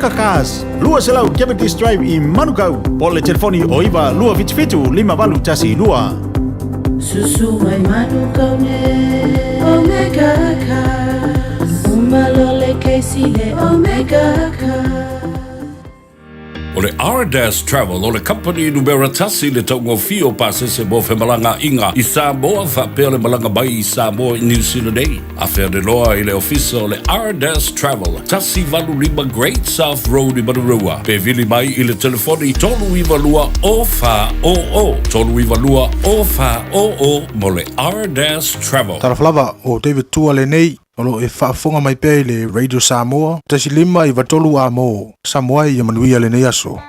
Kakas, Lua Selau Cavities Drive i Manukau. Pole telefoni o iwa Lua Fitu 5 tasi Lua. Susu mai Manukau ne Omega Kas. Umalole keisile Omega Kas. O le R-Dash Travel, o le company numera tasi le taungo fio pasese mo fe malanga inga i Samoa whapea le malanga bai i Samoa i New Zealand ei. A whea de loa i le ofisa o le R-Dash Travel, tasi valu lima Great South Road i Marurua. Pe vili mai i le telefoni tolu iwa lua o wha o o. Tolu iwa lua o wha o o mo le R-Dash Travel. Taraflava o David Tua le nei. Olo e whaafonga mai pēi le Radio Samoa. Tasi lima i watolu a mo. Samoa i amanuia le nei aso.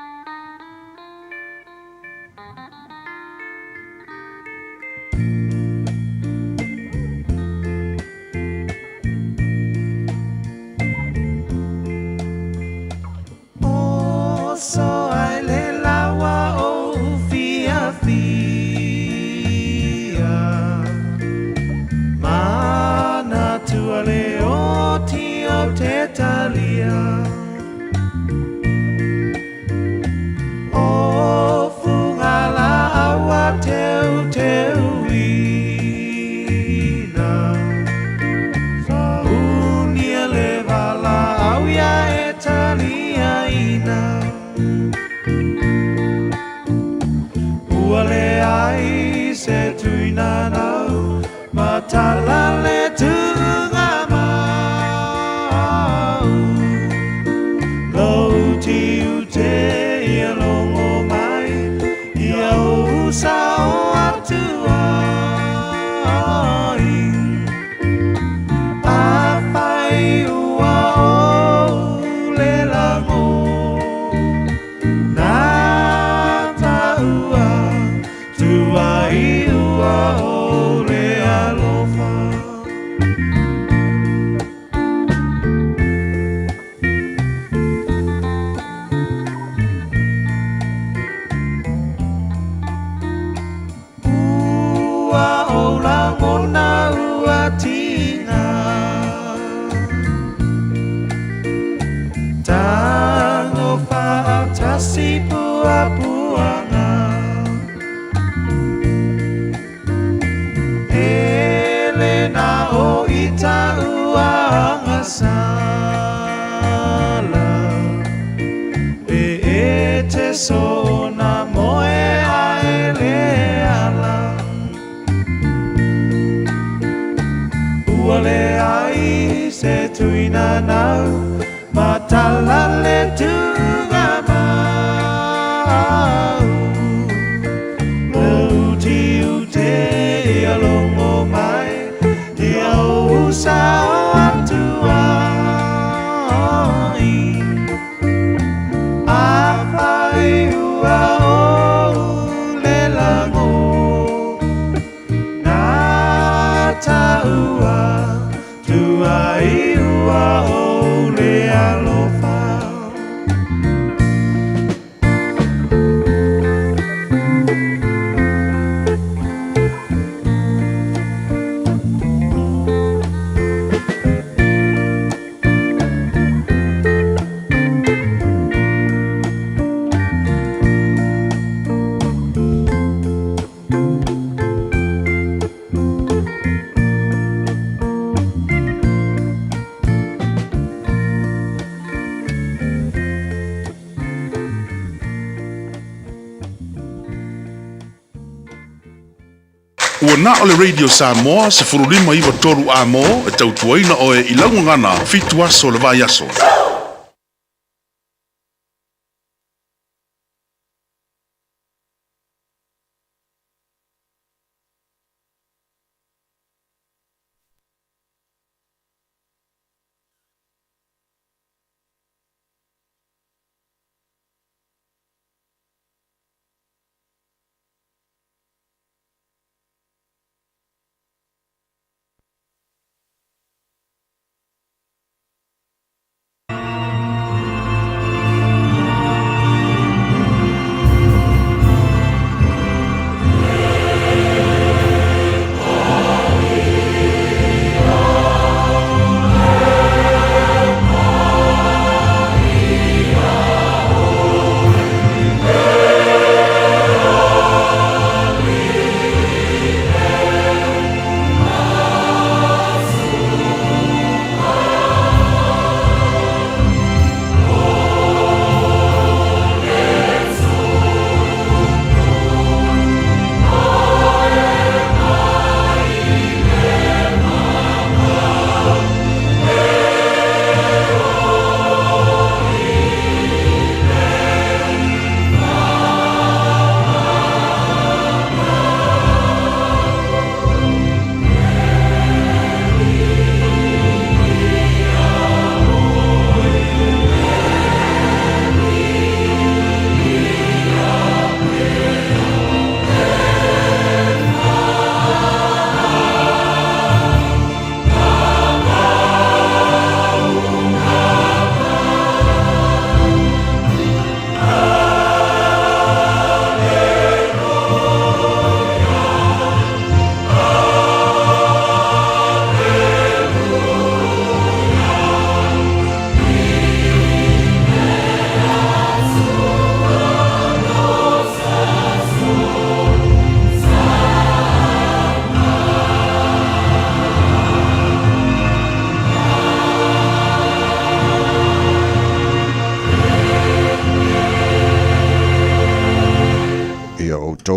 Ua na o le Radio Samoa se furulima iwa toru a mo e tautuaina o e ilangu ngana fitu aso le vai aso.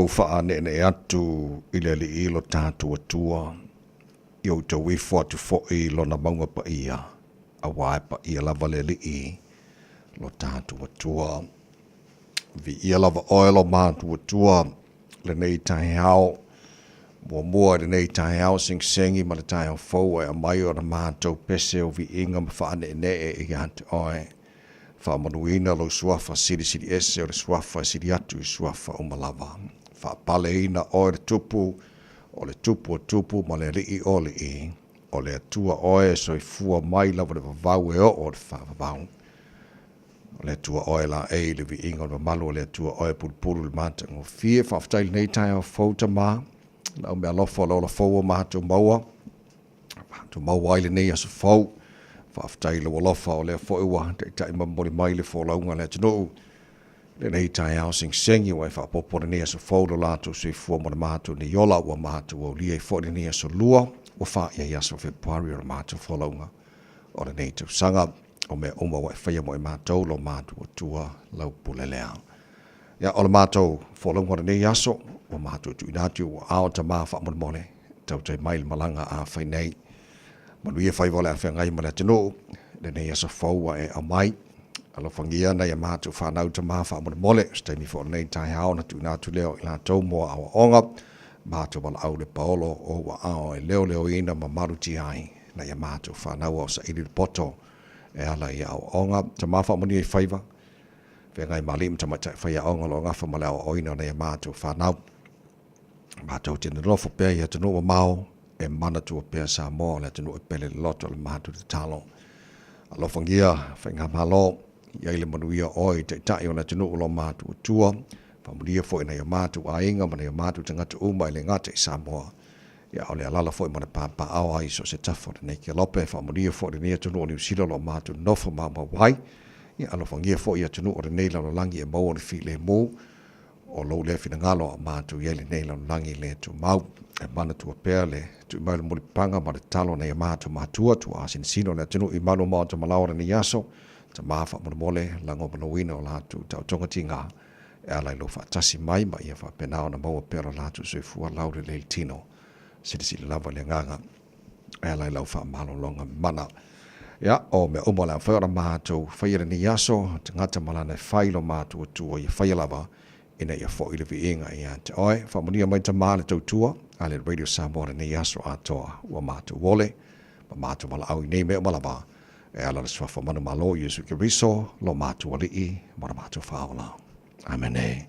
tātou whaane atu i le li i lo tātou atua. I o te wifo atu fo'i lo na maunga pa ia. A wae pa ia lava le li i lo tātou atua. Vi ia lava oelo mātou atua le nei tahi hao. Mua le nei tahi hao sing-singi ma le tahi hao fau e a mai o na mātou pese o vi inga ma whaane i ante oe. Whamanuina lo suafa siri ese o le suafa siri atu i suafa o malawa. Whapale ina oe le tupu o le tupu o tupu ma le rii o le i. O le atua oe so i fua mai lava le vavau e o le whavavau. O le atua oe la e le vi inga o le malu o le atua oe pulpulu le mata ngo fie whaftaili nei tai o fauta maa. Lau mea lofa lo la fau o mahatu maua. Mahatu maua ile nei aso fau. Whaftaili o lofa o le foiwa. Te tai mamori mai le fo launga le atunu. Le nei tai au sing sengi wai whapopore nei aso fau lo lato sui fua mo le mahatu ni yola ua mahatu o lia i fo nei aso lua. O wha ia i aso Februari o le mahatu fo launga. O le nei tu sanga. O mea uma wai whaia mo e mahatu lo mahatu o tua lau pule lea. Ia o le mahatu fo launga o nei aso. O mahatu tu inatu o ao ta maa wha mole. Tau tai mail malanga a whai nei. Manu ia whai wale a whengai ma le tino. Le nei aso faua e a mai. Alo whangia nei a mahatu whanau ta maa wha mole. Steini fo nei tai hao na tu inatu leo i la tau moa awa onga. Mahatu wala au le paolo o wa ao e leo ina ma maruti ai. Nei a mahatu whanau o sa ili poto. E ala i au onga. Ta maa wha moni e whaiva. Whengai malim ta matai whaia onga lo ngafa ma leo oina nei a mahatu whanau. Mahatu tine rofo pēr i atunu o mao. E mana tua pēr sa mō le atunu e pele loto le mahatu te talo. Alo whangia, whainga malo. Iai le manuia oi te tai o le atunu o lo mahatu o tua. Whamulia fo ina i mahatu a inga mana i mahatu te ngata uma i le ngata i sa mō. Ia o le alala fo i mana pāpā awa i so se tafo le nei kia lope. Whamulia fo i nei atunu o ni usira lo mahatu nofo mama wai. Ia alo whangia fo i atunu o le nei lalo langi e mau o le fi le mō. O lo le fina ngalo a mātu ieli nei lalo langi le tu mau. E mana tua pēr le tu mai le mulipanga ma le talo nei a mātu mātua tu a sinsino le atunu i manu mao ta malaora ni yaso. Ta maafa mole lango manowina o latu tau tonga tinga. E alai lo whaatasi mai ma ia whapenao na maua pēra latu sui fua laure le tino. Sidisi le lava le nganga. E alai lau whaamalo longa mana. Ia, o me umala whaora mātu whaira ni yaso. Te ngata malana whailo mātu o tua i whailava. Ina ia fo ile vi inga ia te oi. Whamonia mai ta maa le tautua. Ale Radio Samoa ni yaso atoa. Ua mātu wole. Ma mātu mala au i nei mea malaba. E ala le swafa manu malo Yesu ke riso. Lo mātu wali i. Mara mātu whaola. Amen e.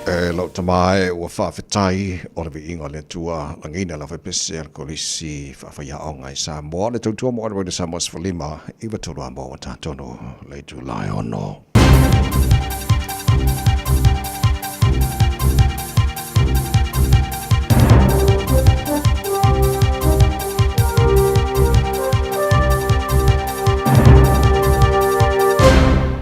Lau tamae ua whawhetai o le inga le tua langina la whepese al kolisi whawhia o ngai Samoa le tautua mo anwai le Samoa Sfalima iwa tolu a mo o tātono le July ono.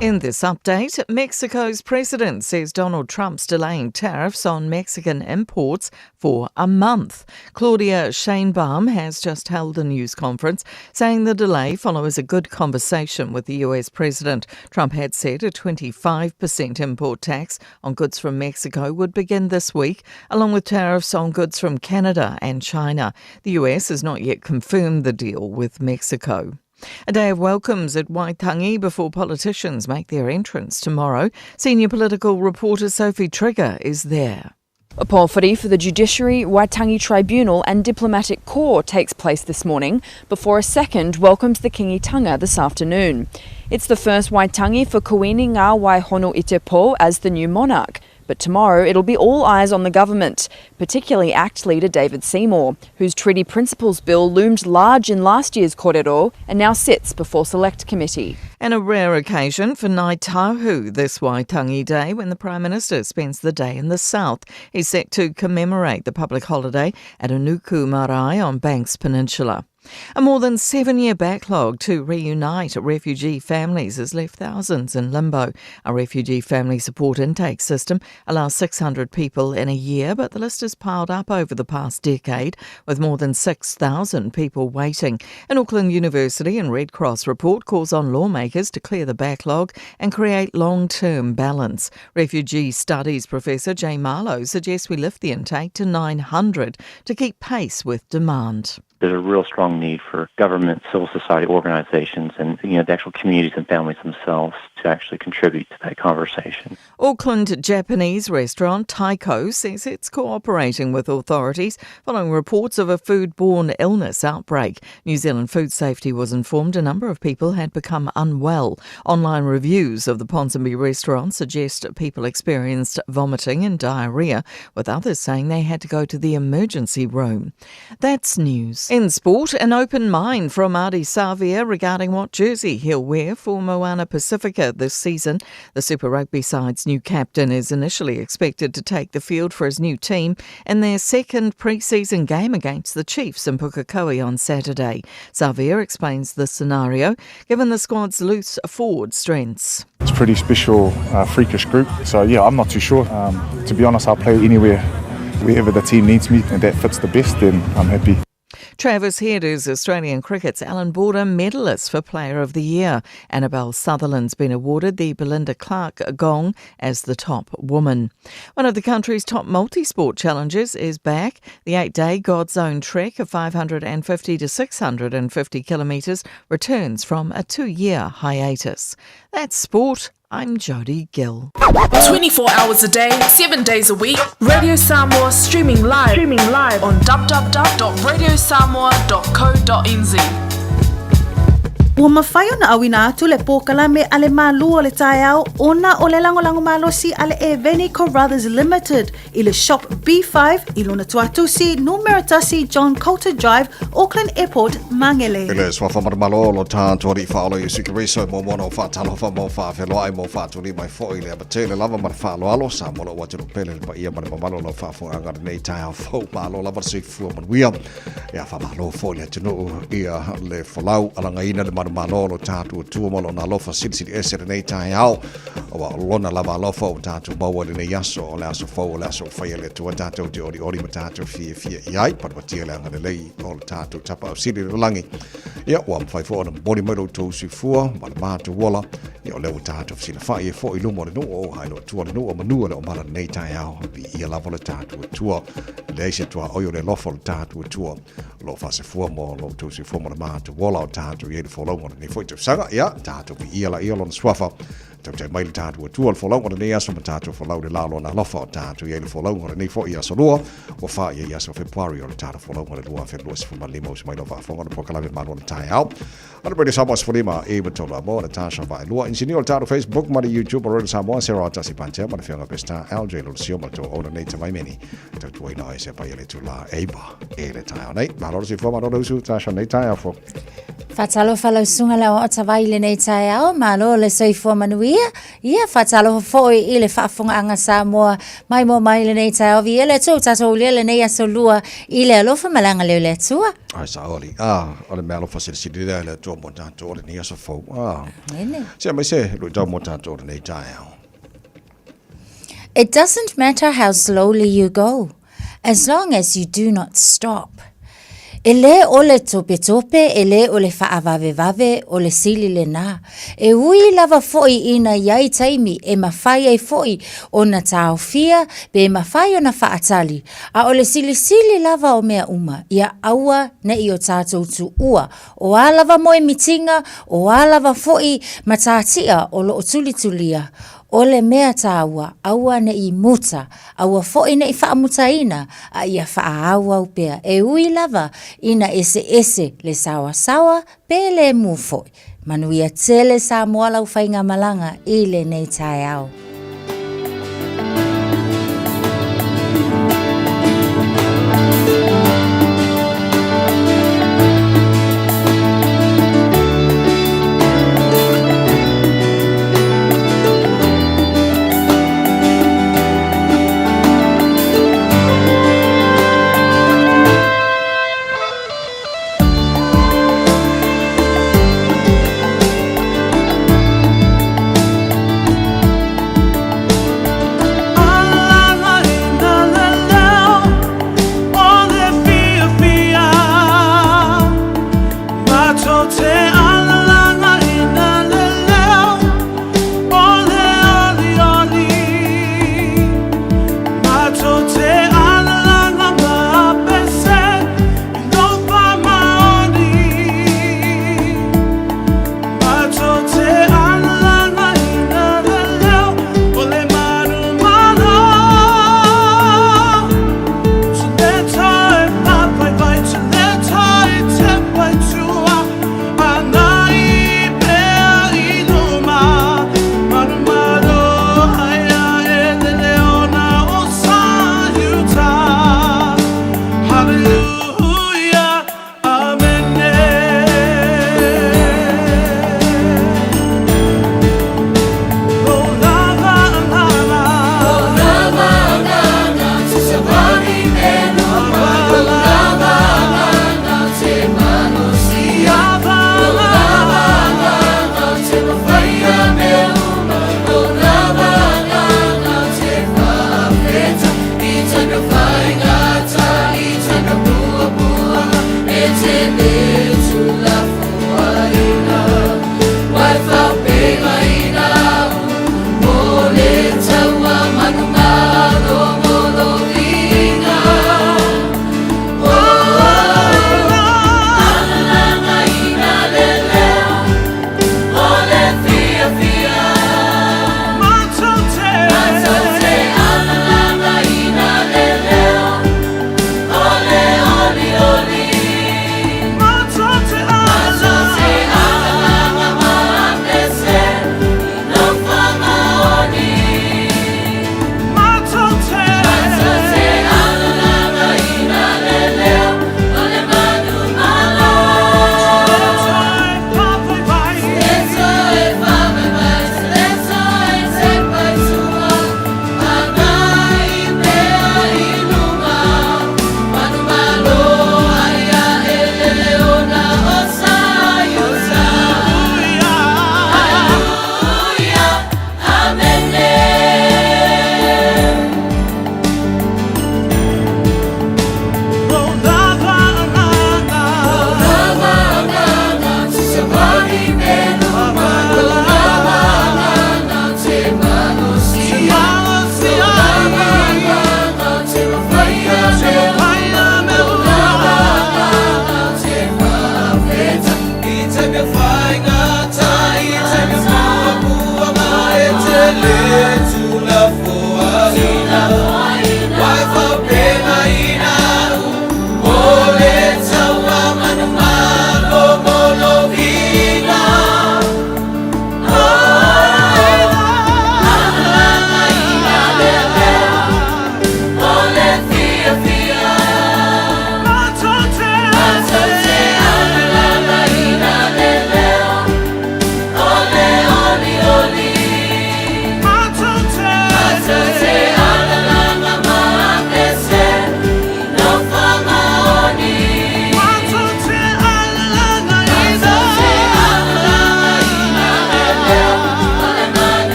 In this update, Mexico's president says Donald Trump's delaying tariffs on Mexican imports for a month. Claudia Sheinbaum has just held a news conference saying the delay follows a good conversation with the US president. Trump had said a 25% import tax on goods from Mexico would begin this week, along with tariffs on goods from Canada and China. The US has not yet confirmed the deal with Mexico. A day of welcomes at Waitangi before politicians make their entrance tomorrow. Senior political reporter Sophie Trigger is there. A pōwhiri for the Judiciary, Waitangi Tribunal and Diplomatic Corps takes place this morning before a second welcomes the Kingitanga this afternoon. It's the first Waitangi for Kuini ngā Waihono i te pō as the new monarch. But tomorrow it'll be all eyes on the government, particularly ACT leader David Seymour, whose Treaty Principles Bill loomed large in last year's kōrero and now sits before Select Committee. And a rare occasion for Ngāi Tahu this Waitangi Day when the Prime Minister spends the day in the south. He's set to commemorate the public holiday at Unuku Marae on Banks Peninsula. A more than 7-year backlog to reunite refugee families has left thousands in limbo. A refugee family support intake system allows 600 people in a year, but the list has piled up over the past decade, with more than 6,000 people waiting. An Auckland University and Red Cross report calls on lawmakers to clear the backlog and create long-term balance. Refugee Studies Professor Jay Marlowe suggests we lift the intake to 900 to keep pace with demand. There's a real strong need for government, civil society organizations, and the actual communities and families themselves to actually contribute to that conversation. Auckland Japanese restaurant Taiko says it's cooperating with authorities following reports of a foodborne illness outbreak. New Zealand Food Safety was informed a number of people had become unwell. Online reviews of the Ponsonby restaurant suggest people experienced vomiting and diarrhoea, with others saying they had to go to the emergency room. That's news. In sport, an open mind from Adi Savia regarding what jersey he'll wear for Moana Pacifica this season. The Super Rugby side's new captain is initially expected to take the field for his new team in their second pre-season game against the Chiefs in Pukekohe on Saturday. Savia explains the scenario, given the squad's loose forward strengths. It's a pretty special, freakish group. So, I'm not too sure. To be honest, I'll play anywhere, wherever the team needs me, and that fits the best, then I'm happy. Travis Head is Australian cricket's Alan Border medalist for Player of the Year. Annabelle Sutherland's been awarded the Belinda Clark Gong as the top woman. One of the country's top multi-sport challenges is back. The 8-day God's Own trek of 550 to 650 kilometres returns from a 2-year hiatus. That's sport. I'm Jodie Gill. 24 hours a day, 7 days a week. Radio Samoa streaming live on www.radiosamoa.co.nz. Ua mawhaio na awina atu le pōkala me ale mālua le tae au ona o le langolango malosi ale e Veni Carruthers Limited I le shop B5 I lona tuatusi Numeratasi John Coulter Drive, Auckland Airport, Mangele. Ele swafa marmalo lo tātori whaolo I sikiriso mo mono whatalofa mo whawheloa mo whaturi mai fo I le abatele lava mar whaaloalo sa mono watiru pele pa ia mar mamalo lo whafunga nei tae au fo malo lava sui fua manuia. Ia whamalo fo le tunu ia le whalau alangaina le malo lo tātua tuamalo na lofa siri esere nei tae au o lona lava lofa o tātua maua le nei aso o le aso fau o le aso whaia le tua tātua te ori ma tātua fia iai parwatia le anga le lei o le tātua tapa o siri le langi ia ua mwhai fo o na mori mairo tau sui fua ma le mātua wala ia o leo tātua sina whai e fo I lumo le nuu o haino tua le nuu o manua le o mara nei tae au pi ia lava le tātua tua le eise tua oio le lofa le tātua tua lo fase fua mo lo tau sui fua ma le mātua wala o tātua i e le folongo ni foi te sanga ia tātou I ia la ia lona swafa Tau mai le tātua tua le wholau ngore nei aso ma tātua wholau le lalo na lofa o tātua ia le wholau ngore nei fo i aso lua o wha ia aso Februari o le tātua wholau ngore lua whenua si whuma lima o si mai no whafonga na pokalame manu na tai au. Ana Brady Samoa si whalima e matola mo na tāsha vai lua. Insinio le tātua Facebook ma le YouTube o Radio Samoa Sarah Atasi Pantea ma le whianga pesta LJ lo sio ma to ona nei tamai meni. Tau tua ina e se pai ele tu la eiba e le tai au nei. Mahalo si whama no usu tāsha nei tai au fo. Fatalo falau sunga la o tawai le nei tai au malo le soifua manuia ia fatalo foi i le whaafonga anga Samoa mai mo mai le nei tai au vi ele tū tatou le nei aso lua i le alofa malanga leo le tua. Ai sa oli ole me alofa se le tua mo tātou le nei aso fau. Se mai se lo tau mo tātou le nei tai au. It doesn't matter how slowly you go, as long as you do not stop. Ele ole tope tope, ele ole whaavave vave, ole sili le nā. E ui lava foi ina iai taimi, e mawhai ai foi o na tāo fia, be mawhai o na whaatali. A ole sili sili lava o mea uma, ia aua na i o tātou tu ua. O a lava moe mitinga, o a lava foi matātia o lo o tuli tulia. Ole mea tāua, aua ne I muta, aua fo'i ne I whaamutaina, a ia whaaua upea. E ui lava, ina ese le sawa pe le mu fo'i. Manuia tele sa moala u whainga malanga I le nei tai au.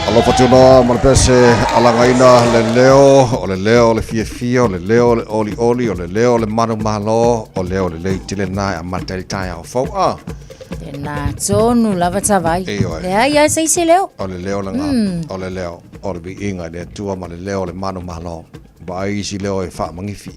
Alo fatuna malpese alangaina le leo le fia le leo le oli le leo le manu malo o leo le tile na amatai tai au fo Na tonu lava tavai. Le ai sei se leo. O le leo langa. O le leo. O le inga le tua ma le leo le manu malo. Ba isi leo e fa mangifi.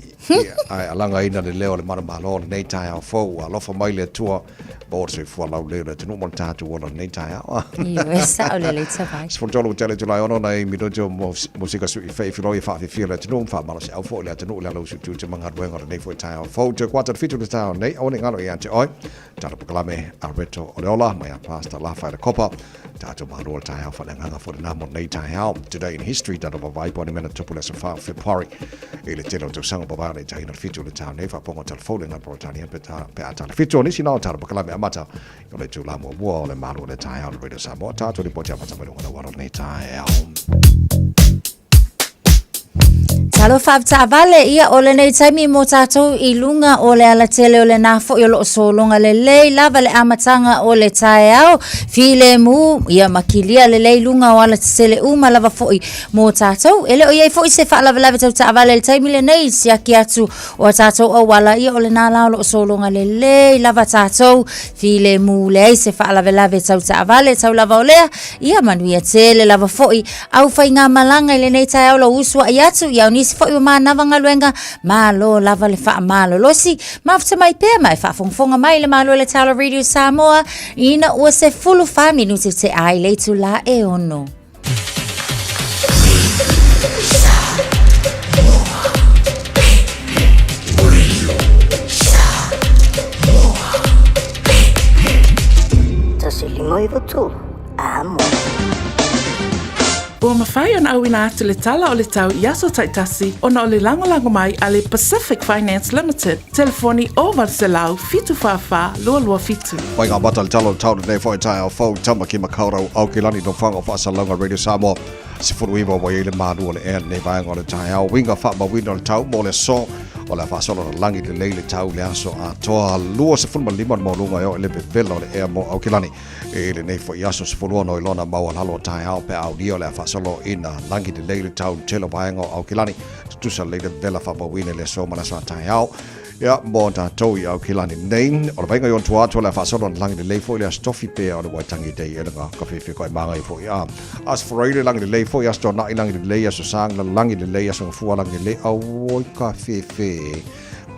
Ai alangaina le leo le manu malo le nei tai au fo a lofa mai le tua. Bo se fu lau le te no monta tu wala nei tai au. Io sa o le tavai. Sfontolo tele tu lai ono nei mi dojo musika su fe filo fa fi le tu fa ma se au fo le tu no le su tu manga wenga nei fo tai au fo te kwata fitu le tai nei o ngalo e ante oi. Tara proklame Alberto Oleola mai pasta la fa le copa. Tato mahalo tai au fa le nganga fo le namo nei tai au. Today in history that of a vibe on mena tupula sa fa February. Ele telo to sanga baba le tai no fitu le tai nei fa pongo telefone na Britania pe ata le fitu ni sina tara proklame amata. Yo le tu la mo wo le mahalo le tai au le Samoa tato li potia pa sa le waro nei tai au. Talo fafta vale ia ole nei taimi mo tatou I lunga ole ala tele ole na fo yo lo solonga le lei lava le amatanga ole tae au file mu ia makilia le lei lunga o ala tsele uma lava fo mo tatou ele o ia fo se fa lava tau ta vale le taimi le nei sia ki atu o tatou o wala ia ole na la lo solonga le lei lava tatou file mu le se fa lava tau ta vale tau lava ole ia manu ia tele lava fo au fa inga malanga le nei tae au lo uswa ia tu ia ni fo yo mana vanga luenga malo lava le fa malo losi mafta mai pe mai fa fonga mai le malo le tala Radio Samoa ina o se fulu fa minuti te ai le tu la e ono Tasi limoi votu amo Ua mawhai ana au ina atu le tala o le tau Iaso Taitasi ona o le lango mai a le Pacific Finance Limited. Telefoni o Valselau fitu whawha lua fitu. Wai ngā mata le tala o tau nei fo tai au fo tama ki makaurau au ki lani no whanga whaasalanga Radio Samoa. Si furu iwa wa ile maru o le ea nei vai ngā le tai au. Winga wha ma wina le tau mo le so o le whaasolo na langi le leile tau le aso a toa lua se furu ma lima mo lunga eo le bevela o le ea mo au ki lani. E le nei fo iaso se furu ono ilona maua halo tai au pe au dio le whaasolo ina langi le leile tau telo vai ngā au ki lani. Tusa leile vela wha ma wina le so mana so tai au. Ja, mo tātou I au ki lani nei. O le vainga yon tua le whaasolo na langi le lei fo le stofi pe o le waitangi dei e nga ka whiwhi koe manga I fo ia. As whareire langi le lei fo ia sto na I langi le lei aso sang la langi le lei aso ngafua langi le lei au oi ka whiwhi.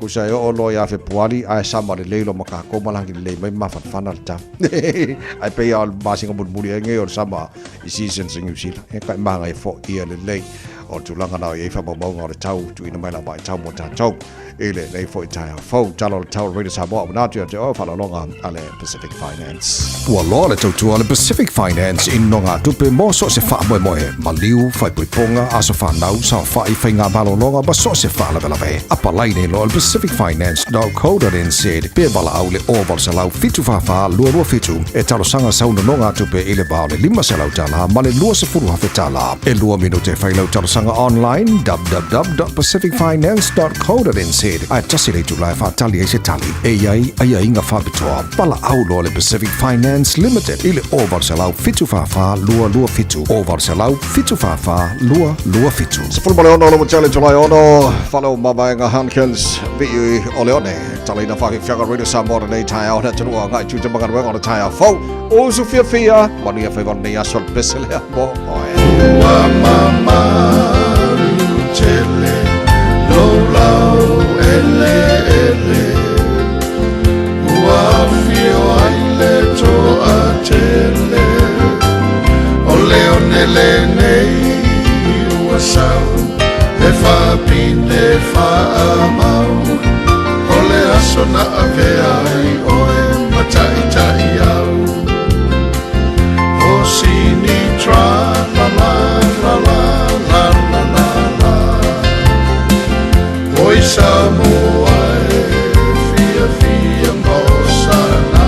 Kusa o lo ia Februari ai sama le lei lo maka koma langi le lei mai mawhatwhana le ta. Ai pe ia masinga muri e nge o sama I seasons in New Zealand. E kai manga I fo ia le lei. O tulanga na I whapamonga o le tau tu ina mai la mai tau mo tātou. Ele nei fo tai fo talo tau Radio Samoa na tu te o fala longa ale Pacific Finance. Wa lo le tu ale Pacific Finance in nonga tupe mo so se fa mo mo ma liu fai ponga aso fa nau sa fa I fainga balo longa ba so se fa la ve. Apa lai nei lo Pacific Finance .co.nz pe bala au le over se lau fitu fa lo fitu e talo sanga sa no longa tupe ile ba le lima se lau tala ma le lo se furu ha fetala e lo minute fai lau talo sanga online www.pacificfinance.co.nz ai tasile tu lai fa tali e se tali e ai inga fa bitoa pala au lo le Pacific Finance Limited ile over se lau fitu fa lua fitu over se lau fitu fa lua fitu se fulu male ono lo challenge lai ono follow mabainga Hankins vi ole one tali na fa fianga Radio Samoa nei tai au na tunua ngai tu te manga wenga o tai au fo o su fia mani fa von nei asol pesele mo wa mama chele lo ele uafio aile to atele ole nei uasau e fa pinde fa amau ole asona avea I oe matai au osini tra la Oi Samoa fia mosana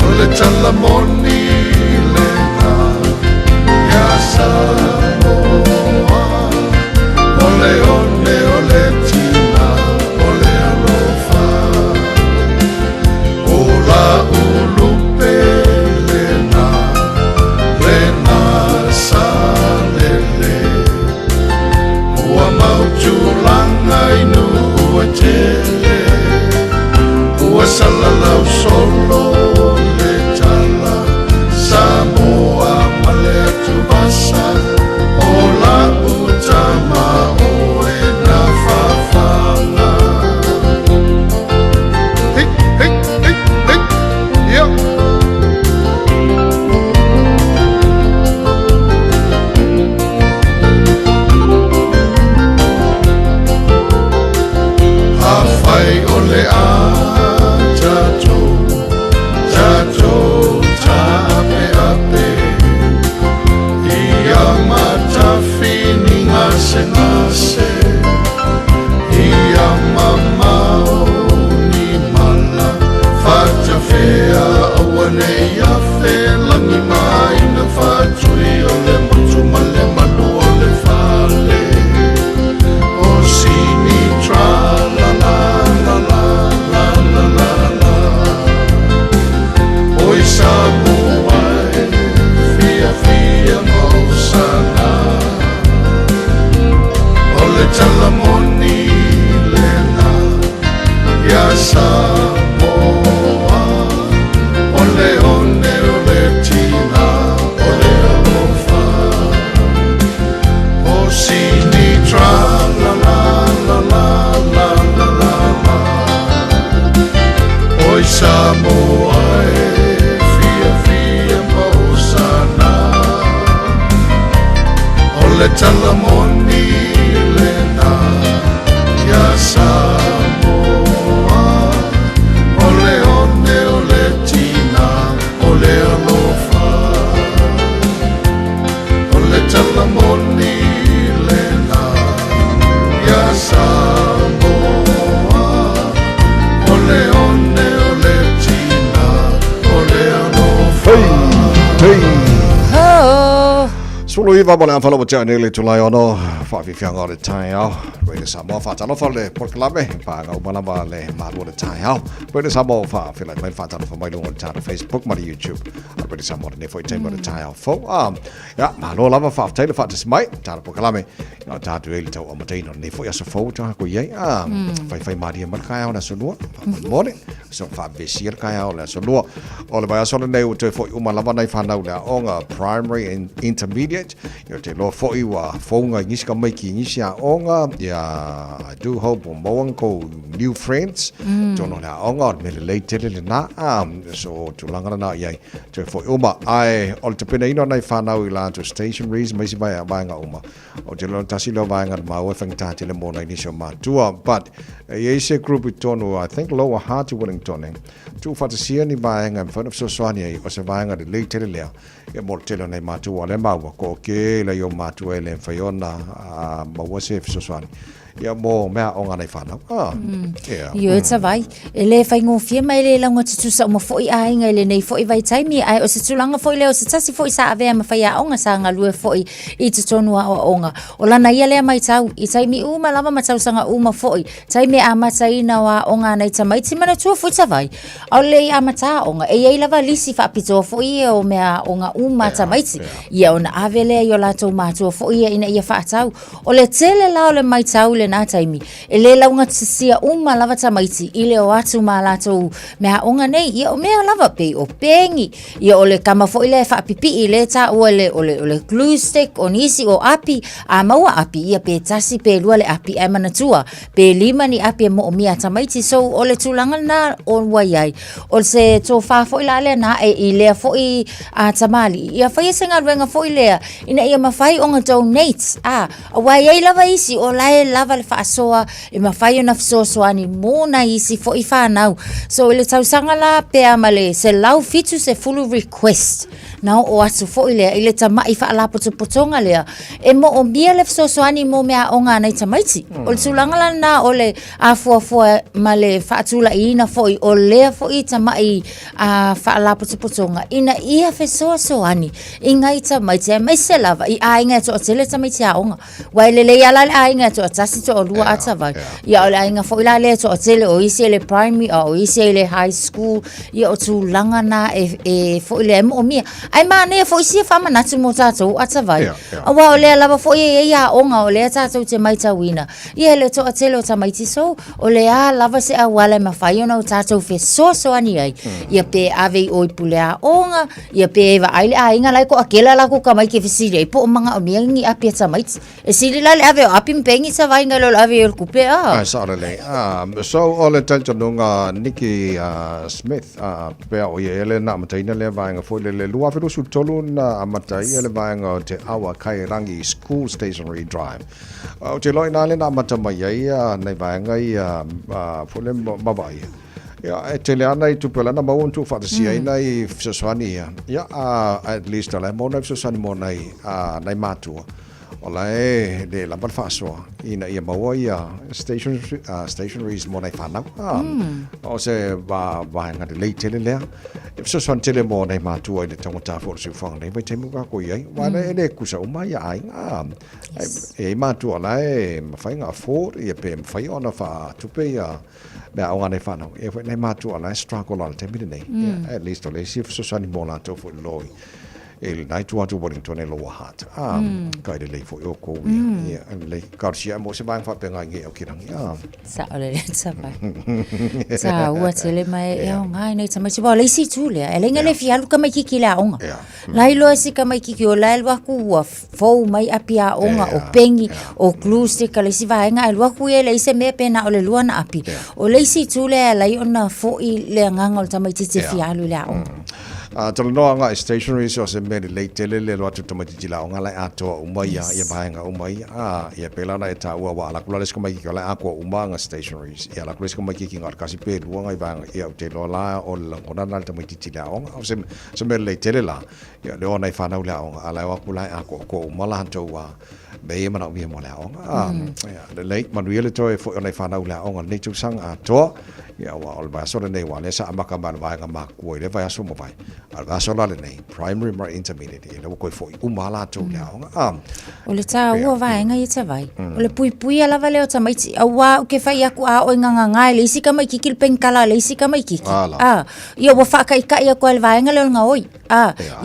Ole talamoni lena Ya Samoa Ole ole tina Ole alofa Ola ulupe lena talamoni lena ya Samoa ole one ole tina ole alofa ole talamoni lena ya Samoa ole one ole tina ole alofa Solo iwa mole an falo cha nele tulai ono fa fi fianga le tai ao re sa mo fa tano fa le por klabe pa ga mala ba le ma lo le tai ao re sa mo fa fi like fa tano fa mai lo on ta Facebook ma YouTube re sa mo ne foi tai mo le tai ao fo ya ma lo lava fa tai le fa dis mai ta por klabe ya ta tu ele ta o ma tai no ne foi aso fo ta ko ye fa ma dia ma kai ao na so lo mo ne so fa be sir kai ao la so lo o le ba so le o te foi uma lava nai fa na le onga primary and intermediate yo te lo foi wa fonga ngisi ka mai ki ngisi a onga ya I do hope mo ko new friends tono na onga me le tele na so tu langa na ya te foi uma ai ol te pena ino nai fa na ila to stationaries mai si ba nga uma o te lo tasi lo ba nga ma o fang ta te le mo na ni so ma tua but ye se group tono I think lower heart to Wellington tu fa te sia ni ba nga fa so so ni o se ba nga le tele le e mo tele nei ma tu le ma ko ke le yo ma tu ele fa yona ma wo se so so ia mo mea o ngana i whanau. Io e tawai. E le whai ngōwhia mai le launga tutu sa mo fwoi a inga le nei fwoi vai taimi ai o se tulanga fwoi leo se tasi fwoi sa avea ma whai a onga sa ngā lue fwoi i te tonua o onga. O lana ia lea mai tau i taimi uma lava ma tau sanga uma fwoi. Taimi a mataina wa onga nei tamai ti mana tua fwoi tawai. Au le a mata onga. E ei lava lisi whaapitoa fwoi o mea onga uma tamai ti. Ia ona ave lea i o lato mātua fwoi ina ia whaatau. O le tele lao le mai tau le nā taimi. E le launga tisia uma lava tamaiti i le o atu mā lātou mea onga nei ia o mea lava pe o pengi ia o le kama fo i le whaapipi i le ta o le glue stick o nisi o api a maua api ia pe tasi pe lua le api e manatua pe lima ni api e mo o mea tamaiti so o le tūlanga na o waiai o se tō wha fo i la lea na e i lea fo i a tamali ia whai senga ruenga fo i lea ina ia mawhai onga donate a waiai lava isi o lae lava le whaasoa e mawhai o na fsosoani mōna isi fo i whanau. So le tausanga la pea male se lau fitu se full request na o atu fo i lea i le tamai whaalapoto potonga lea e mo o mia le fsosoani mo mea o ngā nei tamaiti. O le tūlanga la na o le afua male whaatula i ina fo i o lea fo i tamai a whaalapoto potonga ina ia fsosoani i ngai tamaiti e mai se lava i a inga to o tele tamaiti a onga. Wai le le ala le a inga to o tasi to o lua atawai. Ia o le ainga fo ila le to o tele o isi ele primary o isi ele high school ia o tūlanga na e fo ile o mia. Ai maa ne fo isi e whama natu mo tātou atawai. Awa o lea lava fo ia onga o lea tātou te maitawina. Ia le to o tele o tamaiti so o lea lava se a wale mawhai ona o tātou fe so ani ai. Ia pe ave o i pulea onga ia pe eva aile a inga lai ko akela la ko kamai ke fisiri ai po o manga o miangi api tamaiti. E siri la le ave o api mpengi tawai nga lo ave o kupe a. So ole tantonga Nikki Smith pe o ele na mataina le vainga fo le lua fe su tolu na matai ele vainga te awa kai rangi school stationery drive. O te loi na le na matamai ai nei vainga fo le mabai. Ja, te le ana I tupela na mau tu fantasia ina I fsoswani ya at least ala mo na fsoswani mo nai nai matua. Ola de la balfaso ina ia maua ia stationaries mo nei whanau. O se va nga de lei tele lea. E so swan tele mo nei matua I le tangata fo su whanga nei mai te muka ko iai. Wana ele kusa uma ia ai nga. E matua la mawhai nga afford ia pe mawhai ona wha tupe ia mea o ngane whanau. E nei matua la struggle ala te mire nei. At least o le si so swani mo la tau fo loi. El nai tu atu Wellington e loa hat. Kai de lei fo o ko ia le karsia mo se bang fa penga nge o kirang ia. Sa ole le tsapa. Sa ua tele mai e o ngai nei tamai se ba le si tu le. E lenga le fialu ka mai kiki la onga. Lai lo si ka mai kiki o lai lo ku ua fo mai apia onga o pengi o glue stick le si va nga lo ku e le se me pena o le luana api. O le si tu le lai ona fo I le nganga o tamai te fialu la onga. talo noa nga stationery so se me le tele le lo tu tomati la nga la ato umai ya ba nga umai ya pela na eta wa la kula ska mai ka la ako umanga stationeries ya la kula ska mai ki nga kasi pe lu nga ba ya te lo la o la ona na tomati la nga se me le tele la ya le ona fa na la nga ala wa kula ako ko umala to wa be mana wi mo la nga le manuel to fo ona fa na la nga ne tu sang ato ya wa al ba so le wa le sa amaka ba nga ma ko le va so mo vai al ba so la le nei primary mar intermediate le ko fo umala to la nga o le ta ua vai nga ita vai o le pui pui ala vale o ta mai awa o ke fai aku a o nga nga le isi ka mai kikil penkala le isi ka mai kiki ia wa fa kai ka ia ko le vai nga le nga oi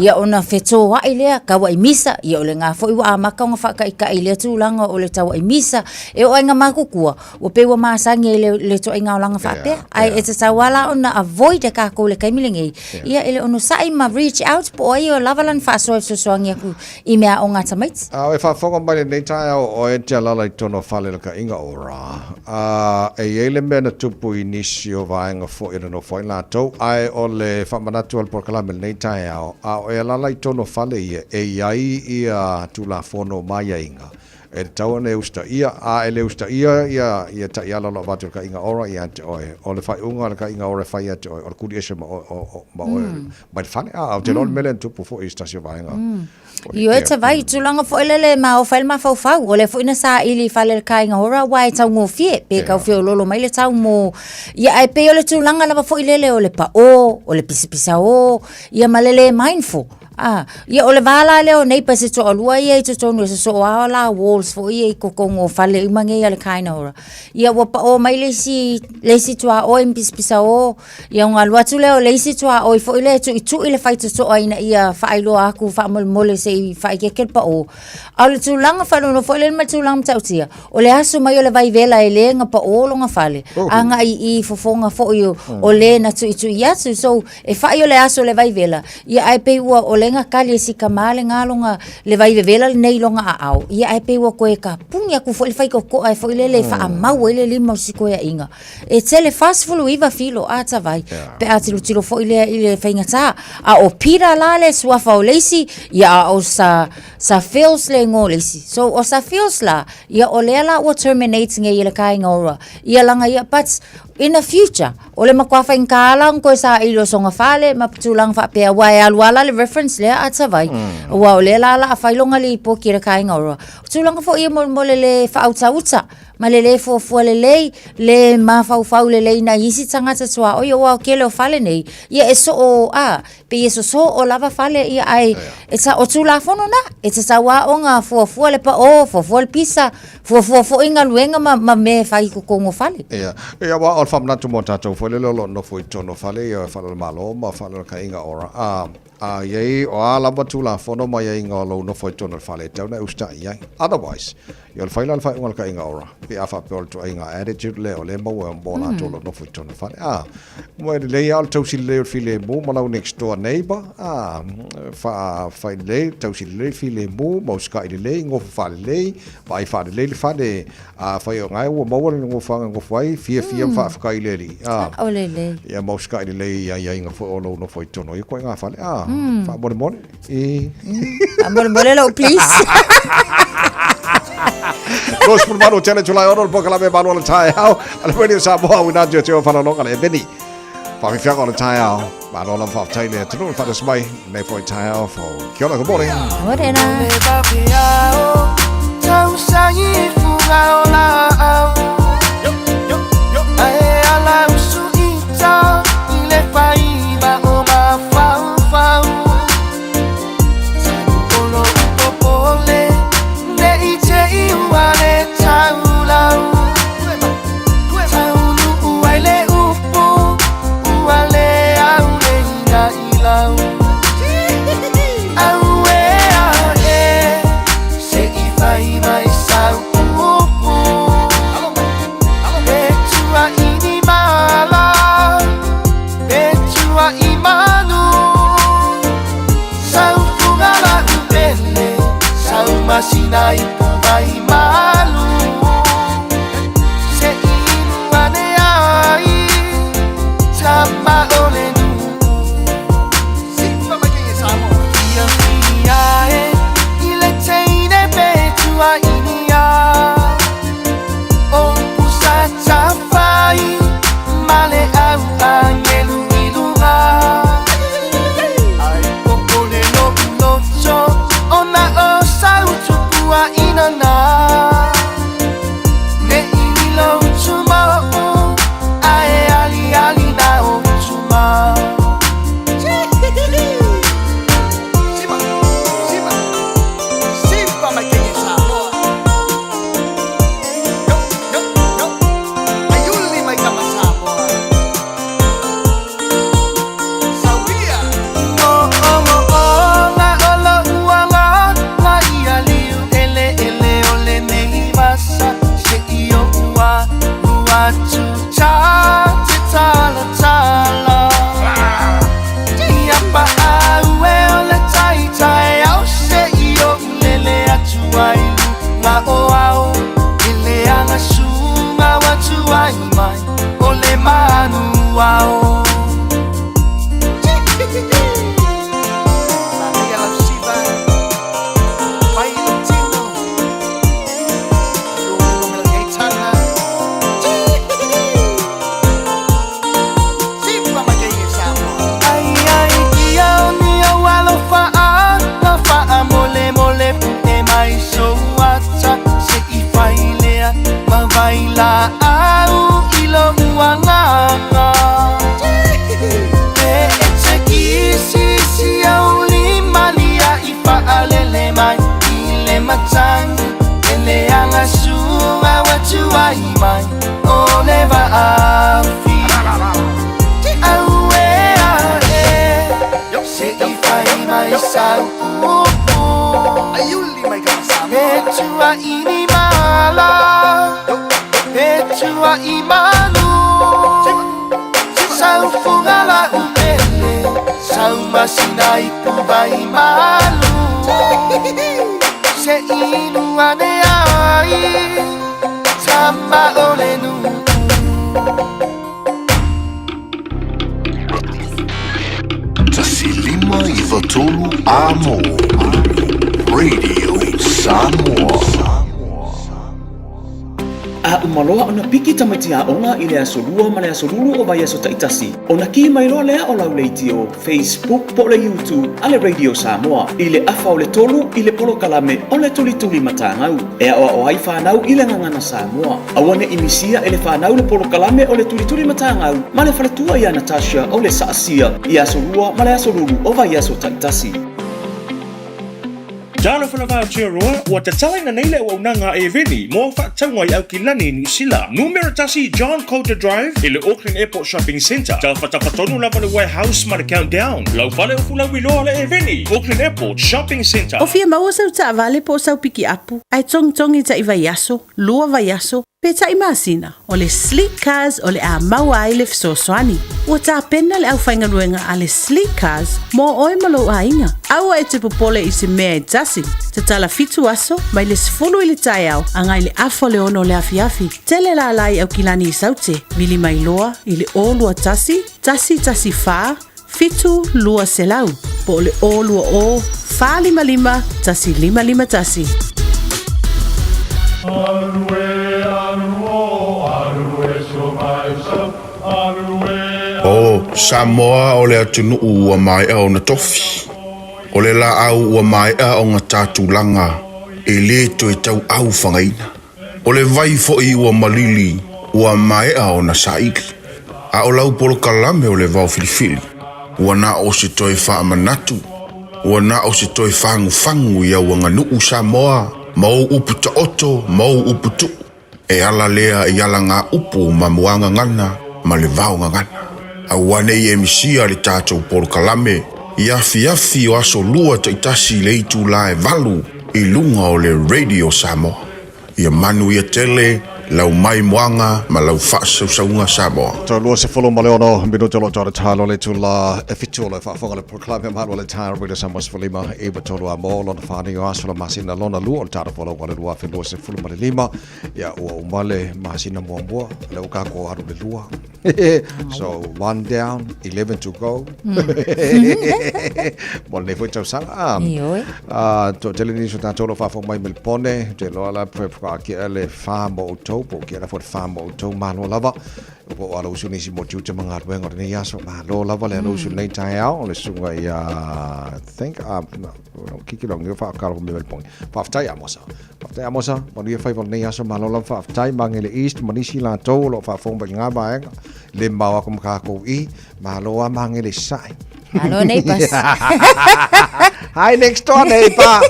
ia ona feto wa ile ka wa misa ia o le nga fo wa amaka nga fa kai ka ile tu langa o le ta wa misa e o nga maku kua o pe wa masangi le to nga langa fa pe ai e ta wala ona avoid ka ko le kai milingi ia ele ono sai ma reach out po ai o lavalan fa so ngi aku I mea o ngata maiti. E whawhonga mai nei tai o e te alalai tono whale ka inga ora. E eile mea na tupu I nisi o vaenga fo ina no fo ina tau. Ai o le whamanatu al porkalame nei tai o e alalai tono whale ia e iai ia tula fono mai inga. E tau ne usta ia a ele usta ia ta ia lalo vatu ka inga ora ia te oe o le fai unga ka inga ora fai te oe o kuri ese ma mai fane o te non melen tupu fo istasio vaenga. Io e te vai tulanga fo ele ma o fai ma fau o le fo ina sa ili fale ka inga ora wai tau ngo fie pe ka fio lolo mai le tau mo ia ai pe o le tulanga na fo ile o le pa o le pisipisa o ia malele mindful. Ia o le vala leo nei pa se to alua ia I te tonu se so ala walls fo ia I kokongo fale I mange ia le kaina ora. Ia wa pa o mai lesi tua o pisa o ia nga lua tu leo lesi tua o fo ile tu ile fai to aina ia fai lo aku fa mole se fai ke pa o. Au tu langa fa no fo ile ma tu lang tautia. O le aso mai o le vai vela ele nga pa o longa fale. Anga I fofonga fo io o le na tu ia so e fai o le aso le vai vela. Ia ai pe ua o lenga kali si kamale ngalonga le vai vela nei longa au ia ai pe wo ko e ka punya ku fo le fai ko ai fo le fa mau ele lima si ko ia inga e tele fast fulu iva filo ata vai pe ati tiro fo ile fai ngata o pira la le sua fa lesi ia o sa feels le ngo lesi so o sa feels la ia o le la o terminating ia le kai ngora ia langa ia but in the future o le makwafa inkala ko sa ilo songa fale maptulang fa pe wa alwala le reference le ata vai wa le la failonga li po kira kai ngora tulang fo ia mo le fa uta malele fo le ma fa le na isi tanga tswa o yo wa kele fale nei ia eso o pe eso so o lava fale ia ai etsa o tula fono na etsa wa onga fo le pa o fo le pisa fo inga luenga ma me fai ko ngo fale ia wa al fam na tu mota to fo le lo no fo tono fale ia fa le malo ma fa le ka inga ora ye o ala batula fono mai inga lo no fo tono fale tau na usta ia otherwise you'll find al fa ngal ka inga ora pe afa pe to inga attitude le o le mo bona to lo no fo tono fale mo le al to si le file mo ma next door neighbor fa le to si le file mo ska le ngo fa le vai fa le fa de fa yo ngai wo mo ngo fa ngo fai fia fa ka ile li o le ya mo ska le ya inga fo lo no fo tono i ko nga fa fa mon amor lo please Los por mano challenge la oro poca la me mano la chai ao al radio sa bo una je te fa no ka le beni fa mi fia ko la chai ao mano la fa chai le tu fa de smai nei fo chai ao fo kia ora good morning tau sai fu la ai ala usu ita ile pai ba o ma fa olo popole ne ite iwale taula taulu wale upu wale aule ina ilau awe se ifai mai sau betua ini mala betua imanu sau fugala ubele sau masina ipu mai malu se inuane ai tama ole nu mai so ata se I failea ma vaila au ilo uanganga e te kisi au limalia I faalele mai ile matangi ele anga sunga watu ai mai o never afi aue ae se I fai mai sau ayuli mai kasa Petua ini mala Petua imanu Sau fungala upele Sau masina ipubai malu Se inu ane ai Tamba ole nu Tasilima Ivatolu Amo Radio Samoa. A umaloa ona piki tamaiti onga ile asolua ma le asolulu o vai aso taitasi. Ona ki mai loa lea o lauleiti o Facebook po le YouTube ale Radio Samoa. Ile afa o le tolu ile polo kalame o le tuli matangau. Ea o ai whanau ile ngangana Samoa. Awane imisia ele whanau le polo kalame o le tuli matangau. Ma le whaletua ia Natasha o le saasia i asolua ma le asolulu o vai aso taitasi. Jalo whanawha tia roa, ua te talaina neile o unanga e veni, mo whaktaunga I au ki lani New Zealand. Numero tasi John Coulter Drive, i le Auckland Airport Shopping Centre. Tau whatawhatonu lava le warehouse ma le countdown. Lau whale o fula wiloa le e veni, Auckland Airport Shopping Centre. O fia maua sau ta avale po sau piki apu. Ai tongi ta I vaiaso, lua vaiaso, pe ta I masina. O le sleek cars o le a maua ai le fisosoani. Ua ta pena le au whaingaruenga a le sleek cars, mo oi malo a inga. Aua e te popole I se mea e tasi. Te tala fitu aso, mai le sifulu I le tai au, angai le afo le ono le afi. Tele la lai au kilani I saute, vili mai loa, I le o lua tasi fa, fitu lua selau. Po le o lua o, fa lima, tasi lima tasi. O Samoa o le atunu ua mai au na tofi. O le la au ua mai o ngā tātulanga e le to e tau au whangaina. O le vai fo I ua malili ua mai o na saili. A o lau polo kalame o le vau filifili. Ua na o se toi wha manatu. Ua na o se toi whangu ia ua nganuu Samoa. Mau upu ta oto, mau upu tu. E ala lea I ala ngā upu ma muanga ngana, ma le vau ngana. A wane I emisia le tātou polo kalame. Iafi o aso lua taitasi le itu la e valu I lunga o le Radio Samoa. Ia manu ia tele, lau mai moanga, ma lau whaasaunga Samoa. Tau lua se wholo male ono, mino te loto talo le tula e fitu le whaafonga le proclame mahalo le tāra Radio Samoa se whalima e batolo a mo, lona whani o aso la masina lona lua o tāra wholo wale lua whi lua se wholo male lima, ia ua umale masina mua, le uka ko haru le lua. So 1 down, 11 to go. Mole ne foi tau sanga. To tele ni so tātolo whaafonga mai melpone, te loa la prepa ki ele whaamo o tau, po ki ele fo whaamo o tau mano lava. Po ala usu nisi mo tiuta mga ruenga o ni aso malo lava le ala usu nei tai au, le sunga I think, kiki long ni whaakaro me melpone. Whaaftai amosa, manu ia whaiva nei aso malo lava whaaftai, mangele east, manisi la tau, lo whaafonga ngā baenga. Le maua kum kako I maloa mangele sai. Hello neighbors. Hi next door neighbor.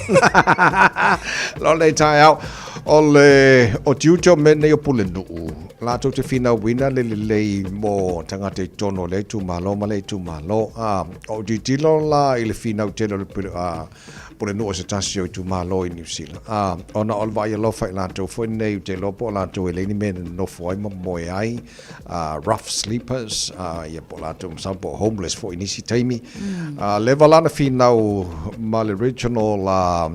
Lo le tai au. O tiuto me nei o pule nuu. La to te fina wina le mo tanga te tono le tu malo ma le tu malo. O di tilo la ile fina utelo le pule nuu se tasio tu malo I New Zealand. Ona ol vai lo fai la to fo nei te lo po la to ele ni men no foi mo moi ai. Rough sleepers, ia po la to sampo homeless fo inisi taimi. Level ana fina ma le regional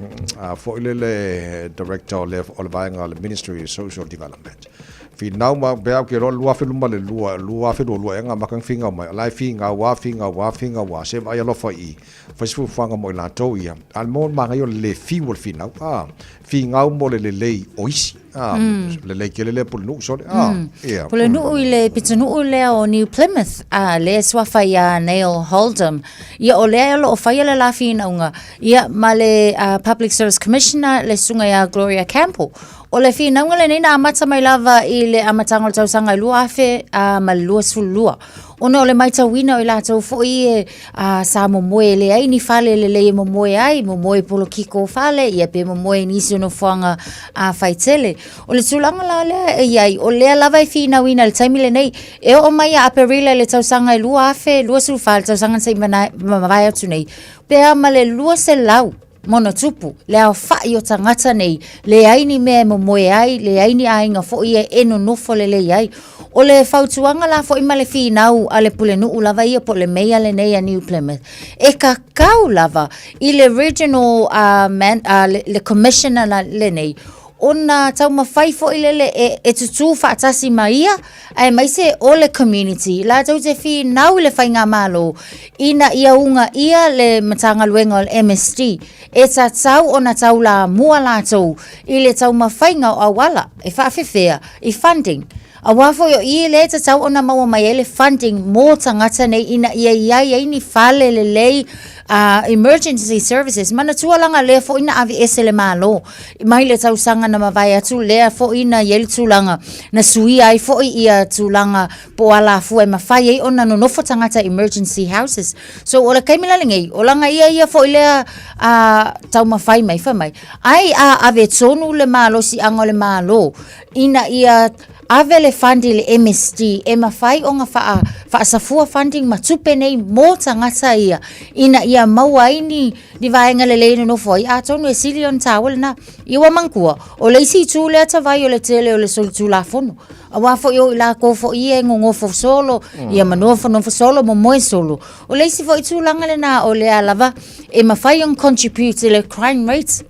fo ile director le Olvainga le Ministry of Social Development. Finau ma bea ke ro lua filu male lua filu lua nga makang finga mai lai finga wa se ai lo fa I fa fanga mo la to ia al mon ma yo le fi wol finau finga mo le oisi le ke le pulnu so Pulenu ile pitanu ile o New Plymouth le swafa ya Neil Hold'em ia o le o fai le lafina unga ia male Public Service Commissioner le sunga ya Gloria Campbell o le fina unga le nina amata mai lava i le amatanga o tausanga lua afe malua sulua ona o le mai tauina o i lātou fōi sa momoe le ai ni fale le momoe ai momoe polo kiko fale ia pe momoe nisi ono whanga whaitele o le tūlanga la le iai o lea lava i fina wina le taimile nei e o mai a aperila le tausanga i lua afe lua sulufale tausanga sei mawai atu nei pea ma le lua se lau mono tupu le au whai o tangata nei le aini mea momoe ai le aini ainga fōi e eno nofo le ai o le fautuanga la fo ima le finau a le pulenu lava ia po le mea le nei a New Plymouth e ka kau lava i le regional le commissioner le nei ona tau mawhai fo i lele e tutu whaatasi maia ai mai se o le community la tau te finau le whainga malo ina ia unga ia le matanga luenga o le MSD e ta tau ona tau la mua la tau i le tau mawhainga o awala e whaafewhea i funding a wafo yo i le ta tau ona maua mai ele funding mo tangata nei ina ia ni fale le lei emergency services mana tualanga le fo ina avi esele malo mai le tau sanga na mawai atu le fo ina yel tulanga na sui ai fo ia tulanga po ala fu e mawai ai ona no nofo tangata emergency houses so ola kaimila lengei olanga ia fo ile tau mawai mai fa mai ai ave tonu le malo si anga le malo ina ia avele funding le MSD e mawhai o ngā wha safua funding matupe nei mō tangata ia ina ia mauaini ni vaenga le leino no foi a tonu e silion tawel na iwa mankua o le isi tū le atawai o le tele o le soli tū la fono a wafo i o ila kofo i e ngongo fo solo ia manoa fono fo solo mo moe solo o le isi fo i tū langa le na o le alava e mawhai on contribute le crime rates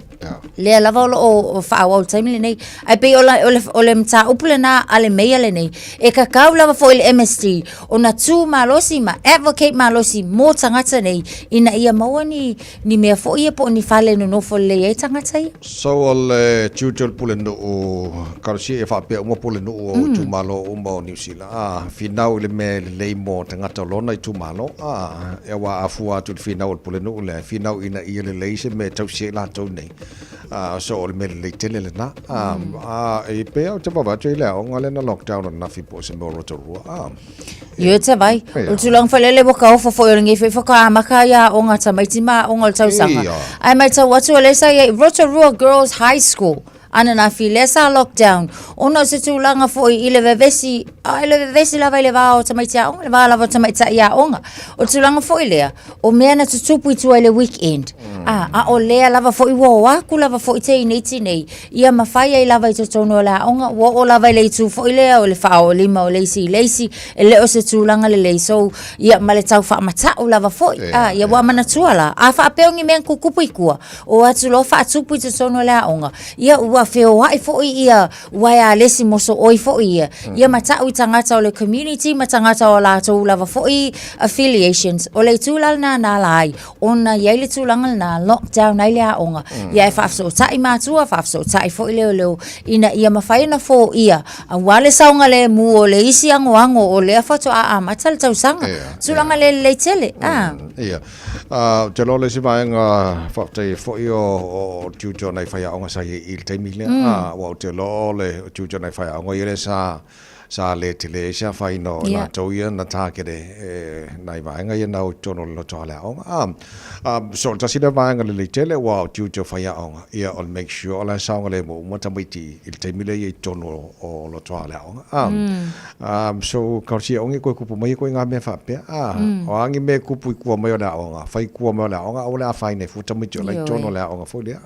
le lava o whaawa o taimile nei ai pe o le mta upule na ale mea le nei e ka kau lava fo ile MSD o na tū malosi ma advocate malosi mō tangata nei ina ia maua ni mea fo ia po ni whale no nofo le ei tangata ia so o le tūtol pule no o karosi e whapea uma pule no o tū malo uma o New Zealand finau le mea le lei mō tangata lona i tū malo e wa afua tu le finau le pule no le finau ina ia le leise me tausia la tau nei so le mele le tele le na e pe o te baba te le o ngale na lockdown na fi po se mo rotorua yo te vai o tulang falele boka o fo ngi fo ka maka ya o ngata mai tima o ngol tau sanga ai mai tau watu le sa Rotorua Girls High School ana na fi lesa lockdown ona se tulanga fo i le vesi la vai le va o tamaita o le va la va tamaita ya onga o tulanga fo ile o me na tutupu tu ile weekend o le lava fo i wo wa ku lava fo i te nei ia mafai i lava i tono la onga wo o lava le tu fo ile o le fa o lima o leisi e le o se tulanga le so ia male tau fa mata o lava fo ia wa mana tuala a fa peongi men ku kupu ikua o atu lo fa tupu i tono la onga ia wa feo wai fo ia wai lesi moso oi fo ia mata u tangata o le community matangata o la to lava fo affiliations o le tulana na lai ona ia le tulanga na lockdown ai le onga ia fa so tai matua fa so tai fo le ina ia mafai na fo ia a wale saunga le mu o le isi ango o le fa to matal tau sanga tulanga le tele ia te lo le si vaenga fa te fo o tutor nei fa onga sa il te mile wa te lo le tutor nei fa onga ile sa le tele sa fa ino na to ia na ta ke de nai vaenga ia na tono lo to le onga so ta si de vaenga le tele wa tutor fa onga ia on make sure la saunga le mo matamiti il te mile ia tono o lo to le onga so ka si onga ko ku mai ko nga me fa pe o angi me ku pu ku mai ona onga fa ku mai ona onga o le fa ne fu tamiti la tono le onga fo le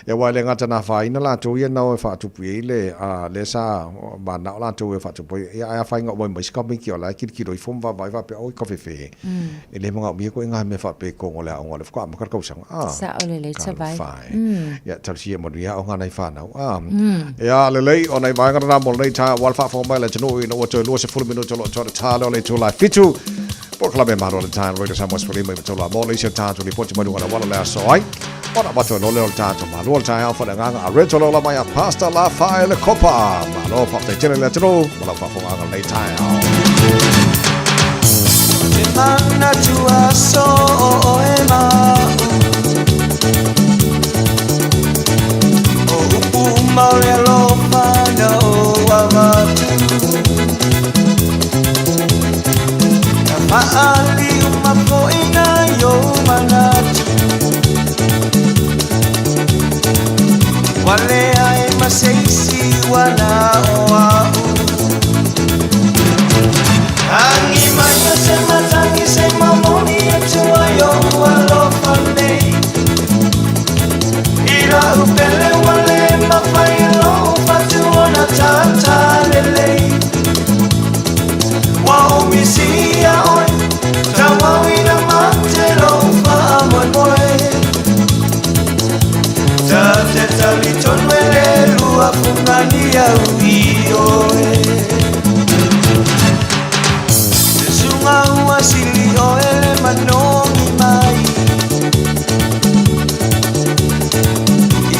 e wa le ngata na fa ina la to ia na o fa tu pu ile le sa ba na la to e fa tu pu ia fa nga mo mai ska mi ki ola ki ro fom va vai va pe o ka fe e le mo mi ko nga me fa pe ko le onga le fa ma ka ko sang sa o le ta vai ya ta si mo ia onga nei fa na ya le o nei va nga na mo nei ta wal fa fo mai le no i no to lo se fu minuto lo to ta lo le to la fitu por club e maro le ta radio Samoa Spring mai to la mo le se ta to li poti mo wala wala la so ai Ora watu no leo tato ma lo tai au fa nga reto lo mai a pasta la fa le copa ma lo fa te tele le tro ma lo fa fo nga le tai au Mana tua so e ma o upu maure lo mana o wavatu Maali umapo ina yo manatu Wale ai maseisi wana oau Angi maya se matangi se mamoni etua yo walofane Ira upele wale mafailo fatuona tata lele Wao misia oi Tawawina matelo fa moe moe Tate taliton wele lua fungania uioe Sunga uasili oele manongi mai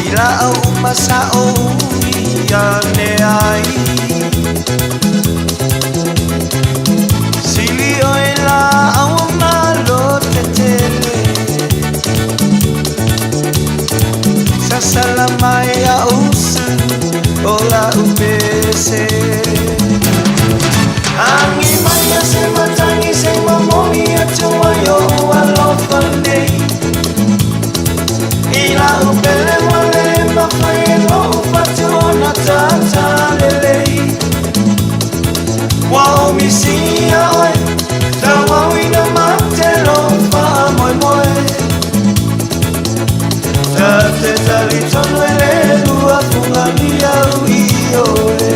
Ila au masao iane ai Salamaya usu ola upese Angi maya se matangi se mamoni atua yo alofane Ila upele wale mafaelo fatuona tata lele Wao misia oi Tawawina matelo fa moe moe Tate taliton wele lua fungania uioe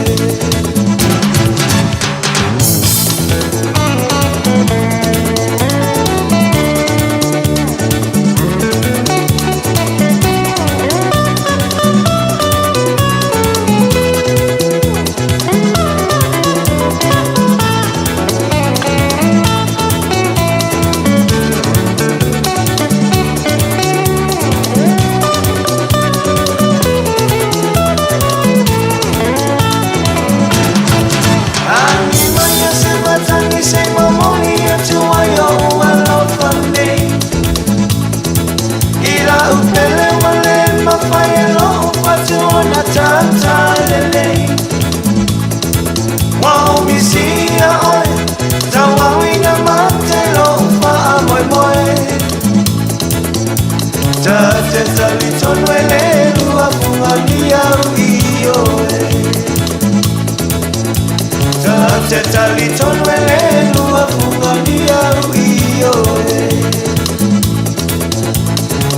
Taliton wele lua fungania uioe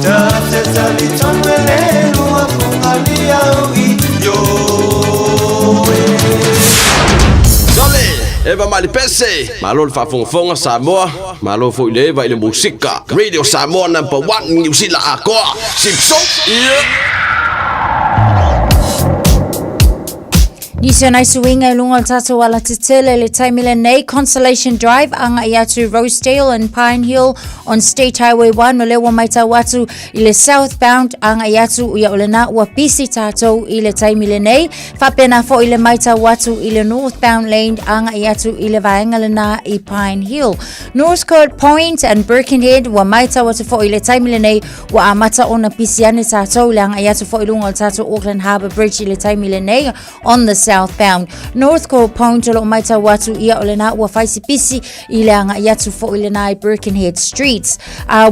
Tate taliton wele lua fungania uioe Dole, eva mali pese Malo le whafonga Samoa Malo fo ile eva ile musika Radio Samoa #1 New Zealand akoa Simpson Nisi nai suinga lunga tatu wala titele le taimile nei Consolation Drive anga iatu Rosedale and Pine Hill on State Highway 1 ole wa maita watu ile southbound anga iatu ia ole na wa pisi tato ile taimile nei fapena fo ile maita watu ile northbound lane anga iatu ile vaenga le na I Pine Hill Northcote Point and Birkenhead wa maita watu fo ile taimile nei wa amata ona pisi ane tato ile anga iatu fo ilunga tatu Auckland Harbour Bridge ile taimile nei on the southbound Northcote Point lo maita watu ia ole na wa faisi pisi ile anga iatu fo ile na Birkenhead Streets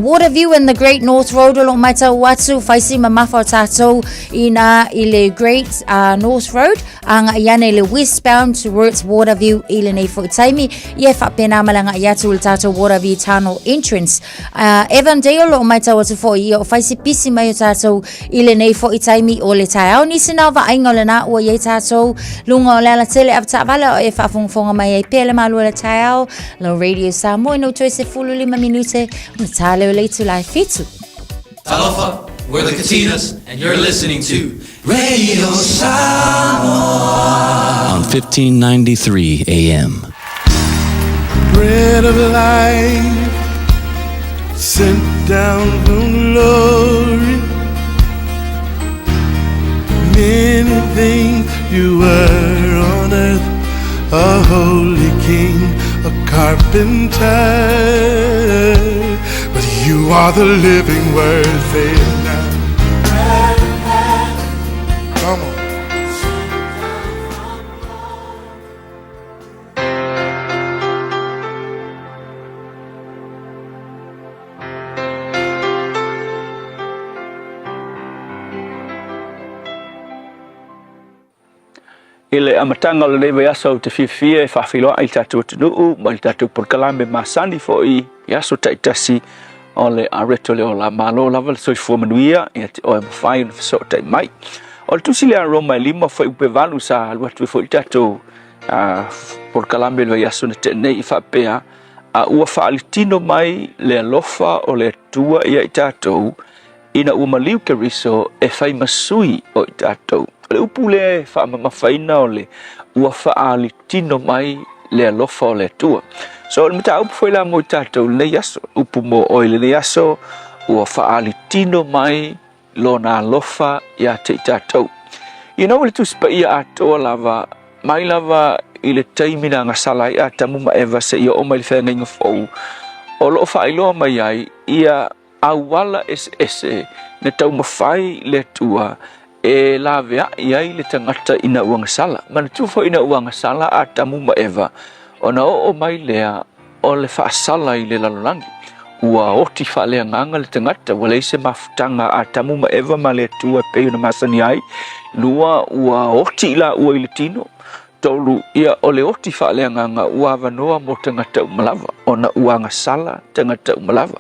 Waterview and the Great North Road lo maita watu faisi mamafa tato ina ile Great North Road anga iane ile westbound towards Waterview ile nei fo taimi ia fa pena malanga iatu le tato Waterview Tunnel entrance Evandale lo maita watu fo ia faisi pisi mai tato ile nei fo taimi ole taiao ni sinava ainga le na wa ia tato lunga o la tele afta vala o e whafonga mai e pele malu le taiao lo Radio Samoa no toise fulu 5 minute na tale o leitu lai fitu Talofa, we're the Katinas and you're listening to Radio Samoa on 1593 AM. Bread of life sent down from glory think you were on earth, a holy king, a carpenter, but you are the living word. Say it now. Come on. Ile amatanga o le vai aso te fifia e whawhiloa i tātou tunuu, ma i tātou porkalame masani fo i aso taitasi o le areto leo la malo lava le soifua manuia i te oe mawhai na whaso tai mai. O le tusi lea Roma e lima whai upe valu sa alua tue fo i tātou porkalame le vai aso na te nei i whapea a ua whaalitino mai le alofa o le tua ia i tātou ina ua maliu ke riso e whai masui o i tātou. Le upu le whaamamawhaina o le ua whaalitino mai le alofa o le tua. So le mita upu whaila mo i tātou le yaso. Upu mo oile le yaso ua whaalitino mai lo na alofa ia te i tātou. You know le tuspa ia atoa lava, mai lava i le taimina ngasala ia tamu ma eva se ia o mai le whenga inga fau. O lo whailoa mai ai ia awala ese ne tau mawhai le tua e la vea iai le tangata ina uanga sala. Mana tufo ina uanga sala a tamu ma eva. O na o mai lea o le whaasala i le lalolangi. Ua oti whalea nganga le tangata. Wale se mafutanga a tamu ma eva ma le tua peo na masani ai. Lua ua oti ila ua i le tino. Tolu ia o le oti whalea nganga ua avanoa mo tangata umalava. O na uanga sala tangata umalava.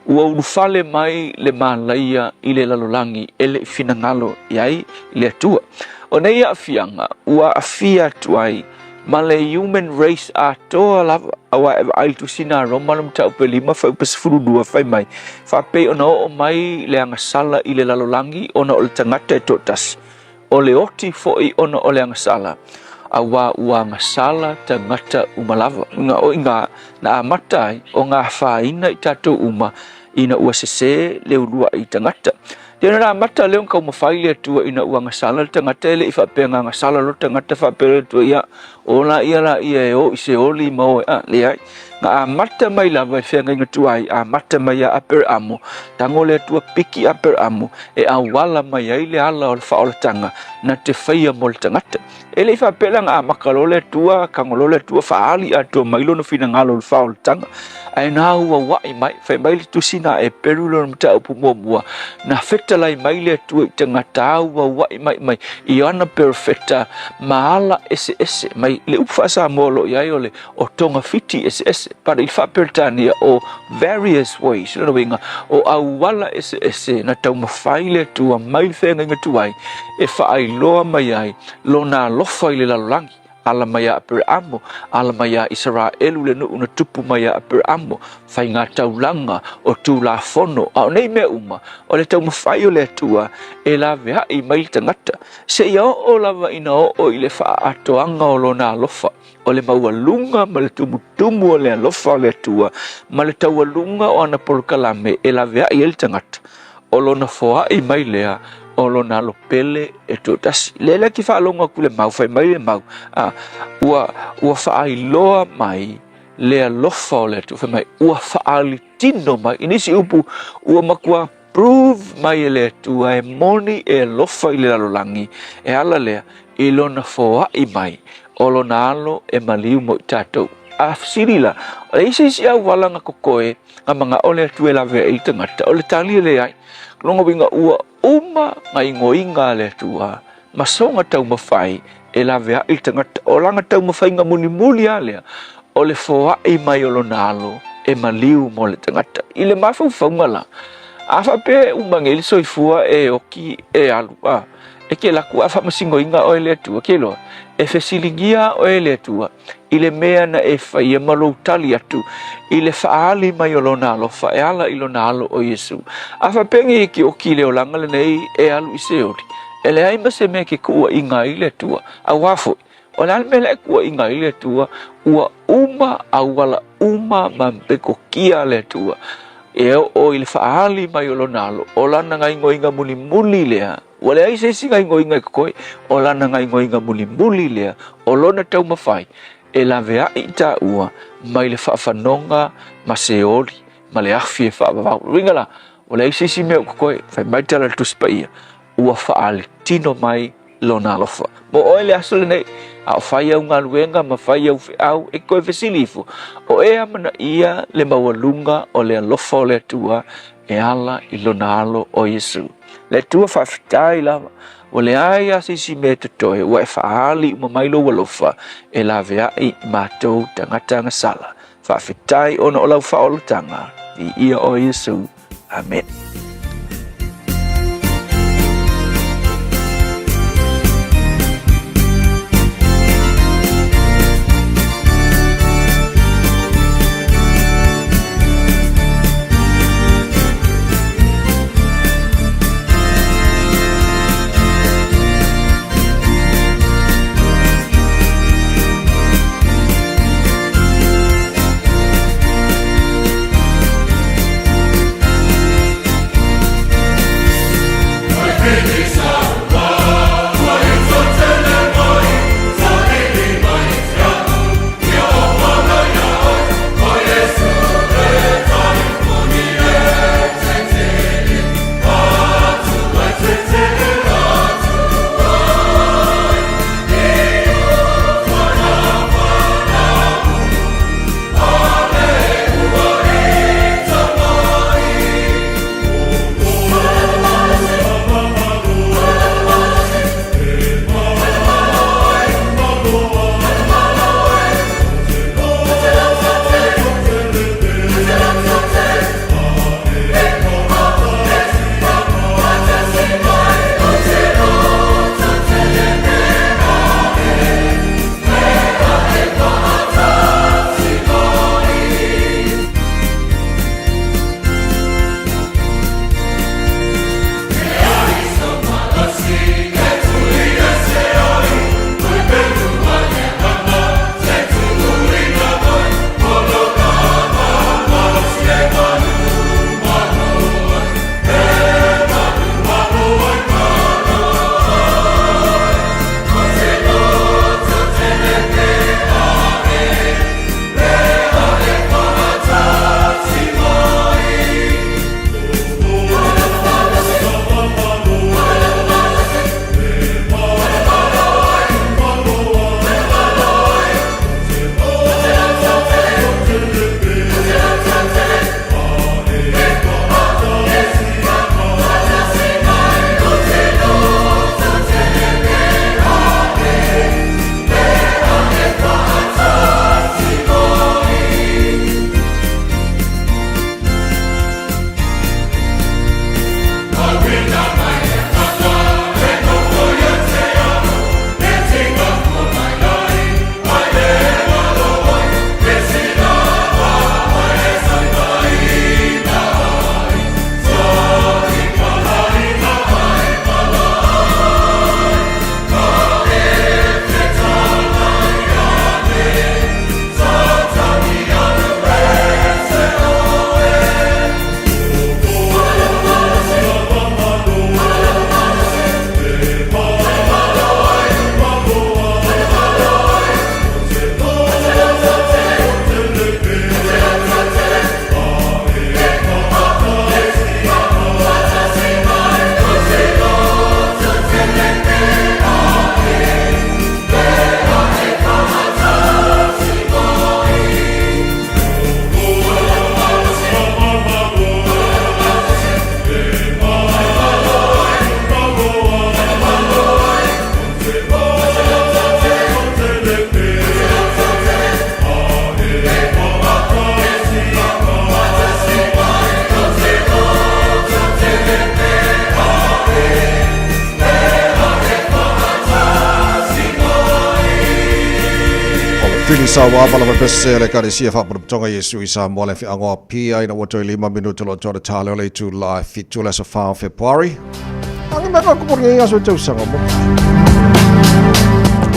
Ua urufale mai le malaia i le lalolangi e le finangalo iai i le atua. O nei a fianga, ua afia tuai ma le human race a toa lava. Awa e aitu sina Roma nam tau pe lima fai upa sifuru dua fai mai. Whape ona o mai le angasala i le lalolangi ona o le tangata e totasi. O le oti foi ona o le angasala. Awa ua ngasala tangata umalava. Nga o inga na amatai o ngā whaina i tātou uma ina ua sese le urua i tangata. Tēnā rā mata leo kau mawhai le tua ina ua ngasala le tangata ele i whapea ngā ngasala lo tangata whapea le tua ia. O la ia la ia e o i se oli mau e le ai. Ngā amata mai lava i whenga inga tuai, amata mai a aper amo. Tango le tua piki aper amo e awala mai ai le ala o le whaolatanga na te whaia mo le tangata. Ele i whapela ngā makalo le tua, kangolo le tua whaali a tua mailo no whina ngalo le whaolatanga. Ai nā ua wai mai, whai mai le tusina e perulo na mta upu mua. Na whetalai mai le tua i tangata ua wai mai. I ana perfecta maala ese mai le upwhasa molo i ai ole o tonga fiti ese. Para i whapertania o various ways. Nana winga o awala ese na tau mawhai le tua mai le whenga inga tuai. E whaai loa mai ai, lo nā lofa i le lalolangi. Ala maya aper amo, ala maya Israelu le nuu na tupu maya aper amo, whai ngā taulanga o tū la fono, au nei mea uma, o le tau mawhai o le atua, e la vea i mai tangata. Se ia o lava ina o i le wha atoanga o lo nā lofa, o le maualunga ma le tumutumu o le alofa o le atua, ma le taualunga o ana porokalame, e la vea i el tangata, o lo na foa i mai lea, o lo na lo pele e totasi. Lele ki whaalonga kule mau, whai mai le mau. Ua whaailoa mai lea lofa o le tu, whai mai ua whaali tino mai. Inisi upu ua makua prove mai e le tu, e moni e lofa i le lalolangi, e ala lea i lo na foa i mai, o lo na alo e maliu mo i tātou. A sirila, o le isi au walanga kokoe, nga mga ole tu e la vea i tangata, o le tali le ai, longa winga ua uma ngai ngoinga le tua masonga tau mawhai e la vea i tangata o langa tau mawhai nga muli alea o le foa i mai o lo nalo e maliu mo le tangata i le mawhau whaungala a whape umangeli soifua e oki e alu e ke laku a whamasingoinga o le tua ke loa e whesilingia o le tua i le mea na e whai e malo tali atu i le whaali mai o lo nalo whae ala i lo nalo o Yesu a whapengi i ki o ki leo langa le nei e alu i se ori e le aima se me ke kua i ngā i le tua a wafoi o le alme le kua i ngā i le tua ua uma a wala uma mampeko kia le tua e o i le whaali mai o lo nalo o lana ngai ngoinga muli lea Wale ai se singa ingoinga koe o lana ngai ingoinga muli lea o lona tau mawhai e la vea i ta ua mai le whaafanonga ma se ori ma le awhi e whaavavau. Ringala, wale ai se si mea koe whai mai tala tuspa ia ua whaale tino mai lona alofa. Mo oe le aso le nei a o whai au ngā luenga ma whai au au e koe whesilifu o e amana ia le mawalunga o le alofa o le atua e ala i lona alo o Yesu. Le tua whawhitai lava o le ai a sisi me te toe ua e whaali uma mailo walofa e la vea i mātou tangata ngasala. Whawhitai ona o lau whaolotanga i ia o Yesu. Amen. Fili sa wa pala pese le kari sia fa tonga Yesu isa mo le fi ango pia ina woto 5 minuto lo tore tale le tu live fit tu le so fa February. Ang mga ko por nga so tu sa mo.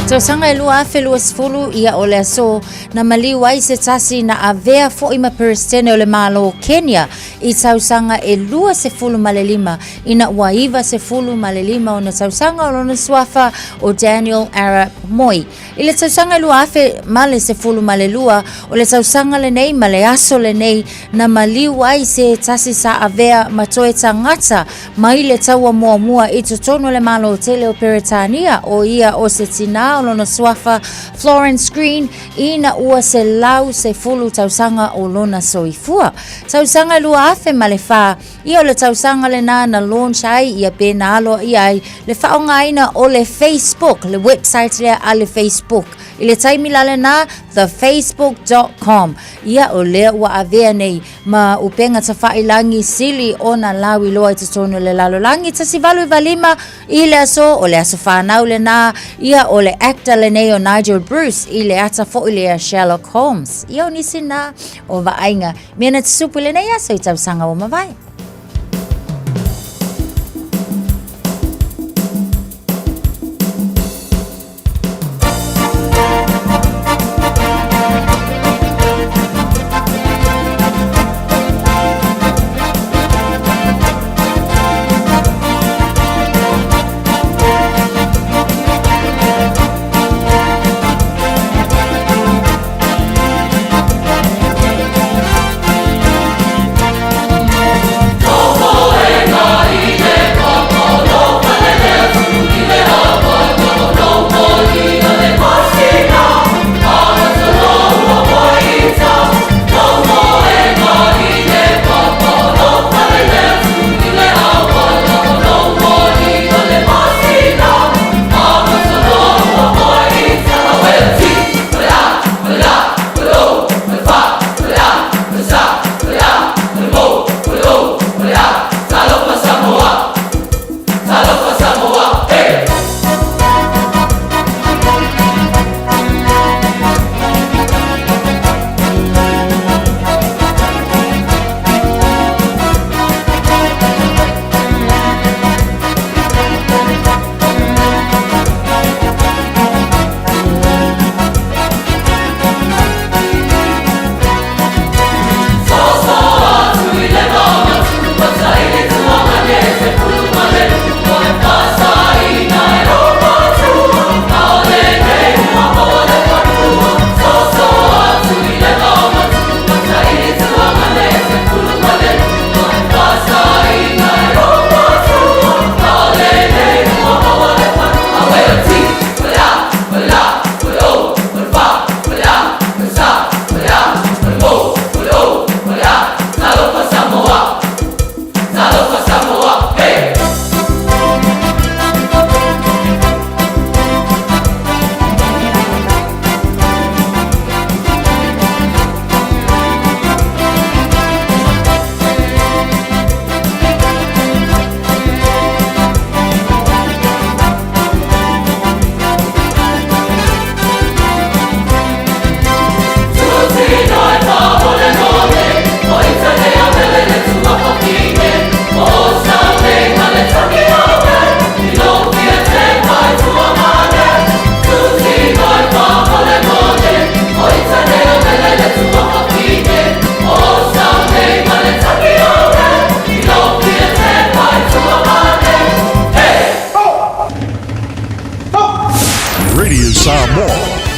Tausanga lua afe lua sifulu ia ole aso na maliu ai se tasi na avea fo ima peristene ole malo Kenya I tausanga lua sifulu malelima ina waiva sifulu malelima o na tausanga o lona swafa o Daniel Arap Moi. Ile tausanga lua afe male sifulu malelua ole tausanga le nei male aso le nei na maliu ai se tasi sa avea matoe tangata maile taua mua mua I totono le malo hotele o Peritania o ia o se tina o lona swafa Florence Green ina ua se lau se fulu tausanga o lona soifua. Tausanga lua afe malefa ia o le tausanga le na launch ai ia pena alo ia le faonga ina o le Facebook le website le a le Facebook ile taimi lale na thefacebook.com ia o lea ua avea nei ma upenga tawhailangi sili o na lawi loa I tatono le lalolangi tasivalu valima ile aso o le aso whanau le na ia o le actor le nei o Nigel Bruce ile ata fo ile a Sherlock Holmes ia o nisi na o vaainga mena tsupu le nei aso I tausanga o mawai.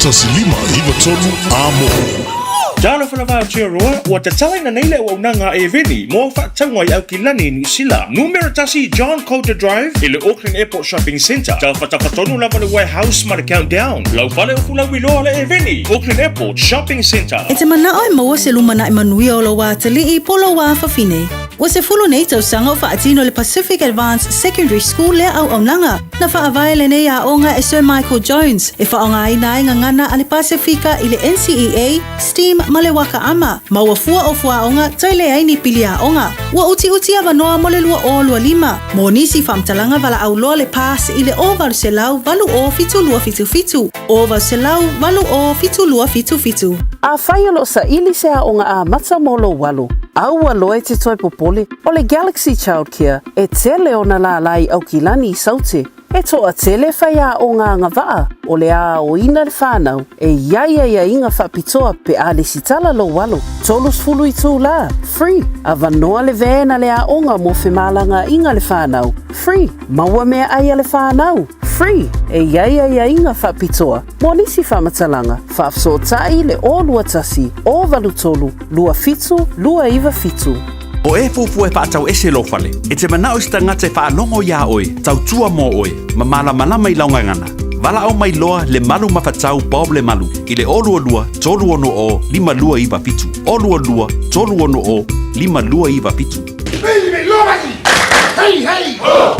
Tasilima Ivatonu Amo. Jalo falava roa wa tatala na nile wa unanga eveni mo fa tangwai au kilani ni sila numero tasi John Coulter Drive ile Auckland Airport Shopping Centre ta fatonu lava le warehouse ma countdown lau fale fula wilo le eveni Auckland Airport Shopping Centre e te mana oi maua se lumana I manui o lo wa tali I polo wa fafine wa se fulu nei tau sanga o fa atino le Pacific Advanced Secondary School le au aunanga na fa avai le nei a onga e Sir Michael Jones e fa onga ina ngana ale Pacifica ile NCEA STEAM male waka ama maua fua o fua onga toile ai ni pilia onga wa uti ava noa mole lua o lua lima mo nisi famtalanga vala au loa le pas ile o valu se lau valu o fitu lua fitu fitu o valu se lau valu o fitu lua fitu fitu a whaialo sa ili se a onga a mata molo walu au aloe te toi popole o le Galaxy Childcare e tele ona la lai au kilani I saute E toa tele whaia o ngā ngawaa, o le a o ina le whānau, e ia inga whapitoa pe a le sitala lo walo. Tolus fulu i tū la, free. A vanoa le vena le a onga mo whemalanga inga le whānau, free. Maua mea aia le whānau, free. E ia inga whapitoa. Mo nisi whamatalanga, whaafso tai le o lua tasi, o valu tolu, lua fitu, lua iwa fitu. O e fufu e whaatau ese lo whale. E te manao i stangate whaanongo ia oe, tau tua mo oe, ma malama i launga ngana. Wala au mai loa le malu mawhatau Bob le malu, i le olua lua, tolu ono o, lima lua iwa pitu. Olua lua, tolu ono o, lima lua iwa pitu. Baby, loa hey, hey! Oh!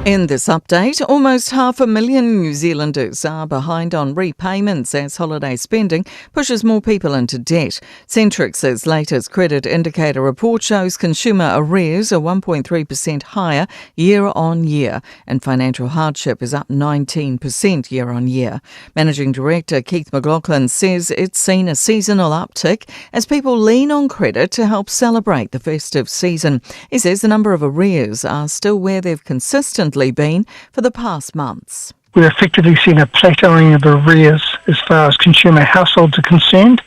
In this update, almost 500,000 New Zealanders are behind on repayments as holiday spending pushes more people into debt. Centrix's latest credit indicator report shows consumer arrears are 1.3% higher year on year, and financial hardship is up 19% year on year. Managing Director Keith McLaughlin says it's seen a seasonal uptick as people lean on credit to help celebrate the festive season. He says the number of arrears are still where they've consistently been for the past months. We're effectively seeing a plateauing of arrears as far as consumer households are concerned,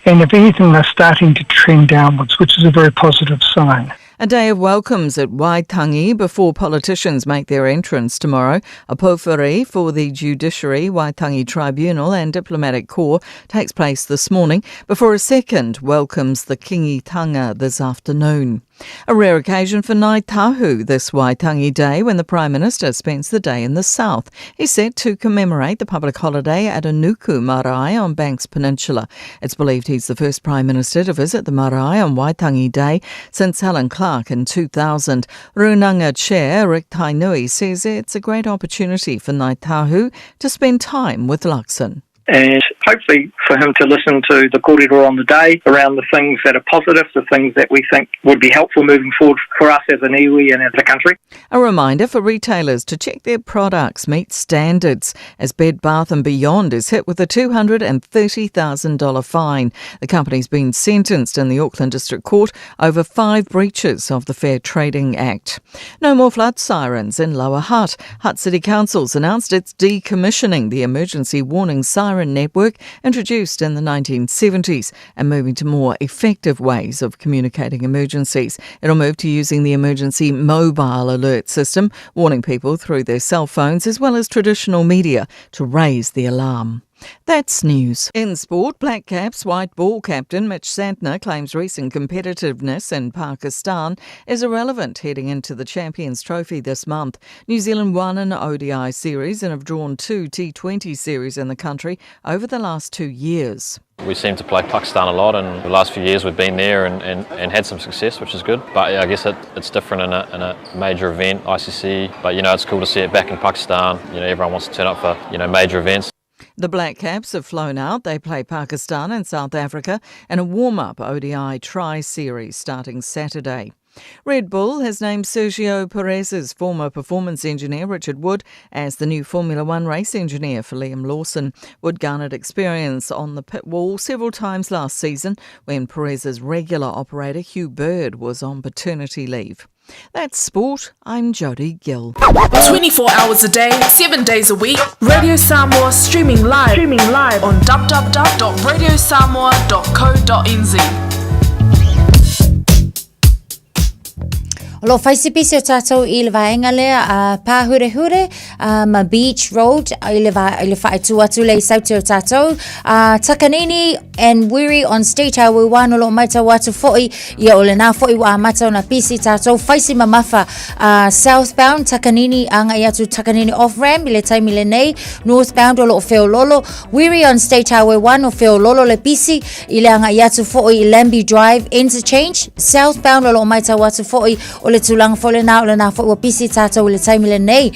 and if anything, they're starting to trend downwards, which is a very positive sign. A day of welcomes at Waitangi before politicians make their entrance tomorrow. A pōwhiri for the Judiciary, Waitangi Tribunal and Diplomatic Corps takes place this morning before a second welcomes the Kingitanga this afternoon. A rare occasion for Ngāi Tahu this Waitangi Day when the Prime Minister spends the day in the south. He's set to commemorate the public holiday at Anuku Marae on Banks Peninsula. It's believed he's the first Prime Minister to visit the Marae on Waitangi Day since Helen Clark in 2000. Runanga Chair Rick Tainui says it's a great opportunity for Ngāi Tahu to spend time with Luxon. And hopefully for him to listen to the kōrero on the day around the things that are positive, the things that we think would be helpful moving forward for us as an iwi and as a country. A reminder for retailers to check their products meet standards as Bed Bath & Beyond is hit with a $230,000 fine. The company's been sentenced in the Auckland District Court over 5 breaches of the Fair Trading Act. No more flood sirens in Lower Hutt. Hutt City Council's announced it's decommissioning the emergency warning siren network introduced in the 1970s and moving to more effective ways of communicating emergencies. It'll move to using the emergency mobile alert system, warning people through their cell phones as well as traditional media to raise the alarm. That's news. In sport, Black Caps white ball captain Mitch Santner claims recent competitiveness in Pakistan is irrelevant heading into the Champions Trophy this month. New Zealand won an ODI series and have drawn 2 T20 series in the country over the last 2 years. We seem to play Pakistan a lot, and the last few years we've been there and had some success, which is good. But yeah, I guess it's different in a major event, ICC. But it's cool to see it back in Pakistan. Everyone wants to turn up for major events. The Black Caps have flown out. They play Pakistan and South Africa in a warm-up ODI tri-series starting Saturday. Red Bull has named Sergio Perez's former performance engineer Richard Wood as the new Formula One race engineer for Liam Lawson. Wood garnered experience on the pit wall several times last season when Perez's regular operator Hugh Bird was on paternity leave. That's sport. I'm Jodie Gill. 24 hours a day, 7 days a week. Radio Samoa streaming live on www.radiosamoa.co.nz. Lo faisipisi o tātou I le vaenga lea pāhure ma Beach Road I le whaetu atu le saute o tātou Takanini and Wiri on State Highway 1 o lo maita watu fo'i ia o le nā fo'i wa mata o na pisi tātou faisi mamafa southbound Takanini anga I atu Takanini off-ramp I le taimi le nei northbound o lo o Feololo Wiri on State Highway 1 o Feololo le pisi I le anga I atu fo'i Lambi Drive interchange southbound o lo maita watu fo'i o o le tulang fole na o le na fo ua pisi tatou le taimi le nei.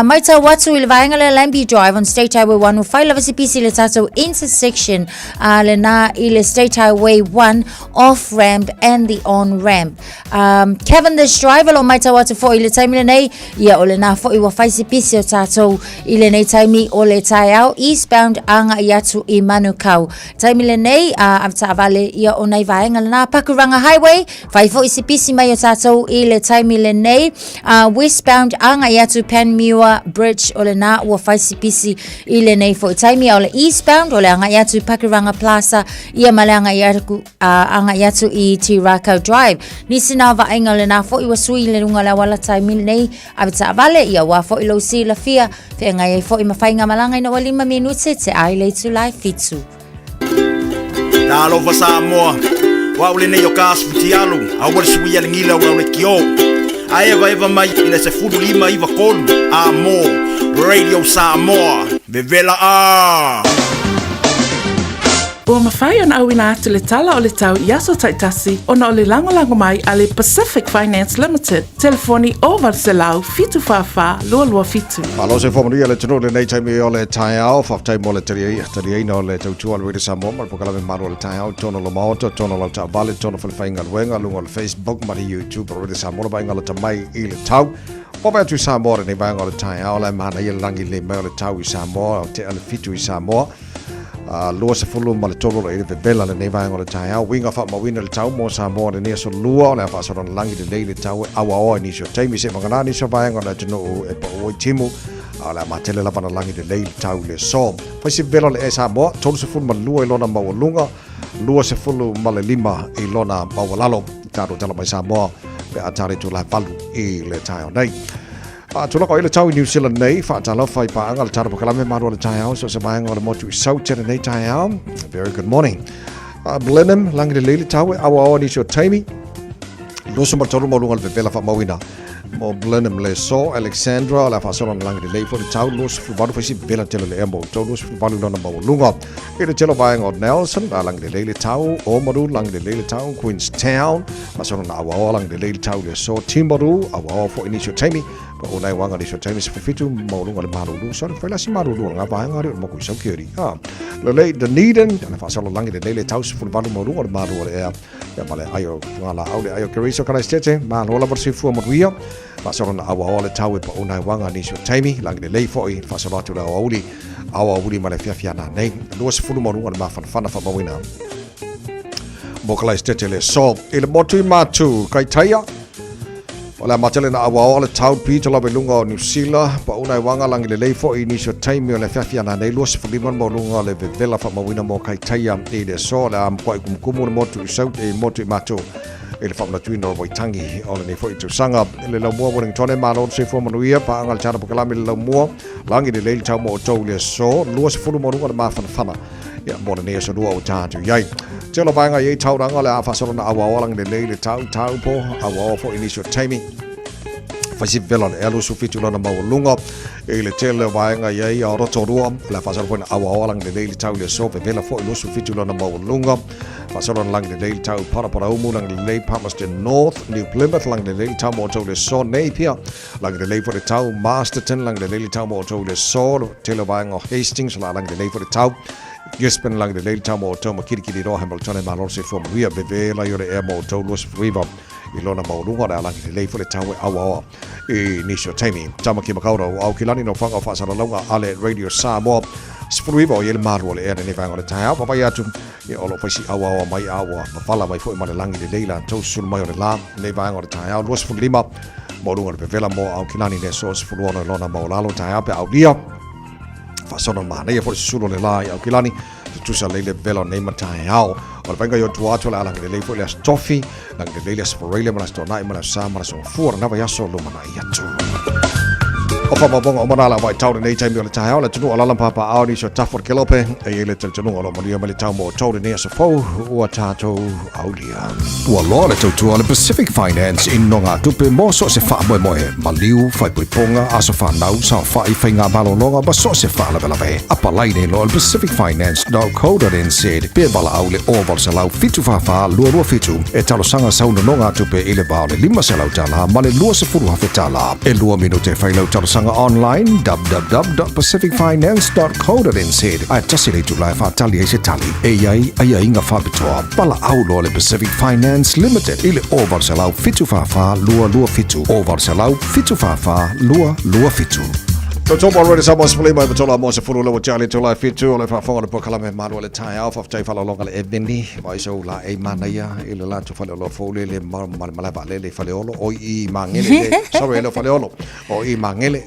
Mai tau watu i le vaenga le Lambie Drive on State Highway 1 whai lava si pisi le tatou intersection le na i le State Highway 1 off ramp and the on ramp. Cavendish Drive lo mai tau watu fo i le taimi le nei ia o le na fo i wa whai si pisi o tatou i le nei taimi o le tai au eastbound anga i atu i Manukau. Taimi le nei avta avale ia o nei vaenga le na Pakuranga Highway whai fo i si pisi mai o tatou i le taimi le nei westbound anga i atu Panmure Bridge o le na ua whai si pisi i le nei fo i taimi o le eastbound o le anga i atu Pakuranga Plaza ia male anga i atu i Tirako Drive. Nisi na vaenga le na fo i wasui le runga la wala taimi le nei avta avale ia wa fo i lo si la fia fe ngai fo i mawhainga malanga ina wa 5 minute te ai le tu live fitu. Talo fa Samoa. Wa ule ne yo kas futialu. A wal suia le ngila wa le kio. A eva mai ina se fudu lima iva kolu. Amo Radio Samoa. Bevela a. Ua mawhai ana au ina atu le tala o le tau i aso taitasi ona o le lango mai a le Pacific Finance Limited. Telefoni o Valselau fitu whawha lua fitu. Malo se whamanu ia le tunu le nei taimi o le tai au, whaftai mo le tariaina o le tautua le Radio Samoa, mar pokalame maru o le tai au, tono lo maoto, tono lo ta vale, tono whaliwhainga luenga, lunga le Facebook, mari YouTube, o Radio Samoa, bainga le tamai i le tau. Popa atu Samoa ni bainga o le tai au, le mana i le langi le mea o le tau i Samoa, o te ale fitu i Samoa. Lua se fulu ma le tolo le vela le nei vaenga le tai au winga fa mawina le tau mo Samoa le nei so lua le fa so langi le le tau awa o ni so taimi se mangana ni so vaenga le tino e pa o timu ala matele la pana langi le tau le so fa se vela le Samoa tolo se fulu ma lua i lona mawalunga lua se fulu ma le 5 i lona mawalalo taro tala mai Samoa pe atari tu la valu i le tai nei. Tula ko ile tau New Zealand nei fa tala fai pa angal tara pokalame maru le tai au so se mai ngol motu sau tere nei tai au. Very good morning. Blenheim langi le tau awa o ni so taimi. Loso matoro mo lungal vela fa mawina. Mo Blenheim le so Alexandra la fa so langi le fo tau los fu baru fasi vela tele le embo to los fu balu lona mo lunga. Ile telo vai ngol Nelson langi le tau o maru langi le tau Queenstown. Maso na awa langi le tau le so Timaru awa fo ini so taimi. O nai wanga di so taimi se fitu mo lunga le marulu so fa la si marulu nga va ngari mo ku so kiri le Dunedin na fa so langi de le tau se fu balu mo lunga le marulu ya male ayo ngala aude ayo kiri so kana stete ma lola por si fu mo ria fa so na awa le tau pa o nai wanga ni so taimi langi de le fo i fa so tu la awa uli male fia na nei lo se fu mo lunga le ma fa fa mawina mo kala stete le so il motu matu kai taia. Ola matele na awa ole tau pito la belunga o New Zealand pa unai wanga langi le leifo i nisho taimi o le fiafia na nei luas fulimon mo lunga le vela fa mawina mo kai taia e le so le am kwa kumkumu motu i saut e motu i mato e le famna tuino o Waitangi o le nei fo i tusanga le lau mua Wellingtone ma lor se fo manuia pa angal chana pokalami le lau mua langi le leili tau mo o tau le so luas fulu mo lunga le mafana ya mo ne so lua o tatu yai telo vanga ye tau ranga le afa so na awa lang le tau po awa fo inisho taimi fasi vela le alo sufitu lana mawalunga e le tele vanga ye o roto rua la fa so na awa lang le tau le so vela fo ilo sufitu lana mawalunga fa so lang le tau para umu lang le Palmerston North New Plymouth lang le tau mo to le so nei pia lang le for the tau Masterton lang le tau mo to le so tele vanga Hastings lang le for the tau Gispen lang le tau mo to makiri ro Hamilton ma lor se fo via bevela yo le mo to los river ilona maulunga la lang le for the tau awa e nisho taimi tama ki makauro au kilani no fanga fa sala longa ale Radio Samoa Spruibo yel maru le ere ne vanga le tai pa ya tu e olo fa si awa mai awa fala mai fo ma le langi le leila to sul mai le la ne vanga le tai los fu lima maulunga le bevela mo au kilani ne so fu lona maulalo tai pe au dia fa sono ma ne fo sul le la au kilani tu sa le vela ne matai au o venga yo tua la lang le fo le stoffi lang le le sporele ma sto nai ma sa ma so fu na va ya so lo ma ya tu O whamabonga o manala mai tau nei taimi o le tae au le tunu o lalam papa au ni so tafo ke lope e le tunu o lo mani mai tau mo tau nei so fo o tato aulia. Ua loa le tautua o le Pacific Finance in nonga tupe mo so se wha moe moe maliu whai puiponga aso whanau sa whai whainga malolonga ba so se wha lawe lawe. Apa lai nei lo le Pacific Finance no.co.nz pe bala au le oval se lau fitu whawha lua fitu e talo sanga sauna nonga tupe i le bao le 5 se lau tala ma le lua se furu hawhi tala e lua minute whai lau talo sanga online www.pacificfinance.co.nz ai tasi nei tu lai whatali e se tali e iai ai inga whabitoa bala au lo le Pacific Finance Limited i le oval se lau fitu whawha lua fitu oval se lau fitu whawha lua fitu. So tomo already someone split my batola mo se fulu lo Charlie to life fit to le fa fonga po kala me manuel le tai alpha of fala longa le eveni vai so la e manaya ile la to fale lo fole le mala vale le fale olo o I mangele sorry lo fale olo o I mangele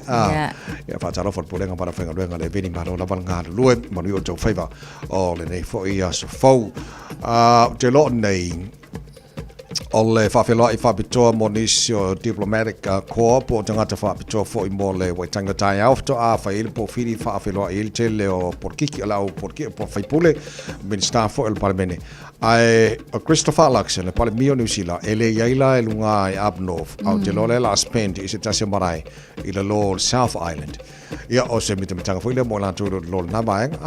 ya fa talo for pulenga para fenga lenga le eveni malo la valga lo mo yo to favor o le nei fo ia so fo te lo nei Ole whawhelo I whapitoa mo nisio diplomatic corps po tangata whapitoa fo I mo le waitanga tai au to a whaile po whiri whawhelo I te leo porkiki alau porkiki po whaipule minister fo el parmene ai Christopher Luxon le pale mio New Zealand ele yaila e lunga I up north au te lole la spend I se tasi marai I le lo South Island ia o se mitanga fo ile mo la tu lo na baeng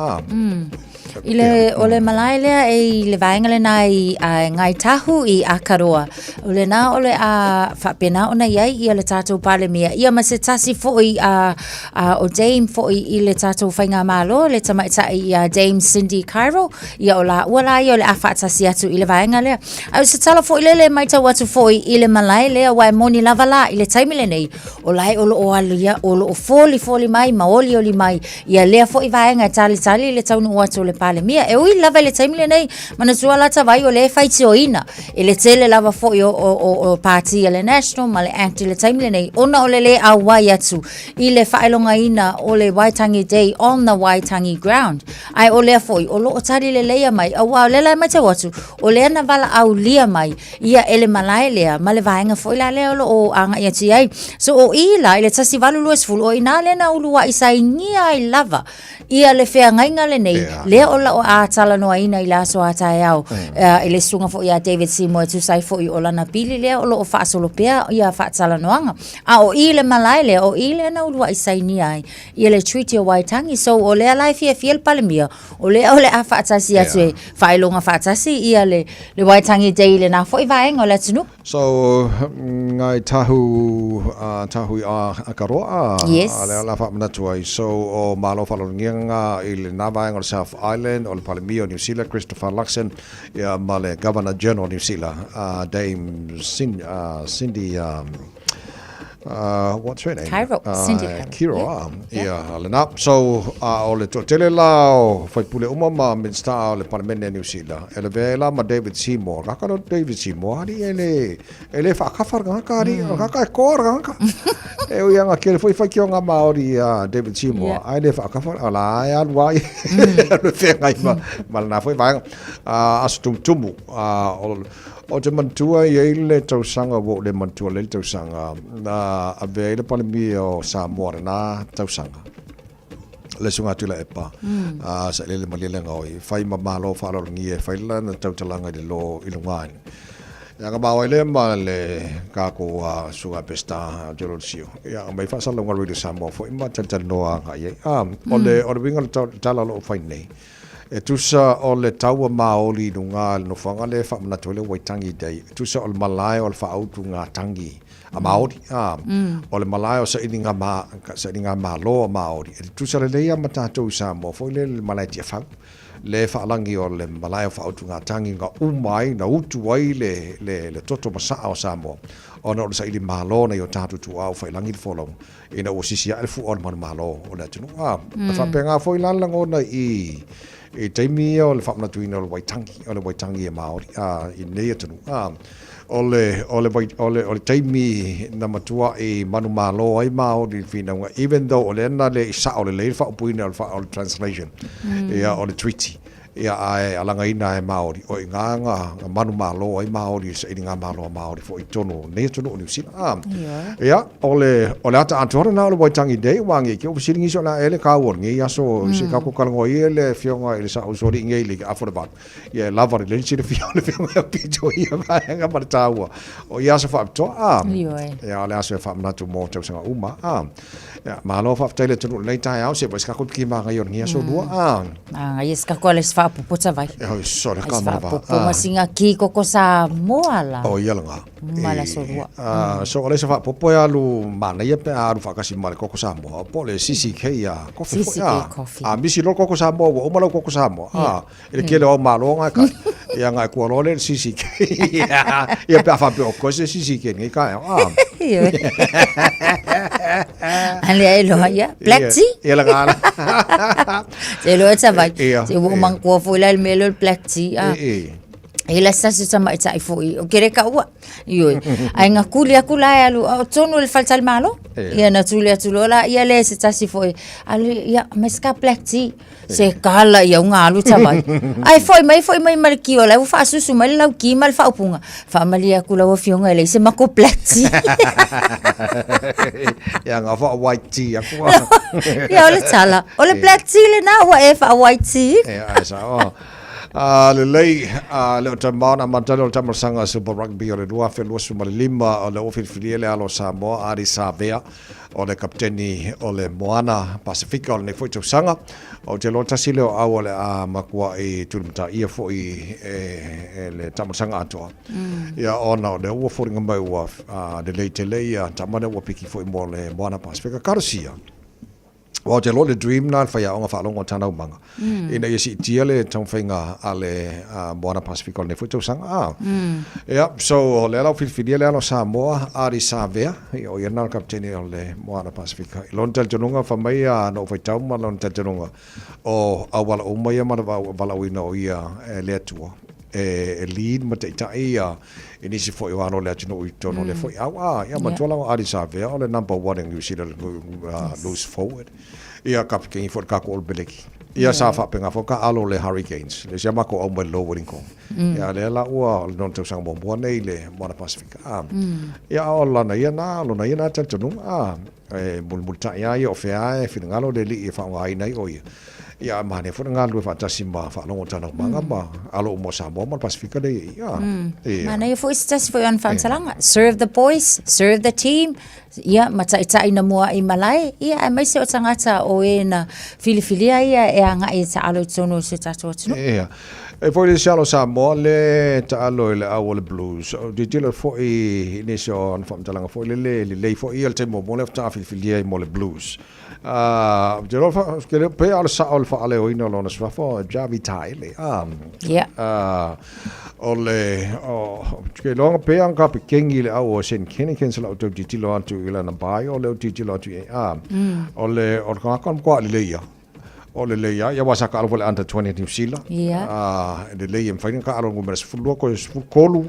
Ile ole malai lea e le vaenga le nai ngai tahu I Akaroa. Ole na ole a whapena ona iai I le tātou pale mea. Ia ma se tasi foi o Dame foi I le tātou whainga malo, le tamaita I Dame Cindy Cairo. Ia o la ua la I ole a whaatasi atu I le vaenga lea. Au se tala foi le mai tau atu foi I le malai lea wai moni lava la I le taimile nei. O lai olo o alia, olo o foli mai, maoli mai. Ia lea foi vaenga tali le taunu atu le pale mia e ui lava le taimile nei mana sua lata vai o le faiti o ina e le tele lava fo o party le national ma le anti le taimile nei ona o le awai atu I le whaelonga ina o le Waitangi Day on the Waitangi ground ai o le foi o lo tari le leia mai a wa le lai mai te watu o le na vala au lia mai ia ele malai lea ma le vaenga foi la le o anga ia ti ai so o ila ile tasi valu lues fulu o ina le na ulua isai ngia I lava ia le fea ngainga le nei le o la o a tala noa ina I la so a tae au ele sunga fo ia David Seymour tu sai fo I o lana pili le o lo o whaasolo pea ia whaatala noanga a o I le malai le o I le na ulua isai ni ai ia le treaty o Waitangi so o le alai fia fiel palemia o le a whaatasi atu e whaelonga whaatasi ia le Waitangi Day le na fo I vaenga o le tunu So ngai tahu a Akaroa yes ale la fa manatua so o malo falonga I le Navaing o South Island o le Palemio New Zealand Christopher Luxon ia male Governor General New Zealand Dame Cindy what's her name? Cindy Cairo. Yeah, lena. So o le tele lao fai pule umama minister o le Parliament New Zealand. Ele vela ma David Seymour. Kakaro David Seymour ali ele fa kafar ngaka ali ngaka kor ngaka. E o yang akele foi kio nga Maori David Seymour. Ai le fa kafar ala ya wai. Le fe ngai ma na foi vai astumtumu o te mantua I le tausanga wo le mantua le tausanga na ave le palemi o Samoa na tausanga le sunga tula epa sa le malile ngoi fai mamalo fa lo ngie fai la na tautalanga de lo ilungan ya ka bawa le male ka ko suga pesta jolosio ya mai fa sa lo ngoi de Samoa fo ima tantan noa ga ye o le winga tala lo fai nei e tusa o le taua maoli nunga no whanga le wha mana tole Waitangi Day tusa o le malai o le wha autu ngā tangi a maori o le malai o sa ininga malo a maori e tusa le leia matatou Samoa fo le malai tia whau le whaalangi o le malai o wha autu ngā tangi ngā umai na utu wai le toto masaa o Samoa o na o le sa ili malo na i o tātu tu au whailangi le wholong ina o sisia ele fu o le manu malo o le atunu e whapenga fo ilanlang o na e taimi o le whamna tuina o le Waitangi e Māori I nei atunu o le taimi na matua e manu malo ai Māori whinaunga even though o le ana le isa o le leir whaupuina o le translation o le treaty ia ai alanga ina e Maori o nganga manu malo ai Maori se inga malo Maori fo itono ne tono New Zealand ia ole ata antoro na ole waitangi dei wangi ki o siringi so na ele ka wor ngi aso se ka ko kalngo ele fionga ele sa usori ngi le afo de bat ia lava le le fionga pito ia nga martawa o ia so fa to ia ole aso fa na tu mo tau sanga uma ia malo fa tele tono le tai au se ba ska ko ki ma ngai ngi aso dua ngai ska ko le fa puputa vai so le ka ma ba masinga ki koko sa moala o ia langa mala so dua so ole se fa popo ya lu mana ia pe aru fa kasi male koko sa mo po le CCK ya coffee misi lo koko sa mo o malo koko sa mo ele kele o malo nga ka ia nga ko lo le CCK ia pe fa pe o ko se CCK ngai ka ale ai lo ya black tea ia langa se lo etsa vai se wo man ko fo la melo black tea ela sa se sama ita ifo o kere ka wa yo ai nga kulia kula alu o tono le falta al malo ia na tulia tulola ia le se tasi fo alu ia meska black tea se kala ia nga alu tawai ai foi mai marki ola u fa susu mai lau ki mal fa upunga fa malia kula o fionga ele se mako black tea ia nga fa white tea aku ia ole tala ole black tea le na wa e fa white tea ai sa le lei le o tamana matalo tamasanga Super Rugby o le 2.5 o le ofil le alo Samoa Ari Savea o le kapteni o le Moana Pacifica o le foi sanga o te lota sile o au le a makua i tulumta ia foi le tamasanga atoa ia ona o le ua foringa mai ua de lei te lei tamana ua piki foi mo le Moana Pacifica karosia o te lo le dream na fa ya nga fa longo tana manga ina yesi tiele tong fenga ale Moana Pacifica ne futo sanga ya so le la fil le sa moa Ari Savea o ia na kapteni o le Moana Pacifica lon tel tonga fa mai no fa tau ma lon tel tonga o awala o mai ma vala wina o ia le tua lead ma te ia inisi foi wano le tino itono le foi ia ma tola Ari Savea o le number 1 in New Zealand loose forward ia kapkeni for ka ko beleki ia sa fa penga fo ka alo le Hurricanes le chama ko o mo lowering ko ia le la ua non te sang bombo nei le Moana Pacifica ia ola na ia na tantunu mulmulta ia o fea fi ngalo le li fa ngai nei o ia mane fo ngalo fa tasima fa longo tana manga ma alo mo sa Moana Pacifica le ia mana fo istas fo an fansalanga serve the boys serve the team ia mata ina mua I malai ia mai se o tangata o na filifilia ia e anga I ta alo tono se tato tino ia e foi le salo sa mo le ta alo le awol blues di tilo foi ni so on fam talanga foi le foi il te mo le ta filifilia mo le blues jero fa ke pe al sa al fa ale o ino lona swa fo javi taile ole ke longa pe an ka pekengi le au sen keni ken sala to di tilo antu ila na bai ole di tilo tu ole or ka kon kwa le ya ole le ya wasa ka alvo le under 20 New Zealand le le em fain ka alo ngumers fulu ko kolu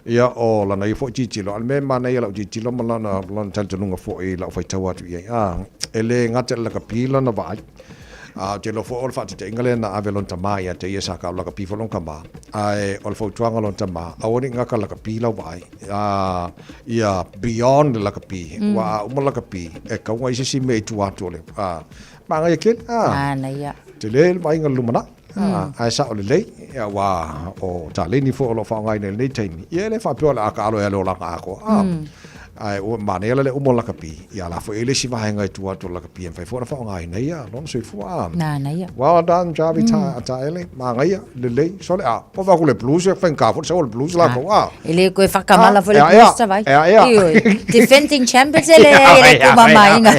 ia o la nei fo titilo al me mana ia la titilo malana lon tantunga fo I la fo tawatu ele ngate la kapila na vai te lo fo ol fa te ingale na avelon tama ia te ia saka la kapi fo lon kama ai ol fo tuanga lon tama awoni ngaka la kapi la vai ia beyond la kapi wa umala kapi e ka wa isi me tu atole ma ngai ke na ia te le mai ngalumana ai sa ole le ia wa o ta le ni fo lo fa ngai ne te ni ia le fa pio la ka lo la ko ai o manela le umo la kapi ia la fo ele si va ngai tu atu la kapi en fa fo ngai nei ia non so fu na ia well done Javi ta ele ma ngai le so le po va con le blues e fa ka fo so le blues la ko ele ko fa kamala fo le blues ta vai defending champions ele ko mama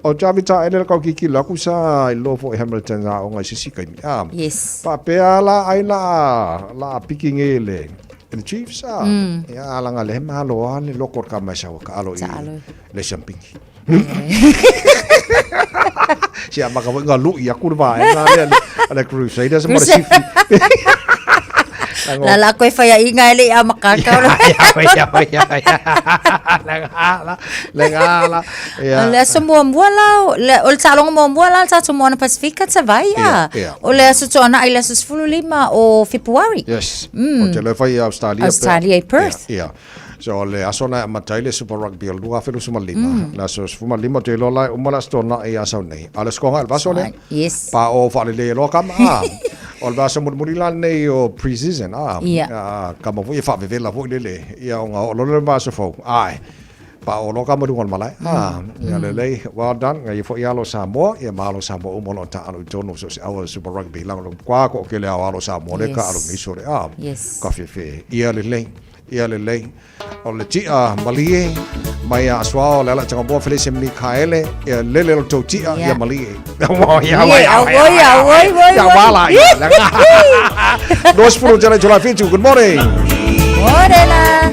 o Javi ta ele ko ki la ku sa lo fo Hamilton a o ngai si kai yes pa pe ala ai la picking ele the Chiefs ya langa le malo le lokor ka masha ka alo le champing si ama ka nga lu ya kurva le Crusaders mo si Lala ko'y faya ingali makakaw. Lengala. Ole semua muala, ole salong mo muala sa semua na Pasifika sa vaya. Ole sa tsona ay lasus 15 o February. Yes. O te le fai Australia Perth. Yeah. So le asona mataile Super Rugby o lua felu suma lima. La so suma lima te lo lai umala stona e asau nei. Ala skonga al vasole. Yes. Pa o fa le lo kama. O ba sa murilan nei o pre-season. Kama fu e fa vela fu le. Ia o nga o lo le ba so fo. Ai. Pa o lo kama dungon malai. Ya le well done. Nga fo ia lo Samoa, ia malo Samoa umolo ta anu tono so our Super Rugby lang lo kwa ko ke le alo Samoa le ka alo misore. Yes. Ka fe. Ia le o le tia malie mai a swao le la tanga bo Felicia Mikaele e le le to tia ia malie ya wala dos puro jala jala fitu. Good morning. Morena.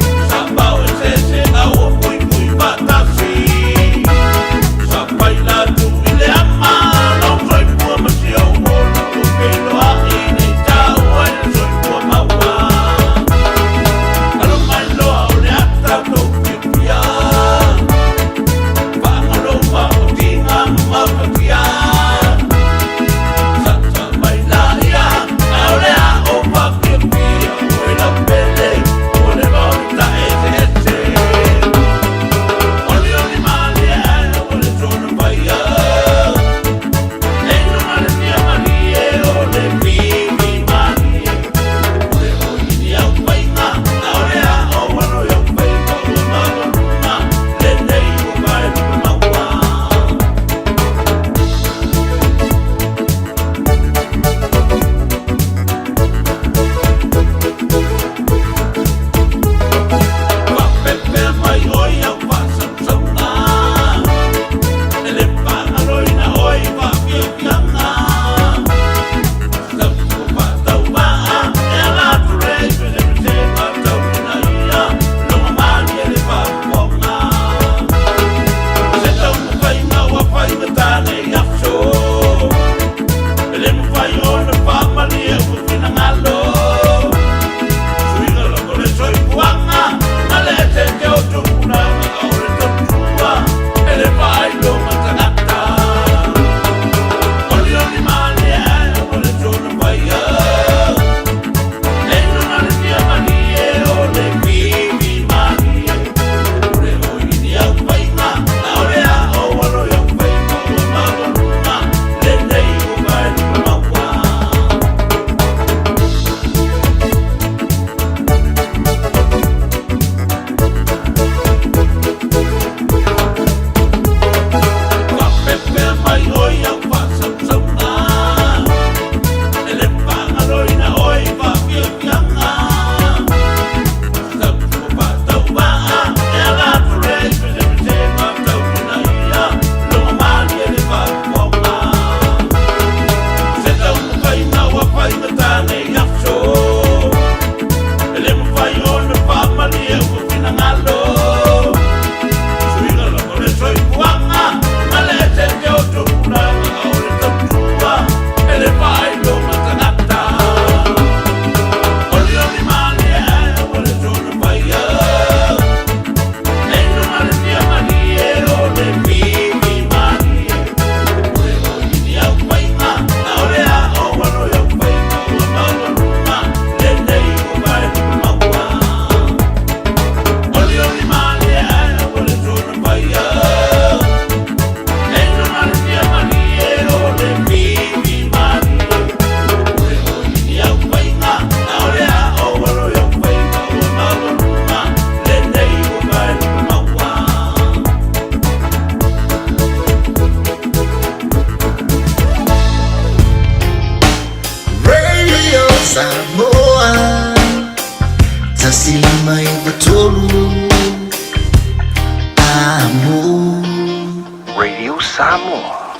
Radio Samoa.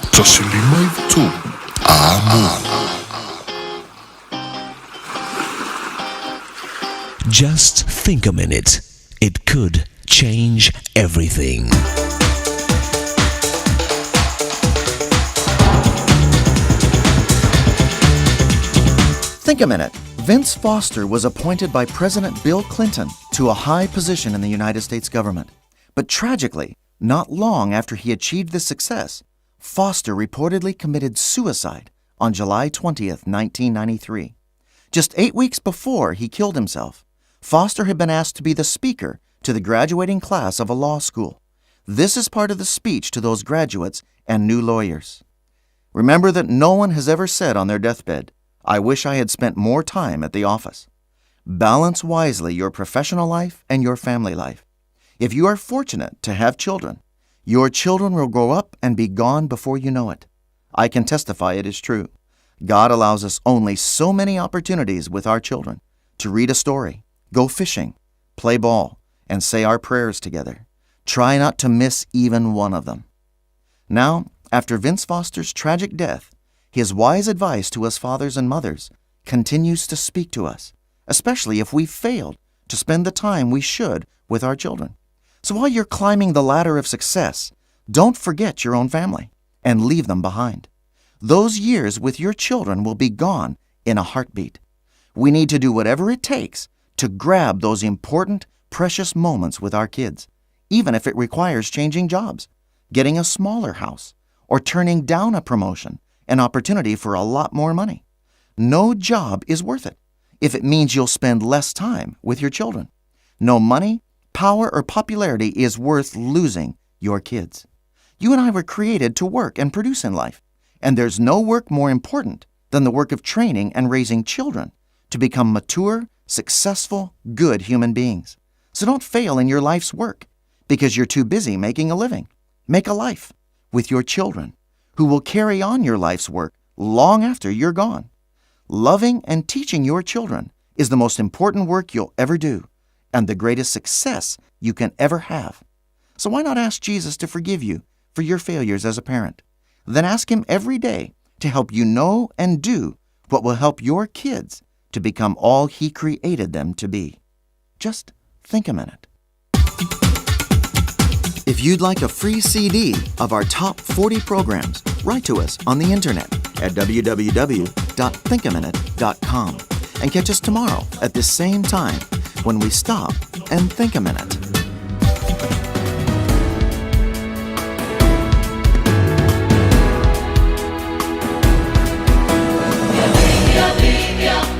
Just think a minute. It could change everything. Think a minute. Vince Foster was appointed by President Bill Clinton to a high position in the United States government. But tragically, not long after he achieved this success, Foster reportedly committed suicide on July 20th, 1993. Just 8 weeks before he killed himself, Foster had been asked to be the speaker to the graduating class of a law school. This is part of the speech to those graduates and new lawyers. Remember that no one has ever said on their deathbed, "I wish I had spent more time at the office." Balance wisely your professional life and your family life. If you are fortunate to have children, your children will grow up and be gone before you know it. I can testify it is true. God allows us only so many opportunities with our children to read a story, go fishing, play ball, and say our prayers together. Try not to miss even one of them. Now, after Vince Foster's tragic death, his wise advice to us fathers and mothers continues to speak to us, especially if we've failed to spend the time we should with our children. So while you're climbing the ladder of success, don't forget your own family and leave them behind. Those years with your children will be gone in a heartbeat. We need to do whatever it takes to grab those important, precious moments with our kids, even if it requires changing jobs, getting a smaller house, or turning down a promotion, an opportunity for a lot more money. No job is worth it if it means you'll spend less time with your children. No money, power, or popularity is worth losing your kids. You and I were created to work and produce in life, and there's no work more important than the work of training and raising children to become mature, successful, good human beings. So don't fail in your life's work because you're too busy making a living. Make a life with your children who will carry on your life's work long after you're gone. Loving and teaching your children is the most important work you'll ever do and the greatest success you can ever have. So why not ask Jesus to forgive you for your failures as a parent? Then ask Him every day to help you know and do what will help your kids to become all He created them to be. Just think a minute. If you'd like a free CD of our top 40 programs, write to us on the internet at www.thinkaminute.com and catch us tomorrow at this same time when we stop and think a minute. Biblia,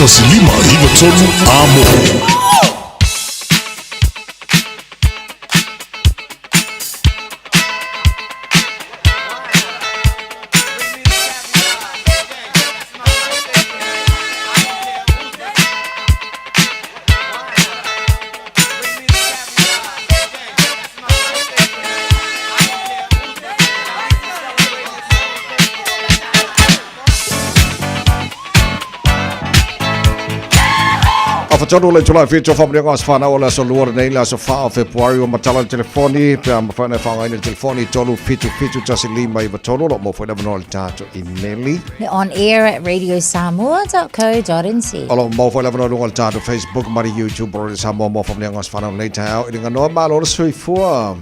tasilima iwa tolu amo. Fatano le tula ficho family ngas fana ola so luar nei la so fa February o matala telefoni pe am fana fa ngai telefoni tolu ficho tasilima iwa tolu lo mo fona no tato emaili. On air at radiosamoa.co.nz. Alo mo fona no tato Facebook mari YouTube or Samoa mo family ngas fana nei tau i ngano malo sui fua.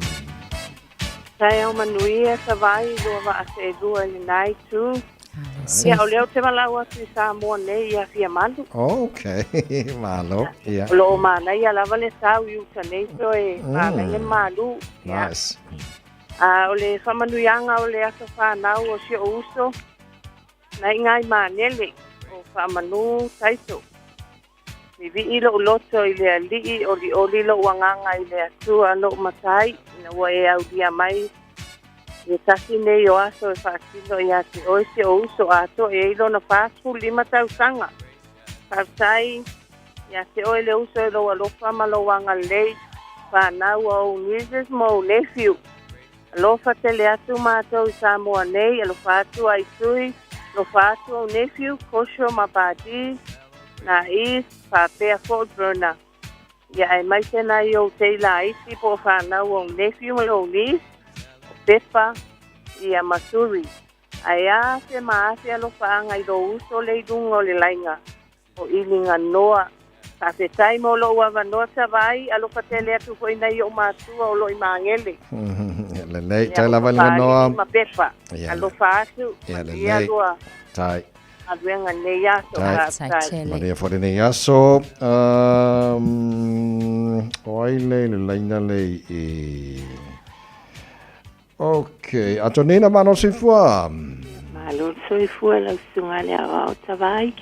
Sai o manuia sa vai do va se do ele nai tu. Ia o leo te malaua si Samoa nei ia fia malu. Okay, malo. Yeah. Lo mana ia lava le sau iu nei so e mana le malu. Nice. O le whamanuianga o le asa whanau o si o uso. Nai ngai manele o whamanu taito. Mi vi ilo uloto i le alii o li olilo wanganga i le atua no matai. Ina ua e au dia mai. E tasi nei o aso e whaatino i ate o ese o uso ato e ilo na whaasku 5 tausanga. Whaatai i ate o ele uso e loa lofa malowanga lei whanau o Mrs. Mo nephew. Alofa tele atu mātou i Samoa nei, alofa atu ai sui, alofa atu o nephew, kosho mapadi, na is, whapea Fort Burner. Ia e mai tena i o teila isi po whanau o nephew me o nis, Pepa ia Masuri. Aia se maase alofa anga i lo uso le dungo le lainga. O ilinga noa. Ka se tai mo lo wa noa sa vai alofa tele atu ko ina i o matua o lo i mangele. Le nei tai lava le noa. Ma Pepa. Alofa atu. Ia le Ia nei. loa. Tai. Aduenga nei aso. Maria for nei aso. Oi le laina le e Okay, Antonina mano si fua. Malo soi fua la sungale a tavai.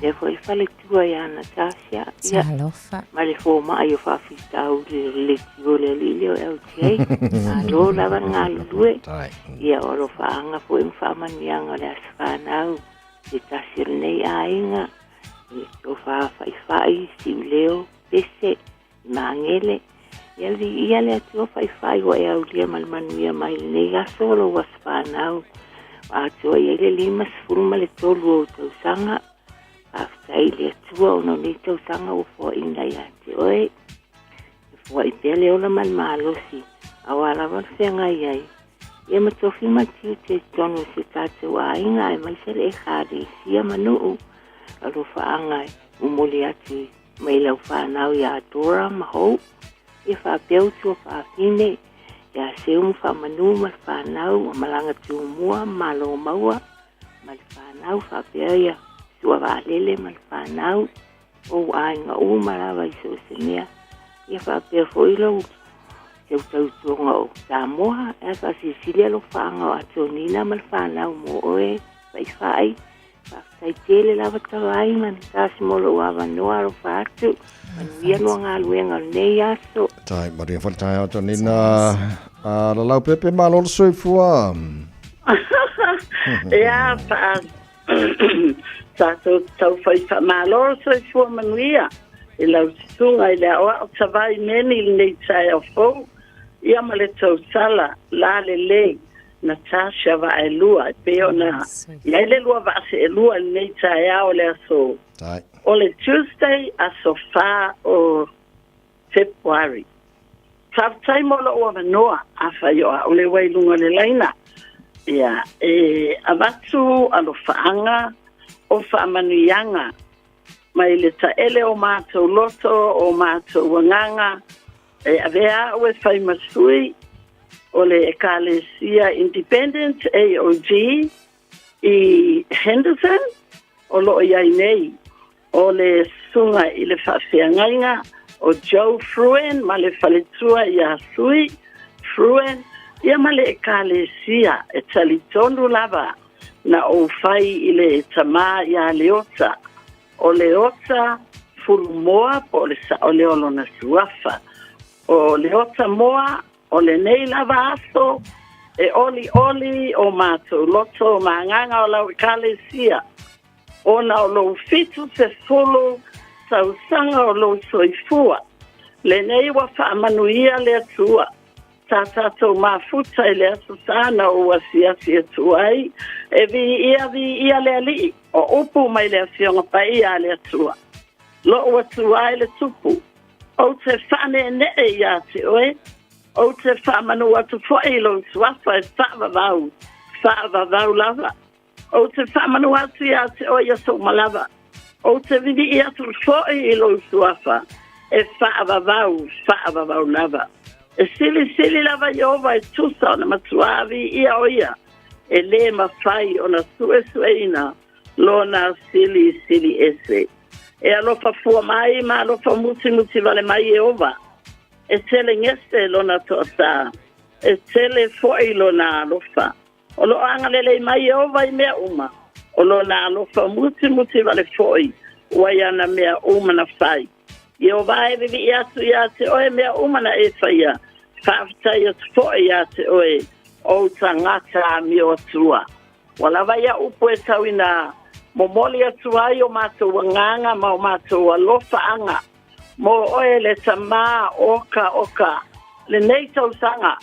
E foi fale tua ya Natasha. Ya lofa. Male fo ma yo fa fista u le gole lilio LJ. Malo la van ngalue. Ya oro fa anga fo in fa manianga la sfana. E tasir nei ainga. E to fa fai si leo ese mangele. Ia le atua whai o e au lia malmanuia mai nei asolo was whanau. Atua ia le 5 ma le tolu o tausanga. Aftai le atua o no nei tausanga o fua ina ia te oe. E fua i pele o la malmalosi. Awala wawhenga iai. Ia matofi matiu te tonu se tātou a inga e mai se le e khade sia manuu. Alo whaangai umoli atu mai lau whanau ia adora mahou. E whapeu tua whawhine, ia se whamanu ma whanau, o malanga tuumua, malo maua, ma whanau whapeu ia, tua waalele ma whanau, o ainga u marawa i so se mea, ia whapeu whoilo, te utautunga o Samoa, e whasisilia lo whanga o atonina ma whanau mo oe, whai, whai tele lawa tawai, man tasi molo wawa noa ro whatu, ia no ngā luenga nei aso. Tai, Maria Fontai Antonina. La lau pepe malolo sui fua. Ia, tātou tau whai malolo sui fua manuia. I lau titunga i lea oa o tawai meni nei tai au fau. Ia ma le tau sala, la le lei. Natasha va e lua, peo na. Ia le lua va se e lua nei tai au le aso. Tai. O le Tuesday a sofa o February. Taftai mola o manoa a whaioa o le wailunga le laina. Ia, avatu alo whaanga o whaamanuianga. Mai le taele o mātou loto o mātou wanganga. Avea o e whaimasui o le Ekalesia Independent AOG i Henderson o loo iai nei. O le sunga i le whawhiangainga o Joe Fruen, ma le whaletua i a Sui Fruen, ia ma le Ekalesia e talitonu lava na o whai i le tamā i a Leota. o le ota fulu moa po le sa o le olona suafa. O le ota moa o le nei lava aso e oli o mātou loto maanganga o lau kalesia. Ona o lo fitu se fulu sausanga o lo soifua. Le nei wa whaamanuia le atua. Tātou mafuta i le asusana o asiasi atuai. E vi ia le ali. O upu mai le asionga pa ia le atua. Lo o atuai le tupu. O te whane ne e ia te oe. O te whamanu atu fwoi lo suafa e whaavavau lava. O te whamanu atu ia te oe aso malava. O te vidi ia tu fwoi lo suafa e whaavavau lava. E sili lava Jehova e tusa ona matuavi ia oia. E le mawhai ona sueina lona sili ese. E alofa fua mai ma alofa muti vale mai Jehova. E tele ngeste lona tosa. E tele foi lona alofa. O lo angalele mai Jehova i mea uma. O lona alofa muti vale foi. Waiana mea uma na fai. Jehova e vivi ia te oe mea uma na e faia. Whaafitai atu foi ia te oe. O tangata mi o tua. Wala vai a upo e tauina. Momoli atu ai o mātou wanganga ma o mātou alofa anga. Mo oe le tama oka. Le nei tau sanga.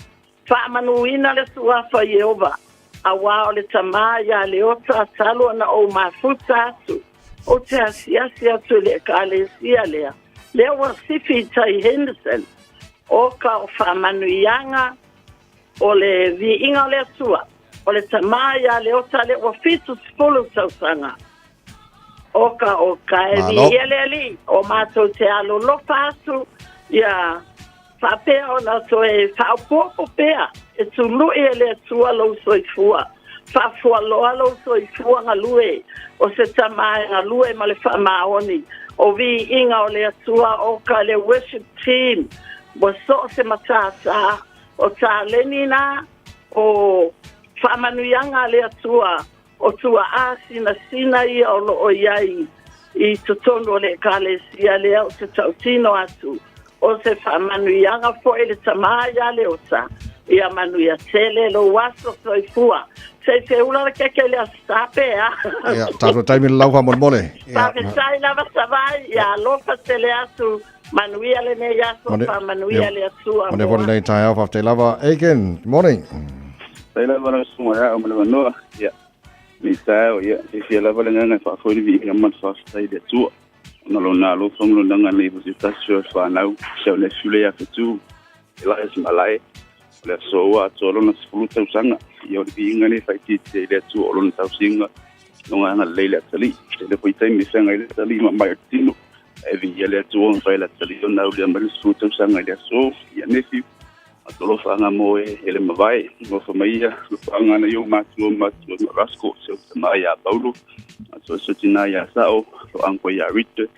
Whaamanuina le suafa Jehova. Awa o le tama ia le ota talo na o mafuta atu. O te asiasi atu le kalesia lea. Lea wa sifi tai Henderson. Oka o whaamanuianga. O le vi inga le sua. O le tamaya le ota le o fitu spulu tau sanga. Oka e vi ele o mato te alo lofa asu. Ia whapea o na to e whaopopo pea. E tu lui ele tua lo soifua. Whafua loa lo soifua nga lue. O se tamaya nga lue ma le whamaoni. O vi inga o le atua oka le worship team. Bo so se matasa. O tā lenina o whamanuianga le atua o tua āsina sina i o lo o iai i tutono le kalesia lea o te tautino atu o se whamanuianga fo ele tamaya le ota i a manuia tele lo waso soifua se ula keke le asape Ia, tātou taimi lau whamon Whawhetai lava savai ia lofa tele atu manuia le ne yaso manuia le atua. Mone vole nei tai au whafte lava. Aiken, good morning. Tai lava na sunga ya o mele noa. Ia. Mi sao ia. E fia lava le nganga fa foi vi nga man fa stai de atua. Ona lo na lo fong lo nanga nei bu stasio fa nau. Se le fule ya fetu. Ela es malai. Le soa tolo na sfuluta usanga. Ia o vi nga nei fa ti te le atua lo na tausinga. No nga leile atali. Le poitai mi sanga ile atali ma mai tino. Evi ele tuon vai la talion na ulia mari suta sanga dia so ya nefi atolo fanga moe ele mavai mo famia fanga na yo matu rasko so maya paulo so sotina ya sao so anko ya rite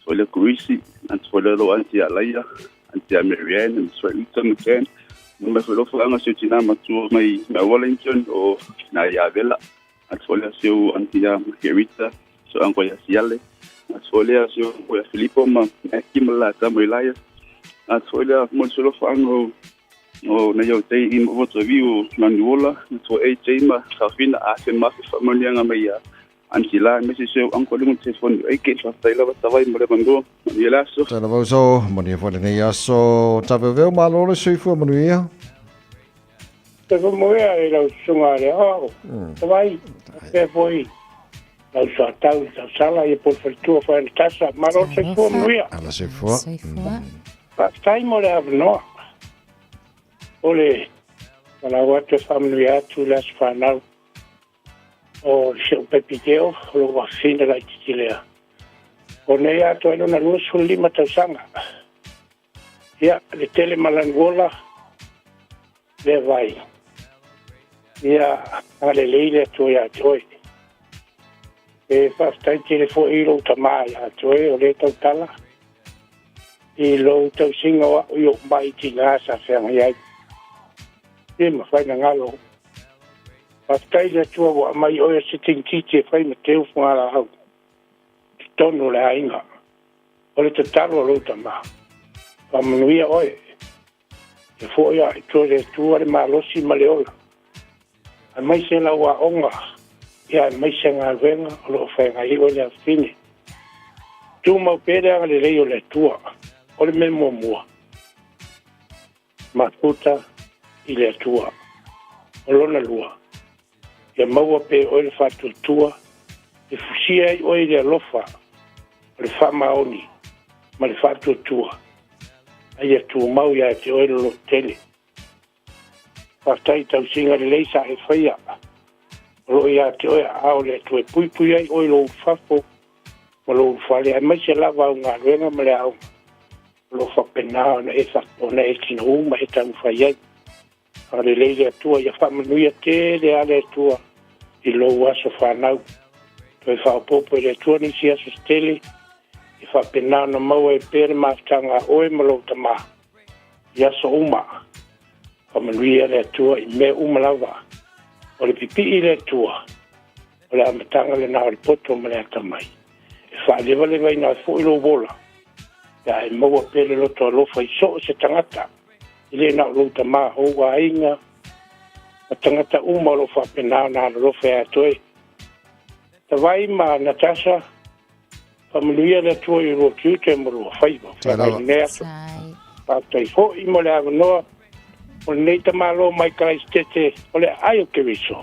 so le kuisi and so le lo anti alaya anti amerian and so item ken no me felo fanga sotina matu mai na wellington o na ya vela and so le so anti ya rita so anko ya siale Asfolea sio kwa Filipo ma kimla tamo Elias. Asfolea mo solo fango o na yo te in voto viu manuola to e tema safina ase ma family nga meya antila mesi sio anko le telefone e ke fa taila ba tawai mo le bango yela so tala ba so mo ni fo ne ya so tabeveu malo le sifo manuia te mo ya la sunga le o tawai e foi Au tau sala e por fortuna fa el tasa maro se fo muia ala se fo pa stai mo le avno ole la wata familia tu las fanal o se pepiteo lo vaccina la chichileaone ya to no na luz lima tasanga ya le tele malangola le vai ya ale leile to ya joy e fastai tele fo ilo tamaya joy o le tala i lo to singa wa yo mai tinga sa se ya e ma fai na ngalo fastai le to wa mai o se tinki te fai me teu fo ala ha tonu le ainga. O le tataro lo tama. Whamanuia oe. E fōia i tō le tua le malosi ma le ola. A mai se la ua onga. Ia mai se ngā venga o lo whainga i o le afine. Tu mau pere anga le rei o le tua. O le me mua mua. Makuta i le tua. O lona lua. Ia maua pe o le whatu tua. E fusia i o le alofa. O le whamaoni. Ma le whatu tua. Ai tu mau ia te o lo tele. Whaktai tau singa le leisa e whaia. Ro ia te o ao le tu e pui pui ai o lo whafo. Ma lo whale ai mai se lava o ngā ruenga ma le au. Lo whapenao na e whakona e kina uma e tau whaiai. A le leile atua ia whamanuia te le ale atua. I lo waso whanau. Toi whaopopo le atua ni si aso stele. I whapenao na maua e pere maftanga oe malo tama. I aso uma. Whamanuia le atua i me uma lava. O le pipi i le atua. O le amatanga le nao le poto ma le atamai. E whaalewa le vai na fo ilo wola. Ya e maua pere loto alofa i so se tangata. I le nao lo tama hoa inga. A tangata uma lo whapenao na alofa e atoe. Ta vai ma Natasha. Whamanuia le atua i ro kiu te moro whaiva. Whaiva nea to. Pātai ho i mo le avanoa. O le neita malo mai Christchurch. O le aio ke viso.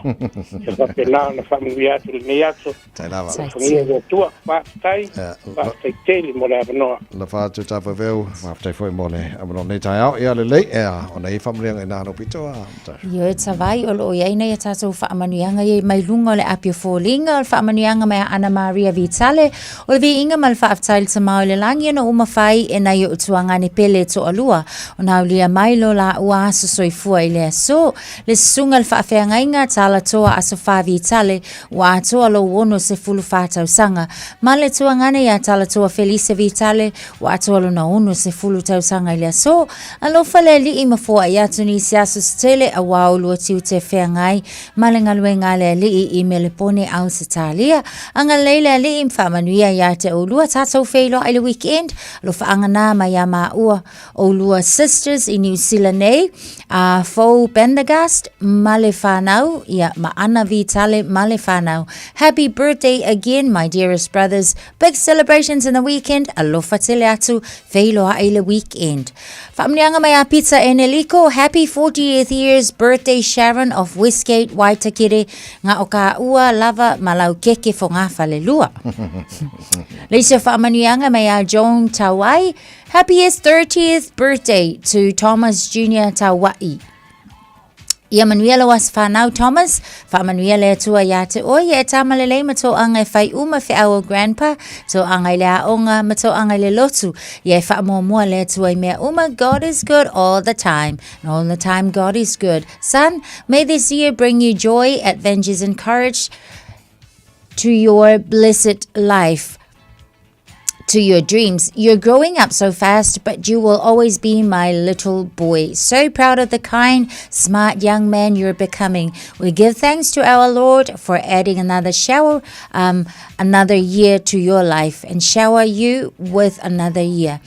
Se whapenao na whamanuia atu le nei ato. Tai lava. Whangia le atua. Pātai. Pātai teli mo le avanoa. La whātu tāpa veu. Whātai fwoi mo le amano nei tai au. Ia le lei. O nei whamrianga i nāno pitoa. Yo e tawai o lo iaina ia tātou whaamanuianga i mai lunga o le apio fōlinga o le whaamanuianga mai Ana Maria Vitale o le vi inga mal whaaftail ta mau le langi na umawhai e nai o tuanga ni pele to alua o nau lia mai lo la ua aso soifua i le aso le sunga le whaafeanga inga tala toa aso wha Vitale ua atoa lo wono se fulu whātau sanga ma le tuanga ia tala toa Felice Vitale ua atoa lo na ono se fulu tau sanga i le aso alofa le li i mafua i atu ni si aso stele a wau lua tiu te whengai ma le ngaluenga le li i melepone au se talia anga leile li i mwhamanuia ia te o lua tātou wheilo i le weekend lo whaangana mai a ua o lua sisters i New Zealand a Fo Bendagast ma le whanau ia ma Ana Vitale ma le whanau happy birthday again my dearest brothers big celebrations in the weekend alofa tele atu wheilo i le weekend whamnianga mai a pizza Eneliko happy 40th year's birthday Sharon of Westgate Waitakere ngā o ka ua lava malau keke fo ngā whalelua. Leisa whaamanuianga mai a Joan Tawai. Happiest 30th birthday to Thomas Jr. Tawai. Ia manuela was whanau Thomas, whamanuela tua ia te oi e tamalele mato anga e whai uma whi au grandpa, to anga le aonga mato anga le lotu, ia e wha mua le tua i mea uma, God is good all the time, and all the time God is good. Son, may this year bring you joy, adventures and courage to your blessed life. To your dreams. You're growing up so fast, but you will always be my little boy. So proud of the kind, smart young man you're becoming. We give thanks to our Lord for adding another another year to your life and shower you with another year.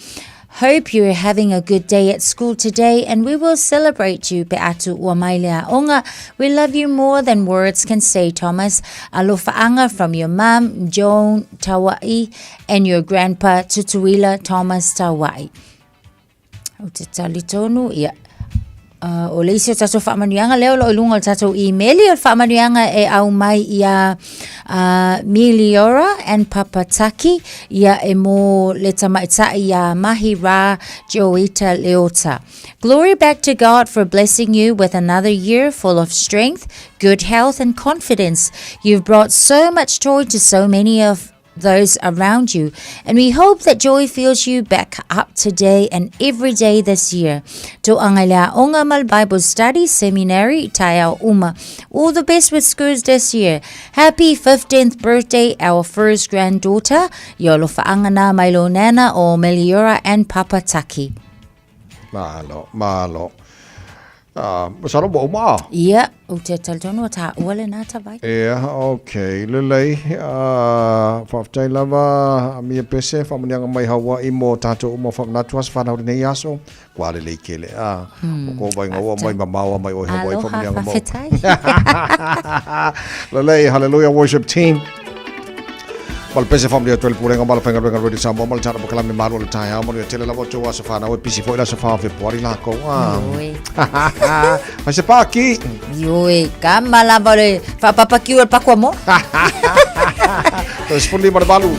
Hope you're having a good day at school today and we will celebrate you, Pe'atu Uamailea Onga. We love you more than words can say, Thomas. Alofaanga from your mom, Joan Tawai, and your grandpa, Tutuila Thomas Tawai. O te talitonu, ia. O leisi o tatou whaamanuianga leo lo ilunga o tatou emaili o whaamanuianga e au mai ia Miliora and Papataki ia e mo le tamaita ia Mahi Ra Joita Leota. Glory back to God for blessing you with another year full of strength, good health and confidence. You've brought so much joy to so many of those around you, and we hope that joy fills you back up today and every day this year. To Angaila Ongamal Bible Study Seminary Taiao Uma. All the best with schools this year. Happy 15th birthday, our first granddaughter, Yolo Fa'angana Mailo Nana o Meliora and Papa Taki. Malo. Masalo mo uma. Ia, o te taltono ta wale na ta vai. Okay. Lelei, whaftai lava, mia pese, whamanianga mai hawa i mo tato uma whamnatuas whanau nei aso, kua lelei kele. O ko vai ngawa mai mamawa mai oi hawa i whamanianga mo. Lelei, hallelujah worship team. Mal pese family atol purenga mal penga renga ready sambo mal chara bakala me maru le tai ha mo le tele la bocho wa safa na we pisi foi la safa fe pori la ko ma se pa ki Yoi, kamala vale fa papa ki o pa kwa mo. To spondi mar balu.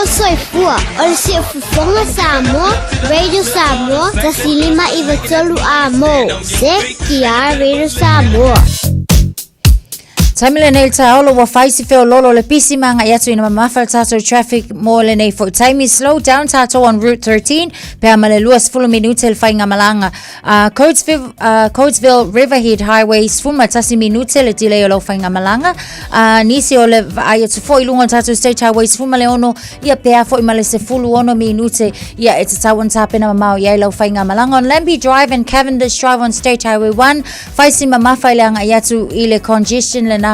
Soifua, ol si fufonga Samoa, Radio Samoa, tasilima ivatolu amo, se kia Radio Samoa. Taimile nei taolo wa faisi feo lolo le pisi manga yatu ina mamafa tato traffic mo le nei fo taimi slow down tato on Route 13 pe male luas fulu minute le fainga malanga Codesville Riverhead Highway sfuma tasi minute le delay lo fainga malanga nisi o le ayatu fo ilunga tato State Highway sfuma le ono ia pea fo imale se fulu ono minute ia it's tawan tapena mamao ia lo fainga malanga on Lambie Drive and Cavendish Drive on State Highway 1 faisi mamafa ile anga yatu ile congestion le na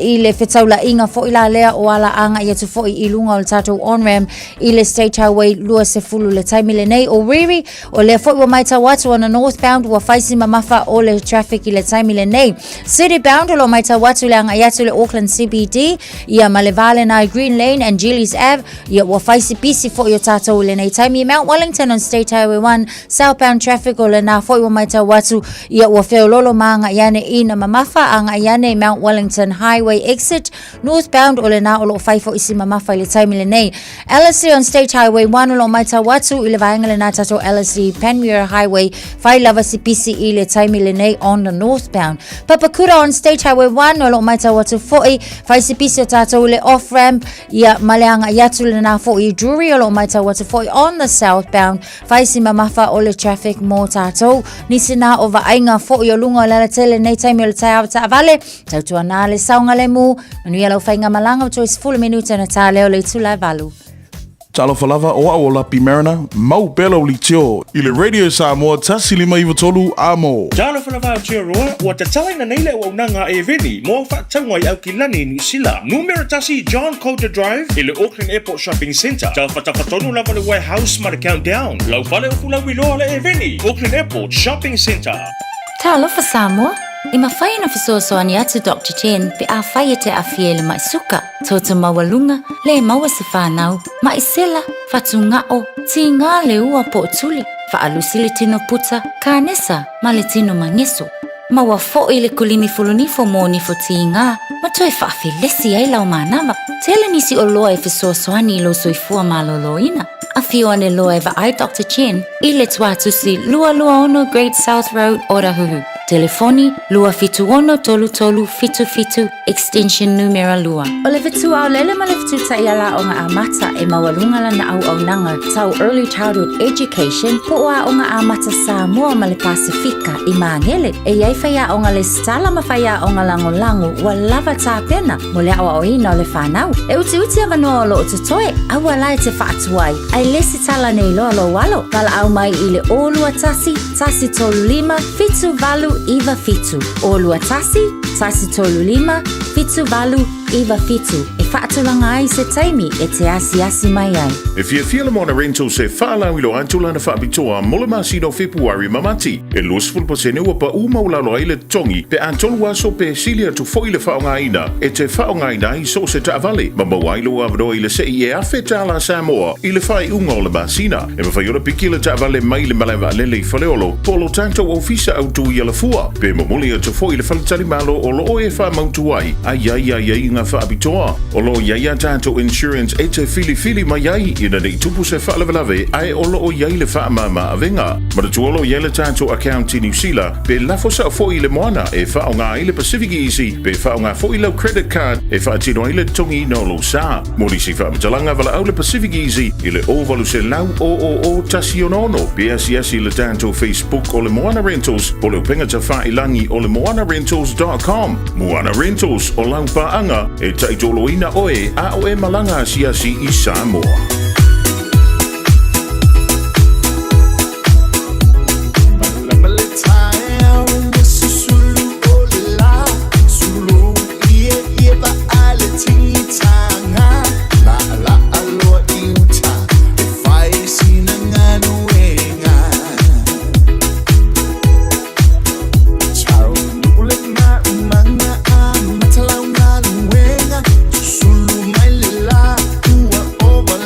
i le whetaula inga fo ila lea o ala anga ia tu fo i lunga o le tātou on-ram i le State Highway lua se fulu le taimi le nei o Riri o le fo i wa maita watu on a northbound wa faisi mamafa o le traffic i le taimi le nei. City bound o lo maita watu le anga iatu le Auckland CBD ia malevale na Green Lane and Gillies Ave ia wa faisi pisi fo i o tātou le nei taimi Mount Wellington on State Highway 1 southbound traffic o le na fo i wa maita watu ia wa feololo ma anga iane ina mamafa anga iane Mount Wellington Highway exit northbound o le na o lo faifo isi mamafa i le taimi le nei. LSE on State Highway 1 o lo maita watu i le vaenga le na tato LSE Panmure Highway fai lava si pisi i le taimi le nei on the northbound. Papakura on State Highway 1 o lo maita watu foi fai si pisi o tato le off ramp ia maleanga iatu le na foi Drury o lo maita watu foi on the southbound fai si mamafa o le traffic mo tato nisi na o vaenga foi o lunga o le tele nei taimi o le tai avata avale tautua na le saunga le mu anu ia lau whainga malanga o choice full minuta na tā leo le tula valu. Talo falava o au la Pimarana, mau belo li tio, i le Radio Samoa tasi lima iwa tolu amo. Talo falava o tio roa, ua tatalai na neile o unanga e veni, mo whaatangwa i au ki lani ni sila. Numero tasi John Coulter Drive, i le Auckland Airport Shopping Centre. Tau whatawhatonu lava le warehouse ma le countdown. Lau fale o fulau iloa le e veni, Auckland Airport Shopping Centre. Talo fa Samoa. I mawhai na whasoasoani atu Dr. Chen pe a whai te a fiele mai suka. Tōta mawalunga, le maua se whanau, mai sela, whatunga o, ti ngā le ua po tuli, whaalusi le tino puta, ka nesa, ma le tino mangeso. Maua fo i le kulimi fulunifo mo nifo ti ngā, ma toi whaafi lesi ai lau manawa. Tele nisi o loa e whasoasoani lo soifua maloloina. A fio ane loa e ai Dr. Chen, i le tuatusi lua ono Great South Road, Orahuhu. Telefoni lua fitu ono tolu tolu fitu fitu extension numero lua. O le fitu au lele ma le fitu ta iala o ngā amata e mawalunga la na au nanga tau early childhood education po a o ngā amata Samoa ma le Pasifika i Mangele e iai whaia o ngā le stala ma whaia o ngā lango lango wa lava tā pena mo le awa o ina o le whanau. E uti uti avanoa o lo o tutoe awa lai te whaatuai ai lesi tala nei loa lo walo wala au mai i le olua tasi tolu lima fitu valu Iva fitu. Olua tasi tolu lima, fitu valu, iwa fitu. E whaatulanga ai se taimi e te asi mai ai. E fia mona rental se whaalau ilo antula na whaapitoa mole masino Februari mamati. E losful pasene ua pa umaulalo ai le tongi pe antolu aso pe silia tu foi le whaongaina. E te whaongaina i so se taavale. Mamawailo avado i le sei e awheta ala Samoa i le whai unga o le masina. E mawhaiora piki le taavale mai le malawa lele i whaleolo. Polo tanto ofisa au tu i ala fua. Pe mamuli atu foi le whaletari malo o lo e wha mautu ai. Ai ngā whaapitoa. O lo iaia tātou insurance e te fili mai ai ina nei tupu se whaalawalawe ai o lo o iai le whaamama avenga. Maratu o lo iai le tātou account i New Zealand pe lafo sa fo i le moana e wha o ngā i le Pacific Easy pe wha o ngā fo i lau credit card e wha atino i le tongi no lo sa. Mori si whaabatalanga wala au le Pacific Easy i le ovalu se lau o tasi onono pe asi le tātou Facebook o le Moana Rentals o le upenga ta wha ilangi o le moanarentals.com. Moana Rentals o lau paanga e taitoloina oe a o e malanga siasi i Samoa. Over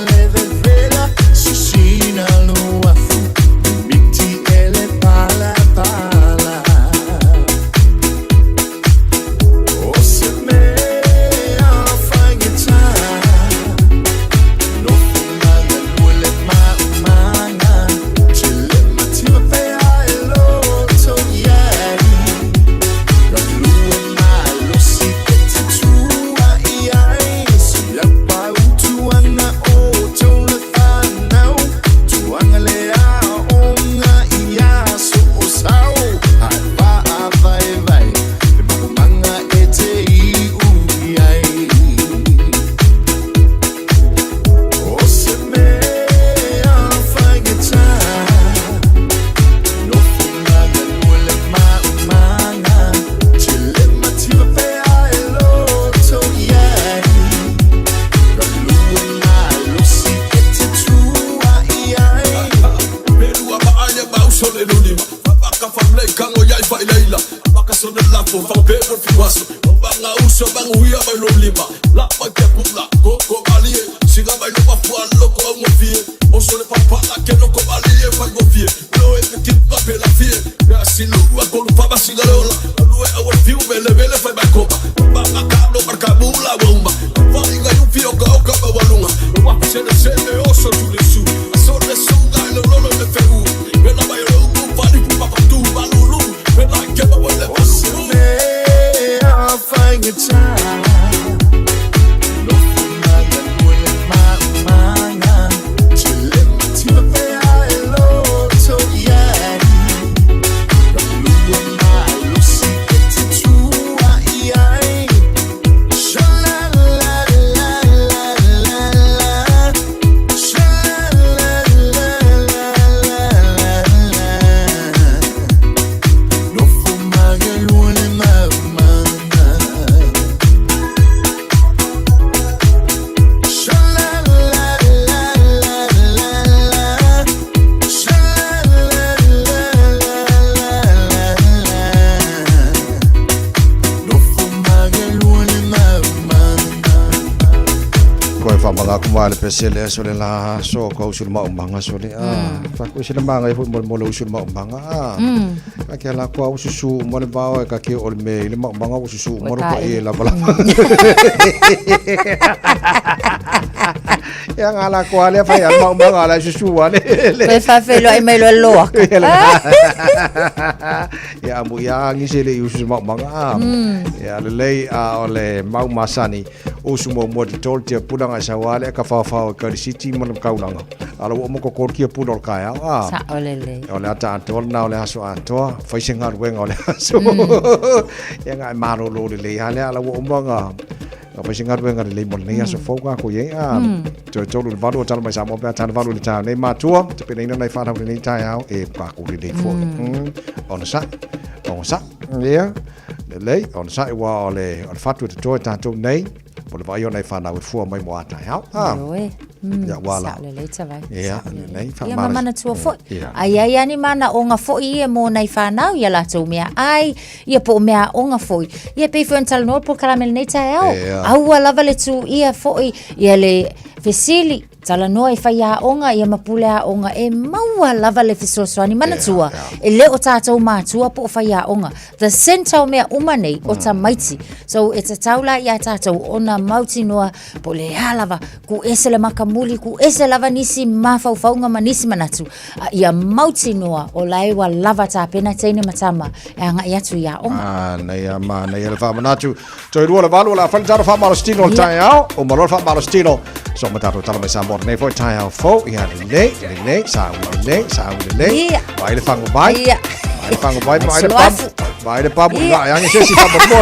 le lulima Baka famlei kango yai fa ilaila Baka sone lapo fa pepo fiwaso Banga uso banga huia mai lulima La pa ke pula koko balie Siga mai lupa fua loko au mofie Oso le papala ke loko balie fa mofie No e ke kipa pe la fie Ya silu wa kolu faba siga leola Alue awa fiu bele bele fa bakoba Banga kablo barkabula bomba Fa inga yu fio ka oka bawalunga Wa sene sene oso tulesu Aso le sunga ilo lolo le feu Bela mai loku fani pupa patu balulu Bela keba wale basu I'll find your time. Kumale pesele sole la so ko usul ma umbanga sole fa ko sile manga e mo lo usul ma umbanga ka ke la ko ususu mo le bawo ka ke ol me le ma umbanga ususu mo ko e la bala ya ngala ko ale fa ya ma umbanga la ususu wale pe fa fe lo ai me lo lo ya mu ya ngisele ususu ma umbanga ya le ole ma masani usumo mo de tolte pudanga sawale ka fa ka city mo kaulanga ala mo ko korkia pudor kaya sa olele ole ata tol na ole aso ato fa singa wen ole aso ya nga maro lo le ala wo mbanga fa singa wen ga le mo ne aso fo ka ko ye to lu valo tal mai sa mo pa tan valo ta ne ma tua te pe nei fa ta ni ta ya e pa ko le fo on sa ya le on sa wa ole on fatu to ta to nei Pole vai ona fana with for mai mo ata ya ya wala ya nei fa mama na tua fo ai ani mana onga fo i mo nei fana ya la to mea ai ia po mea onga fo ia pe frontal no po caramel nei ta au wala vale tu ia fo ia le fesili tala no e fai a onga ia mapule a onga e maua lava le fisoswani mana tua e le o tātou mātua po fai a onga the center mea umanei o ta maiti so e ta taula ia tātou ona mauti noa po le halava ku ese le makamuli ku ese lava nisi mafaufaunga manisi manatu ia mauti noa o laiwa lava ta pena teine matama e anga iatu ia onga na ia ma na ia le fa manatu to i ruola valu la fantaro fa malostino tai ao o malor fa malostino so matato tala mai sa morne foi tai ao fo ia le sa le vai le fango vai vai le pabu na yang se si pabu mo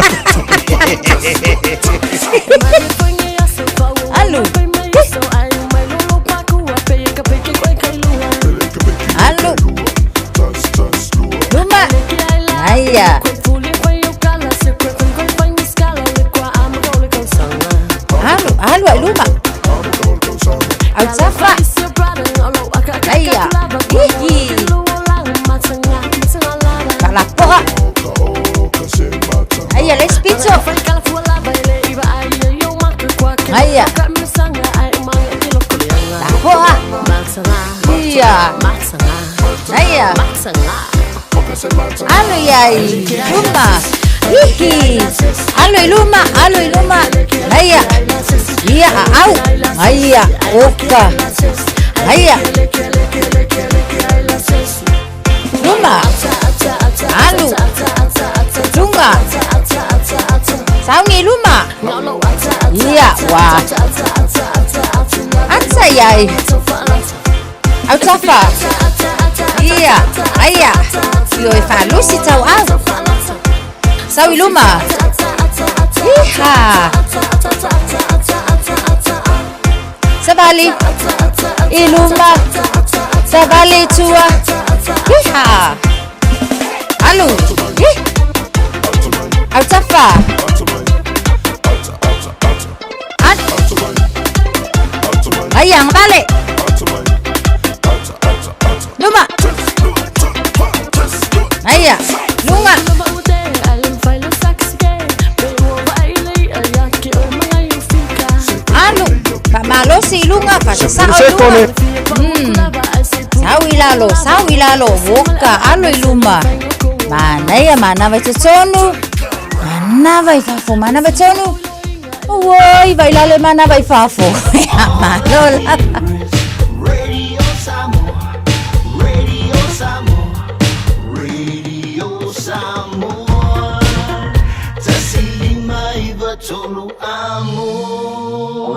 Alô Luma Aya Alô Luma Alsafa Aya Hihi Kala porra Aya l'espizzo Aya La porra Iya Aya Alô yai Luma Hihi Alô Luma Aya Iya au Aya Oka Aya Luma Alô Tunga Saungi Luma Iya wa Atsa yai Autafa Iya Aya Yo e fa lusi tau au Sawi Luma Iha Sabali Iluma Sabali tua Iha Alu Autafa Ayang balik Luma Ia, lunga. Alo, Pak Malo si lunga pa sa lunga. Sawi lalo, woka alo iluma. Mana vai tsonu. Mana vai fafo, mana vai tsonu. Woi, vai lale mana vai fafo. Malola. Radio Samoa, Radio Samoa, Radio Samoa. Tasilima iwa tolu amo.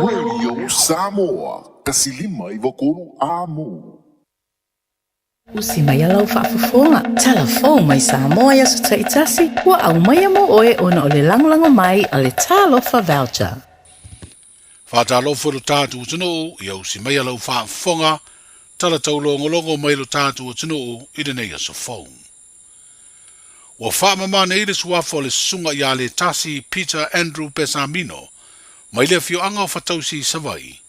Radio Samoa, tasilima iwa tolu amo. Usi mai alau whaafafonga. Telefon mai Samoa ya sa taitasi. Wa au mai amo oe ona o le langolango mai a le talofa voucher. Whātālofa lo tātu o tino i au si mai alau whaafonga. Tala tau longo mai lo tātu o tino i le nei aso phone. Wa whaamamane i le suafo le sunga i a le tasi Peter Andrew Pesamino. Mai le fio anga o whatausi savai.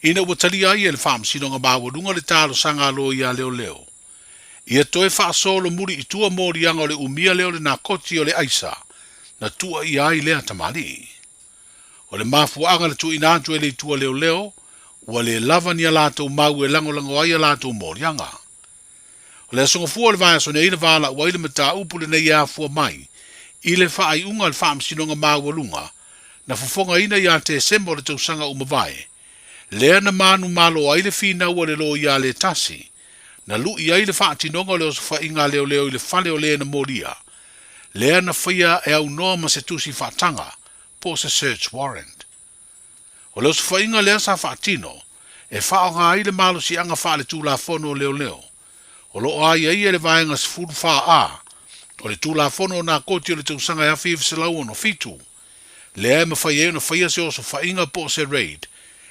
Ina ua talia ia le whaamsinonga māwarunga le tālo sanga alo i a leo leo. Ia toe whaasolo muri i tua mōri anga o le umia leo le nā koti o le aisa, na tua i ai lea tamani. O le mafuanga le tu inatu e le tua leo leo, ua le lava ni a lātou mau e lango ai a lātou mōri anga. O le asonga fua le vai aso ne ina wala ua ile mata upu le nei a fua mai, i le whaai unga le whaamsinonga māwarunga, na fufonga ina i a te sembo le tausanga umawai. Lea na manu malo ai le fina ua le lo ia le tasi, na lu i ai le whaatinonga leo sa whainga leo leo i le whale o lea na moria. Lea na whaia e au noa ma se tusi whaatanga, po se search warrant. O leo sa whainga lea sa whaatino, e whaonga ai le malo si anga whaale tūla whono leo leo. O lo ai ai e le vaenga sa furu wha a, o le tūla whono na koti o le tausanga e awhi se lau ono fitu. Lea ma whaia e na whaia se o sa whainga po se raid,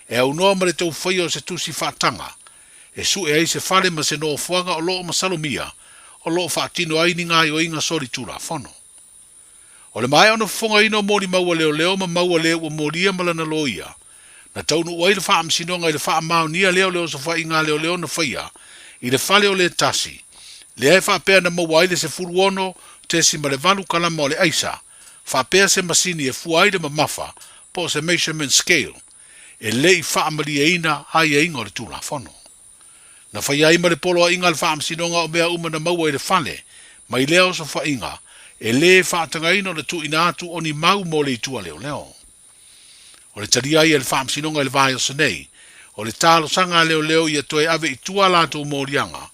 e au noa ma le tau whaia o se tusi whaatanga, e su e ai se whale ma se no fuanga o loo masalomia, o loo whaatino ai ni ngai o inga sori tūra whono. O le mai ono whonga ino mōri maua leo leo ma maua leo o mōria malana loia, na taunu uai le wha amsinonga i le wha amau nia leo leo sa wha inga leo leo na whaia, i le whale o le tasi, le ai wha pēr na maua le se furu ono, te si ma le valu kalama o le aisa, wha pēr se masini e fuaide ma mafa, po se measurement scale, e lei whaamali e ina ai e inga o le tūla whono. Na whaia ima le polo a inga le whaamsinonga o mea uma na maua i le whale, mai leo sa wha inga, e le whaatanga ino le tu ina atu o ni mau mo le itua leo leo. O le taria i le whaamsinonga i le vai o sanei, o le talo sanga leo leo i atoe ave itua lato morianga,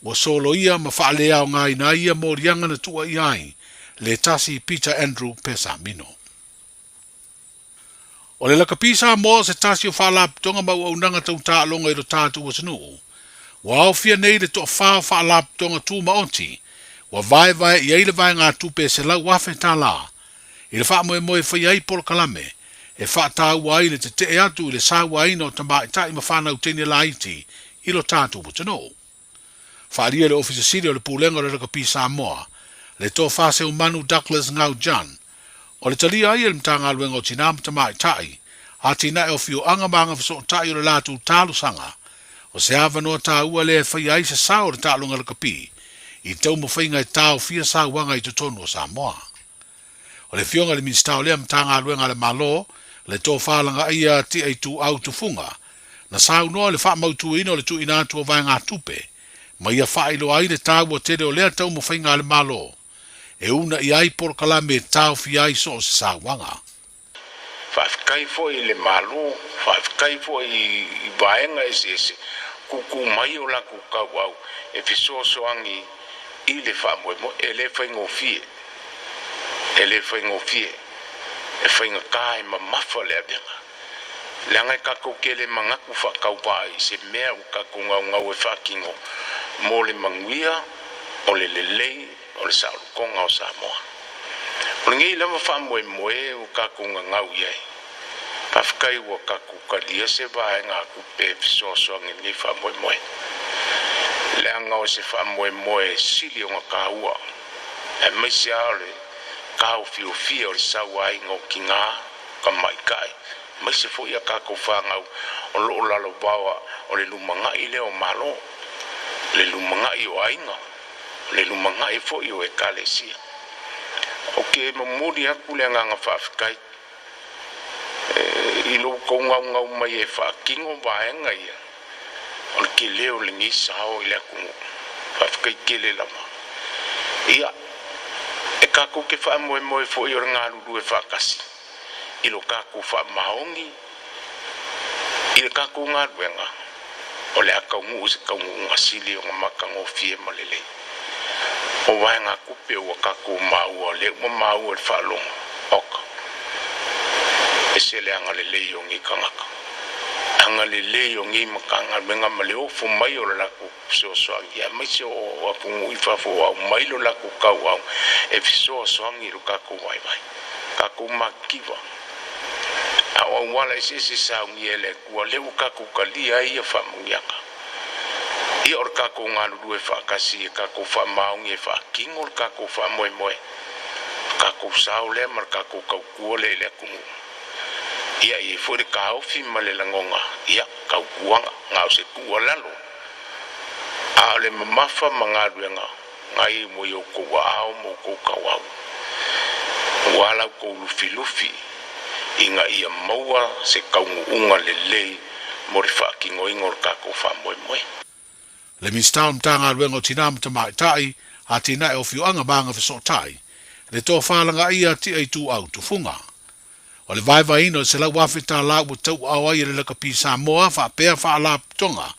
o solo ia ma whaalea o ngai na ia morianga na tua i ai, le tasi Peter Andrew Pesamino. O le lakapisa mo se tasi o whaalap tonga mau au nanga tau tā longa i ro tātu o sanu. Wa au fia nei le toa whao whaalap tonga tū maonti, wa vai i eile vai ngā tupe se lau wafe tā la. I le wha moe moe whai ai polo kalame, e wha tā ua i le te te atu i le sā ua ino tamba i tai ma whanau tene la iti i lo tātu o sanu. Wha ria le ofisa siri o le pūlenga le lakapisa moa, le toa whase umanu Douglas Ngau Jan, o le talia ai le mtanga luenga o tinam tamai tai, a tina e o fio anga manga fiso tai o le latu talu sanga, o se ava noa tā ua le whai ai se sao le tālunga le kapi, i tau mo whainga i tāo fia sa wanga i tutonu o Samoa. O le fionga le minstao lea mtanga luenga le malo, le tō whālanga ia ti ai tu au tufunga, na sao noa le wha mautu ino le tu ina tu o vai ngā tupe, ma ia wha ilo ai le tā ua tere o lea tau mo whainga le malo, e una i ai por kalame tau fi ai so se sa wanga. Whafkai fo i le malo, whafkai fo i vaenga ese kuku mai o la kukau au, e fiso soangi i le whamoe mo, e le whaingo fie, e whainga kai ma mafa le abenga. Le angai kako ke le mangaku whakau vai, se mea u kako ngau e whakingo, mo le manguia, o le lelei, o le saurukonga o Samoa. O le ngi lama whamoe moe u kako ngau iai. Pafkai ua kako kalia se vae ngā kupe fisosoangi ni whamoe moe. Le anga o se whamoe moe sili o ngā kāua. E maisi aole, kāu fio fia o le saua ingo ki ngā ka maikai. Maisi fo ia kako whangau o loo lalo bawa o le lumangai leo malo. Le lumangai o ainga. le lumanga e fo yo e kalesia o ke mamuri aku le nganga whaafikai i lo konga ngau mai e whaakingo vaenga ia o ke leo le ngisa hao i le akungu whaafikai ke le lama ia e kako ke wha moe moe fo i o ngā ruru e whaakasi i lo kako wha mahongi i le kako ngā ruenga o le akaungu se kaungu ngasili o ngā makango fie malele o waenga kupe o kako mau o le mau o le whalonga oka e se le anga le lei o ngi kangaka anga le lei o ngi makanga benga male o fu mai o lako so soangi a mai se o apungu i fafo au mai lo lako kau au e fiso soangi ro kako wai wai kako makiwa a wala se saungi ele kua le kako kalia ia famungiaka i or kako ngalu due fakasi kako fa maungi fa kingol kako fa moe moe kako saule mar kako kau kuole le kumu ia i fori kau fi malelangonga ia kau kuanga ngau se kuolalo ale mafa mangaduenga ngai mo yo ko wa mo ko kawau wala ko lufi inga ia maua se kaungu unga lelei morifa kingo ingor kako fa moe moe le mistaun tanga luengo tinam tamaitai a tina e ofiu anga banga fesotai le to falanga ia ti ai tu au tu funga o le vai ino se la wafita la u tau awa i le kapi Samoa fa pea fa la tonga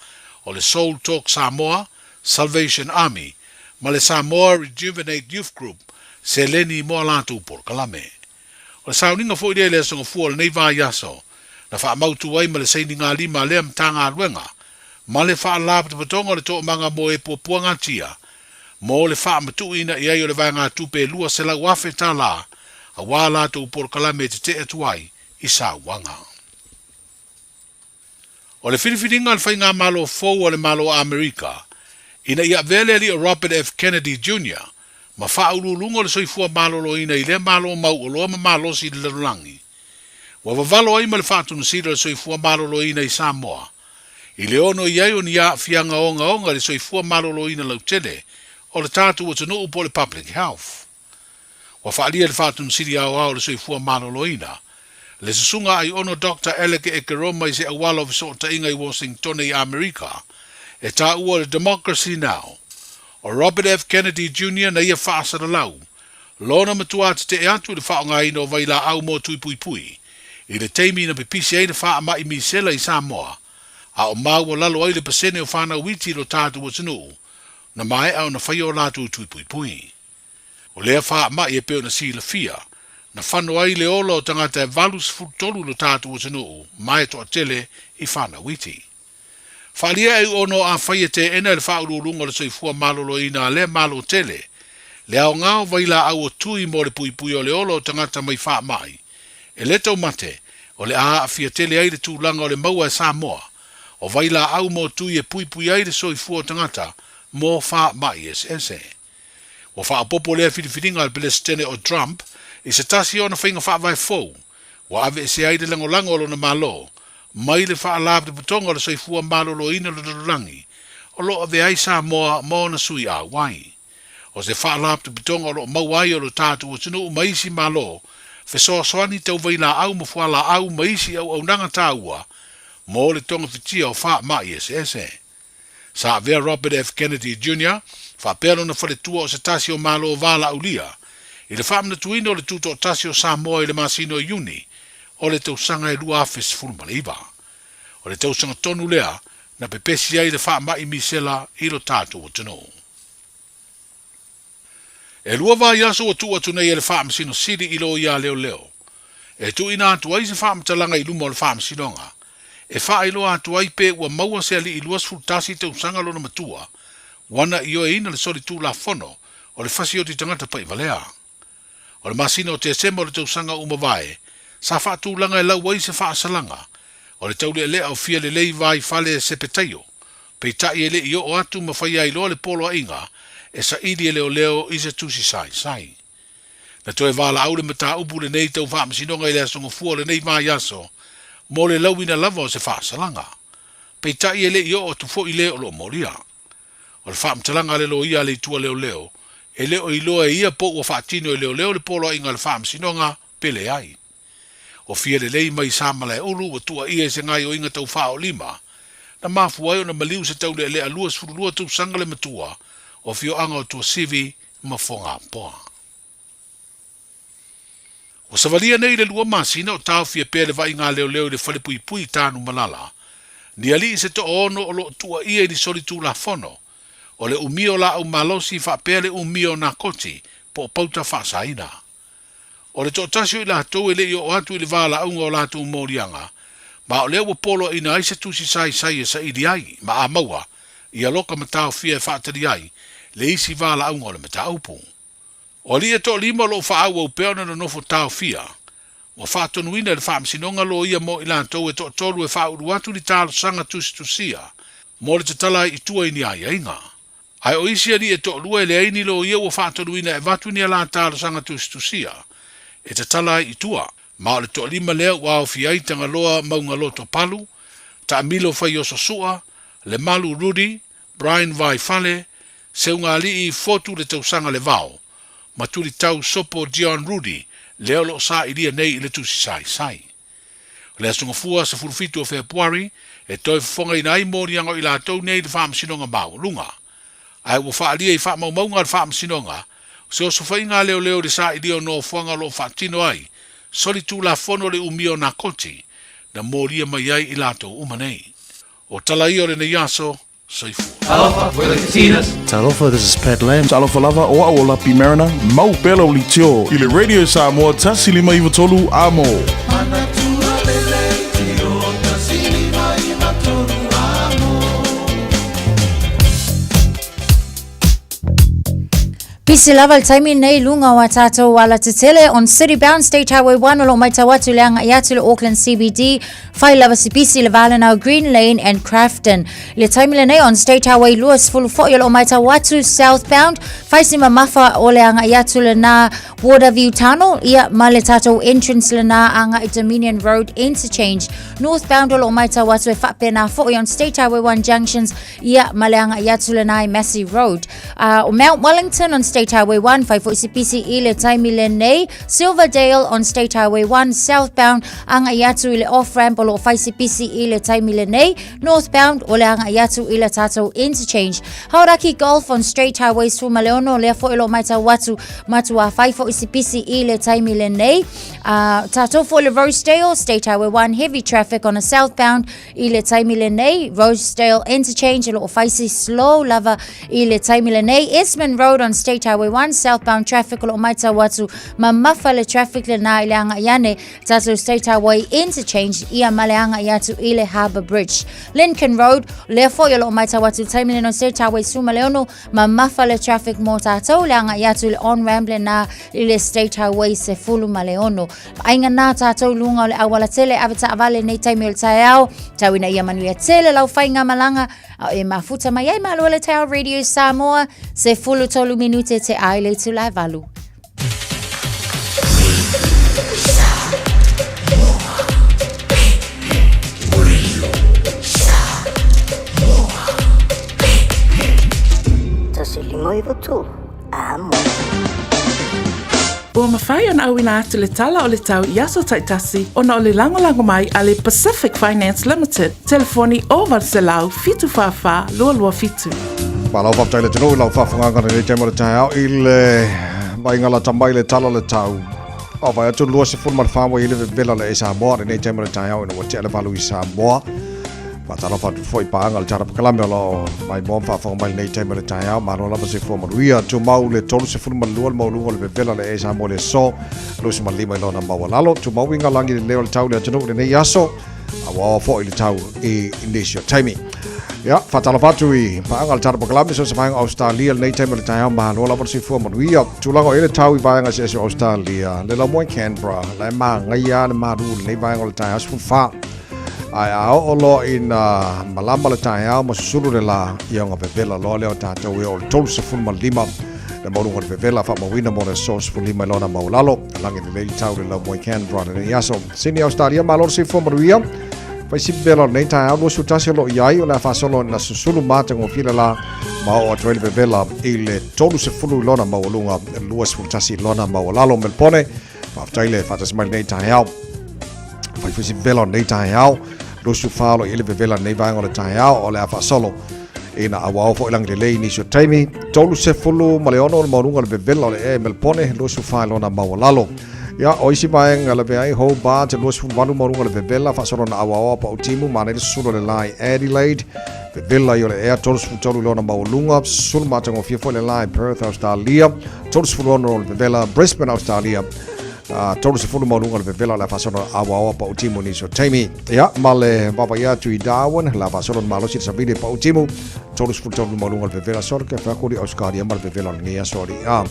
o le Soul Talk Samoa Salvation Army ma le Samoa Rejuvenate Youth Group se leni mo la tu por kalame o le sauninga fo ile le songo fu le nei vai yaso na fa mautu ai ma le seininga lima le mtanga luenga ma le wha alap te patonga le tō manga mo e puanga tia. Mo le wha matu ina i ai o le vai ngā tupe lua se la wafe tā la, a wāla tō porkalame te te atuai i sā wanga. O le whiriwhiringa le whai ngā malo fōu o le malo Amerika, ina ia vele li o Robert F. Kennedy Jr., ma wha ululunga le soifua malo lo ina i le malo mau o loa ma malo si le lalulangi. Wa wavalo ai ma le whaatunu sira le soifua malo lo ina i Samoa, I le ono iai o ni a fianga onga le soifua malolo ina lautele o le tātu o tanu upo le public health. Wa whaalia le whātun siri au le soifua malolo ina. Le susunga ai ono Dr. Eleke Ekeroma I se awala o viso ta inga I Washington I Amerika e tā ua le Democracy Now. O Robert F. Kennedy Jr. na ia whaasara lau. Lona matua te te atu le whaonga ina o vaila au mo tui pui pui. I le teimi na pipisi ai le wha ama I misela I Samoa. A o mau o lalo ai le pasene o whana witi lo tātu o tanu, na mai au na whai o lātu tui pui pui. O lea wha ma I e peo na si la fia, na whano ai le olo o tangata e valus futolu lo tātu o tanu, mai to a tele I whana witi. Whalia e ono a whai e te ena le whaururunga le soifua malolo ina le malo tele, le au ngao vaila au o tui mo le pui pui o le olo o tangata mai wha mai, e le tau mate, o le a fia tele ai le tūlanga o le maua e Samoa, o vaila au mo tui e pui pui ai le soifua tangata mo wha mai ese. O wha popo lea whiriwhiringa al Palestine o Trump, I se tasi o na whainga wha vai fau, wa ave se ai le lango lo na malo, mai le wha alab te putonga le soifua malo lo ina lo rangi, o lo ave ai Samoa mo na sui a wai. O se wha alab te putonga o lo mawai o lo tātu o tunu maisi malo, fe soa soani tau vaila au mo fuala au maisi au nanga tāua, mo le tonga fitia o wha mai ese. Sa vea Robert F. Kennedy Jr., wha pero na whare tua o se tasi o malo o vala ulia, I le whamna tuina o le tuto o tasi o Samoa I le masino Iuni, o le tausanga e lua afes fulmaliva. O le tausanga tonu lea, na pepesi ai le wha mai misela I lo tātu o tano. E lua vai aso o tua tunei e le wha masino siri I lo ia leo leo. E tu ina atu ai se wha mtalanga I luma o le wha masinonga, e wha ilo atu ai pe ua maua se ali I luas fultasi te usanga lona matua, wana I o e ina le sori tu la fono, o le fasi o ti tangata pa I valea. O le masina o te sema o le te usanga umavae, sa wha tu langa e lau wai se wha asalanga, o le taule e lea o fia le lei vai fale se petaio, pe tai e le I o atu ma whai ai loa le polo a inga, e sa idi e leo leo I se tusi sai. Na toe vala au le mata upu le nei tau wha masinonga I le asonga fua le nei mai aso, mo le lauina lava o se whaasalanga. Pei tai e le I o tu fo I le o lo moria. O le whaamtalanga le lo ia le tua leo leo, e leo i loa ia po ua whaatino e leo leo le polo inga le whaamsinonga pele ai. O fia le lei mai samala e ulu wa tua ia se ngai o inga tau whao lima, na mafu ai o na maliu se tau le lea lua sfurulua tau sanga le matua, o fio anga o tua sivi ma fonga poa. O savalia nei le lua masina o tau fia pele vai ngā leo leo le whale pui pui tānu malala, ni ali se to ono o lo tua ia ni soli tu la fono, o le umio la au malosi wha pele umio na koti, po pauta wha saina. O le totasio i la tau e le i o atu i le wala aunga o la tu morianga, ma o leo polo ina aise tusi sai sai e sa ili ai, ma a maua, i a loka matao fia e whaatari ai, le isi wala aunga o le matao pung. O li e to lima lo wha au au peona na nofo tau fia, o wha tonuina le wha msinonga lo ia mo i la tau e to tolu e wha uru atu li talo sanga tusi tusia, mo le te tala i tua ini ai ainga. Ai o isi ali e to lua e le aini lo ia o wha tonuina e vatu ni a la talo sanga tusi tusia, e te tala i tua, ma o le to lima leo wa o fiai tanga loa maunga loto palu, ta amilo fai o sosua, le malu Rudy, Brian Vai Fale, se unga ali i fotu le tausanga le vao, ma tuli tau sopo John Rudy, leo lo sa ilia nei i le tusi sai sai. Le asunga fua sa furufitu o Februari, e toi fonga ina ai morianga i la tau nei le wha msinonga mau lunga. Ai ua wha alia i wha maunga le wha msinonga, se o sofa inga leo leo le sa ilia no fuanga lo wha tino ai, soli tu la fono le umio na koti, na moria mai ai i la tau umanei. O tala i o le ne yaso, Talofa, we're the Casitas. Talofa, this is Pat Lam. Talofa lava o a o lapi marina, mau pelo li tio. I le Radio Samoa, tasili mai vatolu amo. Pisi lava taimi nei lunga wa tatou wala te tele on City Bound State Highway 1 alo mai tawatu leanga iatu le Auckland CBD, fai lava si pisi le Valenau Green Lane and Crafton. Le taimi le nei on State Highway Lewis fulu fo alo mai tawatu southbound, fai si mamafa o leanga iatu le na Waterview Tunnel, ia ma le tatou entrance le na anga i Dominion Road Interchange. Northbound alo mai tawatu e whapena fo on State Highway 1 junctions, ia ma leanga iatu le na i Massey Road. O Mount Wellington on State Highway 1, 540 ile taimi le nei, Silverdale on State Highway 1, southbound, anga iatu ile off-ramp o lo 540 ile taimi le nei, northbound, ole anga iatu ile tatou interchange. Hauraki Golf on State Highway Suma Leono, lea fo ilo maita watu, matua 540 ile taimi le nei, tatou fo le Rosedale, State Highway 1, heavy traffic on a southbound, ile taimi le nei, Rosedale interchange, ilo 540 slow lava ile taimi le nei, Esmond Road on State Highway 1, southbound traffic o maita watu mamafa le traffic le na ile anga iane tatou State Highway interchange ia maleanga iatu ile Harbour Bridge. Lincoln Road le fo yo maita watu taimi no State Highway Suma Leono mamafa le traffic mo tatou le anga iatu le on ramp le na ile State Highway se fulu maleono. Ainga na tatou lunga le awala tele avita avale nei taimi le taiao tawina ia manuia tele lau whainga malanga e mafuta mai ai malo le taiao Radio Samoa se fulu tolu minute te aile tu lai valu. Tasili mai vatolu amo. Ua mawhai ana au ina atu le tala o le tau i aso taitasi ona o le lango mai a le Pacific Finance Limited. Telefoni o Varselau fitu whawha lua lua fitu. Palau whaptai le tino lau whawhangangana le temo le tae au i le maingala tamai le tala le tau. O vai atu lua se fulmar whawa i le vela le e Samoa le temo le tae au ina watia le valu i Samoa. Patala fa foi paanga le tara pakalame o mai bom fa mai nei teme le taia maro la se fo maruia tu mau le tolu se fulu malua le maulunga le vela le esa mo le so lo se malima lo na mawalalo tu mau inga langi le le tau le tunu le nei aso awa fo ile tau e inisio taimi ya fatala fatu i paanga le tara pakalame so se paanga Australia nei teme le taia maro la se fo maruia tu lango ile tau i paanga se Australia le la mo Canberra le ma ngai le maru le paanga le taia su fa ai ao olo in malamba le tae ao masulu le la ianga vevela lo leo tātou e o le tolu se fulu malima le maurunga le vevela wha mawina mo le sos fulu lima lona maulalo langi le leili tau le lau moi Canberra le iaso sini Australia malor si fo maruia fai si vela nei tae ao lusu tasi lo iai o le fasolo na susulu mātango fila la ma o atu ele vevela i le tolu se fulu lona maulunga luas fultasi lona maulalo melpone faafetaile faatasimali nei taheao faifisi vela nei taheao lusu falo i le vevela nei vaega o le taheao o le a faasolo ina awao fo ilang delay ni so taimi tolu se fulu maleono le maulunga le vevela o le e melpone lusu falo lona maulalo ya oisi maenga le ai ho ba te luas fulu manu maulunga le vevela faasolo na awao pa utimu ma nei sulo le lai Adelaide vevela yo le ea tolos futolu lona maulunga sul matango fia fo le lai Perth Australia tolos fulu le vevela Brisbane Australia tolos fulu maulunga le vevela la fasono awa pa utimu ni so taimi ya male baba ya tu Darwin la fasono malo si sabide pa utimu tolos fulu maulunga le vevela sorke fa ko di Australia mal vevela ngia sorry ya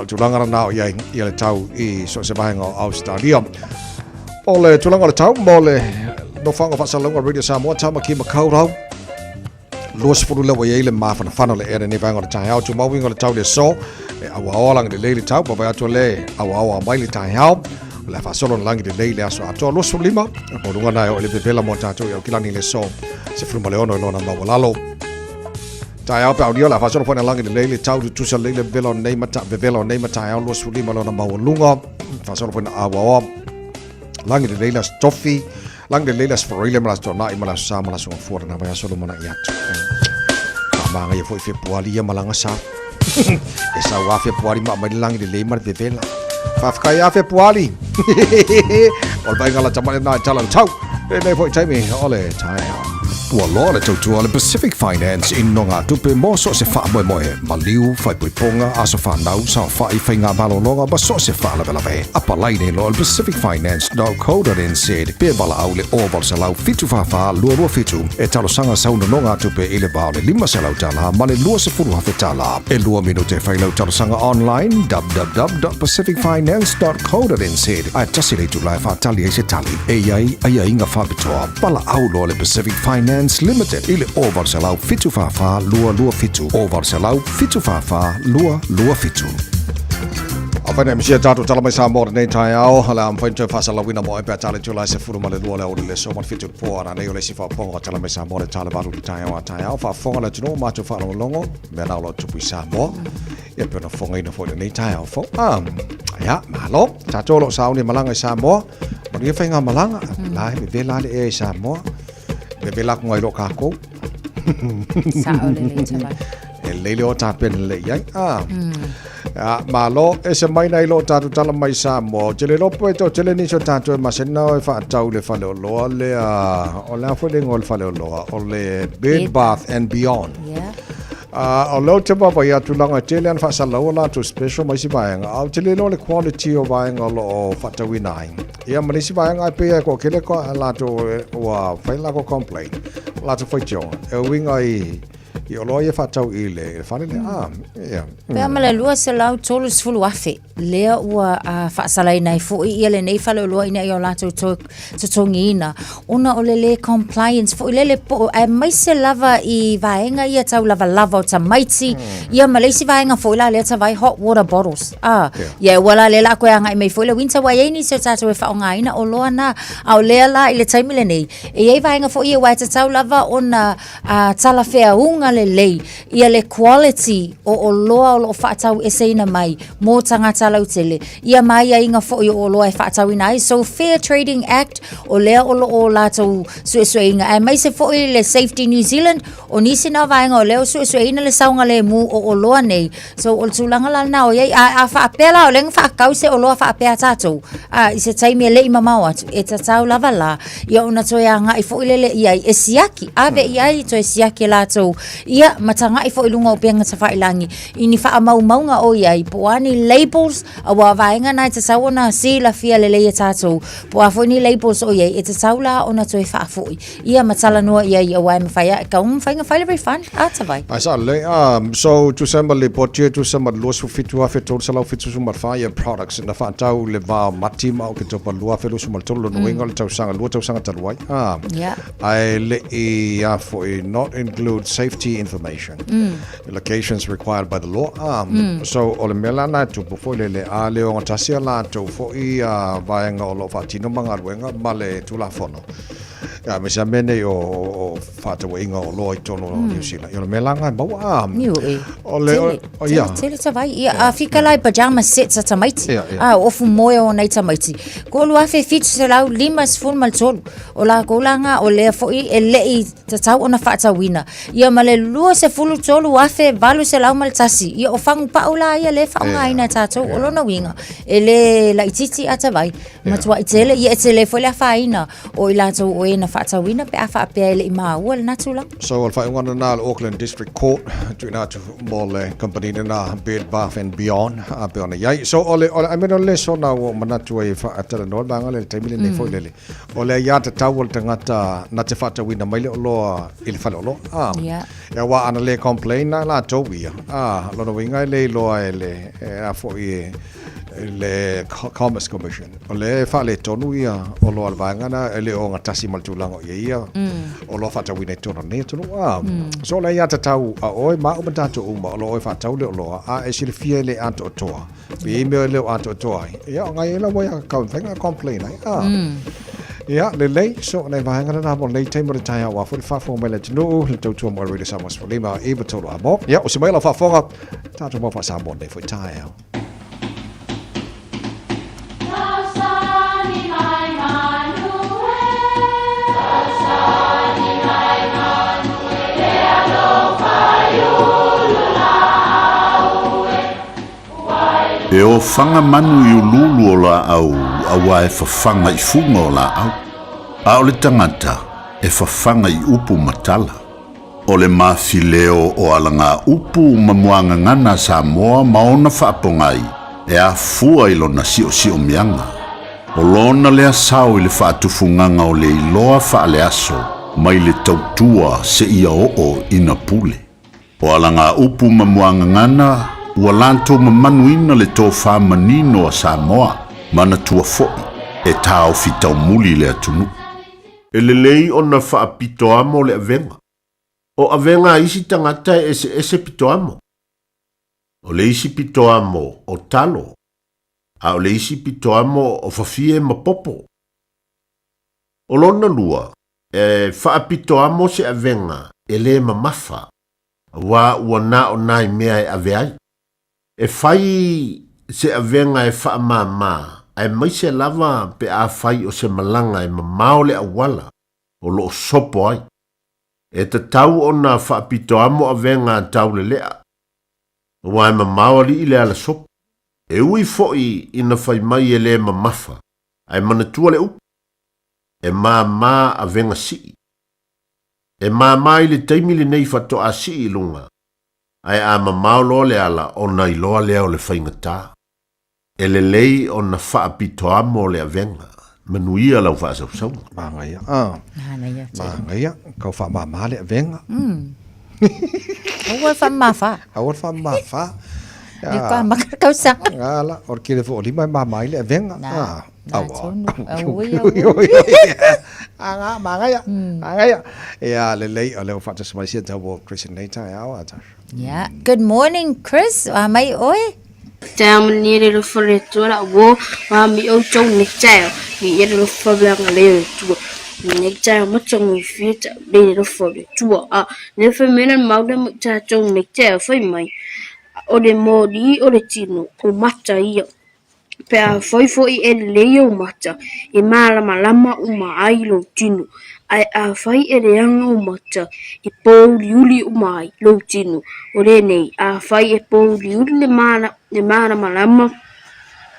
tulanga na ya le tau i so se bahenga Australia ole tulanga le tau mole no fanga fasalonga radio Samoa tama ki makaurau los fulu le wai le mafana fana le era ne vanga le tai au tu mau winga le tau le so awa lang de le tau pa to le awa mai le tai au la fa solo lang de le aso ato los fulu lima po lunga na o le vela mo tato yo kilani le so se fulu male ono lona ma lalo tai au pa dio la fa solo fona lang de le tau tu sa le vela nei mata vela nei mata au los fulu lima lona ma lunga fa solo fona awa lang de le stoffi lang de lelas for ile malas to na imalas sa malas ng for na baya solo mana yat tama nga foi Februari ya malanga sa esa wa Februari ma mai lang de lemar de vela fa kaya Februari ol bai ngala chama na chalang chau de foi chai mi ole chai ua loa le tautua le Pacific Finance i nonga tupe mo so se wha moe moe maliu fai puiponga aso whanau sa whai whai ngā malolonga ba so se wha lawe lawe apa laine lo le Pacific Finance.co.nz pe wala au le oval sa lau fitu whawha lua fitu e talo sanga sauna nonga tupe i le bao le 5 se lau tala ma le lua se furu hawhe tala e lua minute whai lau talo sanga online www.pacificfinance.co.nz ai tasi le tu lai whatali e se tali e iai ai inga whabitoa pala au lo le Pacific Finance Limited ile oval sa lau fitu whawha lua fitu oval sa lau fitu whawha lua fitu Afana msia tatu tala mai sa mo nei tai au hala am fainto fa sala wina mo e pa tala tula se furu male lua le o le so mo fitu po ana nei o le sifa po tala mai sa mo le tala balu tai au fa fonga la tuno ma tu fa longo me na lo tu sa mo e pe no fonga ina fo nei tai au fo ya malo tatu lo sa ni malanga sa mo mo ni fa nga malanga la me ve la le e sa mo me ve la ngoi lo ka ko sa o le tala le o ta pen le yang malo e se mai nei lo tatu tala mai sa mo tele lo po to tele ni so tatu ma se no fa tau le fa lo le o la fo le ngol fa lo o le Bed Bath and Beyond o lo te baba ya tu langa tele an fa sa lo la to special mai si baeng au tele lo le quality o baeng o fa ta wi nai ya ma si baeng ai pe ko kele ko la to wa fa la ko complain la to fa jo e winga i o loa fa tau i le whane le Pea mala lua se lau tolu sfulu afe lea ua whaasalai nei fo i ele nei whale o loa ina i o lato tongi ina una o le compliance fo i lele po mai se lava i vaenga ia tau lava o ta maiti ia malesi vaenga fo i la lea ta vai hot water bottles ia wala le la koe anga i mei fo i le winter wai eini se tato e whaonga ina o loa na au lea la i le taimile nei e ei vaenga fo i wai ta tau lava o na tala whea unga le lei ia le quality o loa o lo whaatau e seina mai mō tangata lau tele ia mai a inga fo i o loa e whaatau ina ai so Fair Trading Act o lea o lo o lātou sue inga e mai se fo i le Safety New Zealand o nisi na vaenga o leo sue ina le saunga le mu o loa nei so o tūlanga la na o iei a whaapela o lenga whaakau se o loa whaapea tātou i se taimi e le ima mau atu e tatau lava la ia una toi a ngai fo i lele iai e siaki ave iai toi siaki lātou ia matanga i fo i lunga o penga ta whailangi ini wha mau maunga o iai po ani labels a wa vaenga nai te sawana si la fia le leia tātou po a fo ni labels o iai e te saula o na toi wha foi ia matala noa iai a wai mawhaia e ka whainga whaile very fun a ta vai ai sa le so tu sema le potie tu sema los fitu a fitu salau fitu sumar fire products na fa tau le va matima o ke topa lua felu sumar tolo no inga le tau sanga taluai ai le ia fo not include safety information locations required by the law so ole melana tu po le a le o tasia la tu fo i vaenga o lo fatino manga ruenga male tu la fono Ya me sa mene o fata wa inga o loa I tono New Zealand. Yo me langa mau Niu o le o ya. Tele tawai. Ia a fika lai pajama sets a tamaiti. Ofu moe o nei tamaiti. Ko lua fe fit se lau 5 mal tolu. O la ko langa o le foi e lei tatau ona fata wina. Ia male lua se fulu tolu afe valu se lau mal tasi. Ia o fangu pa ola ia le fa nga ina tatou o lona winga. Ele la ititi atawai. Matua itele ia tele foi la fa ina o ila to o ina fata wina pe afa pe ele ima o le natula. So if I want to know Auckland District Court to not more company na Bed Bath and Beyond be on ya. So ole I mean ole so na o manatu e fa atara no banga le temile ne foi lele. Ole ya ta tawol tangata na te fata wina mai le lo il fa lo. Ya wa ana le complain na la to wi. Lo no winga le lo ele a foi le Commerce Commission o le fa le tonu ia o lo alvanga na ele o ngatasi maltulango ia o lo fa tawina tonu ne tonu so le ia tatau a oi ma o matato uma o lo fa tau le lo a e sile fie le anto toa be me le anto toa ia ngai la mo ia ka venga complain ia le so le vanga na mo le time retire wa for fa fo mele tonu le tau mo really samos for lima e tolu amo ia o se mai la fa fonga tato mo fa sa mo de for tire E o whanga manu I ululu o la au, awa e whawhanga I funga o la au. A o le tangata, e whawhanga I upu matala. O le mawhileo o alanga upu mamuanga ngana Samoa maona whaapongai, e a fua I lona sio mianga. O lona lea sao I le whaatufunganga o le iloa whaale aso, mai le tautua se ia o ina pule. O alanga upu mamuanga ngana, ua lantou mamanuina le tō whamanino a Samoa, mana tua fo'i, e tāo fitau muli le atunu. E le lei ona whaapito amo le avenga. O avenga isi tangata ese pito amo. O le isi pito amo o talo. A o le isi pito amo o whawhie mapopo. O lona lua, e whaapito amo se avenga, e le mamafa. Wa ua na o nai mea e aveai. E fai se avenga e wha mama, ai mai se lava pe a fai o se malanga e mamao le awala, o lo sopo ai. E te tau o na wha pito amo avenga tau le lea. Wa e mamao li I le ala sopo. E ui foi ina fai mai e le mamafa, ai manatua le upu. E mama avenga si. E mama I le taimile nei fato a si lunga. Ai a mamao loa le ala o na iloa lea o le whaingata. E le lei o na whaapito amo le avenga. Manuia lau whaasau. Manga ia. Manga ia. Kau wha le avenga. Aua wha Aua wha Ni ka makakau sanga. Ngala, or kire fo lima mama le avenga. Aua. Anga manga ia. Manga ia. Ia le lei o le whata samaisia tau Christian Naita e awa ata. Yeah. Good morning, Chris. Mai oi. Tama ni le fore tora wo wa mi o chong ni chao. Ni ye le fore nga le tu. Ni chao mo chong ni fit le fore tu a. Le femena mau de mo cha chong ni chao foi mai. O le modi o le tino o mata ia. Pe a foi e le o mata. E mala malama o mai lo tino. Ai a fai e reanga o mata e pou liuli o mai lo tino o le nei a fai e pou liuli le mana malama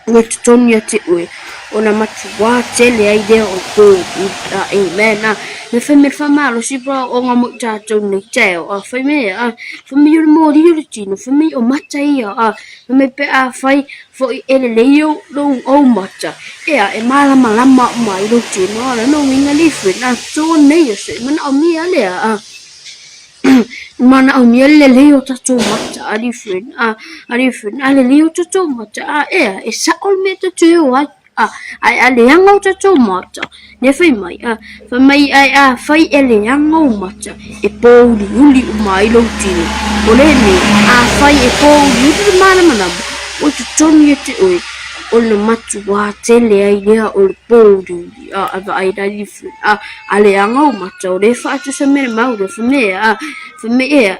o tutonia te ue o na matu wā tele ai dea o pou amen me fai me whamalo si pra o ngā mo tātou nei teo a fai me fai o le mōri o le tino fai me o mata ia fai me pe a fai fo e le leo lo o mata e malama o mai lo tino ala no winga li fwe na so nei se mana o mi ale mana o mi le leo tatou mata ali fwe ale leo tatou mata e sa ol me tatou ai ale anga tatou mata ne fai mai ai fai ele anga o mata e pouli uli o mai lo tino o le ne a fai e pouli uli mana o te toni e te oi o le matu wa tele ai lea o le pōri ava ai rari a le anga o mata o le whaatu sa mele maure whamea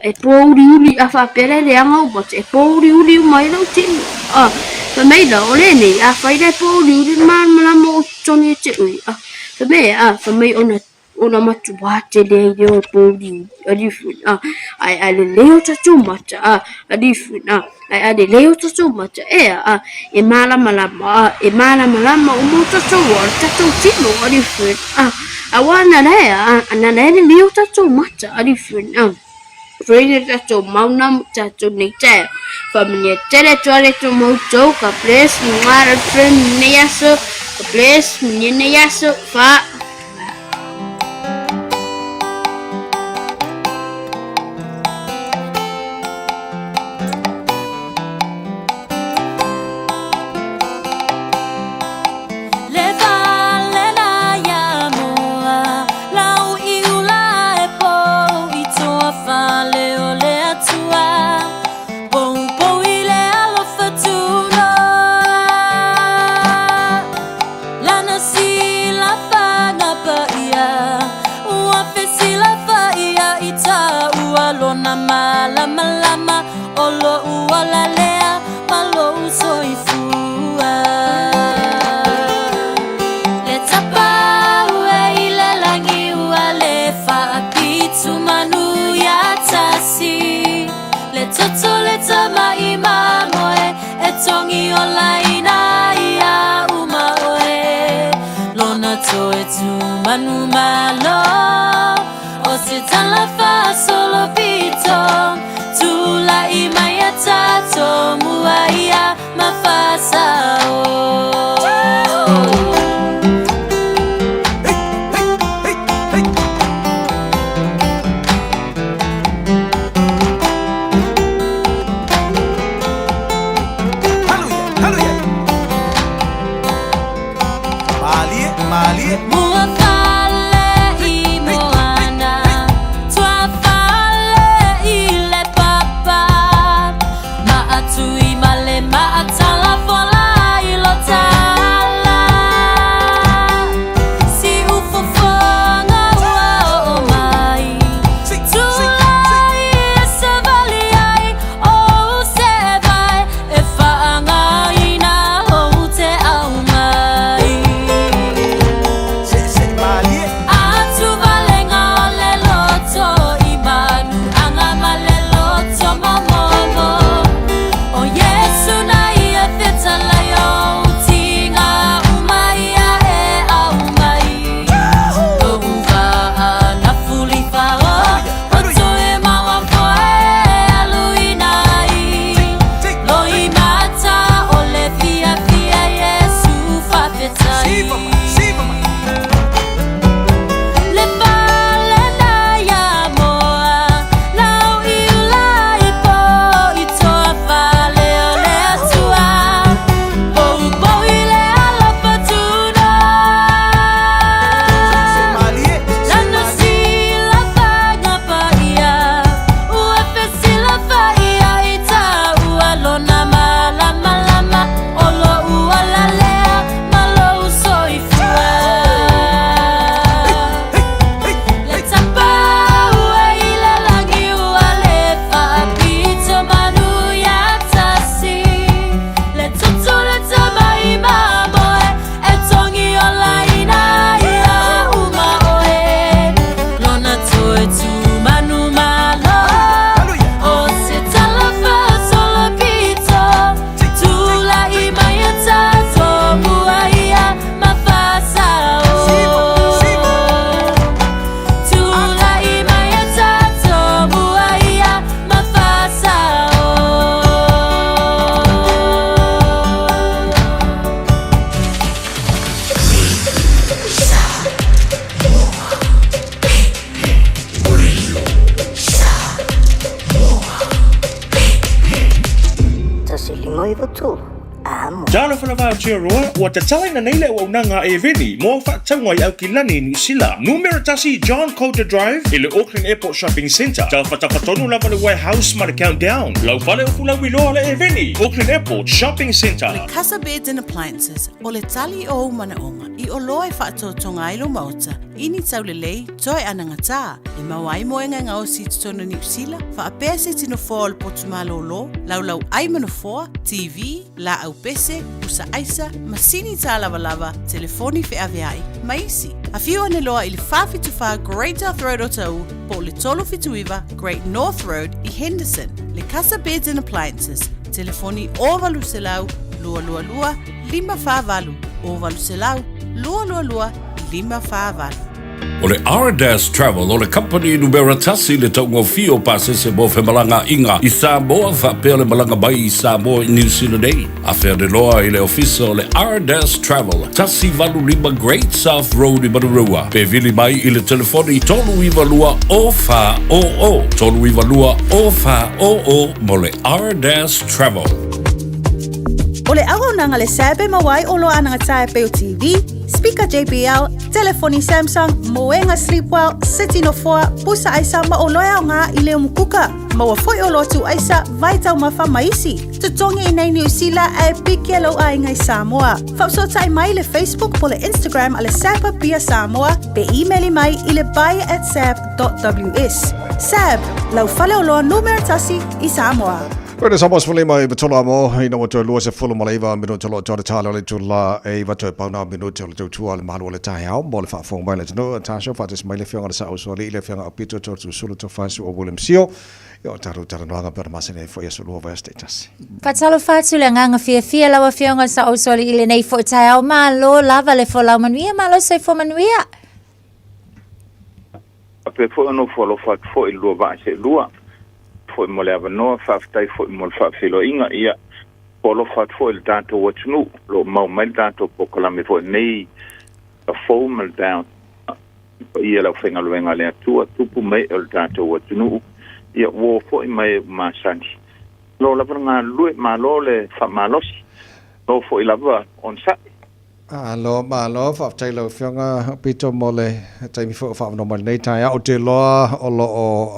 e pōri uli a whapere le anga o mata e pōri uli umai lau tino whameila o le nei a whaire pōri uli malama o toni e te ui whamea ona matu wa tele ai lea o pōri uli ai le leo tatu mata ai le leo tatu mata e malama o mo tatu o tatu tino awana lea anana le leo tatu mata Free tatu mauna tatu nei teo Familia tere tuare tu mautou ka bless ngara friend ne yaso ka bless ne yaso fa Manu malo o se tala fa solo pito tula imaya tato muaya mafasa Moi tu. Jalo falava tio roa wa tatala na nei le wa unanga e veni mo fa tangwa au kilani ni sila. Numero tasi John Coulter Drive ile Auckland Airport Shopping Centre. Jalo fatapatonu lava le warehouse ma le countdown. Lau fale ufula wiloa le e veni Auckland Airport Shopping Centre. Le Casa Beds and Appliances o le tali o manaonga i o loe whaatotonga ilo mauta ini taulelei toi anangata e mawai moenga nga o si tutono ni usila fa apea se tino fall potumalo lo lau ai manofoa TV la au pese usa aisa masini ta lava telefoni fe aviai maisi afio ane loa ili fa Great North Road o tau po le tolo fituiva Great North Road i Henderson le Casa Beds and Appliances telefoni ovalu selau lua lima favalu ovalu selau lua lima favalu. O le R-Dash Travel o le company numero tasi le taungo fio pasese mo fe malanga inga i Samoa whapea le malanga bai i Samoa i New Zealand ei. A whea de loa i le ofisa o le R-Dash Travel tasi valu lima Great South Road i Marurua. Pe vili mai i le telefoni tolu iwa lua o fa o tolu iwa lua o fa o mo le R-Dash Travel. O le aho nanga le sabe mawai o lo ananga tae peo TV, speaker JBL, telefoni Samsung, moenga Sleepwell, City no 4, pusa aisa ma o loea o ngā i leo mukuka. Maua foi o lotu aisa, vai tau mawha maisi. Tutongi i nei New Zealand e piki alo a ingai Samoa. Whapsotai mai le Facebook po le Instagram a le Sapa Pia Samoa, pe emaili mai i le buy@sap.ws. Sap, lau fale o loa numero tasi i Samoa. Pwede samos fulima i batola mo ina wato lua se fulu malaiva minuto lo tore tala le tula e wato pauna minuto lo tua le malu le tai au mo le fa fong mai le no tasho fa des mai le fianga sa so le fianga apito to sulu to fasu o William Sio yo taru no per masene fo yeso lo va status Fatalo fatu le nganga fia lawa fianga sa o so le nei fo tai au ma lo lava le fo la manuia ma lo se fo manuia pe fo no fo lo fa fo il lo va se lua foi mo le avanoa whaftai foi mo le whawhilo inga ia polo what foi le tātou watunu lo mau mai tātou pokalame foi nei a fau mal down ia lau whenga luenga lea tua tupu mai le tātou watunu ia wo foi mai masani lo lava ngā lue ma lo le whamalosi lo foi lava on sa Alo malo fa tailo fianga pito mole taimi fo fa no nei tai o te loa o lo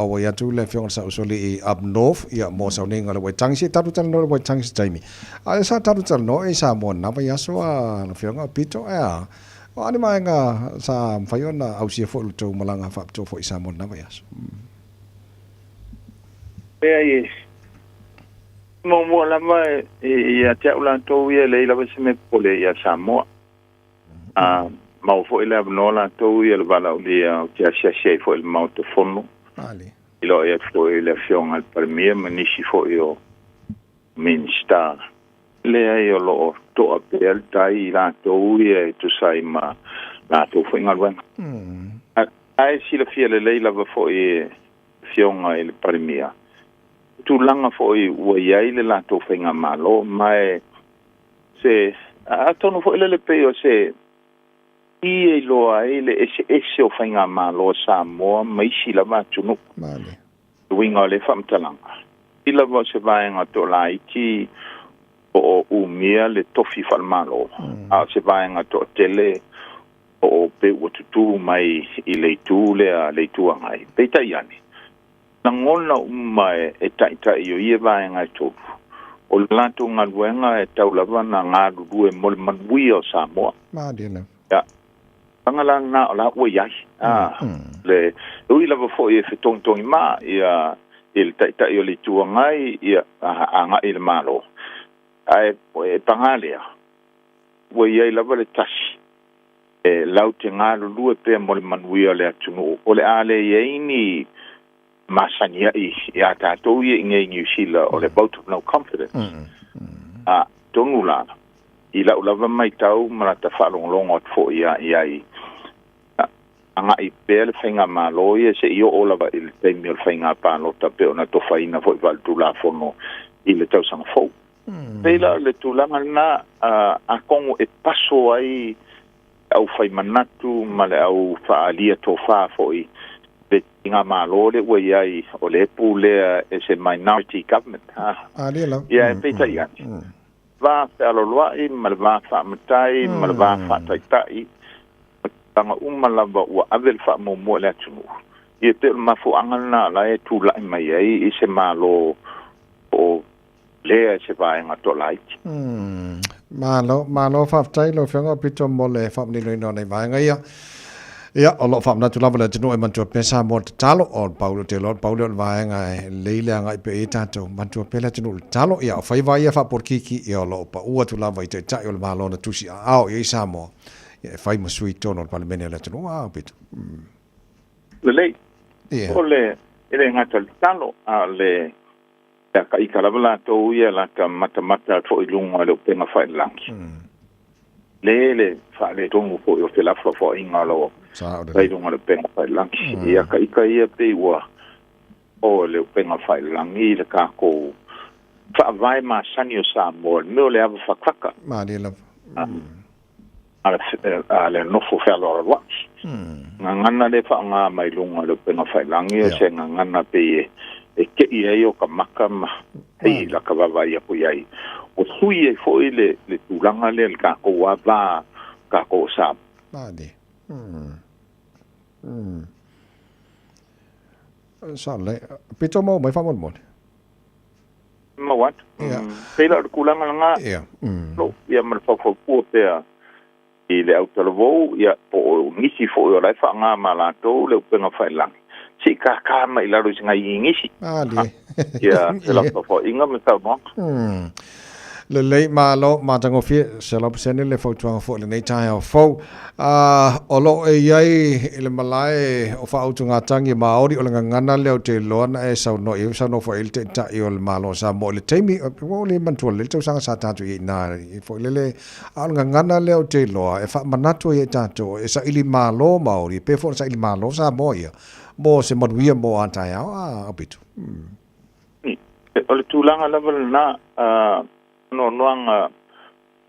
o ya tu le fianga sa usoli up north ya mo sa ninga le tangsi tatu tal no le tangsi taimi a sa tatu tal no e sa mo na ya so a fianga pito a o ani mai nga sa faiona au si fo to malanga fa to fo isa mo na ya so e mo la mai ya te ulan to ye le la se me pole ya sa mo mau fo ile abnola to ile bala ulia tia sia fo il mau te fono ali ilo e fo ile fiong al premier manishi fo io minsta le io lo to apel tai la to ie tu sai ma la to fo ngal wan ai si le fiele le la fo e fiong il premier tu langa fo i wa ile la to fo malo mai se atono fo ile le peo se e loa ele ese o whainga malo Samoa mai si lava tunu male winga le whamtalanga i lava se vaenga to la iki o umia le tofi whalmalo a se vaenga to tele o pe watutu mai i leitu le a leitu angai peita iani na ngona umai e taitai o ie vaenga to o lanto ngaluenga e taulava na ngadu e mol manui o Samoa madina ya Pangala na la o yai le ui lava fo e fetong ma ia il ta yo le tu ngai ia anga il malo ai e pangalia o yai lava le tashi e laute ngalo lue pe mo le manui le atunu o le ale ye ni masania i ia ta to ye ngai New Zealand o le boat of no confidence tongula ila ulava mai tau marata falonglongo fo ia i anga i pel fenga malo ye se io olava il temio fenga pa no tape ona to faina fo val tu la fono il tau sang fo pela le tu la na a kongo e paso ai au fai manatu male au fa alia to fa fo i be tinga malo le we ai o le pule e se minority government alia la ya peta ya va pe aloa I ma va fa matai ma va fa tai tanga lava ua avel fa mo le tunu I te mafu angana la e tu la mai ai I se malo o le se vai nga to lai malo fa tai lo fenga pito mo le fa ni lo no nei vai nga ia o lo fa na tu lava le tunu e mantua pesa mo talo o Paulo te lo Paulo vai nga leile nga I pe e tato mantua pela tunu talo ia fa vai fa por kiki ia lo pa ua tu lava I te tai o malo na tusi ao I samo fai mo sui tono al palemene la tonu pito le ole ele ngata talo ale ka ikalabala to ia la ka mata fo ilunga le penga fai lanki le fa le tongu fo yo fela fo ingalo sai dunga le penga fai lanki ia ka ia pe wa o le penga fai langi le ka ko fa vai ma sanio sa mo no le ava fa kwaka ma le la ale no fo fa lo wa ngana le fa nga mai lunga le penga fai langi se ngana pe e ke ia ka makama hei la ka vai ya puai o sui e fo le tulanga le ka ko wa va ka ko sa made sale pito mo mai fa mo ma wat pela kulanga nga no ia mal fa fo pe I le autolovo ia po ngisi fo o lai fa nga malato le penga fai lang si ka mai la ro singa ngisi ia la fo inga me ta mo le malo matango fie se la psene le fo tuanga fo le nei tai o fo o lo e ai le malai o fa utunga tangi maori o le ngana le o te lona e sa no fo il te ta I o le malo sa mo le temi o le mantua le tau sanga sa tatu I na fo le al ngana le o te loa e fa manato e tato e sa ili malo maori pe fo sa ili malo sa mo ia mo se maduia mo antai a bitu o le tulanga level na no noanga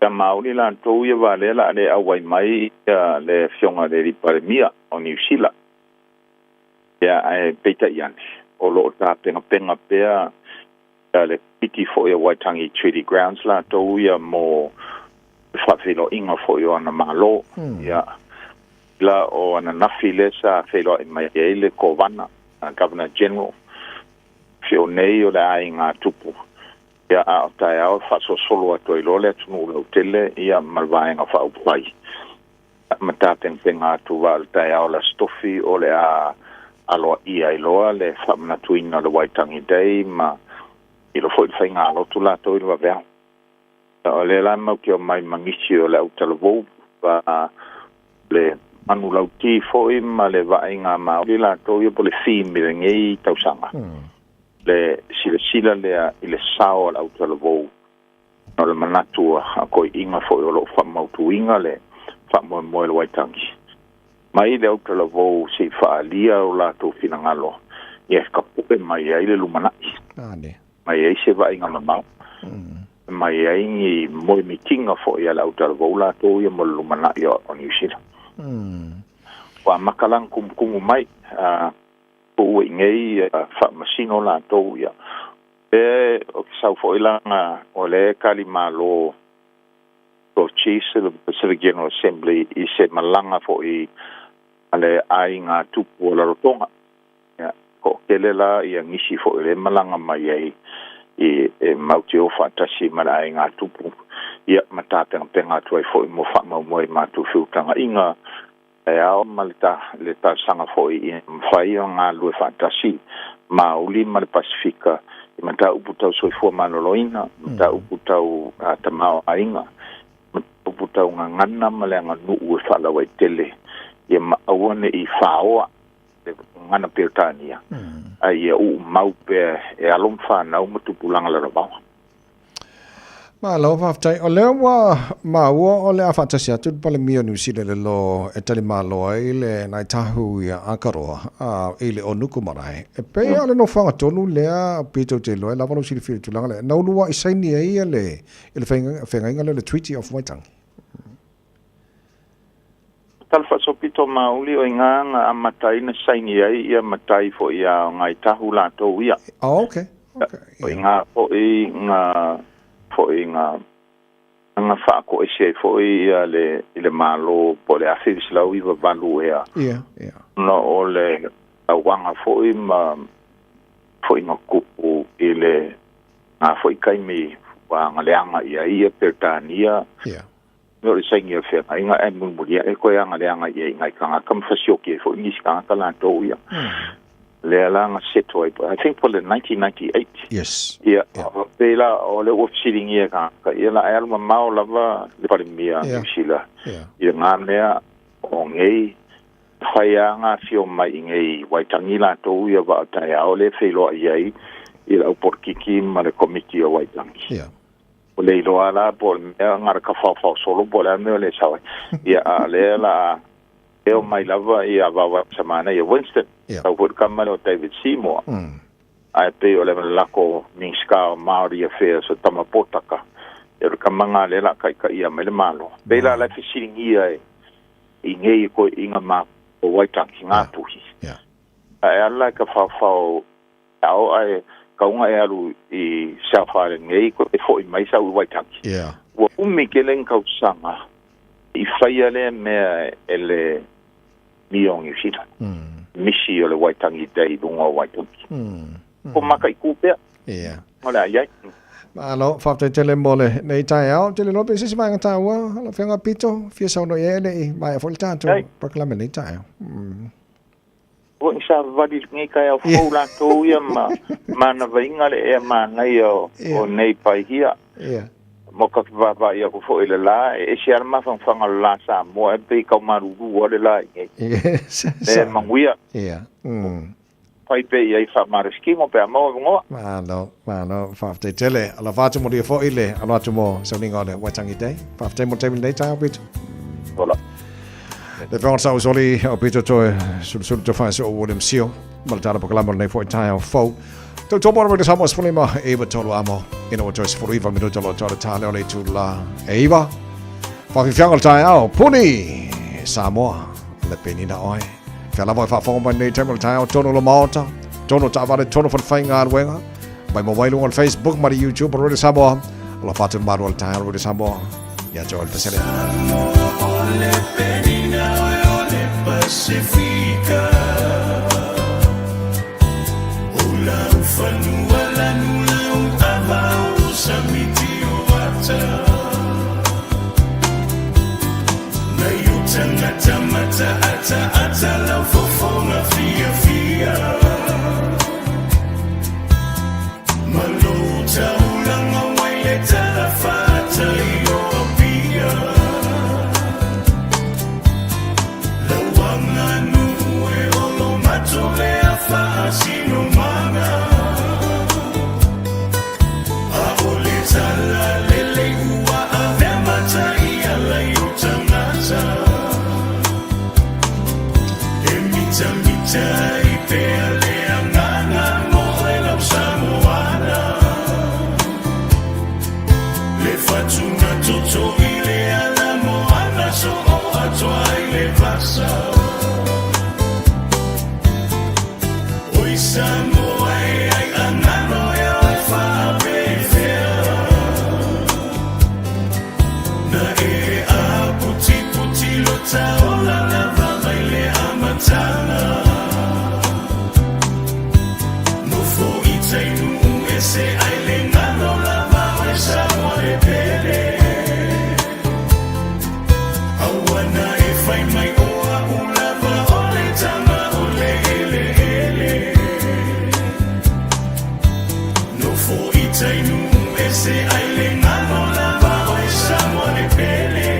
ka mauri la to ia vale la le awai mai le fionga le paremia o New Zealand ya ai peta yan o lo ta penga pea le piti fo ia Waitangi Treaty Grounds la to ia mo fafelo inga fo ia na malo ya la o na nafile sa felo mai ele Kovana Governor General fio nei o le ainga tupu ia a tai au fa so solo a toi lole tunu le tele ia malvaenga fa upai mata penga tu val tai au la stofi o le a alo ia iloa le fa na tuina le Waitangi Day ma I lo foi fainga lo tu la toi va ver o le la mo ke mai mangisi o le utalovo va le manu lauti foi ma le vainga ma le la toi po le fimi le ngai tausanga le sila le ile sao al autolovo no le manatu a ko inga fo lo fa mautu inga le fa mo le Waitangi mai le autolovo si fa lia o la to finangalo yes ka pupe mai ai le lumana mai ai se va inga mama mai ai ni mo meeting fo ia le autolovo la to ia mo lumana yo on New wa makalang kum mai o ngei fa masino la to ya e o sa fo ilanga o le kalimalo to chise the Pacific General Assembly I se malanga fo I ale ainga tupu la rotonga ya ko kelela ia ngisi fo le malanga mai ai e mauti o fatasi mala ainga tupu ia mata penga tu fo mo fa mo ma tu futanga inga ao malta le ta sanga foi fai nga lu fantasi ma uli mal Pasifika mata uputau so fo manoloina mata uputau tamao ainga uputau ngana malanga nu u fala wa tele ye ma awone I faoa ngana peltania ai u maupe e alomfa na umutupulanga la ba ma lo va tai o le wa ma o le afatasi atu pale mio New Zealand lo e tali malo ai le nai tahu ia akaroa ile o nuku marai e pe ale no fanga tonu le a pito te lo la vano sili fili tulanga le no lua isaini ai le ile fenga inga le Treaty of Waitangi talfa so pito mauli o inga amatai na saini ai ia matai fo ia ngai tahu la to ia okay o inga fo inga nga fa ko e foi le malo po le afis la uiva balu ea Yeah. no ole awanga foi ma kupu ile nga foi kai mi wa nga leanga ia pertania Yeah. no le sengi fe nga en mulia e ko nga leanga ia nga kanga kam fasio ke foi ni ska kala to ia le langa setoi I think for the 1998 Yes. Yeah. Pela ole officialing ia ka ia alma mau lava le parimia sila. Ia ngana o ngei faya nga fio mai ngei waitangi la to ia va ta ia ole felo ia ila porkiki ma le committee o waitangi. Yeah. Ole lo ala por ngar ka fa solo por me le sawa. Ia ale la eu mai lava ia va semana ia Winston. Au por kamalo David Seymour. Ai pe ole lako Minska Maori Affairs o Tamapotaka. E kamanga le la kai ia me le malo. Pe la fishing ia I ngei ko inga ma o Waitangi ngā tuhi. Ai ala ka whawhau au ai kaunga e alu I Southwire ngei ko e fo I mai sa Waitangi. Wa umi ke len kausanga I whaia le mea ele miongi fita. Misi o le Waitangi Day dunga o Waitangi. Ko maka I kupea. Ola iai. Alo, whaftai tele mole nei tai au, tele lope sisi mai ngā tāua, alo whianga pito, fia sau no ele I mai a foli tātou, pakalame nei tai au. O isa vadi ngai kai au fau la tō ia ma na vainga le e ma nei o nei pai hia. Mo ka vava ia ko fo ele la, e si arma whanga la sa, mo e pe kau maruru o le la ngai. Ne manguia. Pai pe ia I wha mariski mo pe a mau ngoa. Malo, whaftai tele, ala whātu mo ria fo ile, ala atu mo sauninga o le Waitangi Day, whaftai mo teimi nei tai au pito. Ola. Le whaon sau soli o pito toe, sulu to whae se o William Seal, malatara pakalama nei fo I tai au fau. Tau tōpora roi samo spulima Eva tolu amo, ina o toi sifuru iwa minu tolo tōre tāle o le tu la Eva. Whakiwhianga le tai au, puni, Samoa, le penina oi. Whiala mai whawhonga nei temo le tai au, tono lo maota, tono tāware, tono whanwhai ngā ruenga, mai mo wailunga on Facebook, mari YouTube, roi Samoa, ala whātu maru le tai au, roi Samoa, ia joa le pasere. Ole penina ole Pacifica. Ola ufanua la nula avau samiti wata. Na yuta ngata mata ata la fofonga fia. Maluta ulanga waile talafata yo apia. Sino manga Aole tala lele ua ave matai ala yuta ngata Emita ipe ale anganga moe lau Samoana Le fatuna toto ile ala moana so o atoa ile vasa Samoa ai anano ya fa befea na e a puti lo taola la va ile amatana no fo itai nu ese ai le ngano la va sa more pele awana e fai mai oa ulava ole tama ole ele Tainu ese aile ngano la bao e samole pele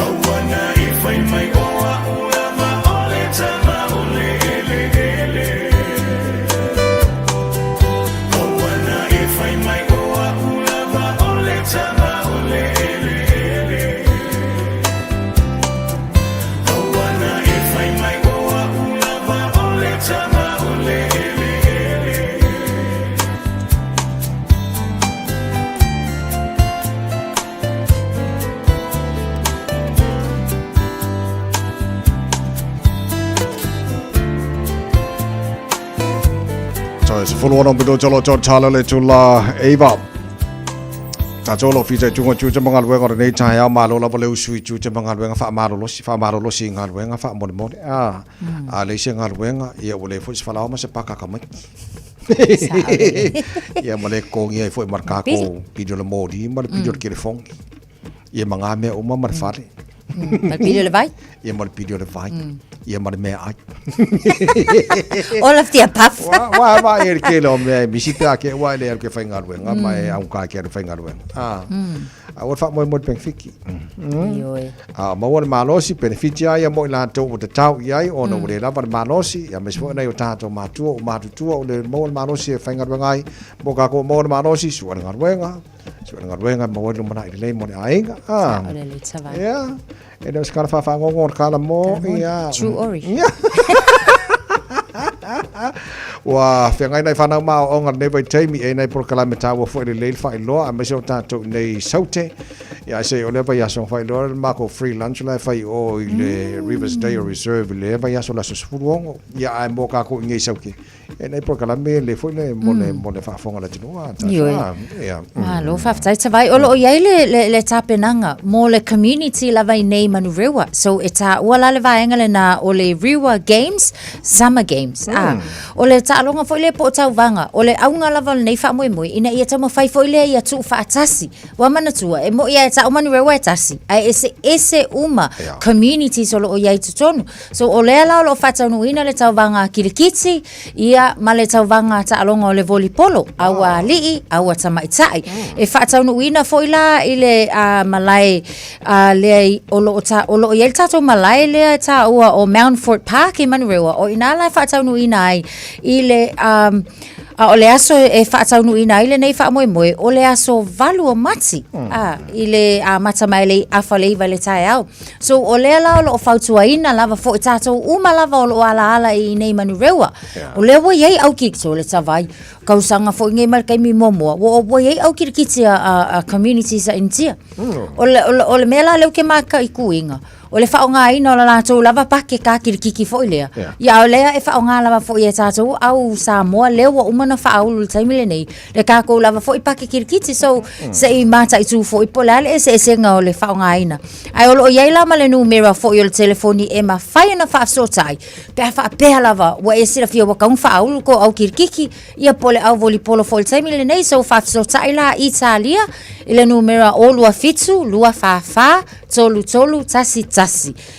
Awana e fai mai oa ulama ole tama ole ele Awana e fai mai oa ulama ole tama ole ele Awana e fai mai oa ulama ole tama ole Se fulua on pitu tolo tala le tu la Eva. Ta jolo fisa tungo chu mga luenga re nei tai au malo la bole usui chu mga luenga fa malo lo si ngal luenga fa mo le se ngal luenga ia bole fu fa la ma se paka kamai ia male ko ngia fu marka ko pidio le modi ma pidio ke le fong ia manga me o ma marfare mal pidio le vai ia mal pidio le vai ia mal me ai all of the above wa ke lo me visita ke wa le ke fa ngal luenga mai au ka ke fa ngal luenga o fa mo benefiki ma wona malosi benefiti ai mo la to o tau ai ona o le lava malosi ya mesfo na yo tato matu o le mo malosi fa ngal ngai mo ka ko mo malosi su ngal wenga mo wona mana ile mo ai ya e dos kala fa ngor kala mo ya true ori wa fengai nai fana ma o ngar nei vai taimi e nei proclame tawa fo le leil fa ilo a meso tato nei saute ya se o le vai aso fa ilo ma ko free lunch la fa o le Rivers Day Reserve le vai aso la susfurongo ya ai mo ka ko ngai sauki e nei proclame le fo le mo le fa fonga la tinoa ya ma lo fa tai vai o lo ia le tapenanga mo le community la vai nei manurewa so eta wala le vai ngale na o le Rewa Games Summer Games o le ta'alonga foi le po tau vanga o le aunga lava nei fa moi ina ia tama fai foi le ia tu fa atasi wa mana tua e mo ia ta o manu rewa atasi ai ese uma community so lo ia tutonu so o le la lo fa tau ina le tau vanga kirikiti ia ma le tau vanga ta'alonga o le volleyball awa li awa tama itai e fa tau ina foi la ile malai le o lo ia ta malai le ta o Mountfort Park e manu rewa o ina la fa tau ina ai ile o le aso e whaatau nui na ile nei wha moe o le aso valu o mati ile mata mai le awha leiva le tae au so o le ala o whautua ina lava fo i tātou uma lava o ala i nei manu rewa o le wa iei au kikito o le tawai kausanga fo ngai markai mi momoa o wa iei au kirikiti a communities a intia o le mela leu ke maka i kuinga o le whaonga ina o la tātou lava pake ka kirikiki fo i lea ia o lea e whaonga lava fo i e tātou au Samoa leo wa umana whaau le taimile nei le kako lava fo i pake kirikiti so se i mata i tu fo i polale e se nga o le whaonga ina ai o iei lama le numera fo i o le telefoni e ma whai na whaasotai pea whaapea lava wa e sira fia wakaung whaau ko au kirikiki ia pole au volipolo fo i taimile nei so whaasotai la Italia ile numera o lua fitu lua whawha tolu tasi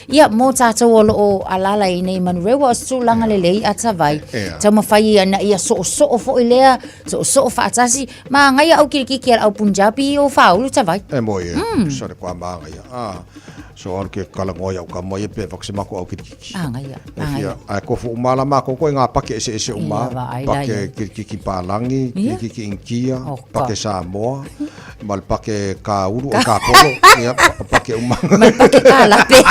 ia mo tātou o alala i nei manurewa o stulanga le lei atawai tau mawhai ana ia so fo i lea so whaatasi ma ngai au kirikiki au Punjabi o whaulu tawai e mo ia sore kwa maanga ia so an ke kalangoia o ka mo ia pe vaksi mako au kirikiki ngai ai ko fu umala mako ko ngā pake ese uma pake kirikiki palangi kirikiki inkia pake Samoa mal pake ka uru o ka polo ia pake uma mal pake ka lape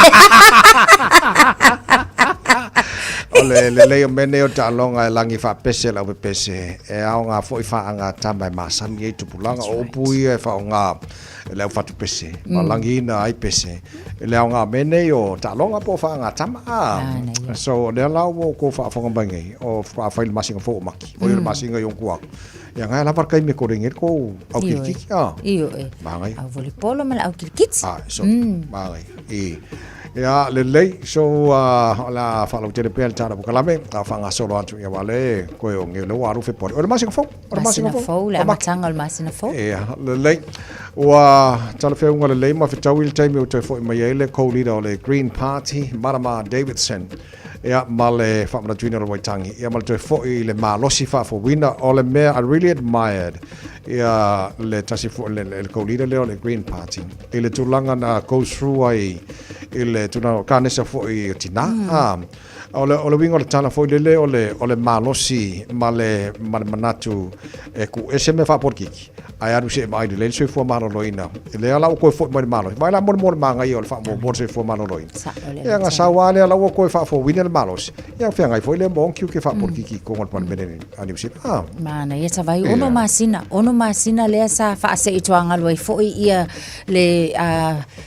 le mene o talonga langi fa pese la pese e au nga foi fa anga tamba masami e tupulanga o pui e fa nga le fa tu pese malangi na ai pese le au nga mene o talonga po fa nga tama so le la wo ko fa fa bangi o fa fa il masinga fo maki o il masinga yon kuak ya nga la par kai me ko ringet ko au kirikiki iyo mangai au volleyball mal au kirikiki so mangai ya lei so la fa lo tele pel tara bukalame ta fa nga solo atu ya wale ko yo nge lo waru fe por o masing fo le matanga o masing fo lei wa tala fe unga lei ma fe tawil time o te fo mai ele ko leader o le Green Party Marama Davidson ya male fa mara junior waitangi ya mal te fo le malosi fa fo winner o le mayor I really admired ya le tasi fo le ko leader le Green Party ile tulanga na go through ai ile tuna kanesa fo i tina ole wingo le tala fo le ole malosi male manatu e ku esme fa porkiki ai aru se mai le se fo malo loina le ala ko fo mo malo mai la mo manga i ole fa mo se fo malo loina ya nga sawale ala ko fa fo winel malos ya fa ngai fo le bon kiu ke fa porkiki ko ngol pan benen ani se mana ia tawai ono masina le sa fa se ituanga lo fo ia le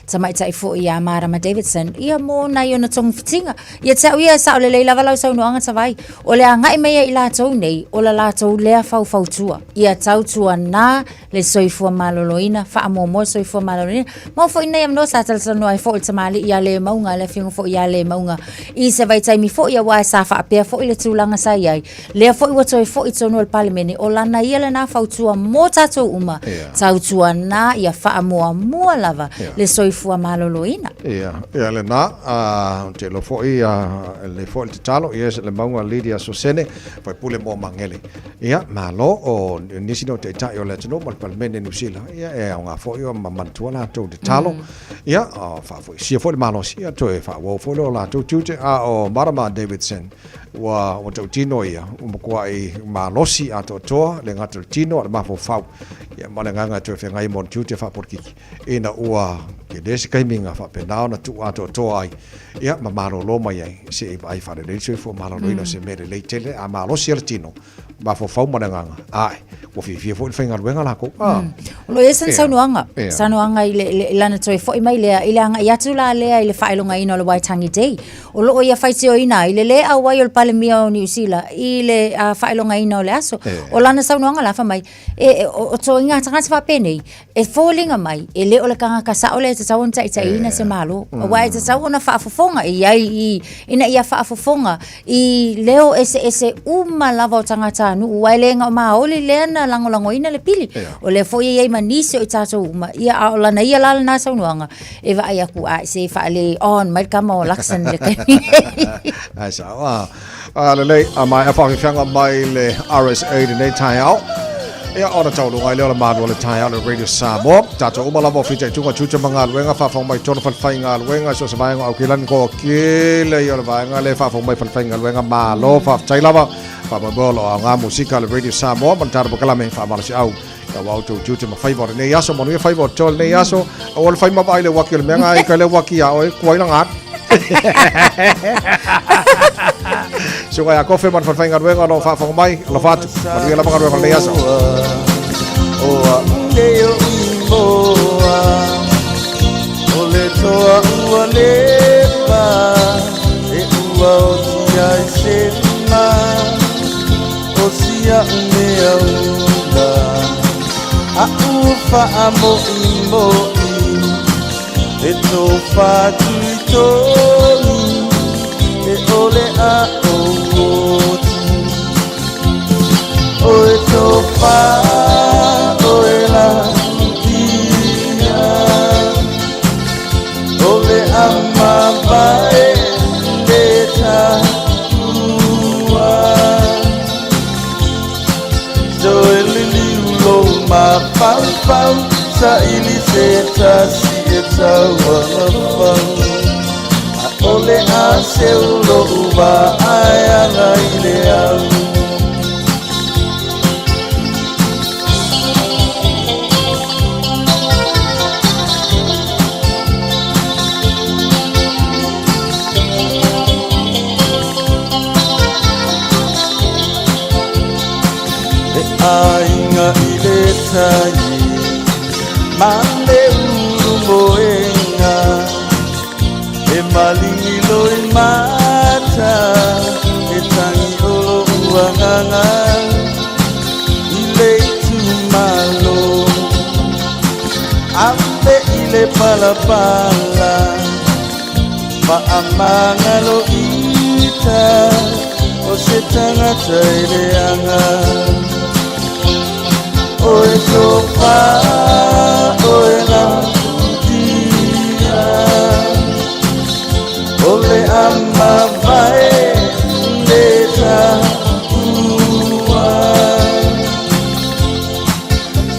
tamai tai fo ia Marama Davidson ia mo na yo na tong fitinga ia tau ia sa o le leila wala sa unuanga sa vai. O le anga i mea i la tau nei, o la tau lea fau tua. Ia tau tua na le soifua maloloina, wha mo soifua maloloina. Mau fo ina no sa tal no ai fo il tamali ia le maunga le fingo fo ia le maunga. I se vai tai mi fo ia wa sa fa pe fo ile tulanga sa ia. Le fo i wa toi fo i tonu al parliament o la na ia le na fau tua mo tatu uma. Tau tua na ia wha mo lava le soifua maloloina. Ia le na te lo fo i le fo il talo ia le maunga Lydia Sosene fa pule mo mangele. Ia malo o nisi no te tai o le tonu mal parliament New Zealand. Ia nga fo i ma mantua la to te talo. Ia fa fo si fo le malo sia to e fa wo fo lo la to tute o Marama Davidson wa o te tino ia o ko ai malosi ato toa le ngata tino ma fo fa ia ma le nganga to fe ngai mon tute fa porki ina ua ke desi kai minga fa pe na tu ato toa ai ia ma maro lo mai ai se ai fa le se fo maro lo ina se mere le tele a malosi al tino ma fo fa ma nganga ai o fi fo fe ngal wenga la ko lo esen sanuanga ile lana toi fo mai le ile anga ia tu la le ile fa ilonga ina lo Waitangi Day o lo ia fa tio ina ile le a wai o palemia o New Zealand ile a fa ilonga ina o le aso o lana sanuanga la fa mai o to inga tanga fa pene e fallinga mai ele o le kanga ka sa o le tsa won tsa ina se malo o wai tsa ona fa fofonga i ina ia fa fofonga i leo ese uma lava tanga tanu wai le nga ma o le na lango ina le pili o le fo ia manisi o tato uma ia o lana ia la na sanuanga e va ia ku a se fa le on mai kama o laksan le ai sa le mai fa fianga mai le RSA de nei tai au ia ona tau lunga le manu le tai au le Radio Samoa tato uma lava fita tunga chucha manga wenga fa fa mai tona fa fainga wenga so sa au kilan ko kile ia le vanga le fa fa mai fa fainga wenga ma lo fa tai lava fa ma bolo nga musika le Radio Samoa man tar bakala me fa mal si au ka wa to chucha ma favor ne yaso mo ne favor tol ne yaso o le fa ma baile wakil menga i ka le wakia o ko ila ngat so ya kofe man fa fainga wenga no fa fa mai lo fa ma la ma ka ne yaso o nge yo imboa o le toa ua le pa e ua o tia sema o sia mea ula a ufa amo imbo e to fa tuitoni e ole a o o e to fa o e la dia ole ama vai deta ua do ele lo ma pam sa ili seta si eta wa ole a se lo va aya la idea ainga ile tai male uru moenga e malingi loi mata e tangi olo uanganga ile tu malo ambe ile palapala ma amanga lo ita o se tangata ile anga oe sofa, oe la dia, ole ama vai leta ua,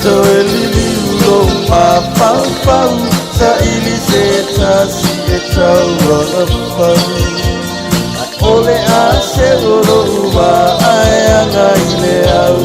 so elili ulo ma pau pau, sa ili seta si eta ua pau, ole a se olo ua ayanga ile au.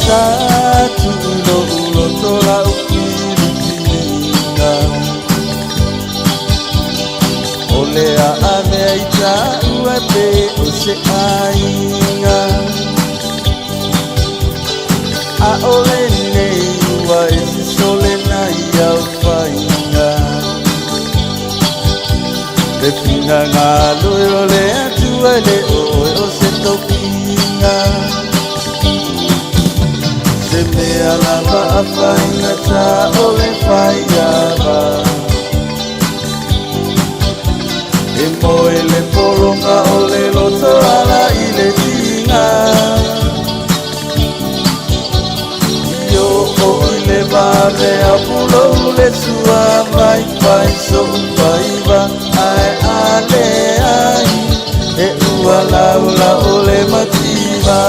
Satu ulo tola ukilinga ai ta ua pe o se ainga a ole nei ua e se sole nai au whainga le pinga ngā loi o le atua le oe o se tokinga se mea lava a whainga ta ole whaiava e moe le poronga o le loto ala i le tinga io o i le vare a pulo le sua vai vai so vaiva ai ale ai e ua laula o le mativa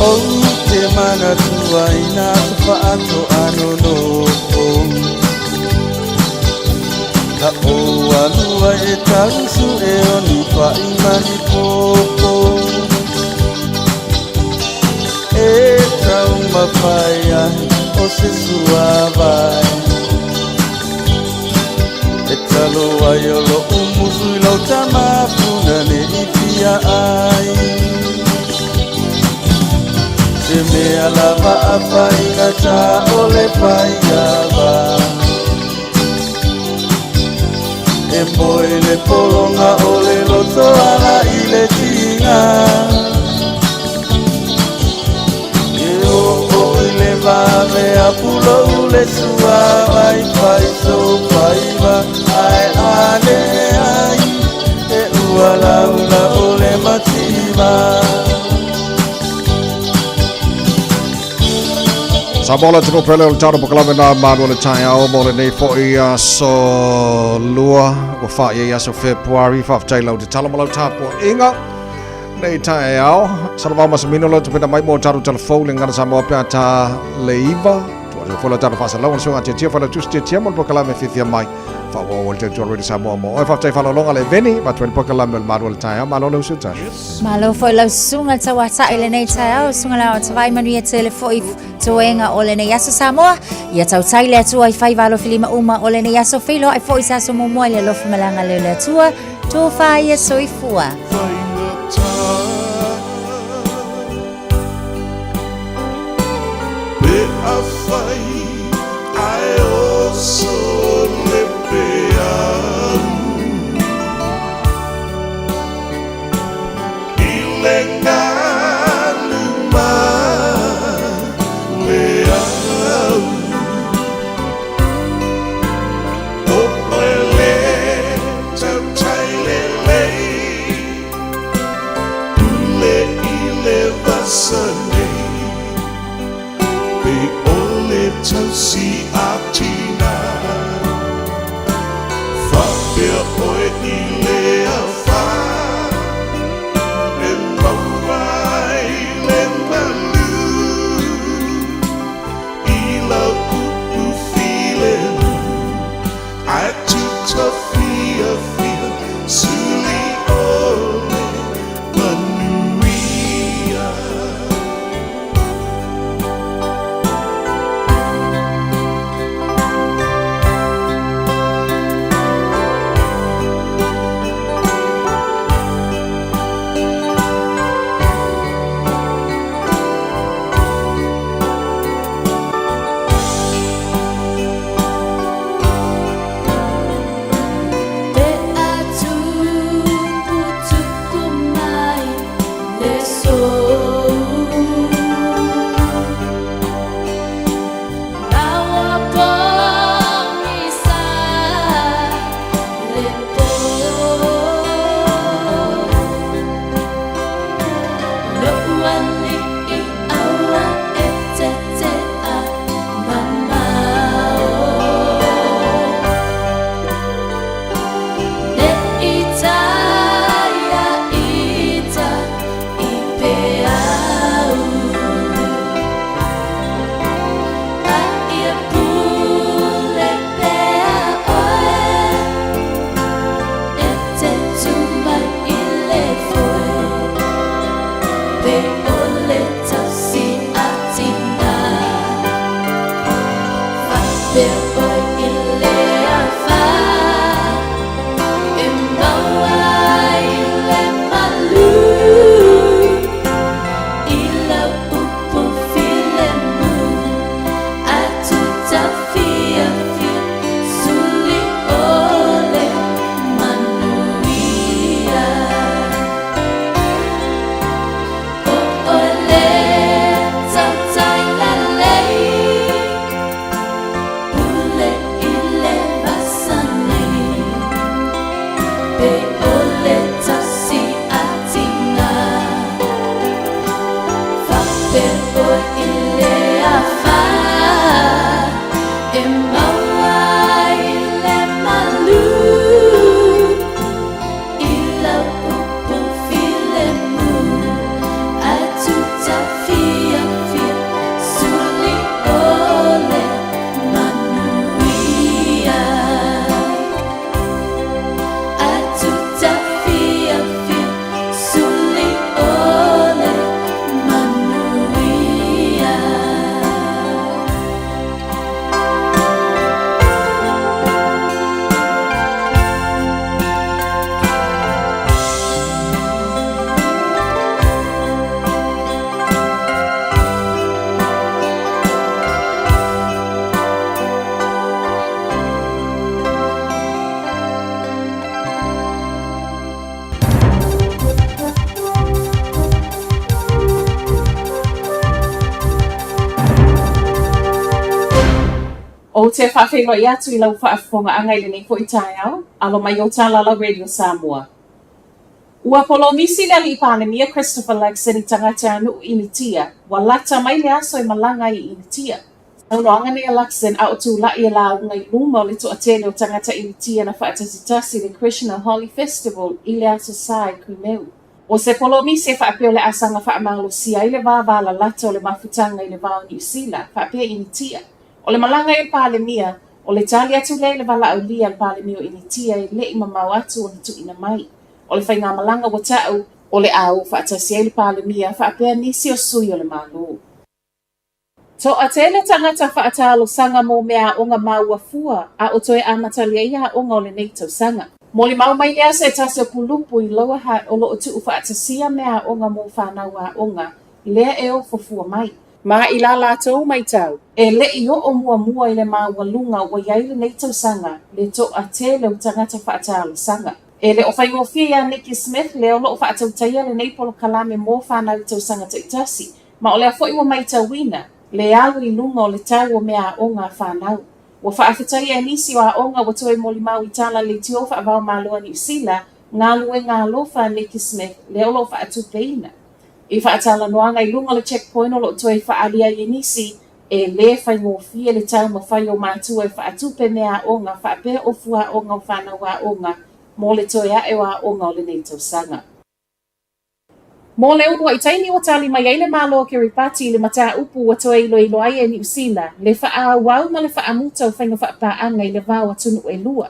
o te mana tua ina te whaato ano no ka o alua e tarusu e oni whaimani popo e tau mawhaia o se sua vai e talo ai o lo umusu i lau tamapuna ne i pia ai se mea lava a whainga ta o le whaiava e moe le polonga o le loto ala i le tinga e o i le vave a pulo le sua vai whai so whaiva ai ale ai e ua laula o le mativa Sa mola tino pele o taro pokalame na manu le tai au mola nei fo i so lua o fa ia so February fa tai lau te talamalo tapo inga nei tai au salva mas minolo te pena mai mo taro telefone ngana sa mo pe ta leiva to fo la taro fa sa lau so ati tia fa la tusti tia mo pokalame fifia mai fa o te to already sa mo o fa tai fa la longa le veni ba to pokalame manu le tai au malo lo so tai Malo foi lau sunga ta wata ile nei tai au sunga la ta vai manu ia telefone toenga o le nei aso Samoa ia tau taile atua i whai walo filima uma o le nei aso whilo ai fo i saso momoa le lofu malanga le le atua tō whai e soifua Be a whai ai o so le pea I le ngā luma le au o oe le tau tai le lei ule I le vasane Be ole tau si atina Whapea oe I lea wha E mawai le manu I lau kupu feeling I too tough fia Suli ole manuia te whawhengo i atu I lau whaafonga angai le nei ko I tai au, alo mai o tālala Radio Samoa. Ua polo misi le ali I panemia Christopher Lexon I tangata anu initia, wa lata mai le aso I malanga I initia. Naunoanga ni Lexon a o tū lai la unga I luma o le to atene o tangata initia na whaatasitasi le Krishna Holy Festival I le aso sai kumeu. O se polo misi e whaapeo le asanga whaamalo sia I le vāwala lata o le mafutanga I le vāo New Zealand, whaapea initia. O le malanga I palemia, o le tali atu le wala au lia le palemia o initia I le I mamau atu o ni tu ina mai. O le whainga malanga wa tau, o le au whaatasi ai le palemia, whaapea nisi o sui o le malo. To a tele tangata whaatalo sanga mo mea o ngā maua fua, a o toe amatalia ia o ngā o le neitau sanga. Mo le mau mai lea se tase o kulupu I loa ha o lo o tu whaatasia mea o ngā mo whanau a o ngā, lea e o fufua mai. Ma I la lātou mai tau, e le I o mua mua I le maua lunga wa iai le neitau sanga, le to a tele o tangata whaatalo sanga. E le o whaingofia ia Nikki Smith le o lo o whaatautaia le neipolo kalame mō whanau tau sanga taitasi, ma o le a fwoi wa mai tau wina, le alu I lunga o le tau o mea o ngā whanau. Wa whaafitaia e nisi o a onga wa toi moli mau I tala le tio whaavao maloa New Zealand, ngā lue ngā lofa Nikki Smith le o lo whaatupeina. I whaatala noanga I lunga le checkpoint o lo toi whaalia e nisi, e le whaingofia le tau ma whai o mātua I whaatupe mea o ngā whaapea o fua o ngā whanau a o ngā, mō le toia e wā o ngā o le neitau sanga. Mō le unua I taini o tali mai ai le malo Kiribati le mata upu wa toa ilo ai e New Zealand, le wha wau ma le wha muta o whainga whapaanga I le wāua tunu e lua.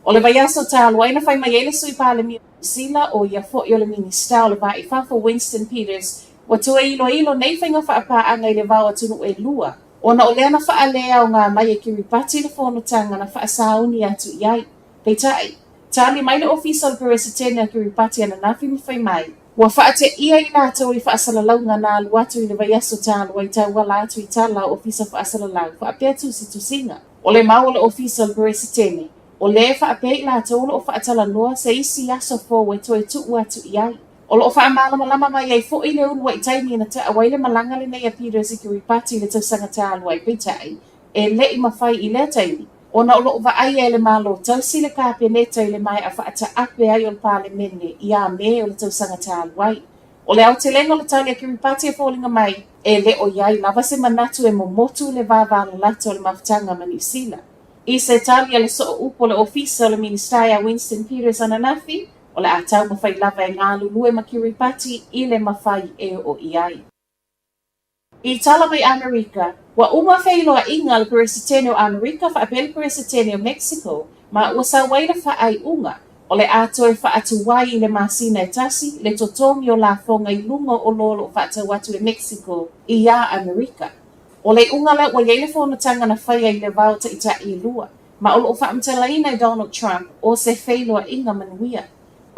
O le vaiaso tālu ai na whai mai ai le sui pā le New Zealand o ia fo I le minista o le vā I whafo Winston Peters wa toa ilo nei whainga whapaanga I le wāua tunu e lua. O na o lea na wha lea o ngā mai e Kiribati le whonotanga na wha sauni atu iai. Peitai. Tali mai le ofisa le peresitene a Kiribati ana nafi mi whai mai. Wa whaate ia I nātou I whaasalalau na alu atu I le vaiaso tālu ai tau wala atu I tāla ofisa whaasalalau whaapea tusi tusinga. O le mau le ofisa le peresitene. O le whaapea I nātou o whaatala noa se isi aso fō e toi tuu atu iai. O lo whaamala malama mai ai fo I le unua I taimi na ta awai le malanga le nei a Peters I Kiribati le tausanga tālu ai peitai. E le I mawhai I le taimi. Ona o loo vaai e le malo tausi le kāpeneta I le mai a whaata ape ai o le pāle mene I a me o le tausanga tālu ai. O le au te lenga o le tali a Kiribati a fōlinga mai, e le o iai lava se manatu e momotu le vāvāla lata o le mawhtanga ma New Zealand. I se tali a le so upo le ofisa o le ministai a Winston Peters ananafi, o le atau mawhai lava e ngā lulue ma Kiribati I le mawhai e o iai. I tala mai Amerika, wa uma whailoa inga le peresitene o Amerika whaapele peresitene o Mexico, ma ua sa waila whaai unga, o le atoe whaatuwai I le masina e tasi, le totongi o la fonga I lunga o lolo o whaatawatu le Mexico I a Amerika. O le unga le wa yeile whonatanga na whaia I le vauta I ta I lua, ma o lo whaamtalaina I Donald Trump o se whailoa inga manuia.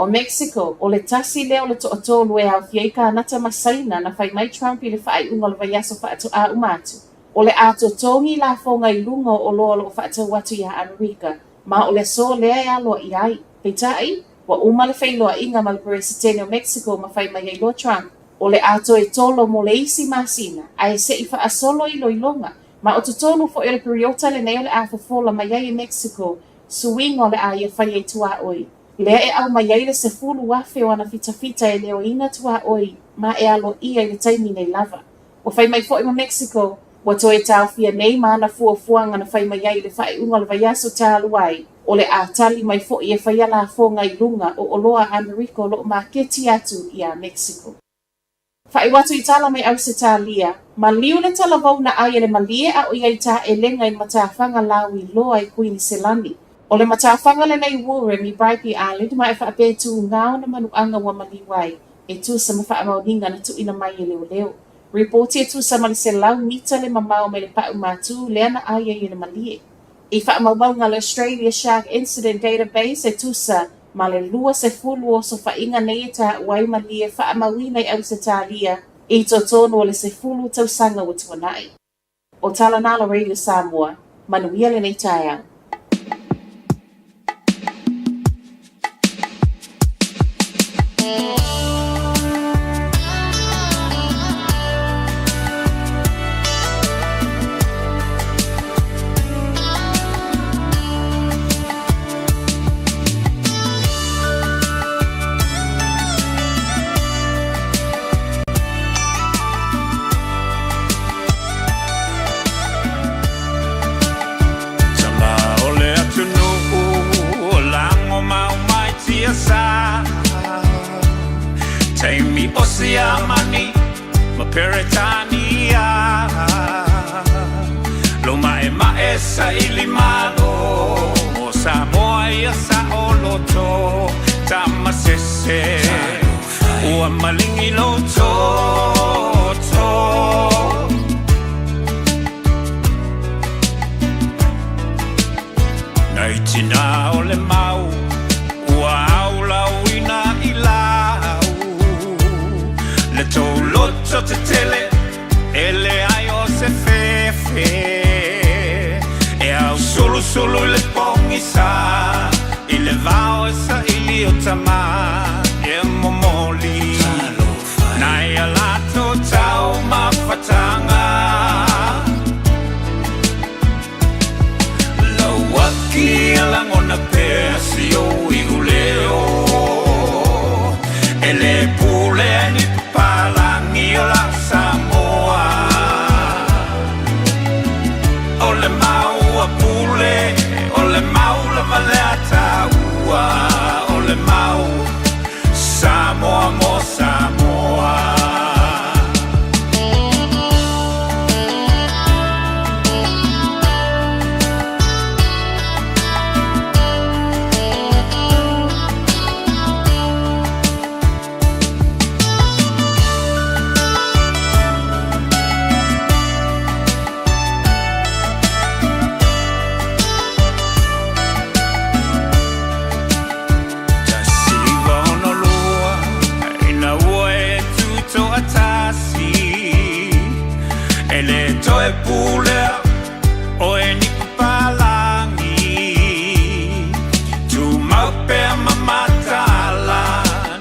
O Mexico, o le tasi leo le to'atolu e au fieka nata masaina na whai mai Trump I le whaai unga le vaiaso whaatu a umatu. O le ato tongi la fonga I lunga o lolo o whaatu watu I a Amerika, ma o le so lea I aloa I ai. Peitai, wa uma le whailoa inga ma le peresitene o Mexico ma whai mai ai lo Trump. O le ato e tolo mo le isi masina, a e se I wha asolo I loilonga, ma o totonu fo ele periota le neo le a fofola mai ai Mexico, suinga o le a ia whai e tua oi. Lea e au mai ai le se fulu wafe o ana fita e leo ina tua oi, ma e alo ia I le taimi nei lava. O whai mai fo I ma Mexico, wa toe tau fia nei maana fuafuanga na whai mai ai le whai unga le vaiaso tālu ai, o le a tali mai fo I e whai ala fonga I lunga o oloa Amerika o lo maketi atu I a Mexico. Whai watu I tala mai au se tālia, ma liu le tala vau na ai le malie a o iai tā e lenga I matawhanga lau I loa I Queen Selani. O le matawhanga le nei Warren I Brightby Island ma e whaape tu ngao na manuanga wa maliwai, e tu sa mawha mauninga na tu ina mai I leo leo. Reporti e tu sa mali se lau mita le mamau me le pau matu lea na aia I le malie. I wha maumau ngā le Australia Shark Incident Database e tu sa ma le lua se fulu o so wha inga nei e tā wai malie wha mawina I au se tālia I to tono o le se fulu tau sanga wa tuanai. O tala nala Radio Samoa, manuia le nei tai au. Taimi Osia Mani, Maperetania. Loma e maesa ilimano, Samoa ia sa oloto, Tamasese, Ua malingi loto, Naitina ole mau, Ua aula uina ilau, Le tau loto te tele, Ele aio se fefe. Solo le pongi sa, ile vao e sa ili o tama, e momoli. Nai alato tau mafatanga. Lawaki alangona pesi o iuleo. Ele pule ni palangi o la Samoa. Ole mau pule, ole mau la valeta ua, ole mau Samoa mo Samoa. Toe pule o e ni palangi tu mau pe mamatala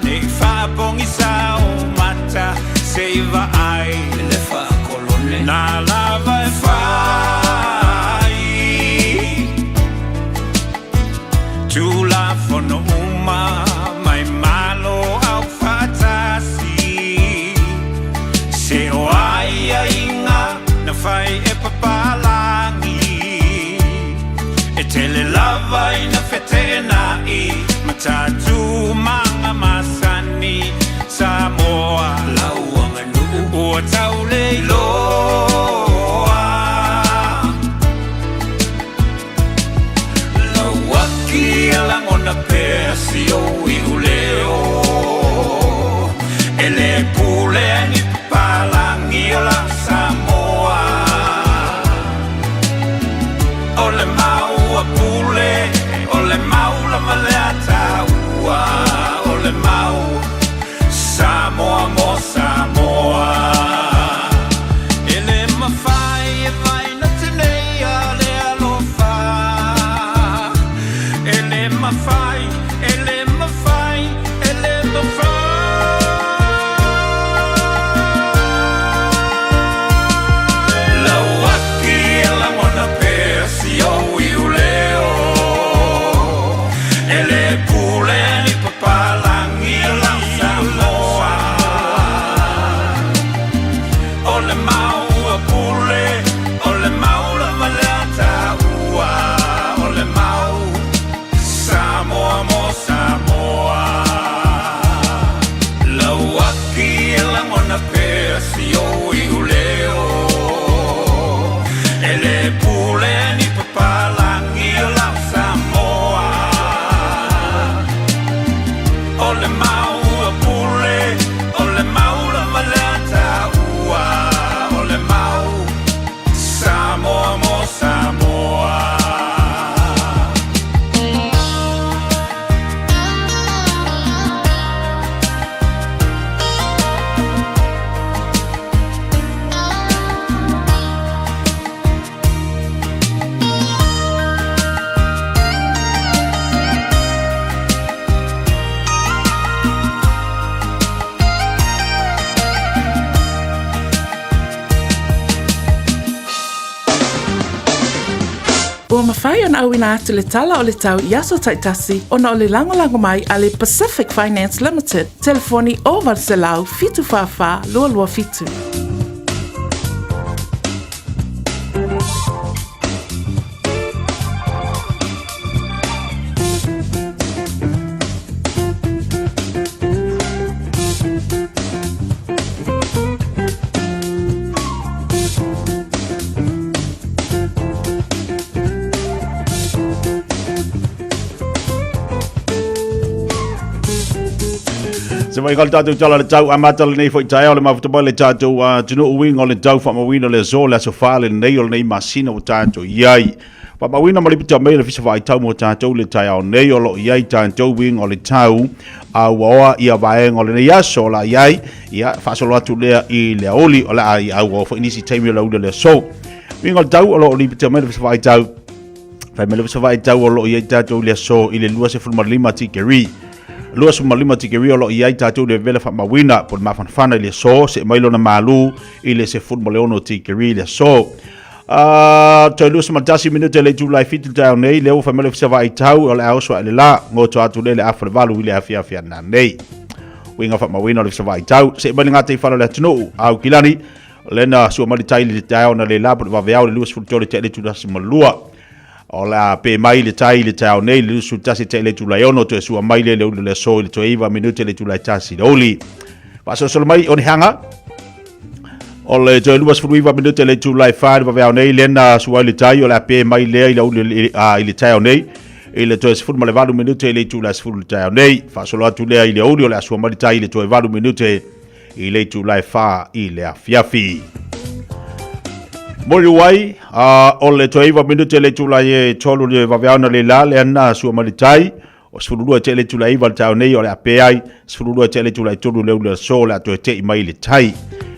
ne fa bongi sa o mata seiva ai le fa colone na lava e fai tu la fono uma mai malo au fatasi se o ai inga na fai e papalangi e tele lava ina fetena I matatu manga masani Samoa lauanga nuku ua taule loa Lawaki alangona pesi o iuleo ele pule ni papalangi o la Samoa Ole mau a pule, ole mau la valeta ua, ole mau Samoa mo Samoa. Ele mawhai e vai na tenei a le alofa. Ele mawhai, ele mawhai, ele mawhai. Lawaki ala wana pesi o iuleo. Ele pule ni papalangi la Samoa. Ole mau a pule, ole mau la valeta ua, ole mau Samoa mo Samoa. Lawaki ala wana pesi o iuleo. Ele pule ni papalangi la Samoa. Ole mau a pule, ole mau la valeta ua, ole mau Samoa mo Samoa. Ua mawhai ana au ina atu le tala o le tau Yaso Taitasi ona o le lango mai a le Pacific Finance Limited. Telefoni o Varselau fitu whawha lua lua fitu. Se mai kal tātou tala le tau amata le nei fo i tae o le mafuta le tātou tino uwinga o le tau whamawina le zo le aso whale nei o le nei masina o tātou iai. Whamawina malipita mei le fisa whai tau mo tātou le tae o nei o lo iai tātou winga o le tau a waoa ia vaenga o le nei aso la iai ia whasolo atu lea i le oli o le ai au o fo inisi teimi o la ule le so. Winga o le tau o lo lipita mei le fisa whai tau. Whai mei le fisa whai tau o lo iai tātou le so i le lua se fulmalima tikeri. Lua se malima tikeri o lo iai tātou le vele whamawina po le mawhanwhana i le so se mailo na malu i le se fulmaleono tikeri le so. Toi lua se matasi minute le July fitil tau nei leo whamele fisa wai tau o le auswa le la ngō to atu le afa le valu i le awhia na nei. Winga whamawina o le fisa wai tau se mali ngā te whala le atunu au kilani lena sua mali tai le tau na le la po le waweau le lua se fultore te le tulasi malua. O la pe mai le tai le tau nei le su tasi te le tulai ono te sua mai le le so le toiva minute le tulai tasi le oli. Paso solo mai on hanga. O le te luas fruiva minute le tulai fa va vea nei lena sua le tai o la pe mai le le tau nei. E le to sfur male valu minute le tulai sfur le tau nei. Fa solo atu le ile oli o la sua mai tai le to valu minute i le tulai fa i le afiafi. Mori wai, o le toiva minute le tulai e tolu le vaveana le la le ana sua malitai, o sfurulua te le tulai val tau nei o le apeai, sfurulua te le tulai tolu le ule so le ato e te imai le tai.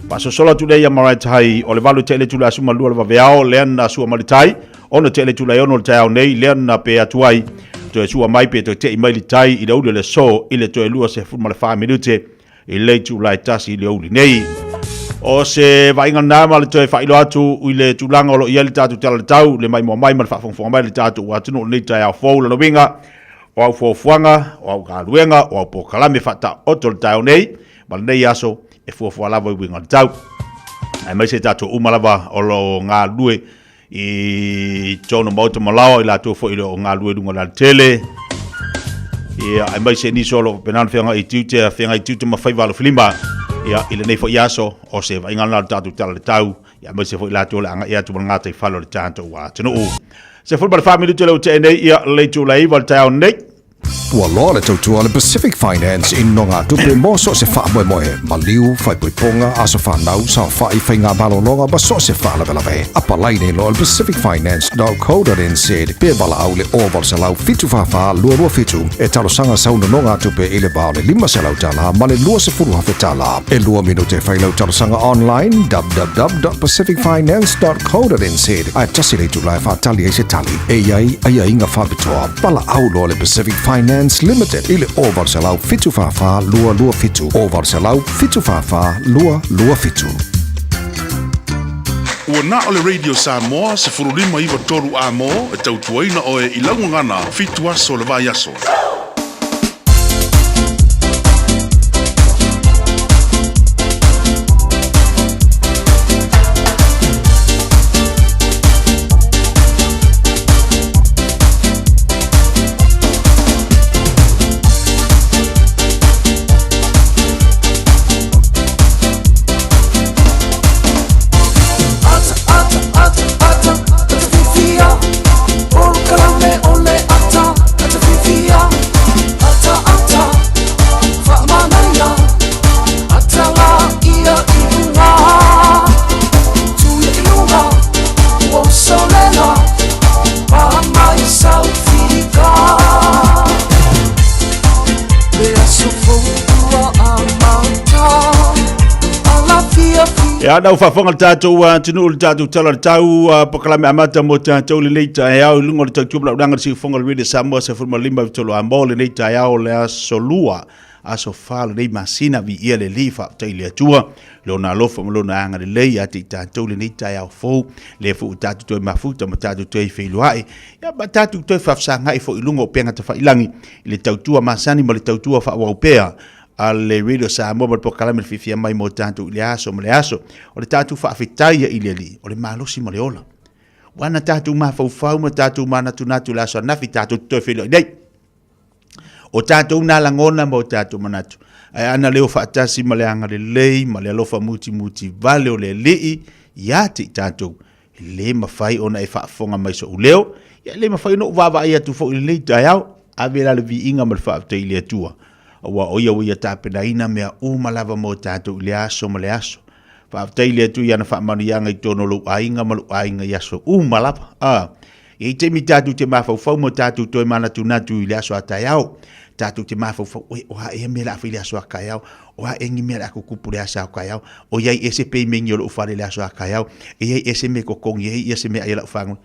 Paso sola tu le ia marai tai, o le valu te le tulai suma lua le vaveao le ana sua malitai, ono te le tulai ono le tau nei le ana pe atuai, to e sua mai pe to te imai le tai i le ule le so, i le to e lua se furma le 5 minute, i le tulai tasi i le uli nei. O se vainga nama le toi whailo atu i le tūlanga o lo ia le tātu tala le tau, le mai mua mai ma le whawhongwhonga mai le tātu ua tunu nei tai au fōu la winga, o au fōfuanga, o au kāluenga, o au pōkalame whata oto le tau nei, ma le nei aso e fuafua lava i winga le tau. Ai mai se tātu umalava o lo ngā lue i tono mauta malawa i la tō fo i lo ngā lue dunga la tele. Ai mai se niso lo penana whianga i tiute ma whaiwalo whilima. Ia ile nei fo iaso o se vai ngana tatu tala le tau ia mai se fo ila tole anga ia tu ngata i falo le tanto wa tunu se fo ba family tele o te nei ia le tu lai val tau nei Ua loa le tautua le Pacific Finance in no ngā tupe mo so se wha moe moe. Ma liu, whai pui ponga, aso whanau, sa whai whai ngā balo longa, ba so se wha lawe lawe. Apa laine lo le pacificfinance.co.nz. Pe bala au le oval se lau fitu whawha, lua rua fitu. E talo sanga sauna no ngā tupe i le bao le 5 se lau tala, ma le lua se furu hawhi tala. E lua minute whai lau talo sanga online, www.pacificfinance.co.nz. Ai tasi le tu lai whatali e se tali. E iai, ai inga whabitoa. Bala au lo le Pacific Finance Limited. Ile oval se lau fitu whawha, lua lua fitu. Oval se lau fitu whawha, lua lua fitu. Ua na o le Radio Samoa se furulima iwa toru a mo e tautuaina oe i laungangana fitu aso le vai aso. Ya dau fafonga tatu tinu tatu tala tau pakalame amata mo tatu le leita ya lungo le tatu bla danga si fonga le Samoa se forma limba tolo ambo le leita ya o le solua aso fal le masina vi ia le lifa taile tua lo na lofa mo na anga le lei ati tatu le leita ya fo le fu tatu to mafuta mo tatu to filuai ya batatu to fafsanga i fo ilungo penga te fa ilangi le tatu masani mo le tatu fa wa upea ale Radio Samoa mo pokalame fifia mai mo tantu le aso o le tatu fa fitai ile li o le malosi mo le ola wana tatu ma fa mo tatu mana tunatu la so na fitatu to filo dei o tatu na langona mo tatu manatu ai ana leo fa tasi mo le anga le lei mo le lofa muti vale o le li ya ti tatu le mafai ona e fa fonga mai so leo ya le mafai no vava ia tu fo le dai au avela le vi inga mo fa te ile tua Wa oia tapena ina mea malava mo tātou le aso ma le aso. Whaaftaile atu iana whaamanianga I tono lu ainga ma lu ainga yaso malava. I te mi tātou te mawhau mo tātou toi mana tu natu I le aso a tai au. Tātou te mawhau oha e me la whi le aso a kai au. Oha engi me la ako kupu le aso a kai au. O iai ese pei mengi o lu whare le aso a kai au. E iai ese me kokongi, iai ese me aia la whangu.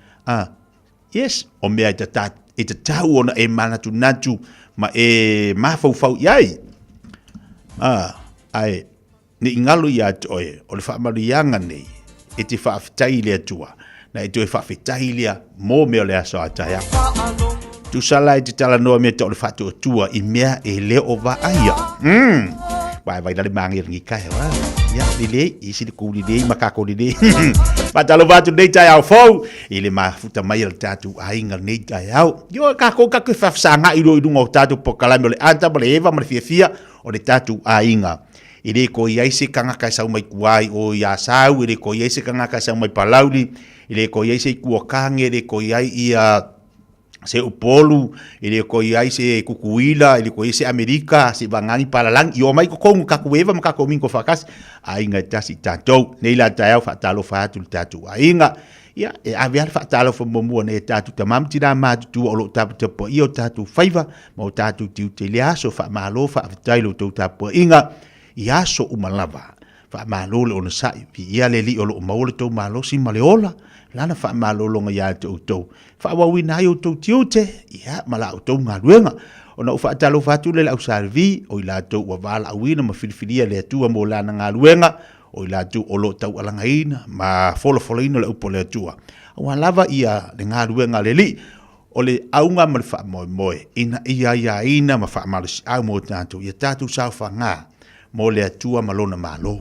Yes, o mea I te tau ona e mana tu natu ma e mawhau iai. Ai, ni ingalu ia toe, o le whaamarianga nei, e te whaafitai lea tua, na e toe whaafitai lea mō mea le aso a tai au. Tu sala te tala noa mea te o le whatu o tua I mea e leo o va aia. Vai dale mangi ringi kai wa. Ya, lile, isi le kuli le, makako lile. Patalo vatu nei tai au fau. Ile mafuta mai al tatu ainga nei tai au. Yo kako kaku whafsanga ilo idunga o tatu pokalame o le anta, ma le eva, ma le fia o le tatu ainga. Ile ko iai se kanga kai sau mai kuai o ia sau, ile ko iai se kanga kai sau mai palauli, ile ko iai se kuakange, ile ko iai ia se upolu, ile ko iai se kukuila, ile ko iai se Amerika, se bangangi palalang, I o mai ko kongu kakueva ma kakomingo fakas, ainga tasi tatou, neila taiau whaatalo whaatu tatu ainga, ia, e aviar whaatalo whamomua ne tatu tamam tina matutua o lo tapu tapu I o tatu whaiva, ma o tatu tiu te leaso, whaamalo, whaavitailo tau tapu inga, Iaso umalava, whaamalo le ona sai, pi ia le li o lo maole tau malo si maleola, lana whaamalo longa ia te utou. Whaawawina ai utou tiute, ia mala utou ngā luenga. Ona u whaatalo whatu le lau sarvi, o I lātou ua wala awina ma whiriwhiria le atua mo lana ngā luenga, o I lātou o lo tau alangaina, ma wholawholaina le upo le atua. Awa lava ia le ngā luenga le li, o le aunga ma le whaamoe, ina ina ma whaamalisi au mo tātou, ia tātou sau whangā. Mo le atua malona malo.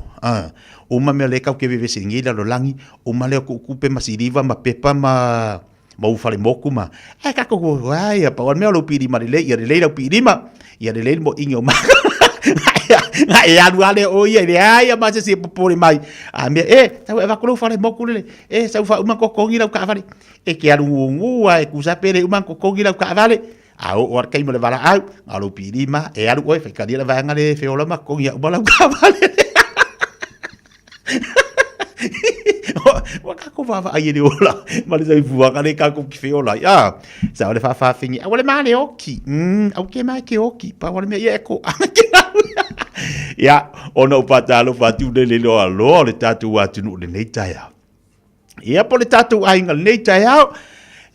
Uma mea le kau ke vevese ngila lo langi, uma le kupe masiriva ma pepa ma ufale moku ma. Ai kako ai pa wan mea lo piri ma le ia le piri ma. Ia le mo ingo ma. Ngai anu ale o ia le ai ma se popore mai. A me tau e vakolo fale moku le. Sau fa uma kokongi la ka vale. E ke anu ngu ai ku sa pere uma kokongi la ka vale. Au or kai mo le vala au, alo pirima e alu oi fai kadira vanga le feola ma ko ia bala kavale. Wa ka ko va ai le ola, ma le sai fuanga le ka ko ki feola. Ya, sa le fa fingi. A le male oki. Au ke ma ke oki, pa wa me ye ko. Ya, ona upatalo fatu le lo alo le tatu atu no le nei taia. Ia po le tatu ainga nei taia.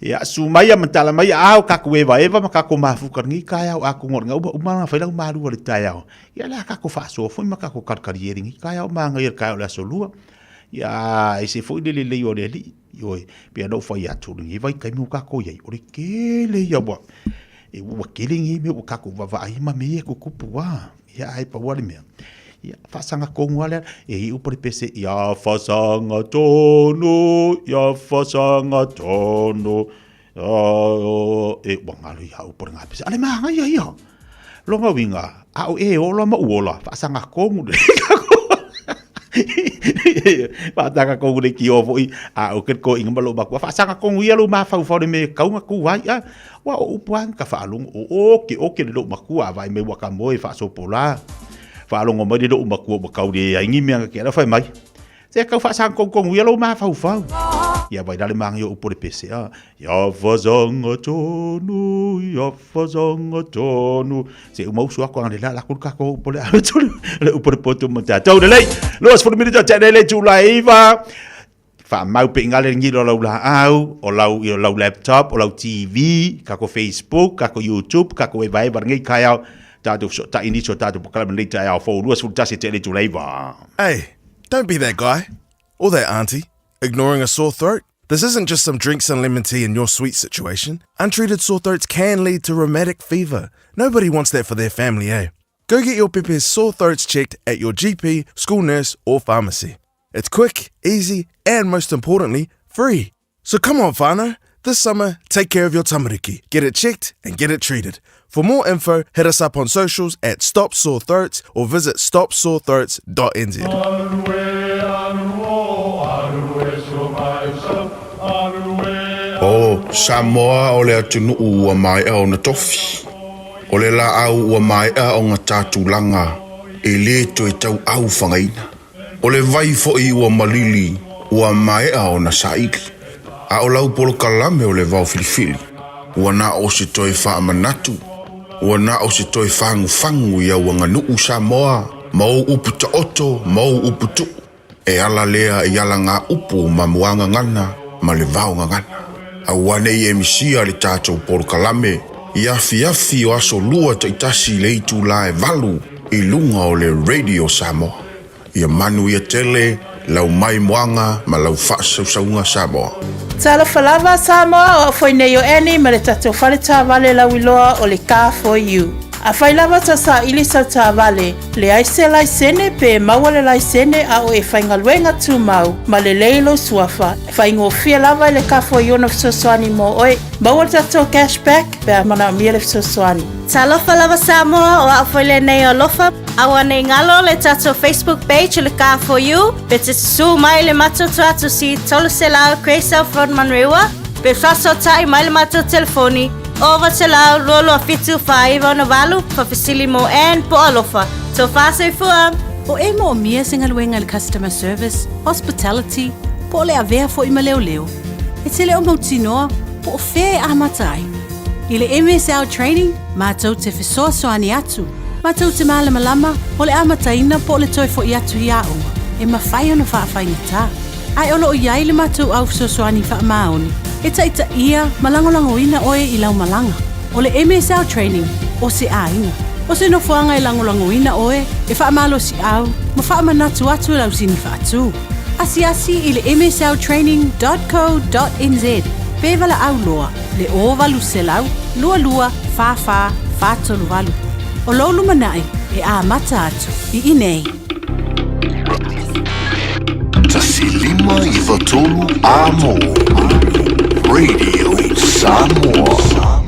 Ya sumaya mentala mai au kaku eva ma kaku mafuka ngi kaya au aku ngor ngau uma fa lau maru le taya ya la kaku fa so foi ma kaku karkarieri ngi kaya au manga ir kaya la solua ya ese foi de le yo le yo pe no foi atu ngi vai kai mu kaku ye ore kele ya bo e wa kele ngi me kaku va ai ma me ku kupua ya ai pa wale me ya fasanga kongwale e u por pese ya fasanga tono e bangalo ya u por ngapese ale ma ya longa winga au e o lo ma uola fasanga kongu Fataka kongu le ki o foi a o ket ko inga malo bakwa fasanga kongu ya lo ma fa fa me kaunga ku wai a wa u puan ka fa lung o ke lo makua vai me waka moi fa so pola Falongo mai de uma ku ba kau de ingi me ke ra fai mai se ka fa sang kong yelo ma fa fa ya vai dale mang yo por pc ya fazong tonu se uma usu ko ngale la ku ka ko por le por poto mata tau de lei los for minute ta de le julai va fa mau pe ngale ngi lo la au o lau laptop o lau tv ka ko facebook ka ko youtube ka ko vai ngi kaya Hey, don't be that guy or that auntie ignoring a sore throat. This isn't just some drinks and lemon tea in your sweet situation. Untreated sore throats can lead to rheumatic fever. Nobody wants that for their family, eh? Go get your Pepe's sore throats checked at your GP, school nurse, or pharmacy. It's quick, easy, and most importantly, free. So come on, whānau. This summer, take care of your tamariki. Get it checked and get it treated. For more info, hit us up on socials at Stop Sore Throats or visit stopsorethroats.nz. O Samoa o le atunu ua mai au na tofi. O le la au ua mai a o ngā tātulanga e le to e tau au whangaina. O le vai fo i ua malili ua mai a o na saiki. A o lau polo kalame o le vau filifili. Ua na o se toi wha manatu. Ua na o se toi whangu ia ua nganuu Samoa. Mau upu ta oto, mau upu tu. E ala lea e ala ngā upu ma muanga ngana, ma le vau ngana. A wane i emisia le tātou polo kalame. Iafi o aso lua taitasi le itu la e valu i lunga o le Radio Samoa. Ia manu ia tele, lau mai moanga ma lau whaasausaunga Samoa. Tala falava Samoa o foi nei o eni ma le tatou whale tā vale lau iloa o le Car for You. A whai lava ta sa ili sa tā vale, le aise lai sene pe maua le lai sene a o e whainga luenga tū mau, ma le leilo suafa. Whaingo fia lava le Car for You na fisoswani mo oe, maua le tatou cashback pe a mana mia le fisoswani. Ta lofa lava Samoa o a whai le nei o lofa, awa nei ngalo le tatou Facebook page le Car for You, pe te su mai le matoto atu si tolu se lao Kreisau Front Manrewa, pe faso tai mai le matou telefoni, over te lau lolo a fitu whaiva na walu, pa fisili mo en po alofa. So faso I fua. O e mo o mia singa luenga le customer service, hospitality, po le avea fo ima leo leo. E te leo mautinoa, po o whea a matai. I le MSL training, mātou te whisoa soani atu. Mātou te mālama lama, o le amataina po le toi fo I atu I aonga. E mawhai ana whaafai ngata. Ai olo o iai le mātou au fisosoani wha maoni. E taita ia malangolango ina oe I lau malanga. O le MSL training, o se ainga. O se no fuanga I langolango ina oe, e wha malo si au, ma wha manatu atu lau sini wha atu. Asi I le msltraining.co.nz. Pevala au loa, le o valu se lau, lua, fa, tolu valu. O lolu manai, e a mata atu, I inei. Tasilima I watolu amo. Radio Samoa.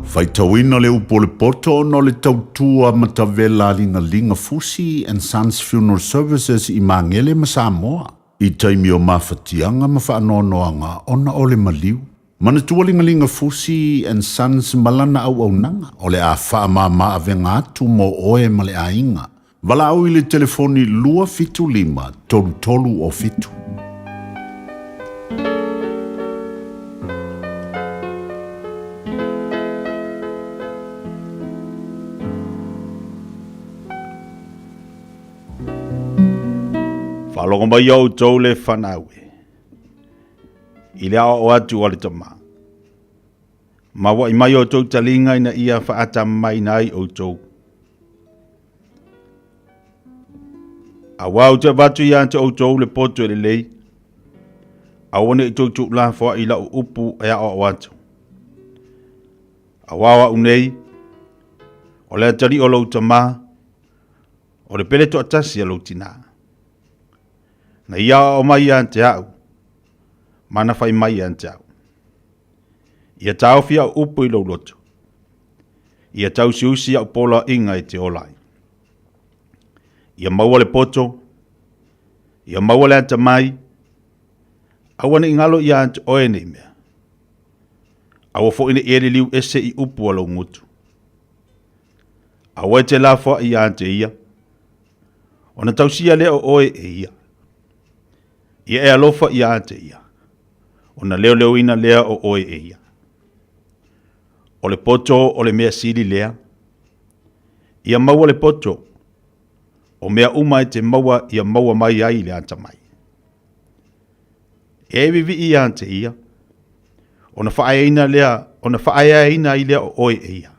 Faitawina le upo le poto no le tautua matavela linga Fusi and Sons Funeral Services I mangele ma Samoa. I taimi o mawhatianga ma whaanoanoanga ona o le maliu. Mana tua linga Fusi and Sons malana au nanga. O le a whaamama avenga atu mo oe ma le ainga. Wala au I le telefoni lua fitu lima tolu o fitu. Whalonga mai au tau le whanaue. I le o atu o le tama. Mawa I mai o tau talinga ina ia whaata mai nai o tau. A wau te watu I ante o tau le poto e le lei. A wane I tau tuk la fwa I la upu ea o atu. A wawa unei. O le atari o lau tama. O le pele to atasi a lau tina. Na ia o mai ante au. Mana fai mai ante au. Ia tau fia upu I lau loto. Ia tau siusi au pola inga I te olai. Ia maua le poto. Ia maua le ante mai. Awane ingalo ia ante oe nei mea. Awa fo ine ere liu ese I upu alo ngutu. Awa te la fo ia ante ia. Ona tausia leo oe e ia. Ia e alofa ia ante ia. Ona leo ina lea o oe e ia. O le poto o le mea sili lea. Ia maua le poto. O mea uma te maua ia maua mai ai le anta mai. E vivi ia ante ia. Ona whaaina lea, ona whaaina I lea o oe e ia.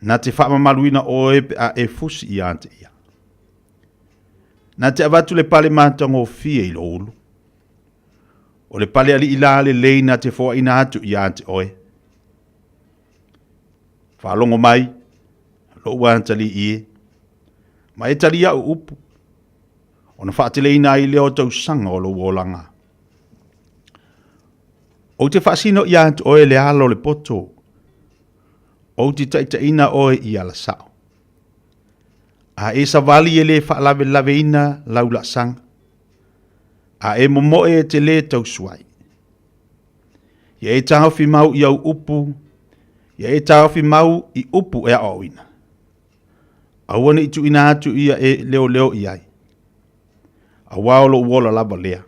Nā te whaamamaluina oe pe a e fusi ia ante ia. Nā te avatu le pale mātango fie I lo ulu. O le pale ali ila le lei nā te fua ina atu I ante oe. Whalongo mai, lo uantali ie. Ma e tali au upu. O na whaatele ina I leo tau sanga o lo uolanga. O te whaasino I ante oe le alo le poto. O te taita ina oe I ala sao. A e sa vali e le whaalave ina laula sang. A e momoe e te le tau suai. Ia e tahawhi mau I au upu. Ia e tawhi mau I upu e o ina. Awana I tu ina atu ia e leo leo iai. Awao uola lava lea.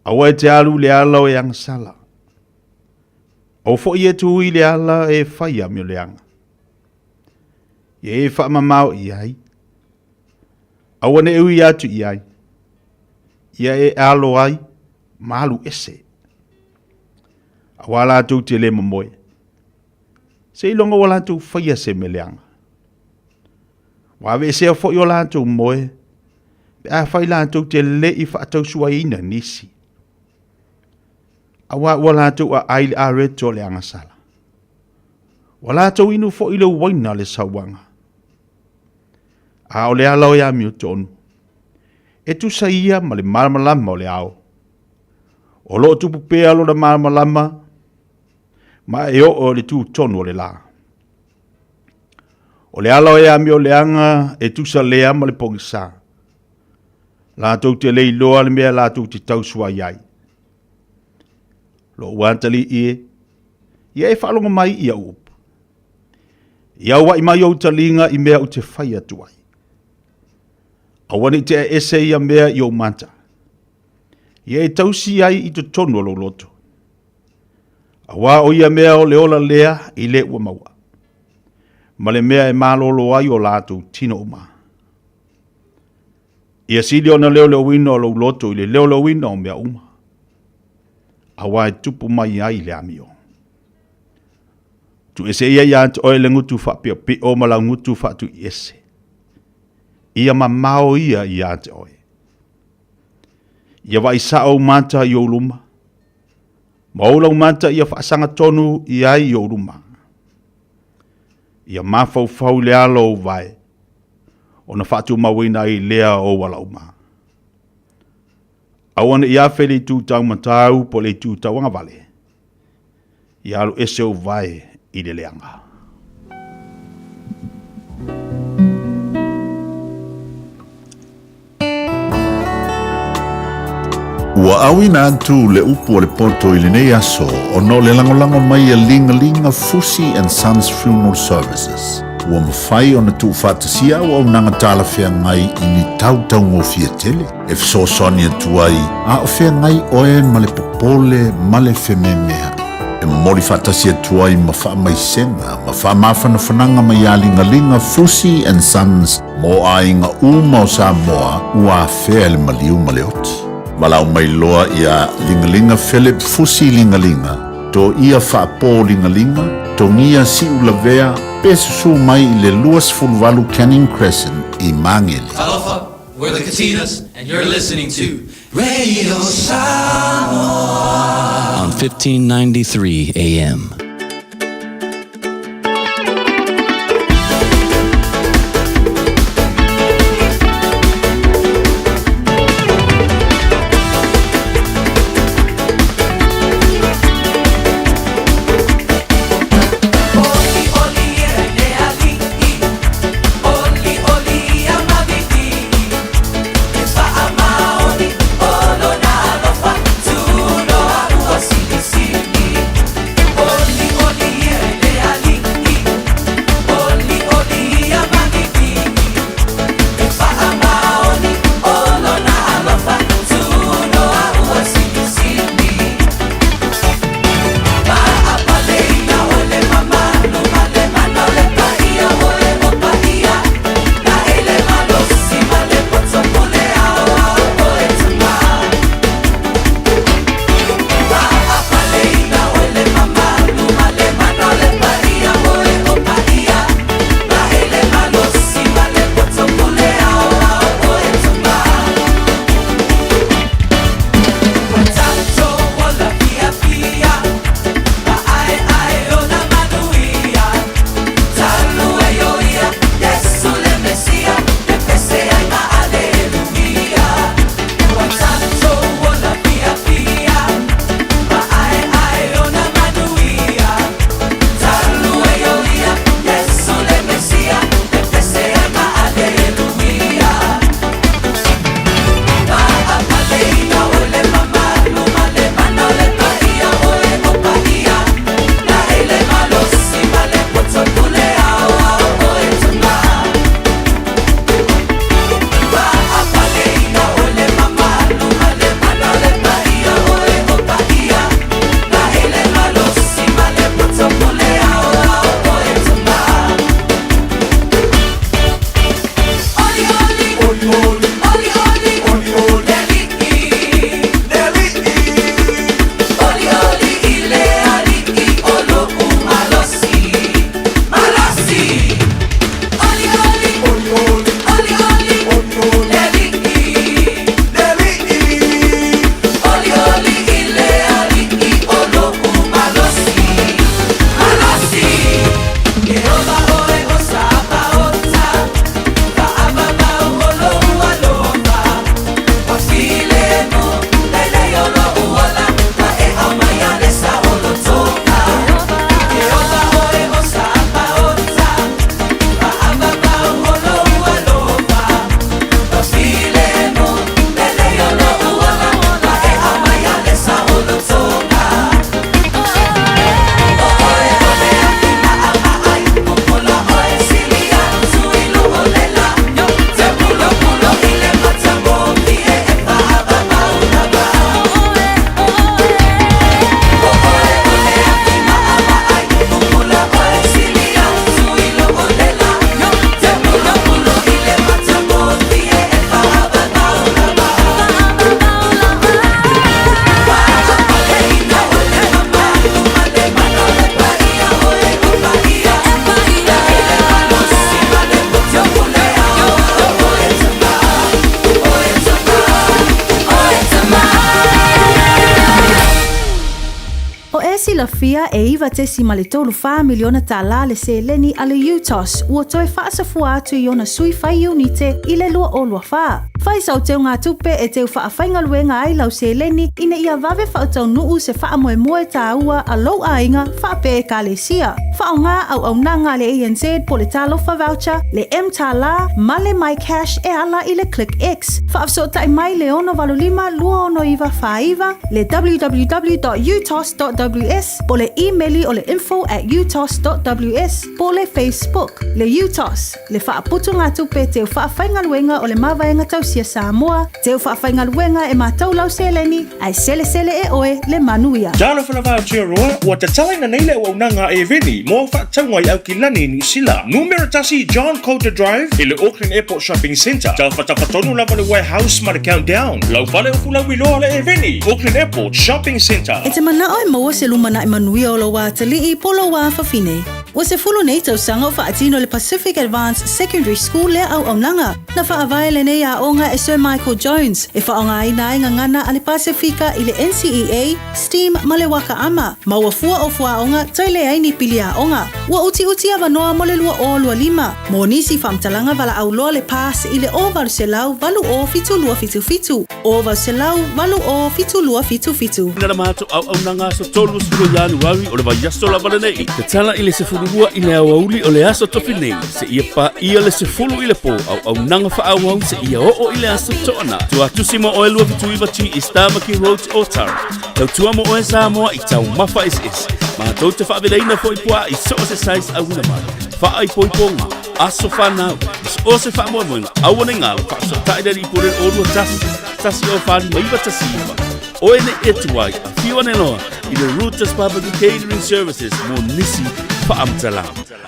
Awa e te alu le ala o e angasala. O fo ia tu I le ala e whaia mio leanga. Ia e wha mamau iai. Awana e ui atu iai. Ia e alo ai, malu ese. Awala atu te le mamoe. Se ilonga wala atu whaia se me leanga. Wawe se a fo iola atu moe. Be a whaila atu te le I whaatau sua ina nisi. Awa wala atu a aile a reto le angasala. Wala atu inu fo ilo waina le sawanga. A o le alau ya mi o tonu. E tu sa ia ma le malamalama o le ao. O lo tupu pea lo na malamalama, ma e o le tu tonu o le la. O le alau ya mi o le anga e tu sa lea ma le pongisa. La tau te le iloa le mea la tau te tau sua iai. Lo uantali ie, ia e whalonga mai ia upu. Ia wa I mai o talinga I mea o te whai atuai. Awani te ese ia mea I o manta. Ia e tausi ai I to tonu o lo loto. Awa o ia mea o le ola lea I le ua maua. Ma le mea e malolo ai o lato tino o maa. Ia sili ona leo leo wino o lo loto I le leo leo wino o mea uma. Awa e tupu mai ai le amio. Tu ese ia ia ante oe le ngutu wha pia pi o mala ngutu wha tu ese. Ia mamao ia ia ante oe. Ia wa isa au manta I o luma. Maula o manta ia whaasanga tonu ia I o luma. Ia mafau fau le alo o vai. O na whatu mawina I lea o wala uma. Awana ia whele tu tau matau po le tu tau anga vale. Ia alu ese o vai I le leanga. Ua awina atu le upu o le poto I le nei aso o no le langolango mai a linga Fusi and Sons Funeral Services. Ua mawhai o na tu whatasia o nanga tala whea ngai I ni tau ngofia tele. E fsosoni atu ai a o whea ngai oe ma le popole ma le whememea. E mori whatasia atu ai ma wha mai senga, ma wha mawhana whananga mai a linga Fusi and Sons mo a inga uma o Samoa ua whea le maliu ma le oti. Malau mai loa ia lingalinga Philip Fusi lingalinga. To ia whaapo lingalinga, to ngia si ulavea, pesusu mai I le luas fulvalu Canning Crescent I Mangele. Aloha, we're the Katinas, and you're listening to Radio Samoa on 1593 AM. Oli la fia e iwa tesi ma le tolu wha miliona tala le se leni ale UTOS ua toe whaasafua atu i ona sui whai unite i le lua o lua wha. Whai sau teo ngā tupe e teo whaafainga luenga ai lau se leni ina ia vave whautau nuu se wha moe moe tā ua a lau ainga wha pe e ka le sia. Wha o ngā au nanga le ANZ po le talofa voucher, le M tala, ma le My Cash e ala i le Click X. Wha afso tai mai le ono valulima lua ono iwa whaiva, le www.utos.ws, po le emaili o le info@utos.ws, po le Facebook, le UTOS, le whaaputu ngā tupe teo whaafainga luenga o le mawaenga tau sia Samoa, teo whaafainga luenga e mātou lau seleni, ai sele e oe le manuia. Jana whanawao tia roa, ua te talaina neile o unanga e veni, mo whaatangwa i au ki lani ni sila. Numera tasi John Coulter Drive, i le Auckland Airport Shopping Centre. Tau whatawhatonu lava le Warehouse ma le Countdown. Lau whale ufu lau iloa le e veni, Auckland Airport Shopping Centre. E te mana oi maua se lumana i manuia o lo wā tali i polo wā whawhine. Wa se fulu nei tau sanga o whaatino le Pacific Advanced Secondary School le au nanga. Na whaawai le nei a onga e Sir Michael Jones. E whaonga ina ai ngangana a le Pasifika i le NCEA, STEAM ma le waka ama. Ma ua fua o fuaonga tai le aini pili a onga. Ua uti ava noa mo le lua o lua lima. Mo nisi whamtalanga wala au loa le pas i le o valu se lau valu o fitu lua fitu fitu. O valu se lau valu o fitu lua fitu fitu. Nara mātou au nanga so tolu suru Januari o le vaiaso la vale nei. Te tala i le se furua i le awauli o le aso tofi nei. Se ia pa ia le se fulu i le po au nanga wha au se ia o i le aso toana. Tua tusimo o e lua fitu iwa ti i Stamaki Road Otara. Tau tua mo o e Samoa i tau mafa is. Mātou te whaavereina fo i pua i so se sais au na mai. Wha ai po i ponga. Aso whanau. O se wha moe moenga. Awane ngāla wha so taidari i pore o rua tasi. Tasi o whani maiwa tasi iwa. O ene etuai a whiwane loa i le Rooters Barbecue Catering Services mo nisi whaamtala.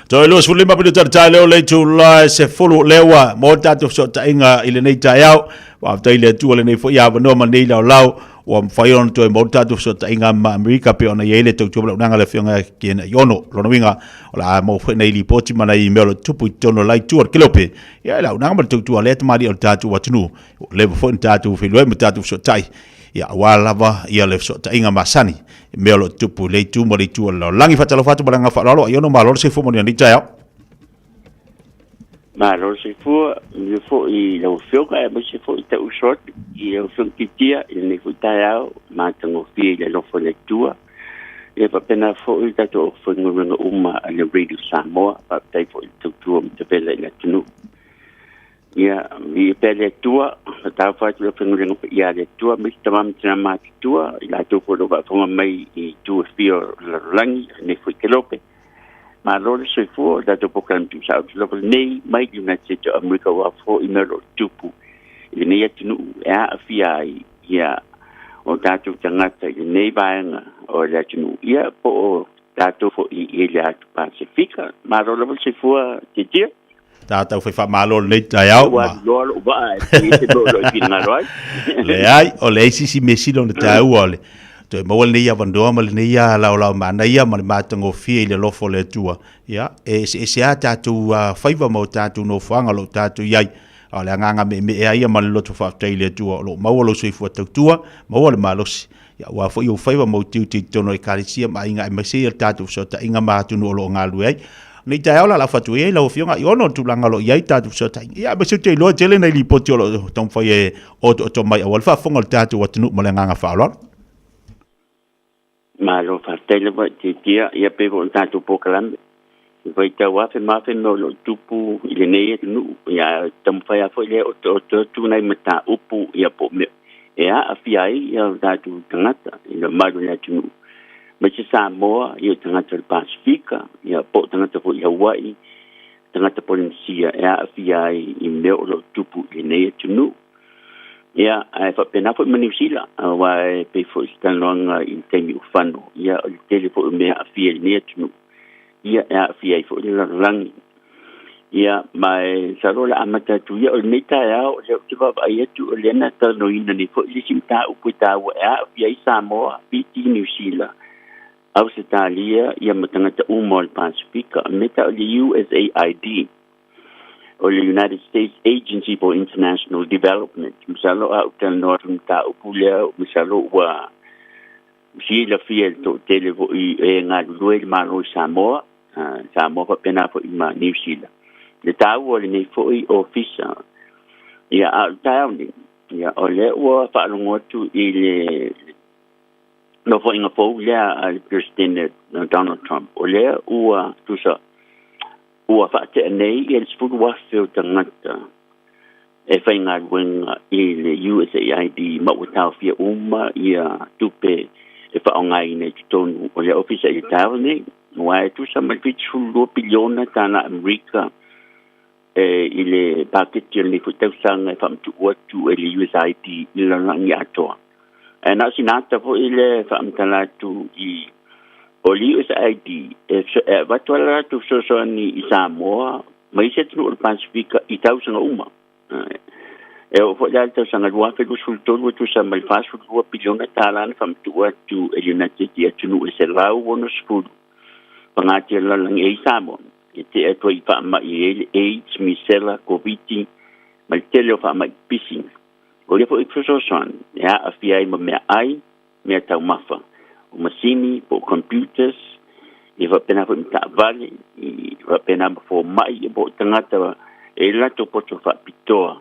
Toi Lewis Fulima pito tata leo leitu la se fulu lewa mo tatu so tainga i le nei tai au. Wa tai le tu le nei fo ia no ma nei lau o mfaion to mo tatu so tainga ma America pe ona yele to tubla nanga le fionga kien yono lo winga ola mo fo nei li poti mana i melo tupu tono lai tu kilope. Ya la nanga to tu le tama di o tatu watunu le fo tatu fe lo mo tatu so tai. Ya walava ia le so tainga masani melo tupu le tu mo le tu lo langi fatalo fatu balanga falalo yo no malo se fo mo ni taya malo se fo mi fo i lo fio ka mo se fo i te usot i o fio kitia i ni futaya ma tango fi le lo fo le tua e pa pena fo i tato fo ngurunga uma le radio Samoa pa tai fo i tu te pele le tunu ia mi pele tua ta fa tu le ngurunga ia le tua mi tamam tsama tua i la tu fo lo va fo mai i tu fio langi ni fo kelope ma lor se fo da to pokan tu sa lo nei mai United States of America wa fo i mero tupu i nei tunu a fia ia o tatu tangata i nei baenga o la tunu ia po tatu fo i ia Pasifika ma lor se fo te dia tata foi fa malo le taiau wa lo ba te lo kina roi le ai o le si mesi lo taiau ole to mo le ia vandoa mo le ia la mana ia mo ma tango fi le lofo le tua ya e se ata tu faiva mo tatu no fanga lo tatu yai ole nganga me ia mo lo tu fa le tua lo mo lo sui fu tua mo le malos ya wa fo yo faiva mo tu tono e kalisia ma inga me se tatu so ta inga ma tu no lo ngalu ai ni tai la fatu e la fionga i ono tu langa lo ia tatu so tai ia be se te lo tele nei li potio lo tom fa e o to mai o fa fonga tatu wa tunu mo le nganga fa lo ma lo fa tele ba ti dia ia pe ko tatu pokalam vai ta wa fe ma fe no lo tupu i le nei nu ia tom fa ya fo le o tu nei mata upu ia po me ia afiai ia tatu tangata i le malu na tunu ma se Samoa ia tangata le Pasifika ia po tangata po ia Hawaii tangata Polynesia ia afiai i meo lo tupu i nei tunu ia ai fa pena fo New Zealand wa pe fo stanlonga i temi ufano ia o tele fo me afiai nei tunu ia afiai fo le langi ia mai sarola amata tu ia o neta ia o le tua ia tu le na ta no ina ni fo i simta uputa wa ia afiai Samoa piti New Zealand Australia ia matangata umol Pasifika meta o le USAID o le United States Agency for International Development misalo au tel northern ta upulea misalo wa si la fia to tele vo I nga lue malo Samoa Samoa pa pena fo ma New Zealand le tau le nei fo I officer ia al tauni ia ole wa fa longo tu ile no fo inga fo ya al president Donald Trump ole ua tu sa ua fa te nei il spudu wa fio tangata e fa inga wenga ile USAID ma utau fia ia tupe e fa ongai nei tonu ole officer I tauni wa tu sa mal pichu 2 biliona tana America ile paket le futau sanga fam tu watu ile USAID ile langi atoa na sinata fo ile fam talatu I oli USAID watu ala tu so ni Samoa mai se tu ul Pacifica I tau sanga uma fo ya tau sanga wa fe sultol tu sa mai fasu 2 biliona talan fam tu watu ile United States nu se lau bonus food pangati la langi Samoa ite e toi fa ma I AIDS misela COVID ma tele fa ma pissing o le fo exoson ya afia I me ai me tau mafa o masini po computers I va pena fo ta vale I va pena fo mai po tangata e la to poto fa pitoa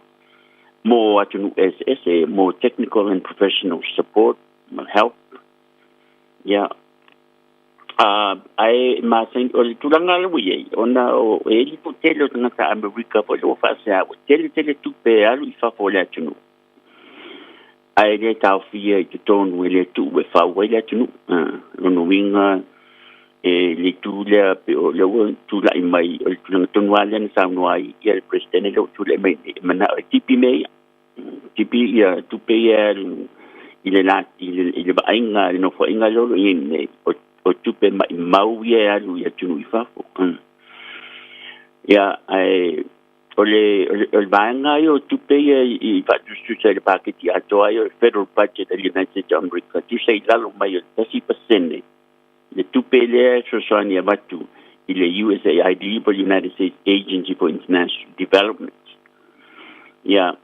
mo atunu SS mo technical and professional support help ya ai ma sen o tulanga le wi ona o eli po tele na ta America po lo fa sa o tele tu pe alu I fa fo le tunu ai le ta fia I ton we le tu we fa we le tunu no winga le tu le pe o le tu la mai o tu ton wale na sa no ai il presidente le tu le mai mana tipi mai tipi ya tu pe ya ile la ile ba inga no fo inga lo in o tupe mau ia alu ia tunu I fafo ia ai ole baanga yo tupe ia I fatu susa le paketi atoa yo federal budget of the United States of America tu sei lalo mai o 30% le tupe le sosani abatu ile USAID for United States Agency for International Development ia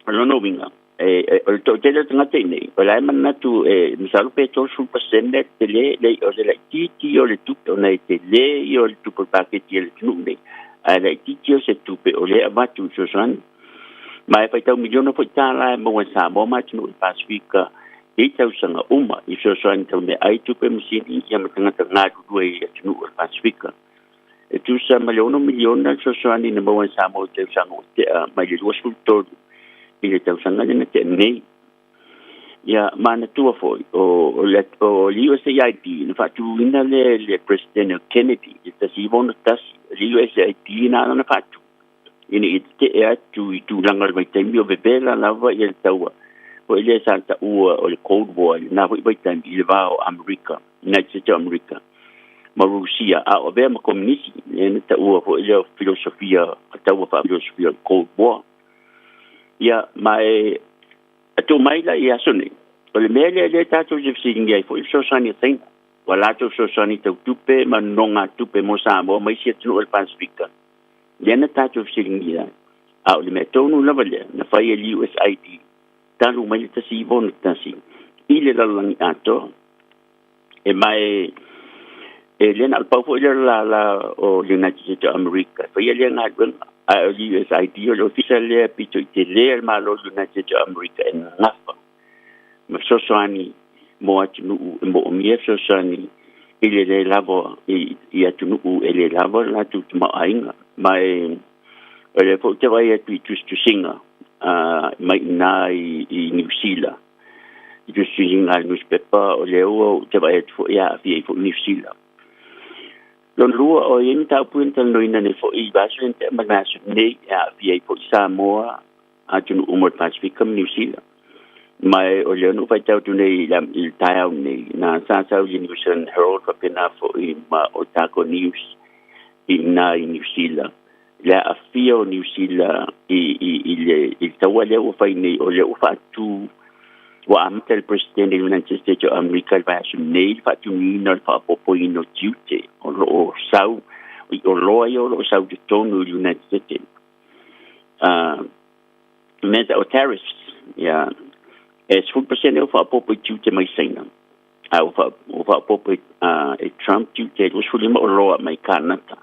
lono winga to tele tangate nei ola manna tu misalo pe to sul pasende tele le o le titi o le tupe ona tele io le tupe paketi le tunu ala titi o se tupe o le abatu sosan mai pa tau miliona fo tala mo sa mo ma tunu Pacifica e tau sanga uma I sosan tau me ai tupe misini ia matanga tanga du e tunu Pacifica e tu sa miliona sosan ni mo sa mo tau sanga mai le sul todo ile tau sanga le te nei ya mana tua foi o USAID in fatu ina le president Kennedy ita si vono tas USAID na fatu ini ite tu langar mai temio bebela lava il taua o ile santa o le Cold War na foi bai tembi il va America United States of America ma Russia o be ma komunisti ne ta o ile filosofia taua fa filosofia Cold War ya mai atu mai la ia sone o le mele le tato je singa fo so sani sen wala to so sani te tupe manonga tupe mo sa mo mai se tunu el Pacifica le tato singa a le metonu la vale na fai el USAID talu mai te si bon tasi ile la langi ato e mai le na pa fo la o United States of America fai le na USAID o official le pito tele ma lo United States of America en nafa ma sosani mo atunu mo mi sosani ile le lavo I atunu ele lavo la tu ma ainga mai ele fo te vai tu singa mai na I New Zealand tu singa newspaper o le o te vai fo ya fi fo New Zealand lon lua o yen ta punta no ina ne fo I basen te manasu ne ya fi fo Samoa atunu umor Pacifica New Zealand mai o le no fa tau tu nei la il tau nei na sa New Zealand Herald fa pena fo I ma Otago News na New Zealand la afio New Zealand il tau le o fa nei o le o fa tu wa amta il presidente del United States of America va su nei fa tu ni fa popo ino tute o sau o lo sau de tonu United States meta o terrorists ya es 1% fa popo tute mai sena ufa popo Trump te usuli mo loa mai Canada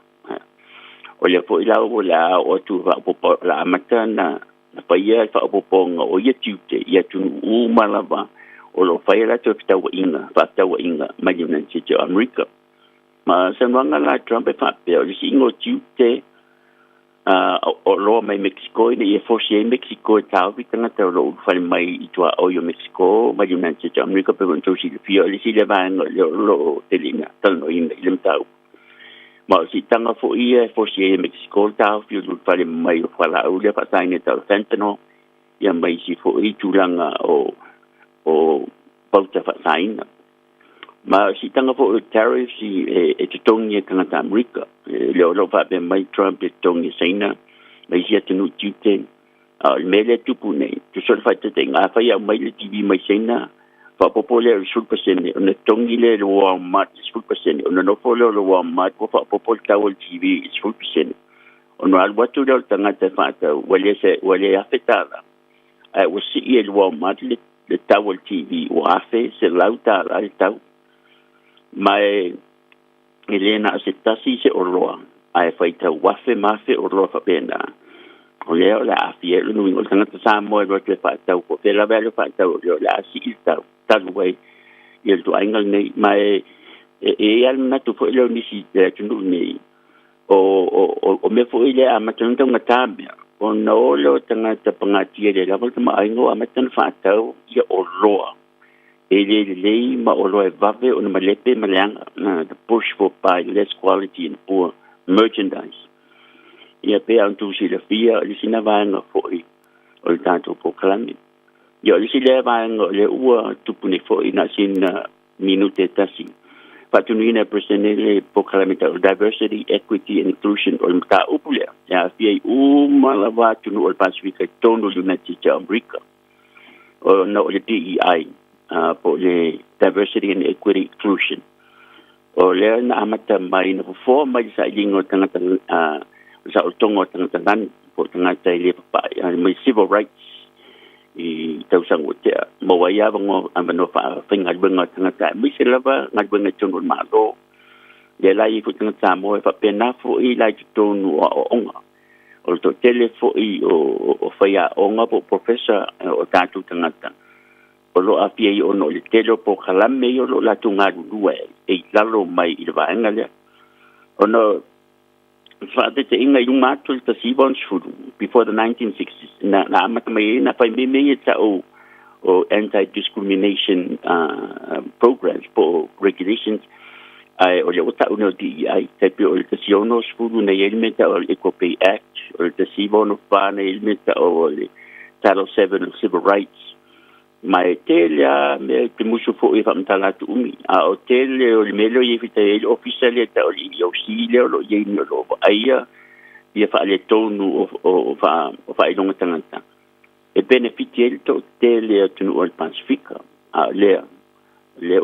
o le fo ila o la o tu fa popo la mata na pa ia fa popo o ia te ia tu u malava o lo fa ila te ta wa inga mai United States of America ma sanwanga la Trump fa pe o si ngo te o lo mai Mexico ni e forse Mexico tau vitanga te lo fa mai i tua o Mexico mai United States of America pe bonto si fio li si le va lo telina tal no in le tau ma si tanga fo i forse Mexico tau fio lo fa mai o fa la o le fa sai ne tau fentanyl ia mai si fo i tulanga o pauta fa sai ma si tanga fo tariffs e te tongi tanga ta America lo fa be mai Trump e tongi saina mai si atenu tute mele tupu nei tu sol fa te nga fa ia mai le TV mai saina fa popole sul pasene on tongi le lo mat sul pasene on no folo lo mat fa popol tawol TV sul pasene on al watu le tanga te fa ta wale afetala o si il lo mat le tawol TV o afe se lauta al tau mai Elena se tasi se orloa ai faita wafe mafe orloa fa pena o leo la afie no ngol tanga sa mo ro te fa tau ko te la velo fa tau yo la si il tau wai il tu aingal nei mai al na tu fo lo ni si te tu ni o me fo ile a matun tanga tabia o no lo tanga ta pangati le la volta ma aingo a matun fa tau ya orloa ele ma o loe vave o na malepe maleanga the push for buy less quality and poor merchandise ia pe antu si la fia li sina vanga foi o le tanto po kalami ia li sile vanga le ua tupuni foi na sin minute tasi patunuina personele po kalami ta diversity equity and inclusion o mta upule ia fia malava tunu o Pacific tono United States of America o no le DEI po le diversity and equity inclusion o le na amata mai na fo mai sa lingo tanga sa tongo tanga po tanga le pa mai civil rights i tau sang o te mo wa ya bango amano fa finga benga tanga mai se lava ngai benga tono malo le lai fu tanga mo fa pena fo i lai tono o onga o to telefo i o fa ya onga po professor o tatu tanga o lo apia i ono le telo po kalame i o lo la tunga due e lalo mai i le vaenga lea. Ono whaate te inga i umatu ta sibon shuru before the 1960s. Na amata mai na whai me ta o anti-discrimination programs po regulations o le ota uno DEI tepe o le ta siono shuru na elementa o le Equal Pay Act o le ta sibon o wha na elementa o le Title 7 of Civil Rights mai telia me te musu fo e famtala tu umi a hotel o le melo i fita el official ta o li o sile o lo ye no lo aia ia fa le tonu o fa i longa tangata e benefit el to telia tu no Pacifica a le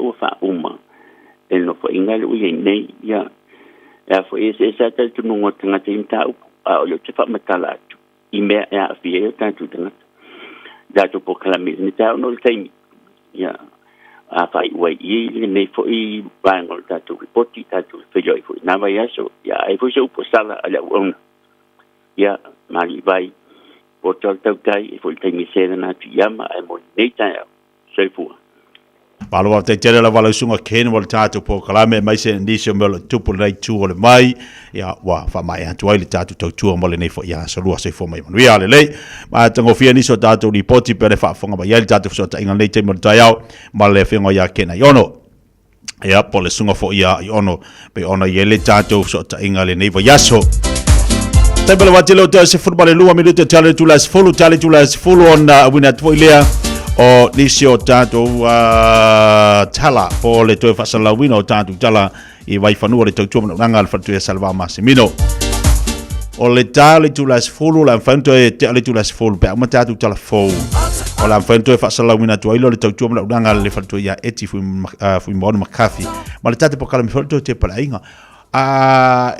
o fa uma el no fa ingal o ye nei ya fo esa ta tu no tangata imta o le te fa matala tu i me a fie ta tu tangata dato po kalami ni tau no taimi ya a fai wai i nei fo i bango dato reporti dato fejo i fo na vai aso ya ai fo so po sala ala ona ya mali vai po tau kai i fo taimi sena na tu yama ai mo nei tau sei fu Palo wa te tere la wala sunga ken wal tatu po kalame mai se ndisio melo tupu nei tu ole mai ya wa fa mai atu ai le tatu tau tu mole nei fo ya so lua se fo mai manu ya le le ma tango fia ni so tatu ni poti pere fa fonga ba ya le tatu so ta inga nei te mo tayao ma le fingo ya kena yono ya po le sunga fo ya yono pe ona ye le tatu so ta inga le nei fo ya so Tebele watilo te se football lua minute tale tu las follow on wina tu ilea o nisio tatu tala po le toe fasala wina o tatu tala i vai fanua le tautua mananga al fatu e salva Massimino o le tale tu las follow la fanto e tale tu las follow pe ama tatu tala fo o la fanto e fasala wina tu ilo le tautua mananga le fatu ya eti fu mo makafi ma le tatu po kala mi fatu te pala inga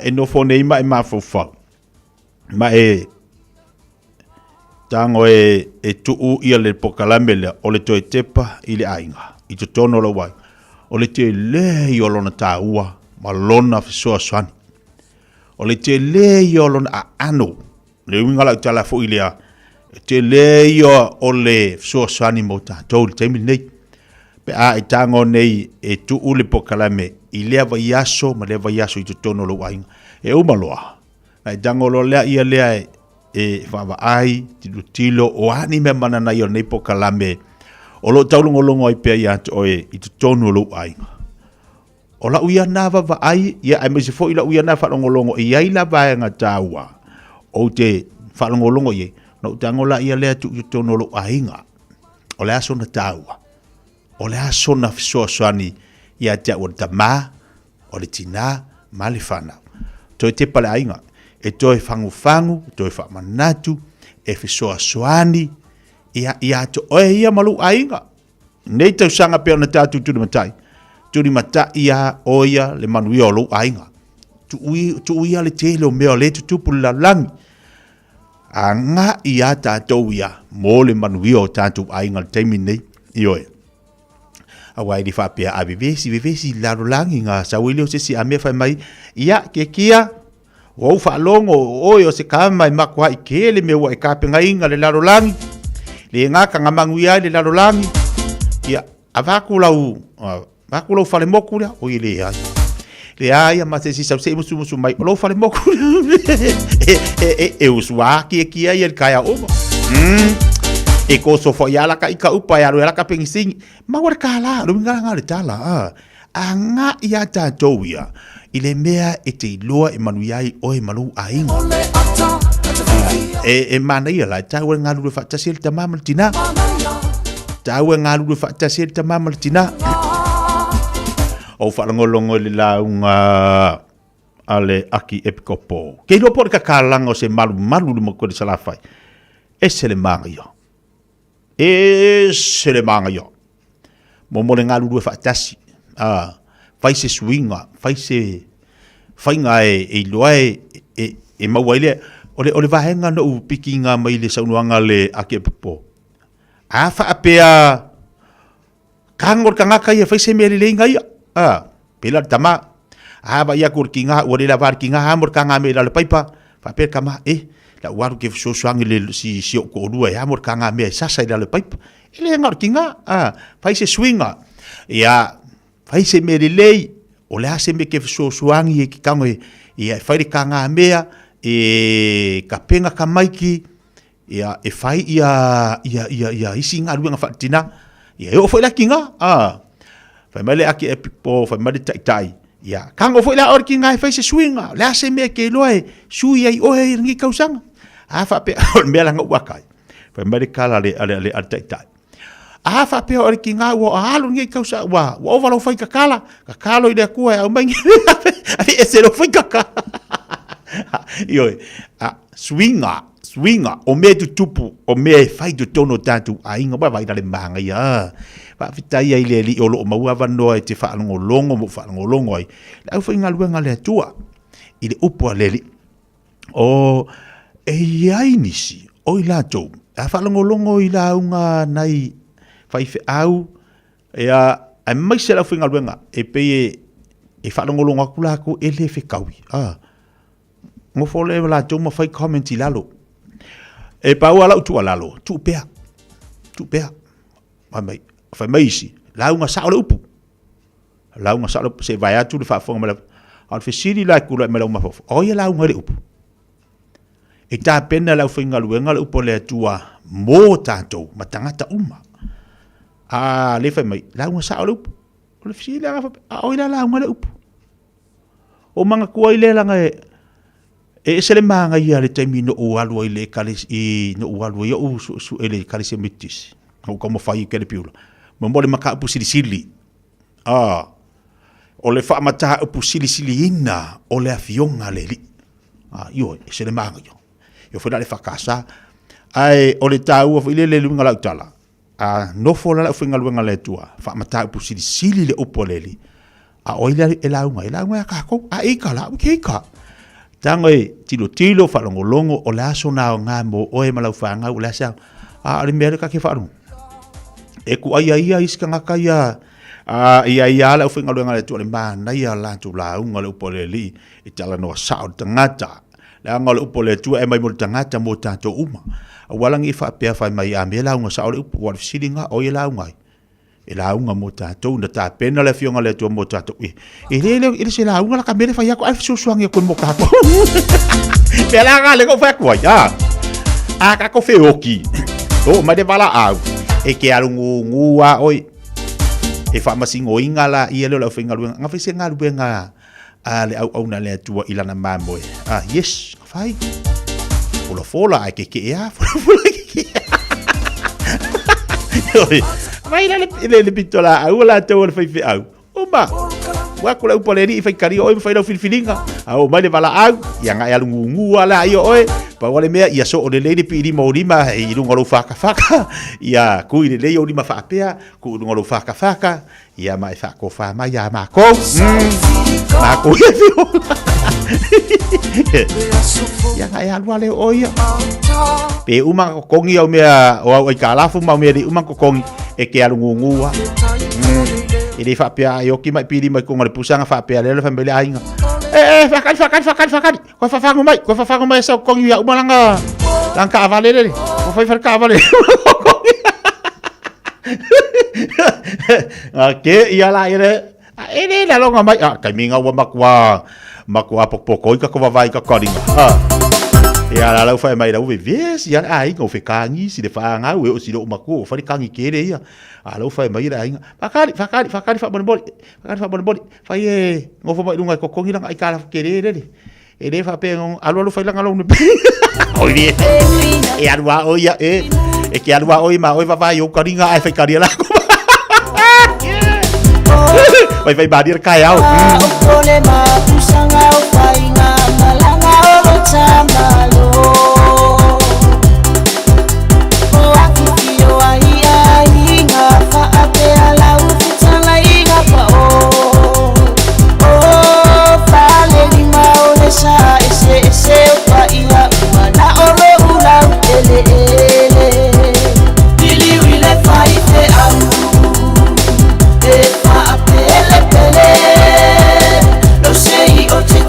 e no fo nei ma e ma fo fo ma e tango e tuu ia le pokalame le o le toe tepa i le ainga i te tono lo wai o le te le i o lona tāua, ma lona fisoa swani. O le te le i o lona a ano, le wingala utala fo ilea, te le i o le fisoa swani mo tātou, le teimi nei. Pe a e tango nei e tu ule po kalame, i lea vai aso, ma lea vai aso i tu tono lo wainga. E umaloa, na e tango lo lea ia lea e whawa ai, tilo, o ani me mana na i o nei po kalame, o lo taulongolongo ai pea i atu oe i tu tonu lo wainga. O la uia na wa ai, ia ai mese fo i la uia na whalongolongo, i ai la vaenga tāua, o te whalongolongo i, no tango la ia lea tu tono lo wainga, o le aso na tāua. O le aso na fisoa soani ia te o ta ma o le tina ma le whanau. Toi te pale ainga, e toi fangu, toi whamanatu, e fisoa soani, ia to oe ia malu ainga. Nei tau sanga peo na tātu turi matai. Turi matai ia oia le manuia o lu ainga. Tu uia le tele o mea le tutupu la langi. A ngā ia tātou ia, mō le manuia o tātu ainga le teimi nei, ioe. Awai di whapea a vivesi laro langi ngā sawili o se si amea whai mai ia ke kia wau whaalongo oi o se kāmai makua i ke le meua e kāpenga inga le laro langi le ngā ka ngamangu ia le laro langi ia a wakulau whale moku rea o i le ai le ai a mate si sau se musu mai o lau whale moku e usua ke kia i el kaya oma e ko so fo ya la ka ika upa ya la ka pengising ma war kala lo ngala ngala tala a nga ya ta toia ile mea e te loa e manu yai o e malu ainga e mana ia la ta wa ngalu fa ta sil ta mamal tina ta wa ngalu fa ta sil ta mamal tina o fa ngolongo le la unga ale aki epikopo ke lo por ka kalanga o se malu mo ko de sala fai e se le mario e se le manga yo mo mo le ngalu fa tasi fai se swinga fai nga e loe e mawaile o le vahenga no pikinga mai le saunuanga le ake popo a fa apea kangor kangaka ia fai se mele le nga ia pela tama a ba ia kurkinga o le lavar kinga amor kanga me le paipa fa per kama la waru ke so soangi le si ko lua ya mor kanga me sasa ila le pipe ile ngar kinga fai se swinga ya fai se me lei o le ase me ke so soangi ki kango ya fai kanga me e kapenga kamaiki ya e fai ya isi ngaru nga fatina ya o foi la kinga fai male aki epipo fai male tai ya kango foi la or kinga fai se swinga le ase me ke loe sui ai o e ngi kausanga afa pe me la ngawakai fa me kala le tai afa pe o ki nga wo alu ngi kausa wa o valo fai kakala kakalo ile ku au mangi afi ese lo fai kaka yo swinga o me tu tupu o me fai tu tono tatu ainga ba vai dale manga ya fa fitai ile li o lo mau ava no te fa longo ai la fai nga luenga le tua ile upo le o e iai nisi o i latou a whalongolongo i launga nai whaife au e a mai se la whinga luenga e pe e whalongolongo aku lako e le whekaui ngo fole e latou ma whai comment i lalo e pau ala utua lalo tu pea whai mai isi launga sao le upu se vai atu le whafonga mele al fesiri la kula mele umafofo o ia launga le upu e tā pena lau whainga luenga le upo le atua mō tātou ma tangata uma le whai mai lau ngā sao le upo o le fisi le a oila lau ngā le upo o manga kua i le langa e se le maanga ia le taimi no o alua i le kalis i no o alua i o su ele kalis e mitis o komo whai i kere piula ma mo le maka upu sili o le wha mataha upu sili ina o le awhionga le li io e se le maanga io yo foi le fakasa ai o le tau o ile le lunga la utala no fo la finga lunga le tua fa mata pu sili le upoleli a oila e launga ka ko a ikala ke ka tango tilo fa longo o la so na nga mo o e malau fanga o la sa a le mereka ke faru e ku ai iska nga ka ia ia la ufinga lo ngale tu le mana ia la tu la ngale upole li itala no sao tangata la ngale upole tu e mai mo tangata mo tato uma walang ifa pe fa mai a me la nga sao le upole silinga o ia la ngai e la unga mo tato na ta pena le fionga le tu mo tato ile se la unga la kamele fa ya ko ai susuang ya ko mo ka ko pe la ngale ko fa ko ya ka ko fe oki o ma de bala au e ke alungu ngua oi e fa masingo inga la ia le finga lu nga fese nga lu nga ale au na le tua ilana mambo yes fai fola ai ke ya fola ke mai le pitola au la to le fai au o ma wa ko la upoleri fai kari oi fai lo filfilinga au mai le bala au ia nga alungu ngua la io oi pa wale mea ia so o le leile pi lima o lima i runga lo whaka ia kui le lei o lima whaapea ku runga lo whaka ia mai whako whama ia mako mako ia whiola ia ngai alua leo o ia pe uma kokongi au mea o au ai kalafu mau mea di uma kokongi e ke alungu ngua i le whaapea i oki mai pi lima i kunga le pusanga whaapea lele whamele ainga fakari. Ko fafango mai sa kongi ya umalanga. Langka avale le. Ko fai farka avale. Ke ia la ire. Ele la longa mai. Kai minga wa makwa pokpoko ka ko vai ka koringa. Ia la fai mai la uve ves ia ai ko fe kangi si de fa nga we o si do mako fa kangi kere ia. Alo fai mai la inga. Fakari fa bonboli. Fai ngofo mai lunga ko kongi lang ai kala kere le. Ele fa pe alo fai lang alo ne. Oi e alwa o ia e ke alwa o ma o va yo karinga ai fai karia la. Vai badir kai au. Ole ma pusanga o fai nga malanga o chamalo. Lo sei o te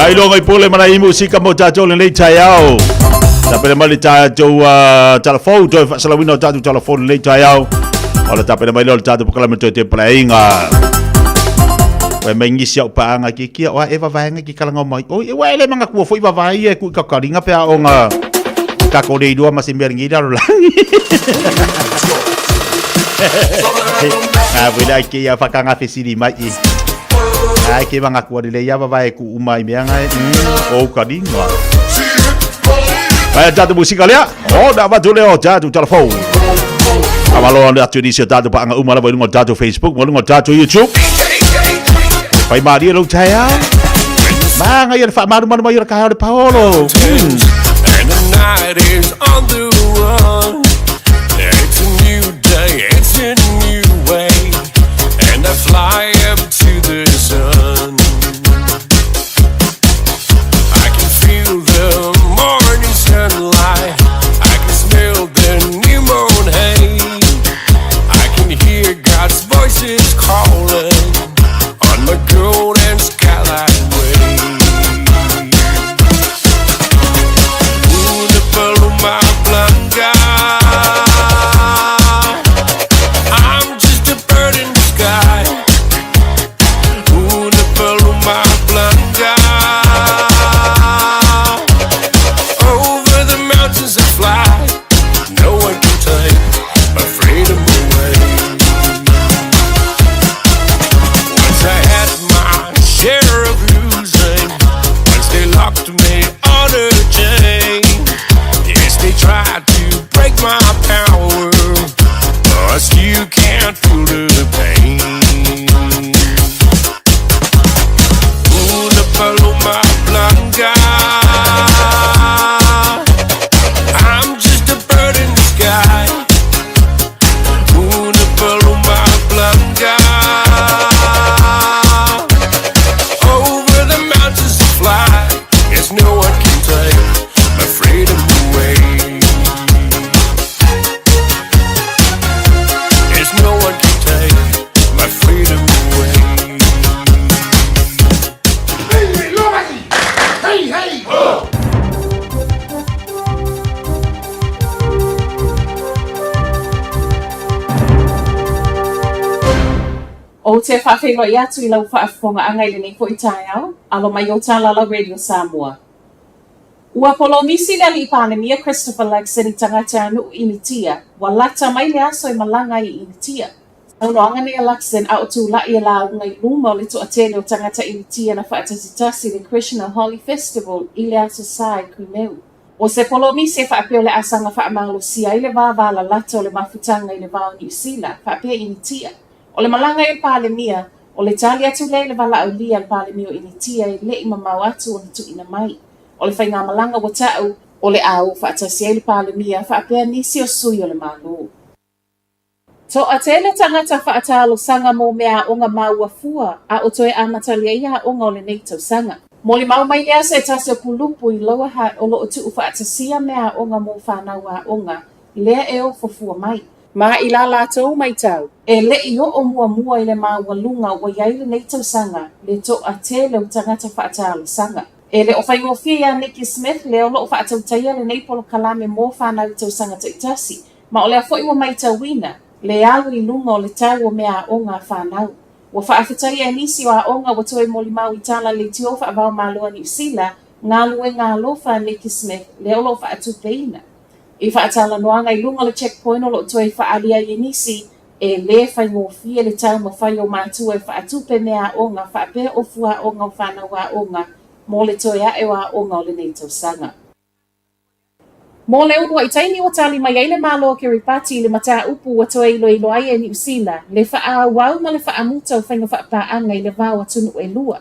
Dai lo ngai pole mana i musika mo tato le nei tai au. Tapere mai tato telefone to fa salawino tato telefone le tai au. Ola tapere mai lo tato pokala te playinga. Wa mengi sia paanga ki kia wa eva vaenga ki kala ngomai. O e wa ele manga ku foi va vai e ku ka karinga pe o nga. Ka ko dei dua masih beringi dah langi. Ah, boleh ki ya fakanga fesiri mai. Ai ke manga ku le ya va vai ku umai meanga o karinga. Vai jatuh musika lea. Oh, dah batu leo jatuh telefon. Awalo anda tuni sia jatuh pa anga umala boleh jatuh Facebook, boleh jatuh YouTube. Pai mari lo saya. Manga ia fa maru maru ia ka de Paolo. And the night is on the run. It's a new day, it's a new way. And I fly up to the sun. I can feel the morning sunlight. I can smell the new moon hay. I can hear God's voices calling on my golden skyline way. Ooh, the Paloma Blanca. I'm just a bird in the sky. Ooh, the Paloma Blanca. Over the mountains I fly. No one can take my freedom away. Once I had my share of losing. Once they locked me on a chain. Yes, they tried to break my power, but I still can't feel the pain. Ooh, the Paloma Blanca. I'm just a bird in the sky. Ooh, the Paloma Blanca. Over the mountains to fly. Yes, no one can take my freedom away. Yes, no one can take my freedom away. Hey, hey! O te whawhengo i atu I lau whaafonga angai le nei ko I tai au, alo mai o Tālala Radio Samoa. Ua polo misi le ali I panemia Christopher Lexon I tangata anu initia, wa lata mai le aso I malanga I initia. Auno anga ni Lexon a o tu la I la unga I luma o le to atene o tangata initia na whaatasitasi le Krishna Holy Festival I le aso sai kumeu. O se polo misi e whaapeo le asanga whaamalo sia I le vāvala lata o le mafutanga I le vāo New Zealand, whaapea initia. O le malanga I palemia, o le tali atu le wala au lia palemia o initia I le I mamau atu o ni tu ina mai. O le whainga malanga wa tau, o le au whaatasi ai le palemia, whaapea nisi o sui o le malo. To a tele tangata whaatalo sanga mo mea o ngā maua fua, a o toe amatalia ia o ngā o le neitau sanga. Mo le mau mai lea se tase o pulupu I loa ha o lo o tu whaatasia mea o ngā mo whanau a o ngā, lea e o fufua mai. Ma I la lātou mai tau, e le I o mua mua I le maua lunga wa iai le neitau sanga, le to a tele o tangata whaatalo sanga. E le o whaingofia ia Nikki Smith le o lo o whaatau taia le neipolo kalame mō whanau tau sanga taitasi, ma o le a fwoi wa mai tau wina, le alu I lunga o le tau o mea o ngā whanau. Wa whaafitai e nisi o a onga wa toi moli mau I tala le tio whaavao maloa New Zealand, ngā lue ngā lofa Nikki Smith le o lo whaatu peina. I whaatala noanga I lunga le checkpoint o lo toi whaalia I nisi, e le whaingofia le tau ma whai o mātua I whaatupe mea o ngā whaapea o fua o ngā whanau a o ngā, mō le toi a e wa o ngā o le neitau sanga. Mō le unua I taini o tali mai ai le malo Kiribati le mata upu wa toi ilo ai e New Zealand, le wha wau ma le whaamuta o whainga whaapāanga I le vāua tunu e lua.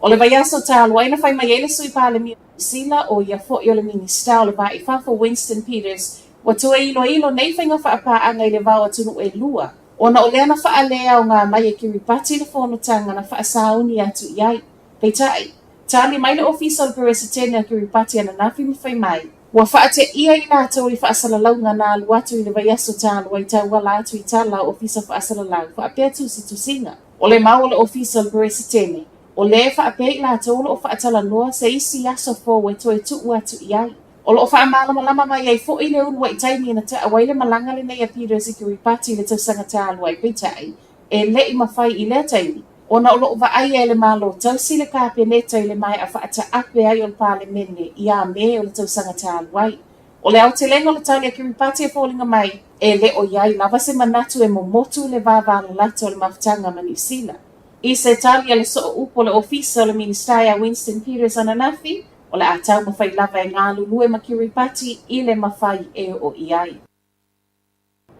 O le vaiaso tālu ai na whai mai ai le sui pā le New Zealand o ia fo I le minista o le vā I whafo Winston Peters, wa toi ilo nei whainga whaapāanga I le vāua tunu e lua. Ona o lea na whaalea o ngā mai e Kiribati le whonotanga na whaasauni atu iai. Peitai, tali mai le ofisa o le peresitene a Kiribati ana nafi mwhai mai. Wa whaate ia I nātou I whaasalalau ngā nā luatu I le vaiaso tālu ai tau wala atu I tāla ofisa whaasalalau whaapea tusi tusinga. O le mau le ofisa o le peresitene, O le whaapei la tōlo o whaatala noa se isi aso fō e toe tu atu iai. O lo wha malama lama mai ai fo i le unwa i taimi na te awaile malanga le nei a Peter Zikiripati le tausanga tā alua i pitai. E le i mawhai i le taimi. Ona o lo wa ai e le malo tausi le kāpia neta i le mai a whaata ape ai o le pāle mene i a me o le tausanga tā alua i. O le au te lenga o le tauni a Kiripati e fōlinga mai e le o iai lava se manatu e momotu le vāvāla lato o le mawhtanga mani sila. I se tali a le so upo le ofisa o le ministaia Winston Peters Ananafi, o le atau mawhai lava e ngā lulue ma Kiripati i le mawhai e o iai.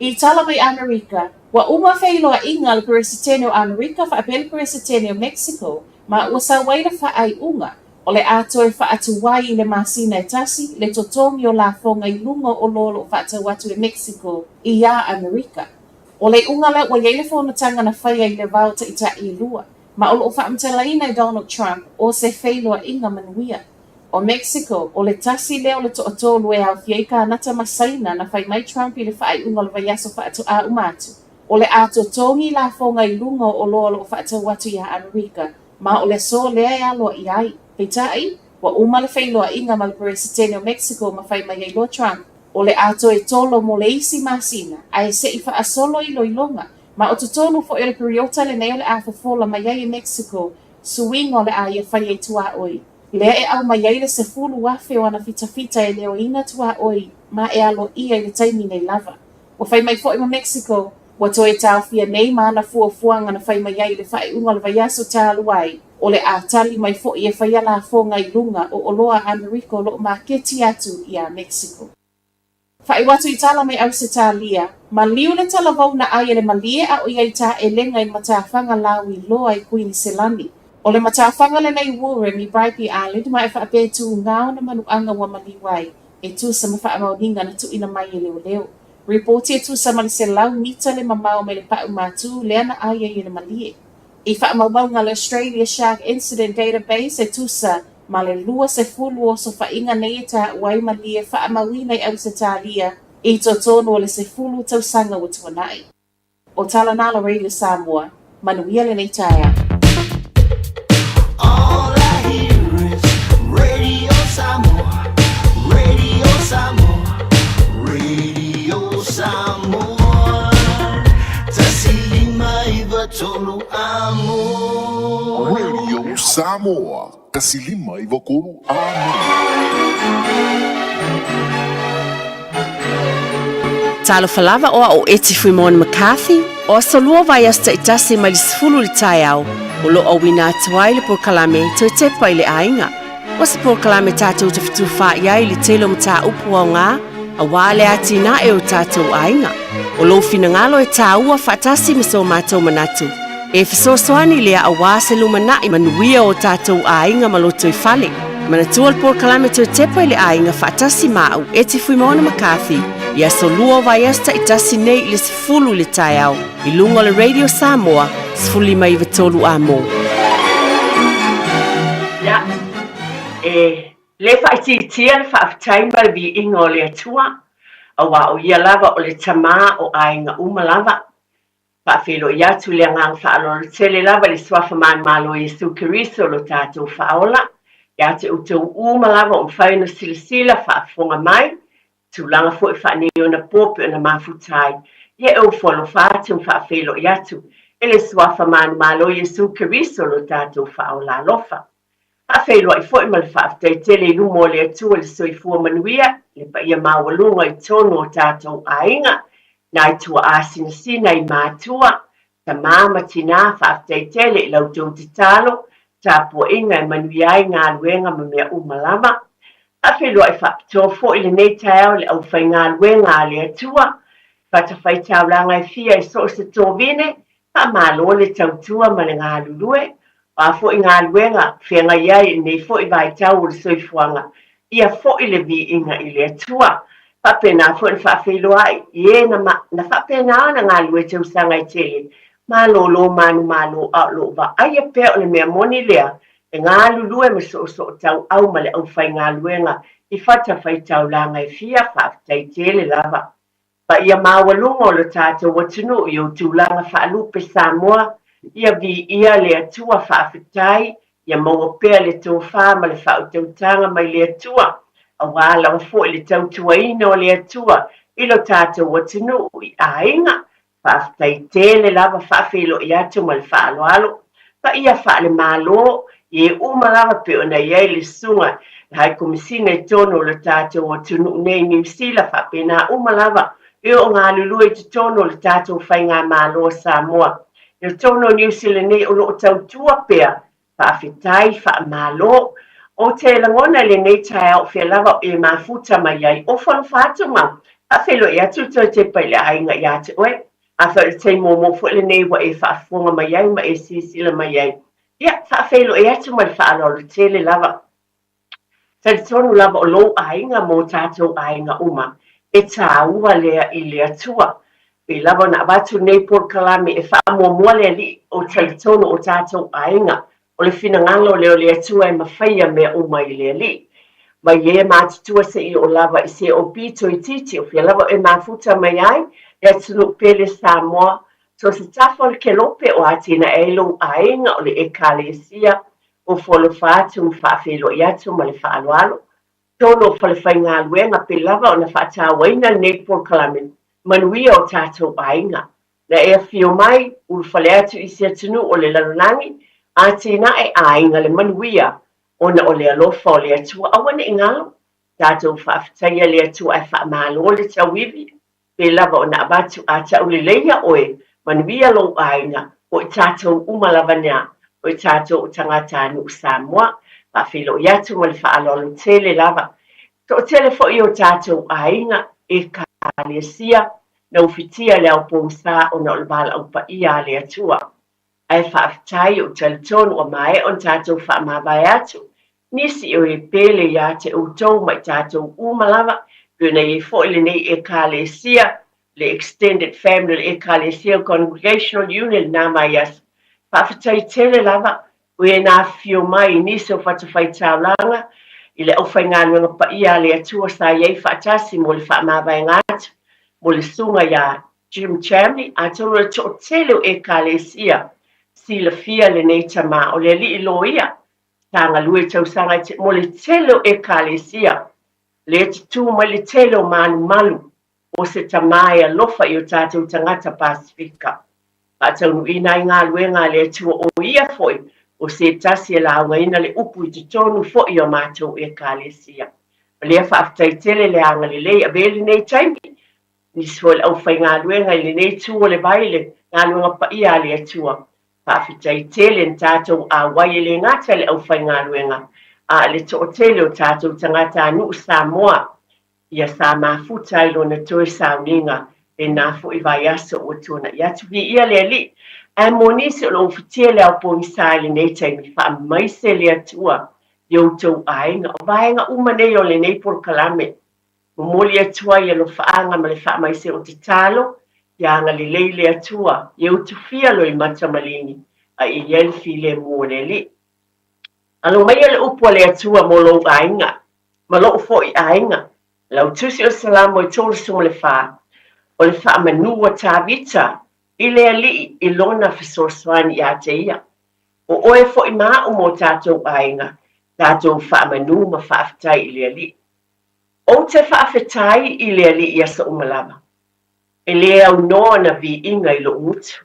I tala mai Amerika, wa uma whailoa inga le peresitene o Amerika wha apele peresitene o Mexico, ma ua sa waila wha ai unga, o le ato e wha atu wai i le masina e tasi, le totongi o la fonga i lunga o lolo wha atau atu e Mexico i ia Amerika. O le unga le wa yeile whanatanga na whaia i le vauta i ta i lua, ma o lo wha amtalaina i Donald Trump o se whailoa inga manuia. O Mexico, o le tasi leo le to'atolu e au fieka nata masaina na whai mai Trump i le whai unga le vaiaso wha atu a umatu. O le ato tongi la fonga i lunga o lolo o wha atau atu i a Amerika, ma o le so lea i aloa i ai. Peitai, wa uma le whailoa inga ma le peresitene o Mexico ma whai mai i lo Trump. O le ato e tolo mo le isi masina, a e se i wha asolo i loilonga, ma o tutonu fo e le periota le neo le a whafola mai i Mexico, suingo le a i e whai e tua oi. Lea e au mai le se fulu wafe o ana fita e leo ina tua oi, ma e alo ia i le taimi nei lava. O whai mai fo i ma Mexico, wa to e tau fia nei ma ana fuafuanga na whai mai le whai unga le vaiaso tā luai, o le a tali mai fo i e whai ala fonga i lunga o oloa Amerika o lo maketi atu i a Mexico. Whai watu i tala mai au se tā lia, ma liu le tala vau na ai le malie a o iai tā e lenga i matawhanga lau i loa i Queen Selani. O le matawhanga le nei Warren i Brightby Island ma e whaape tu ngao na manuanga wa maliwai e tu sa mawha amauninga na tu ina mai e leo leo. Reporti e tu sa mali se lau mita le mamau me le pau matu le ana aia i le malie. I whaamaumau le Australia Shark Incident Database e tu sa ma le lua se fulu o so whainga nei e tā wai malie whaamauina i au se tā lia i to tono o le se fulu tau sanga wa tuanai. O tala nala Radio Samoa, manuia le nei taia. All I hear is Radio Samoa, Radio Samoa, Radio Samoa. Tasilima iwa tolu amo. Radio Samoa, kasilima iwa kolu amo. Talo falava o eti fui mon McCarthy, o solua vai asta itasi mai sfulu li tai au, o lo au wina atuai le porkalame to te pai le ainga. O se porkalame tātou te fitu wha iai li telo mta upu au ngā, a wale ati na e o tātou ainga. O lo fina ngalo e tā ua whatasi miso mātou manatu. E fisosoani lea a wā se lumana i manuia o tātou ainga maloto i fale. Manatua le porkalame to te pai le ainga whatasi mau eti fui mon McCarthy. Ia solua vai esta i tasi nei le sifulu le tai au, i lunga le Radio Samoa, sifuli mai vetolu amo. Ia, le whaititia le whaaftaima le vi inga o le atua, a wā o ia lava o le tamā o ainga umalava. Whaafelo i atu le ngang whaalo le tele lava le swafa man malo Yesu Kiriso lo tātou whaola, ia te utou umalava o mwhaino silasila whaafonga mai, tulanga fo e whaneo na pope na mafutai. Ia e ufolo whaatu mwhaafelo i atu. Ele swafa manu malo Yesu Kiriso lo tātou whaola lofa. Whaafelo i fo i mal whaaftai tele i lumo le atua le soifua manuia, le pa ia mawalunga i tono o tātou ainga, na i tua asina sina i mātua, ta mama tina whaaftai tele i lautou te talo, ta po inga i manuia i ngā luenga ma mea umalama. Whaafelo i whaapitofo i le nei tau le au whai ngā luenga le atua, whata whai tau langa i fia i so se tōvene, pa malo le tautua ma le ngā lulue, whafo i ngā luenga, whianga iai nei fo i vai tau le soifuanga, ia fo i le vi inga i le atua, whapena fo i whaafelo ai, ie na whapena ana ngā lue tau sanga i tele, malo lo manu malo a lo va, aia peo le mea moni lea, e ngā lulue me so tau au ma le au whai ngā luenga i whata whai tau langa i fia whaafitai tele lava. Pa ia mawalunga o le tātou watunu i o tūlanga whaalupe Samoa, ia vi ia le atua whaafitai ia maua pea le tofā ma le fa'autautaga mai le atua auā lava fo'i le tautuaina o le atua i lo tatou atunuu i āiga fa'afetaitele lava fa'afelo'i atu ma le fa'aloalo paia fa'alemālō ia uma lava pe ona iai le suga hai komisina i tonu o le tatou atunuu nei niusila fa'apena uma lava ia o galulue i totonu o le tatou faigā mālō Samoa ia tonu o niusila nei o lo'o tautua pea fa'afetai fa'amālō o te langona le nei taeao fea lava e mafuta mai ai o falofa atu ma fa'afelo'i atu toe te pai le aiga iā te oe a whaere tei mō fo'i le nei wa e whaafonga mai ai ma e sisila mai ai ia fa'afelo'i atu ma le fa'alolo tele lava talitonu lava o lou aiga mo tatou aiga uma e tāua lea i le atua pe lava na abatu nei Polokalame e fa'amuamua le ali'i o talitonu o tatou aiga o le finagalo leo le atua e mawhaia mea uma i le ali'i mai e mātutua se'i o lava i se o pito i titi o fia lava e mafuta mai ai e tunu pele Samoa so se tafa le kelope o atina e lo aiga o le ekalesia o folofa atu ma fa'afelo'i atu ma le fa'aloalo tono o falefaigaluega pe lava ona fa'atauaina nei Polokalame manuia o tatou aiga na e afio mai ulufale atu i se atunuu o le lalolagi atina e aiga le manuia ona o le alofa o le atua aua ne'igalo tatou fa'afetaia le atua e fa'amālō le tauivi pe lava ona abatu a ta'ulileia oe manuia lou aiga o i tatou uma lava nea o i tatou tagata anu'u Samoa fa'afelo'i atu ma le fa'alolo tele lava to'atele fo'i o tatou aiga e kalesia na ufitia le aupousa ona o le vala'au pa'ia a le atua ae fa'afetai o talitonu o mae on tatou fa'amavae atu nisi o e pele iā te outou ma i tatou uma lava pena i fo'i lenei ekalesia le extended family le ekalesia congregational union na mai as fa'afetai tele lava ue na fio mai nisi o fa'atafaitaulaga i le ʻaufaigaluega paia a le atua sa iai fa'atasi mo le fa'amavaega atu mo le suga iā Jim Chamley atonu le to'atele o ekalesia silafia lenei tamā o le ali'i loia tagalue tausaga mo le tele o ekalesia le tutu mai le tele o malumalu o se tamā e alofa i o tatou tagata pasifika fa'ataunu'ina ai galuega a le atua o ia fo'i o se tasi e laugaina le upu i totonu fo'i o matou ekalesia o lea fa'afetaitele le agalelei ave lenei taimi nisi foi le ʻaufaigaluega i lenei tu o le vai le galuega paia a le atua fa'afetaitele na tatou auai e le gata le ʻaufaigaluega a le to'atele o tatou tagata anu'u Samoa ia sa mafuta ai lona toe sauniga e na fo'i vaiaso ua tuana'i atu vi'ia le ali'i ae mo nisi o loo fitia le aopoisa i lenei taimi fa'amaise le atua i outou aiga o vaega uma nei o lenei Polokalame momoli atua ia lo fa'aga ma le fa'amaise o te talo ia agalelei le atua ia utufia lo i matamalini a i iai le filemu o le ali'i alo mai le upu a le atua mo lou aiga ma lo'o fo'i aiga lautusi o salamo i tolusuga le fā o le fa'amanua tavita i le ali'i i lona fesoasoani iā te ia o oe fo'i ma'u mo tatou aiga tatou fa'amanu ma fa'afetai i le ali'i o te whaafetai i le ali'i asa umalava. E le au noa na vi'inga i lo utu.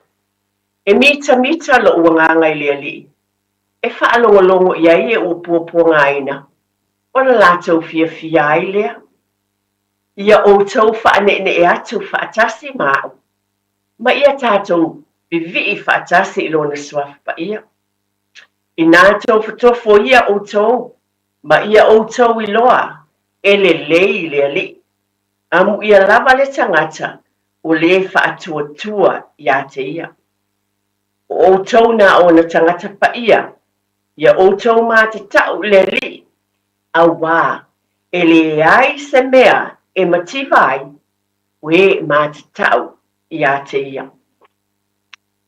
E mita lo uanganga i le ali'i. E whaalongolongo i ai e upuapuanga aina. O na lātou fia ai lea. Ia o tau whaanene e atu whaatasi māu. Ma ia tātou bivi'i whaatasi i lona swafa pa ia. I nātou whatofo ia o tau. Ma ia o tau i loa. E le lei le ali'i. Amu ia lava le tangata o le whaatuatua ia te ia. O tau na o na tangata pa ia. Ia o tau mā te tau le ali'i. A wā, e le ai se mea e mativai we mā te tau ia te ia.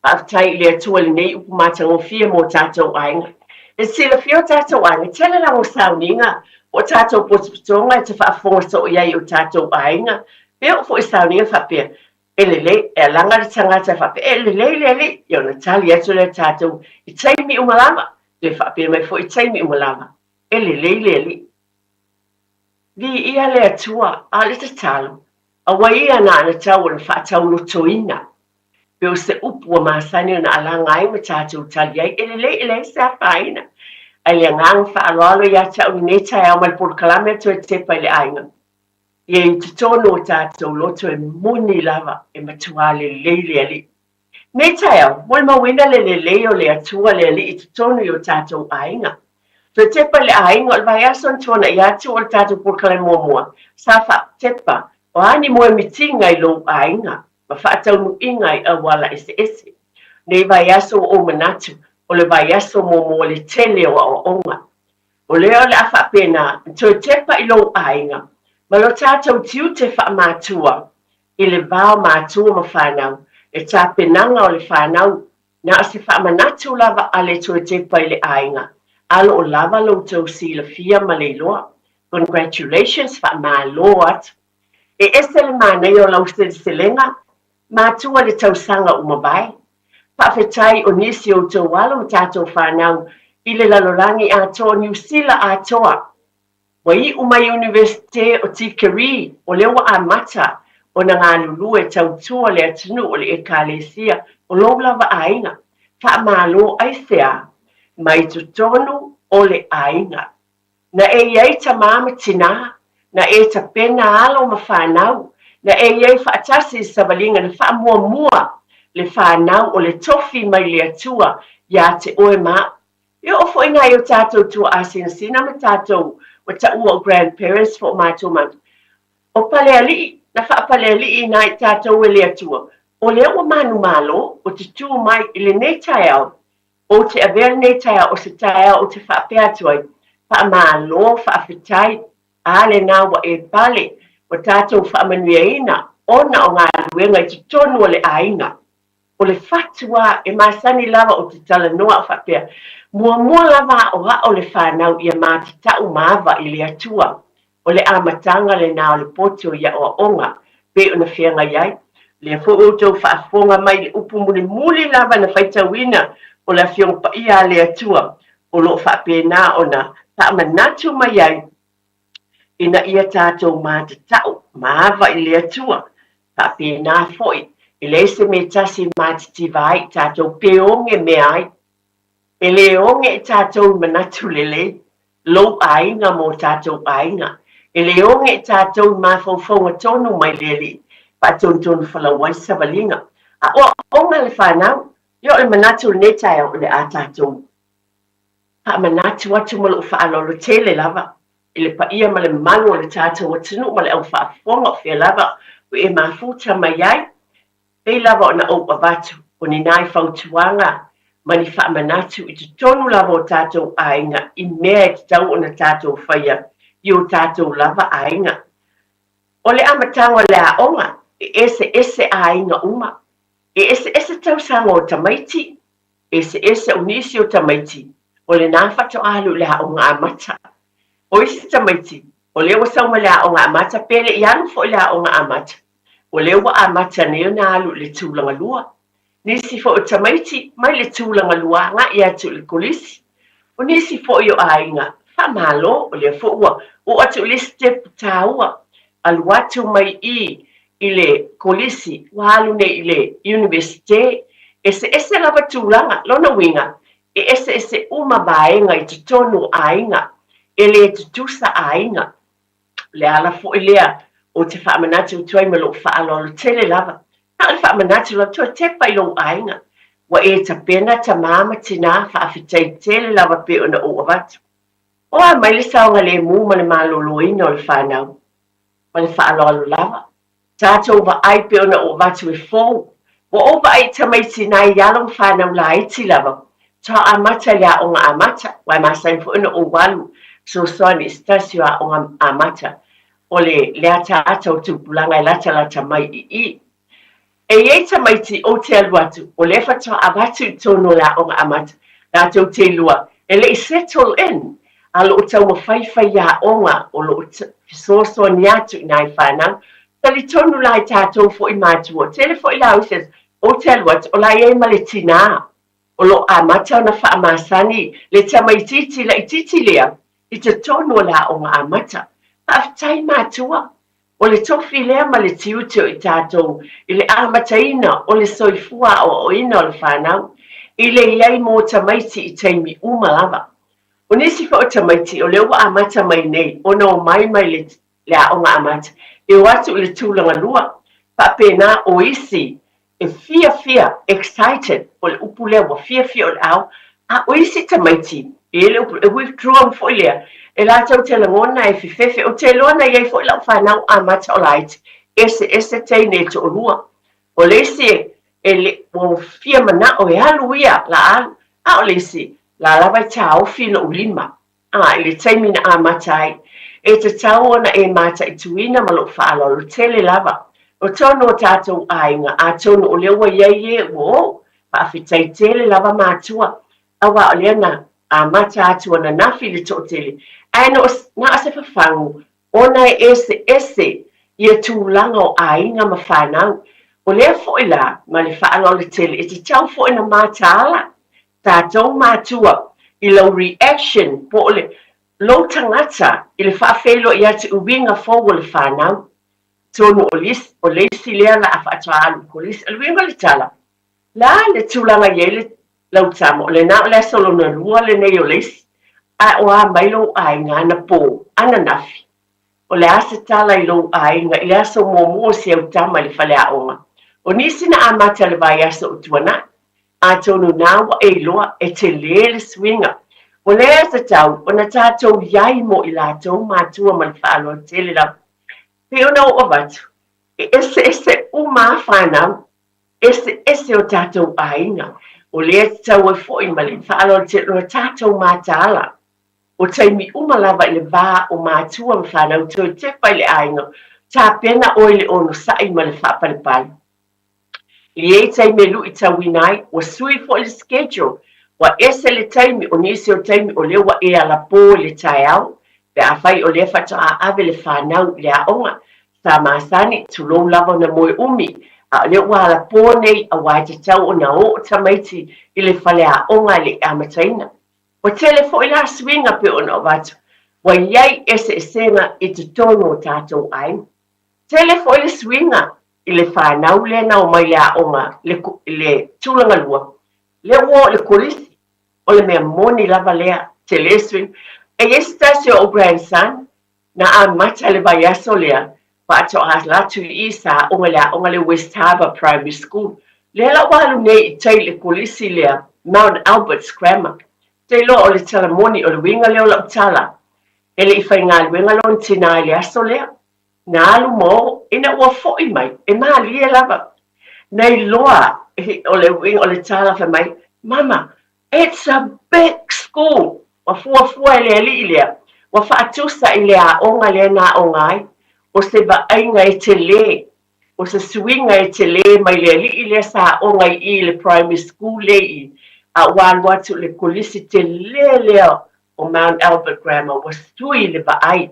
Pātai le atua le nei upu mātangofia mō tātou ainga. E sila fio tātou ainga, tele la o sauninga, o tātou potipitonga e te whaafonga so iai o tātou ainga. Peo fo i sauninga whapea, e lele, e langa le tangata whapea, e lele, iona tali atu le tātou, i taimi umalama, le whaape mai fo I taimi umalawa. Ele li. Li ia le atua, a le tatalo. A waia na ana tau na whaatau no toina. Peo se upu wa masani na alanga ai ma tātou tali ai. Ele se a whaina. Ai le ngang whaaloalo ia tau ni netai au mai por kalame to e te pai le ainga. Ia I tutono o tātou loto e muni lava e matua le ali. Netai au, mol mawina le o le atua le ali I tutono I o tātou ainga. So tepa le ainga o vai ason tona ia tu o tātou por kalame mua. Safa tepa, o ani mo e mitinga I lo ainga. Ma whaatau nu inga I awala ese. Nei vai aso o manatu. O le vai aso mo le tele o onga. O leo le afa pena, to tepa I lo ainga. Ma lo tātou tiu te wha mātua, I le vāo mātua ma whanau, e tā penanga o le whanau, na se wha manatu lava ale to tepa I le ainga. Alo o lava lo tau si la fia ma le loa. Congratulations wha mā loa. E ese le mānei o lau se lenga, mātua le tau sanga umabai. Whawhetai o nisi o tau walo tātou whanau, I le lalorangi a toa New Zealand a toa. Wai umai universite o Tikeri, o lewa a mata, o na ngā lulu e tau tua le atunu o le ekalesia, o lolawa ainga. Wha malo aisea, mai tutonu o le ainga. Na e iei ta mama tina, na e ta pena alo ma whanau, na e iei whaatasi sa walinga na wha mua le whanau o le tofi mai le atua, ia te oe maa. Ia ofo ina I o tātou tua asina ma tātou wa ta ua grandparents fo mātou matu. O pale ali, na wha pale ali ina I tātou e le atua. O le ua manu malo, o te tū mai I le netai au. O te avea netai au o se tai au o te wha pea tuai. Wha malo, wha whitai, a le nā wa e pale, o tātou wha manuia ina, ona o ngā luenga I te tonu o le ainga. O le fatua e masani lava o te tala noa wha pea. Mua lava o ha o le whanau ia māti tau māwa I le atua. O le amatanga le nā o le poto ia o onga. Pe o na whianga iai. Le fo utou whaafonga mai le upu muli lava na whaitawina o la whiong pa ia le atua. O lo whapena o na whaamanatu mai iai. Ina ia tātou māti tau māwa I le atua. Whapena foi. I le se me tasi māti tivai tātou peonge me ai. E le onge tātou manatu lele, lo ainga mo tātou ainga. E le onge tātou mawhauwhaunga tonu mai lele, pa tonu whalawai sa walinga. A o onga le whanau, yo le manatu netai o le a tātou. Pa manatu atu malo whaalolo tele lava, I le pa ia ma le malu o le tātou atunu ma le au whaafonga o whia lava, o e mafuta mai ai, e lava o na opa vatu, o ni nai whautuanga, mani whaamanatu I te tonu lava o tātou ainga, I mea te tau o na tātou whaia, I o tātou lava ainga. O le amatanga le a onga, e ese ainga uma, e ese tau sanga o tamaiti, ese unisi o tamaiti, o le nāwhato alu le a onga amata. O isi tamaiti, o le wasauma le a onga amata, pele I anu fo le a onga amata. O le wa amata neo na alu le tūlanga lua. Nisi fo o tamaiti, mai le tūlanga lua, ngā ia tu le kolisi. O nisi fo o ainga, wha malo, o le fo ua, o atu le step tāua, alu atu mai I le kolisi, walu ne I le universite, ese lava tūlanga, lona winga, e ese uma baenga I te tonu ainga, e le tutusa ainga. Le ala fo I lea, o te whaamanatu tuai malo whaalolo tele lava. Nā le whaamanatu la tua te pai long ainga. Wa e ta pena ta mama tina whaafitai tele lava pe o na o avatu. O a mai le saonga le mū ma le malolo ina o le whanau. Ma le whaalolo lava. Tātou wa ai pe o na o avatu e fōu. Wa o wa ai ta mai tina I along whanau la iti lava. Tā amata le a onga amata. Wai masai fo ina o walu. So soani stasio a onga amata. O le ata atau tupulanga I lata mai I. E iei tamaiti o te aluatu, o le whatoa avatu tono la onga amata, rātou te lua, e le I settle in, a lo o tau mawhaiwhai a onga, o lo o fisoso ni atu I nai whanau, tali tono la I tātou fo I mātua, tele fo I la uses, o te aluatu, o la iei male tina, o lo amata na whaamasani le tamaititi la ititi lea I te tonu o la o ngā amata. Pa'aftai mātua o le tofi lea ma le tiuti o I tātou I le amataina o le soifua o ina o le whanau I le iai mō tamaiti I taimi umalava. O nisi fa o tamaiti o le ua amata mai nei o na o mai le a o ngā amata e watu le tūlanga lua pa'apena o isi e fia excited o le upu lea wa fia o le au a o isi tamaiti e le upu e withdraw fo lea e la tau te langona e fifefe o te loana iai fo ila whanau amata o laiti ese teine to o lua o le isi e le o fia mana o e alu ia la alu a o le isi la lava tau fina ulima a le taimi na amata ai e te tau ona e mata I tuina ma lo whaalo lo tele lava o tono o tātou ainga a tono o lewa iei wo pa whitai tele lava mātua awa o leana a mata atua na nafi le to tele aina na ase whawhangu ona ese ia tūlanga o ainga ma whanau o lea foila ma le whaalo le tele e te tau fo ina mātaala tātou mātua I lau reaction po o le lo tangata I le whaafelo I atu uwinga fōu le whanau tonu o leisi lea la a whaatoalu ko leisi aluinga le tala la le tūlanga iei le lau tamo o le nao le solo na lua le nei o leisi a o a mailo ainga ana pō ana nafi o le asa tala I lo ainga I le aso mōmua se au tama le whale a onga o nisi na amata le vai asa o tuana a tonu nawa e loa e te le swinga o le asa tau o na tātou iai mo I lātou mātua ma le whaalo tele lau pe ona o watu ese uma whanau ese o tātou ainga o le tau e fo I ma le whaalo tele o tātou mātala o taimi umalava I le vā o mātua ma whanau tō te pai le ainga tā pena o le ono sai ma le whapale pai Ie taimi lu I tawinai wa sui fo le schedule wa ese le taimi o nisi o taimi o lewa e ala pō le tai au pe a whai o le whata a ave le whanau le a onga sa maasani tulou lava na moe umi a lewa ala pō nei a wai te tau o na o tamaiti I le whale a onga le amataina o tele fo I la swinga pe ona o watu wa iai ese esenga I te tono o tātou ai tele fo I le swinga I le whanau le na o mai le a onga le tūlanga lua le wo le kolisi o le mea moni lava lea te le swing e estasio o grandson na a mata le vai aso lea pa ato a latu I sa onga le West Harbour Primary School le la walu nei I tei le kolisi lea Mount Albert's Grammar te lo o le talamoni o le winga leo la utala e le I whai ngā le winga lo ntina le aso lea na alu mo ina ua fo'i mai e maali e lava nei loa o le wing o le tala fa mai mama it's a big school wa fua le lea wa faatusa I le aonga le na ongai o se ba ainga e te le o se swinga e te le mai le sa onga I le primary school le a walu atu le kolisi te le o Mount Albert Grammar wa stui le ba ai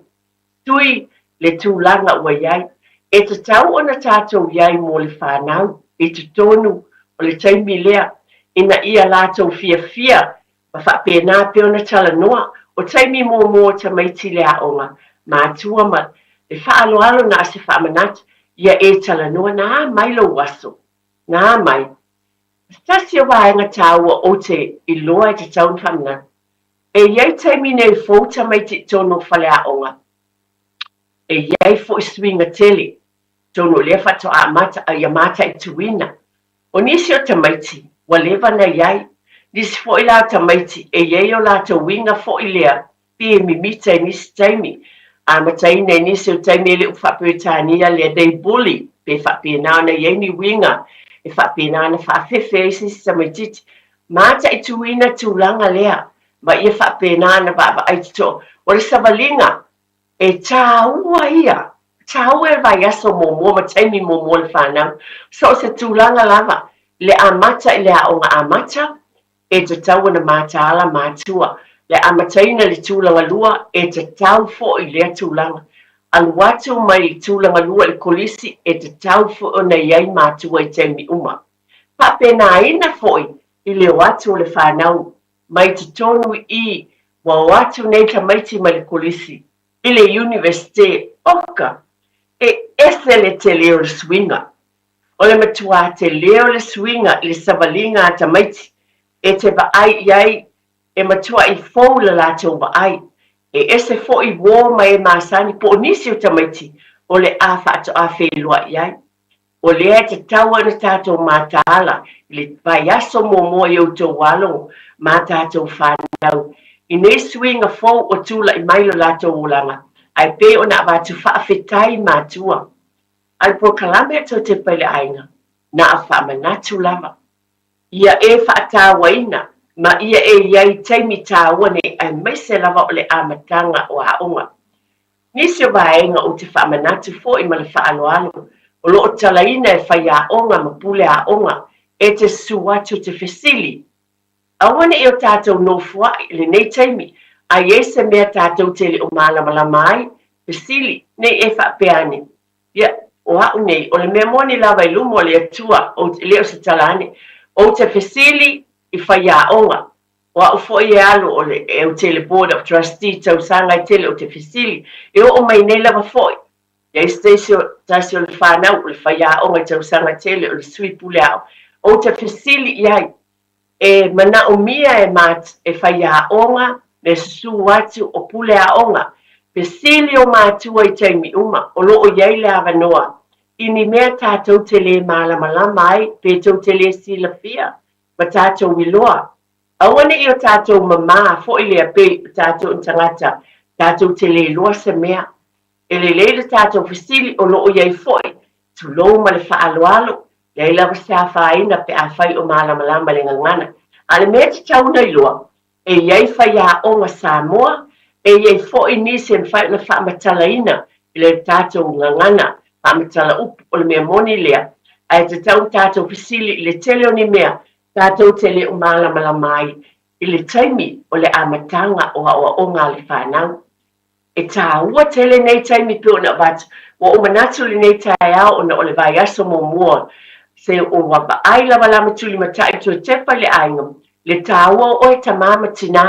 stui le tūlanga ua iai, e te tau o na tātou iai mō le whanau, e te tonu o le taimi lea, ina ia lātou fia, ma whapena pe o na tala noa, o taimi mō tamaiti lea onga, mātua ma, le whaaloalo na ase whaamanat, ia e tala noa, nā mai lo waso, nā mai. Stasi o waenga tāua o te I loa e te tau whamanat, e iai taimi nei fō tamaiti tono whale a onga, e iai fo I swinga tele, tono le whato a mata a mata I tuina. O nisi o tamaiti, wa lewa na iai, nisi fo I la tamaiti, e iai o la to winga fo I lea, pi e mimita I nisi taimi, a mataina I nisi o taimi ele u whapuetania lea dei bully, pe whapena na iai ni winga, e whapena na whawhewhe I sisi tamaititi, mata I tuina tūlanga lea, ma ia whapena na baba aitito, o le savalinga, e tāua ia, tāua e vai aso mōmō, ma taimi mōmō le whanau, so se tūlanga lava, le amata I le aonga amata, e te tau na mātāla mātua, le amataina le tūlanga lua, e te tau fo I lea tūlanga, aluatu mai tūlanga lua le kolisi, e te tau fo o na iai mātua I taimi uma. Papena ina foi, i le watu o le whanau, mai te tonu i wa watu nei tamaiti ma le kolisi, i le universite oka, ese le te leo le swinga. O le matua te leo le swinga i le savalinga a tamaiti, te ba ai iai, matua i fou le lato ba ai, ese fo i wō mai masani po nisi o tamaiti, o le a whaato a whelua iai. O lea te taua na tātou mātāla, le vaiaso mō i o tō walo mā tātou whanau. I nei swinga fōu o tūla i mailo lātou ulanga, ai pe o na wātu whaafetai mātua. Ai po kalame tō te pele ainga, na a whaamanatu lava. Ia whaatawaina, ma ia iai taimi tāwane ai maise lava o le amatanga o haonga. Nisi o vaenga o te whaamanatu fō i ma le whaaloalo, o loo talaina e whai a onga ma pule a onga te suatu te fesili. Awane e o tātou no fua le nei taimi, a iese mea tātou tele o malama mai, fesili, nei e whaapeane. Ia, o hau nei, o le mea moni lawa i lumo le atua, o leo se talane, o te fesili i whai a onga. O au fo i alo o le e o tele board of trustee tau sanga i tele o te fesili, e o mai nei lawa foi. Ia tasio le whanau o le whaia o ngai tau sanga tele o le sui pule au. O te fesili iai, mana o mia mat e whaia onga, me su watu o pule a onga. Fesili o mātua i taimi uma, o lo o iai le avanoa. Ini mea tātou tele malama ai, pe tau tele sila fia, ma tātou wiloa. Awane i o tātou mama, fo i lea pe tātou tangata, tātou tele loa se mea. Ele leile tātou fesili o loo iai foi, tu lou ma le whaaloalo, iai lawa sa whaina pe a whai o malamalama le ngangana. Ale mea te tauna i loa, e iai whai a onga Samoa, e iai foi nisi en whai na whaamatalaina, i le tātou ngangana, whaamatala upu o le mea moni lea, ai te tau tātou fesili i le tele o ni mea, tātou tele o malamalama ai, i le taimi o le amatanga o onga le whanau. E tā ua tele nei taimi pe o na watu, wa o manatu li nei tai au o na o le vai aso mo mua, se o wapa ai lawa lama tuli matai tu tepa le aingam, le tā ua o e tamama tina,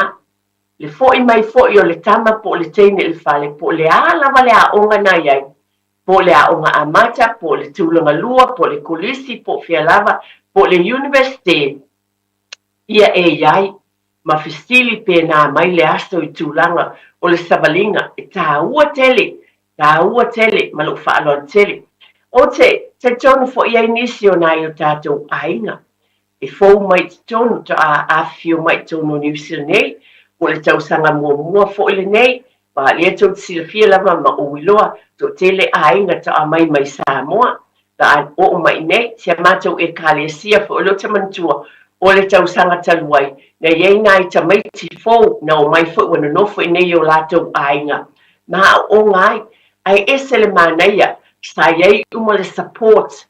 le fo i mai fo i o le tama po le teine le fale, po le a lawa le a onga na iai, po le a onga amata, po le tūlanga lua, po le kulisi, po fia lava, po le universite, ia e iai, ma fesili pe na mai le asto i tūlanga, o le savalinga, e tā ua tele, ma lo whaaloa tele. O te tonu fo iai nisi o nai o tātou ainga. E fōu mai te tonu, to a whio mai tonu New Zealand nei, o le tausanga mua fo ile nei, pa lea tau sila fia lama ma o wiloa, to tele ainga to a mai Samoa, ta o mai nei, sia mātou e kālesia fo ilo tamantua, o le tausanga taluai, na iei nai ta mai ti fōu, na o mai fo wana nofo i nei o lātou ainga. Ma o ngai, ai ese le mānaia, sa iei uma le support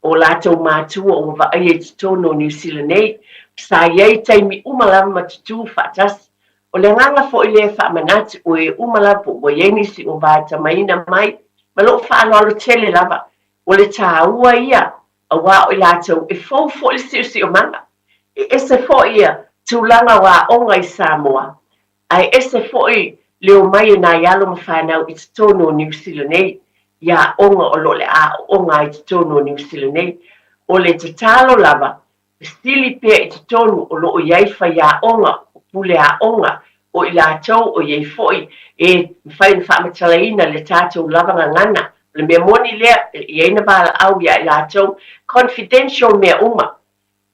o lātou mātua o wa ai e tono New Zealand nei, sa iei taimi uma lama matutu whaatasi, o le nganga fo i le whaamanati o e uma lapa o iei nisi o vāta maina mai, ma lo whaaloalo tele lava, o le tā ua ia, a wā o lātou, e fōu fo le siusi o manga. Ese fo ia tūlanga wa onga i Samoa. Ai ese fo i leo mai na ialo ma whanau i tono New Zealand nei. Ia onga o lo le a onga i tono New Zealand nei. O le te talo lava, stili pia i tono o lo o iai whaia onga, o pule a onga, o i lātou o iai fo i, e whai na whaamatalaina le tātou lava ngana. Le mea moni lea, iai na bala au ia i lātou, confidential mea uma.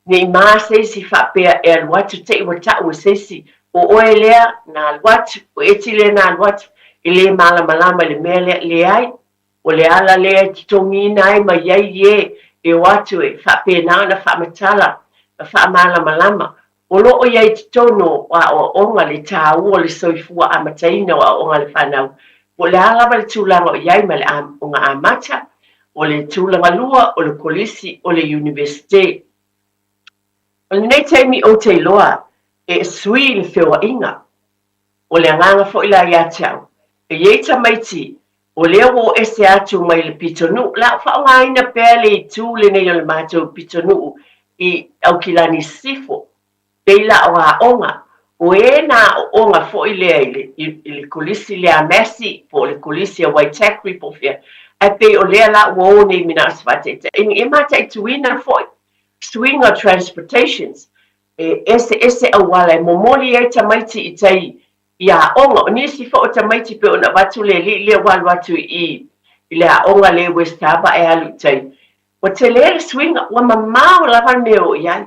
Nei mā seisi whapea e aluatu te iwa tau seisi o oe lea na aluatu, o eti lea na aluatu, i le malama le mea le ai, o le ala lea ki tongi nai ma iai e watu e whapea nao na whamatala, na whamalama, o lo o iai tono wa o onga le tā ua le soifua amataina wa onga le whanau, o le ala le tūlanga o iai ma le onga amata, o le tūlanga lua, o le kolisi, o le universite. O le nei taimi o te loa, e sui le whiwa inga, o le anganga fo ila ia tau, e iei tamaiti, o lea wo ese atu mai le pitonu, la whaongaina pēle I tū le nei o le mātou pitonu I au kilani sifo, Leila o onga. O na o onga fo ile kulisi le amesi po le kulisi a Waitakere po fia. A pe o lea la o ne mina asfateta. E mata i tuina fo swing of transportations. Ese awala e momoli e tamaiti i tai ia onga. O nisi fo o tamaiti pe o na watu le walu watu i le onga le Westaba e alu tai. O te le swing wa mamao lava meo iai.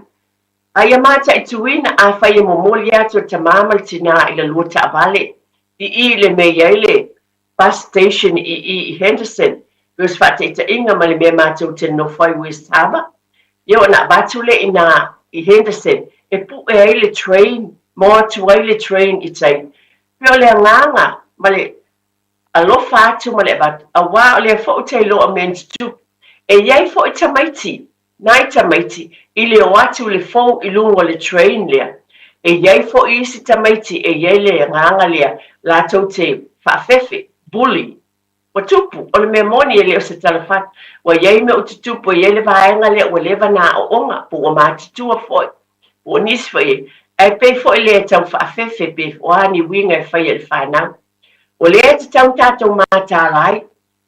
Ai mata i tuina a fai e momoli atu ta mamal tina ila luota avale. I le mea ile bus station i Henderson. Because fateta inga mali me mata o te no fai Westaba. Yo na batule ina i Henderson. E pu e ile train. Mo tu ile train i tai. Pio le nganga. Male alofa atu male bat. Awa o le fo te lo a men's tu. E iai fo i tamaiti. Nai tamaiti. Ile o atu le fo i lungo le train lea. E iai fo i isi tamaiti. E iai le nganga lea. La tau te whaafefe. Bully. O tupu. O le me moni e leo se talafat. Wa iai me o te tupu. E iai le vaenga lea. Wa leva na o onga. Po o mātitua foi. Po o nis foi. E pe foi lea tau whaafefe pe. O ani winga e whai e le whanau. O lea te tau tātou mātālai.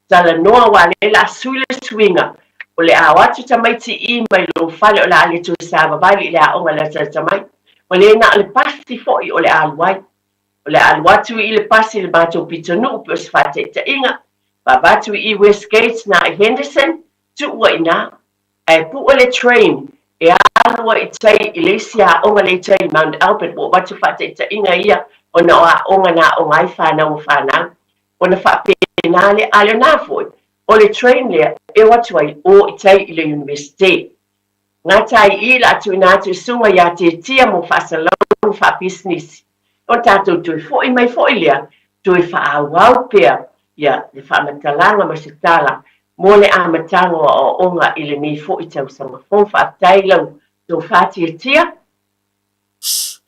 Tala noa wa le la suile swinga. O le awatu tamaiti I mai lo fale o la ale tu sāba vali le a onga la tamai. O le na le pasti foi o le aluai. O le aluatu I le pasi le mātou pitonu upe o sifate ta inga. Babatu I Westgate na I Henderson. Tu ua ina. E pu o le train. E alua I tai I le sia onga le tai Mount Albert. O watu fate ta inga ia. O na oa onga na onga I whanau o whanau. O na whapenale ale na foi. O le train lea, e watu ai o I tai I le universite. Ngā tai I la atu ina atu sunga ia te tia mo whasalau wha business. O tātou tui fo I mai fo I lea, tui wha awau pia, ia le wha matalanga ma se tala, mo le amatanga o onga I le nei fo I tau sanga fong wha tailau tō wha tia.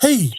Hei,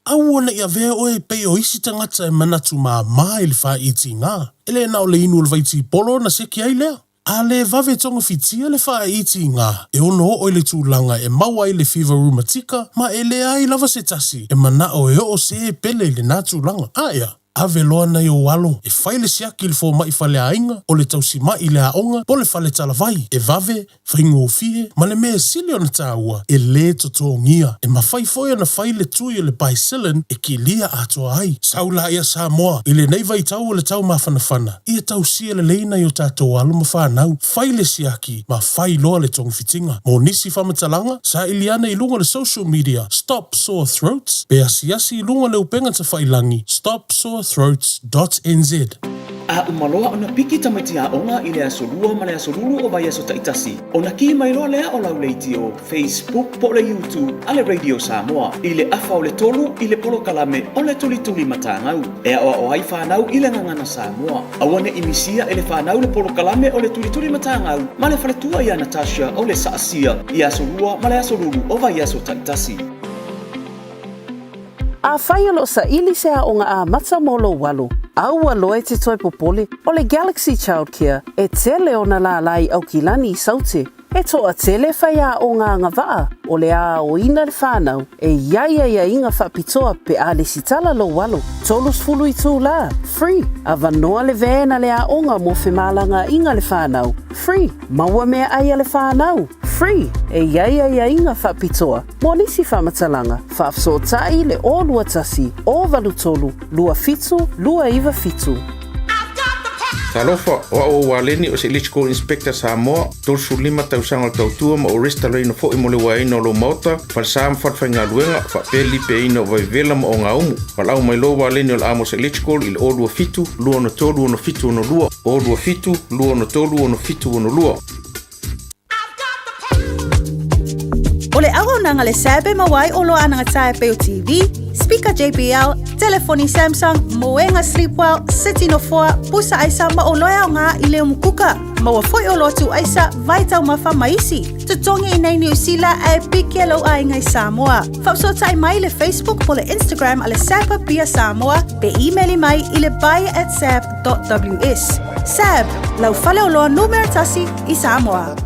au ona ia vea oe pei o isi tangata e manatu mā I le wha iti ngā. Ele na o le inu le vaiti polo na seki ai lea. A le vave tonga fitia le wha iti ngā. E ono o le tūlanga e maua I le fever rheumatica, ma e le ai lava se tasi. E mana o e o se e pele le nā tūlanga. Aia. Ave loa na o walo, e whaile siaki le fō mai whale ainga, o le tausi mai le aonga, po le whale talavai, e vave, whaingo o fie, ma le mea sili o na tāua, e le toto ngia, e ma whai foia na whaile tui o le baisilin, e ki lia atoa ai, saula ia Samoa, i le nei vai tau o le tau mawhanawhana, ia tau sia le leina i o tātou alo ma whanau, whaile siaki, ma whai loa le tongu fitinga, mo nisi whamatalanga, sa iliana I lunga le social media, Stop Sore Throats, pe asiasi I lunga le upenga ta whailangi, Stop Sore Throats.nz. A umaloa ona piki tamaiti a onga I le asolua ma le asolulu o vai aso taitasi. Ona ki mai loa lea o lau leiti o Facebook po le YouTube a le Radio Samoa. I le afa o le tolu I le polo kalame o le tuli matangau. E a o ai whanau I le ngangana Samoa. Awane imisia e le whanau le polo kalame o le tuli matangau. Ma le whaletua I a Natasha o le saasia I asolua ma le asolulu o vai aso taitasi. A whai alo sa ili se a onga a matsa molo walu. Au aloe te toi popole o le Galaxy Childcare e tele o na la lai au kilani I saute. E toa tele whai a o ngā ngawaa o le a o ina le whanau e ia inga whapitoa pe a le sitala lo walo. Tolus fulu I tū la, free. A vanoa le vena le a onga mo whemalanga inga le whanau, free. Maua mea ai le whanau, free. E ia inga whapitoa. Mo nisi whamatalanga, whaafsotai le o lua tasi, o valu tolu, lua fitu, lua iwa fitu. Talofa o waleni o se Electrical Inspector Samoa, tolsu 5 tausanga tautua ma o resta reino fo I mole waina o lo mauta, falsam fatwhainga luenga, whapeli pe ino vai vela ma o ngā umu. Walau mai lo waleni o la amos Electrical il o lua fitu, lua no tolu ono fitu ono lua, o lua fitu, lua no tolu ono fitu ono lua. O le aho nanga le sebe mawai o lo ananga tae peo TV, speaker JBL, telefoni Samsung, moenga Sleepwell, City no 4, pusa aisa ma o loea o ngā I leo mukuka. Maua foi o lotu aisa, vai tau mawha maisi. Tutongi I nei New Zealand e piki lo ai ngai Samoa. Whapsotai mai le Facebook po le Instagram a le Sapa Pia Samoa, pe emaili mai I le buy@sab.ws. Sab, lau fale o loa numeratasi I Samoa.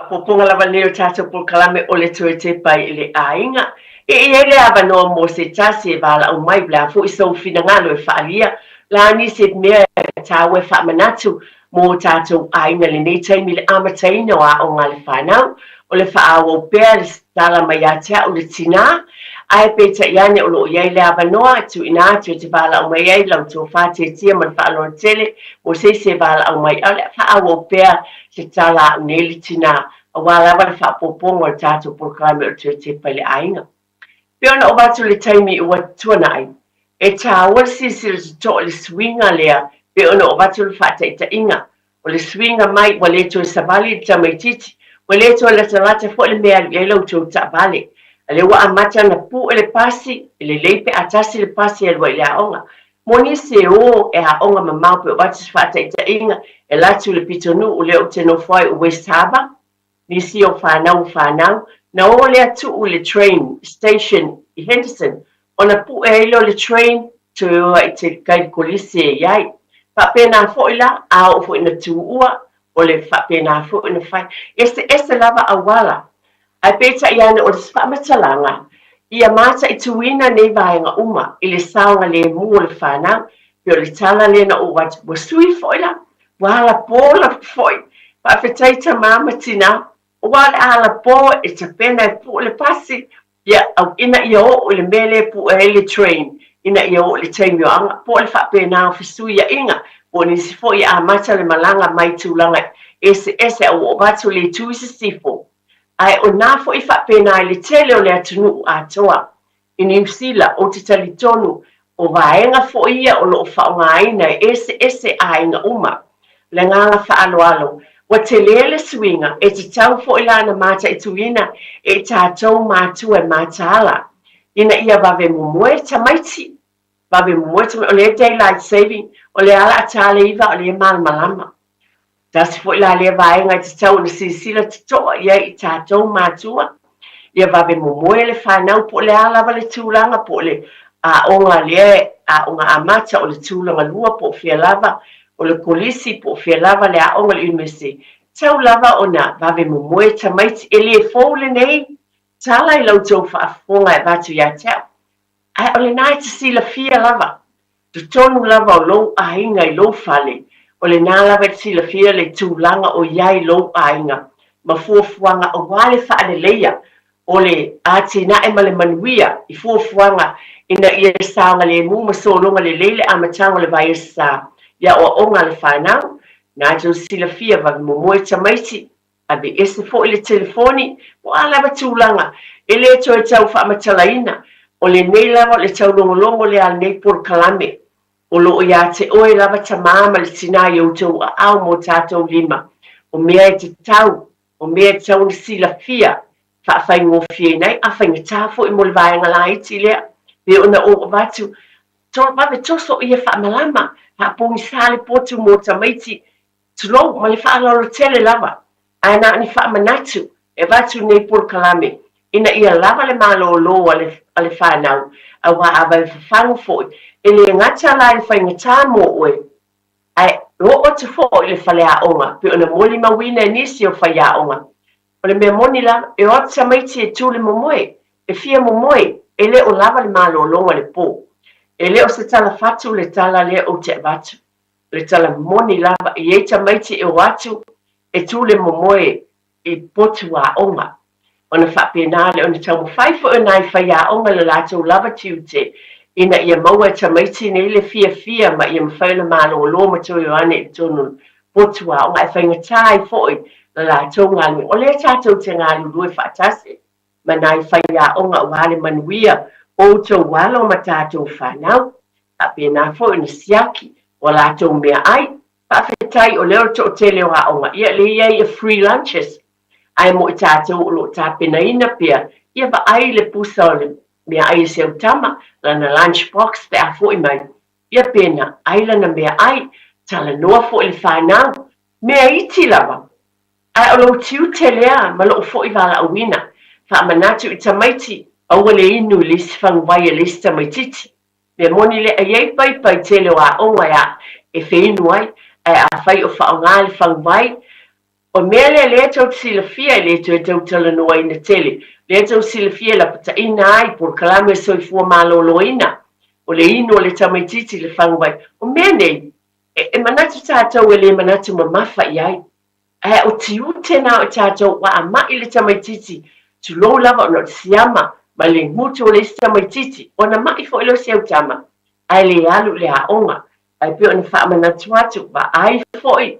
poponga lava leo tātou por kalame o le toe te pai le ainga. E le avanoa mo se tasi e wala au mai bla fu iso fina ngalo e whaalia. La ni se mea tāwe whaamanatu mo tātou ainga le nei taimi le amataina o ngale whanau. O le whaawo pēr le tala mai atea o le tina. Ai peta iane o loo iai le avanoa tu ina atu te wala au mai ai lau tō whāte tia man whaaloa tele mo se wala au mai au le whaawo pēr se tala au nei le tina. A wala wala whaapopongo le tātou por kalame o te pai le ainga. Peona o batu le taimi ua tuana ai. E tāua sisira to le swinga lea, peona o batu le whaataita inga. O le swinga mai, wa le to savali le tamaititi, wa le to le tarata fo le mea le lau to tabale. A le wa amata na pu e le pasi, e le leipe atasi le pasi e lua i le aonga. Moni se o e aonga mamau pe o batu le whaataita inga, e latu le pitonu o le o te no fwai o West Harbour, nisi o whanau, na o le atu o le train station i Henderson, o na pu e ilo le train to i te kai kolisi e iai. Whapena fo ila, a o fo ina tu ua, o le whapena fo ina whai. Ese lava awala. Ai peta i ane o le whamatalanga, ia mata i tuina nei vaenga uma, i le saunga le mua le whanau, pio le tala le na o watu, wa sui fo ila, wala pola foi, whawhetaita mama tina, wale ala po e te pena e pu le pasi ia au ina ia o le mele pu e le train ina ia o le taimi o anga po le whapena o fisu ia inga po ni sifo ia amata le malanga mai tūlanga ese au o batu le tuisi sifo ai o nafo i whapena i le tele o le atunu atoa i New Zealand o te talitonu o vaenga fo ia o lo whaonga aina ese ainga uma le nganga whaaloalo wa te lele swinga e te tau fo ilana mata i tuina e tātou mātua e mātala. Ina ia wawe mumue tamaiti. Wawe mumue tamaiti o le daylight saving o le ala atale iwa o le malmalama. Tasi fo ila le vaenga i te tau na sisila te toa ia i tātou mātua. Ia wawe mumue le whanau po le ala wale tūlanga po le a onga le a onga amata o le tūlanga lua po fia lava o le kolisi po fia lava le a onga le university. Tau lava o na wawe mumue tamaiti e le fōu le nei. Tala i lau tau whaafonga e watu ia tau. Ai o le nai te sila fia lava. Tu tonu lava o lou ainga i lou fale. O le nā lava te sila fia le tūlanga o iai lou ainga. Ma fuafuanga o wale whaane leia. O le ati na e male manuia i fuafuanga ina ia saanga le mu masolonga le leile amatanga le vai sa. Ia o onga le whanau, nā jau sila fia wawe momoe tamaiti, abe ese fo i le telefoni, o alawa tūlanga, e le toi tau whaamatalaina, o le nei lava le tau longolongo le al nei por kalame, o lo ia te oe lava tamama le tina i outou a au mo tātou lima, o mea e te tau, o mea e tau ni sila fia, whaafai ngofie nei, a whainga tāfo i mo le vaenga la iti lea, pe ona o watu, wawe toso i e whaamalama, ha pongi sale potu mo tamaiti tulo ma le whaalalo tele lava aina ni whaamanatu e watu nei por kalame ina ia lava le malo lo ale whanau a wa awa e whangu foi e le ngata la i whainga tāmo oe ai o te fo i le whale a onga pe ona moli mawina e nisi o whai a onga o le mea moni la e o tamaiti e tūle momoe e fia momoe e le o lava le malo lo le po e leo se tala fatu le tala lea o te watu. Le tala moni lava i e tamaiti e watu e tūle momoe e potu a onga. Ona whapena le ona tau mwhaifo e nai whai a onga le lato lava tiute ina ia maua tamaiti nei le fia ma ia mwhaila malo o loma tō i ane e tonu potu a onga e whainga tai foi le lato ngali. O le tātou te ngali rue whaatase ma nai whai a onga o hale manuia o tō walo ma tātou whanau, a pēnā fo ina siaki, o lātou mea ai, pawhetai o leo tō te leo haonga, ia le iai e free lunches, ai mo i tātou o lo tā pena ina pia, ia ba ai le pusa o le mea ai se utama, lana lunch box te a fo i mai, ia pēnā, ai lana mea ai, tala noa fo i le whanau, mea iti lava, ai o lo tiu te lea, ma lo fo i wala awina, wha manatu i tamaiti, aua le inu le sifangwai e le tamaititi. Me moni le aiei pai tele o a onga ya e whinu ai, a whai o whaonga le whangwai, O mea le tau silafia le tau talanoa ina tele. Le tau silafia la pata ina ai por kalame soifua maloloina. O le ino le tamaititi le whangwai. O mea nei, e manatu tātou e le manatu mamafa i ai. O tiu tēnā o tātou wa ama i le tamaititi. Tu lo lava o no siama, ma le mutu o le tamaititi. O na mai fo ilo siau tama. Ai le alu le aonga. Ai pio na wha manatu atu, wa ai fo i.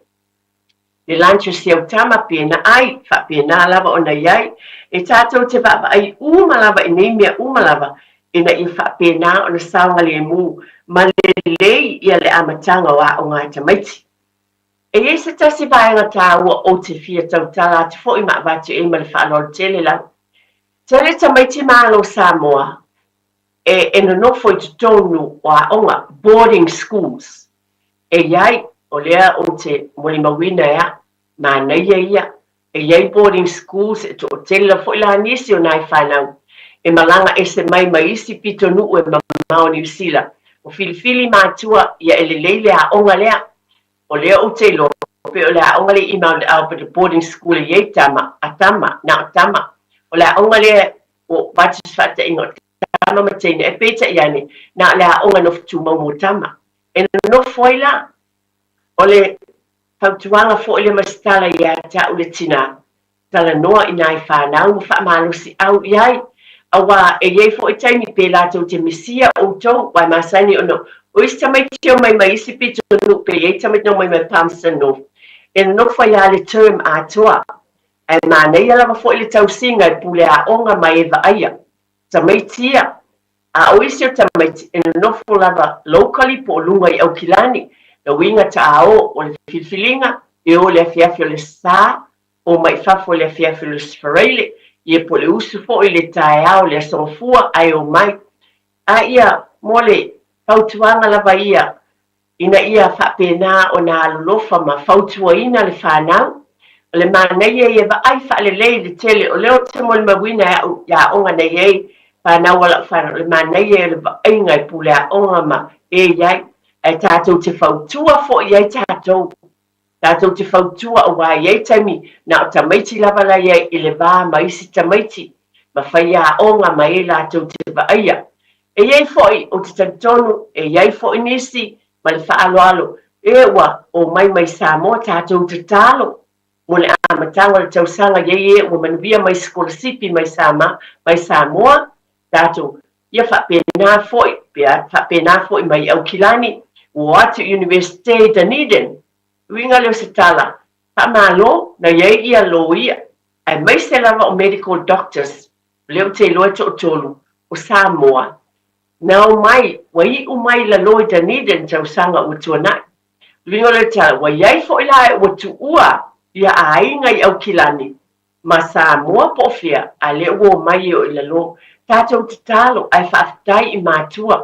Le lancho siau tama pēna ai, wha pēna lava o na iai. E tātou te wha ai uma lava i nei mea uma lava. Ina I wha pēna o na saunga le mu. Ma le lei ia le amatanga wa o ngā tamaiti. E se tasi vaenga tā ua o te fia tautala te fo I maa vatu e ma le whaalor tele lau. Tele tamaiti malo Samoa. E no nofo I tutonu o a onga boarding schools. E iai o lea o te moli mawina ea. Ma naia ia. E iai boarding schools e to o tele la fo I la nisi o nai whanau. E malanga e se mai maisi pito nuu e mamao New Zealand. O filifili mātua ia ele leile a onga lea. O lea o te lo, pe o lea onga le ima au pa the boarding school e iei tama, atama, na atama. O lea onga lea o batis fata ingo tama matene, e peta iane, na lea onga no fitu maumo tama. E no foi la, o le pautuanga fo le mastala ia ta o le tina. Tala noa ina I whanau, mo wha malusi au iai. Awa e iei fo I taimi pe lato te misia o tau, wai masani o no. O isi tamaiti o mai isi pito no pe iei tamaiti o mai pamsa no. E no whai a le term a toa. E mānei alawa fo I le tau singa I pule a onga mai eva aia. Tamaiti ia. A o isi o tamaiti e no fo lava locally po lunga I au kilani. Na winga ta ao o le filfilinga. E o le afiafio le sa. O mai fafo le afiafio le sfereile. Ie po le usu fo I le tae ao le asofua ai o mai. A ia mole fautuanga lava ia. Ina ia whapena o nā alolofa ma fautua ina le whanau. O le mānei e wa ai wha le lei le tele. O leo te mole mawina ia onga nei e whanau wala whanau. Le mānei e le wa aingai pule a onga ma e iai. E tātou te fautua fo iai tātou. Tātou te fautua o wā iai taimi. Na o tamaiti lava la iai I le wā ma isi tamaiti. Ma whai a onga ma e lātou te wa aia. E iei foi o te tantonu, e iei foi nisi, ma le whaaloalo, e ua o mai Samoa tātou te talo. Mo le amatanga le tausanga iei e ua manuvia mai skolasipi mai Samoa, tātou ia whapena foi mai au kilani, o atu University Dunedin. Winga leo se tala, whamalo na iei ia lo ia, ai mai se lava o medical doctors, leo te loa to tolu, o Samoa. Nau mai, wai umai la loi Dunedin tau sanga utuanai. Lingo le tala, wai iai fo ila e watu ua, ia a inga I au kilani. Ma Samoa pofia, a le ua mai o ila lo. Tātou te talo, ai whaafitai I mātua.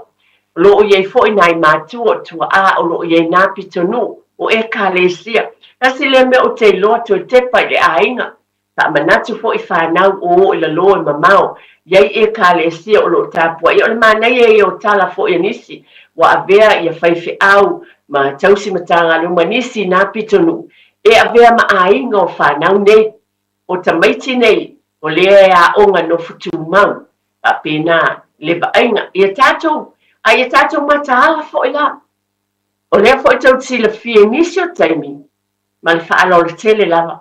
Lo o iei fo ina I mātua, tua a o lo o iei nāpi tonu, o e ka lesia. Nasi le me o te loa tu tepa I le a inga. Ta manatu fo I whanau o ila lo I mamao. Iei e ka le sia o lo tāpua. I o le mānei e o tala fo I nisi. Wa avea I a whaiwhi au ma tausi matanga luma nisi nā pitonu. E avea ma a inga o whanau nei. O tamaiti nei. O lea e a onga no futu mau. A pēnā le bainga. I a tātou. A I a tātou mataala fo I la. O lea fo I tau tila fie nisi o taimi. Ma le whaalo le tele lava.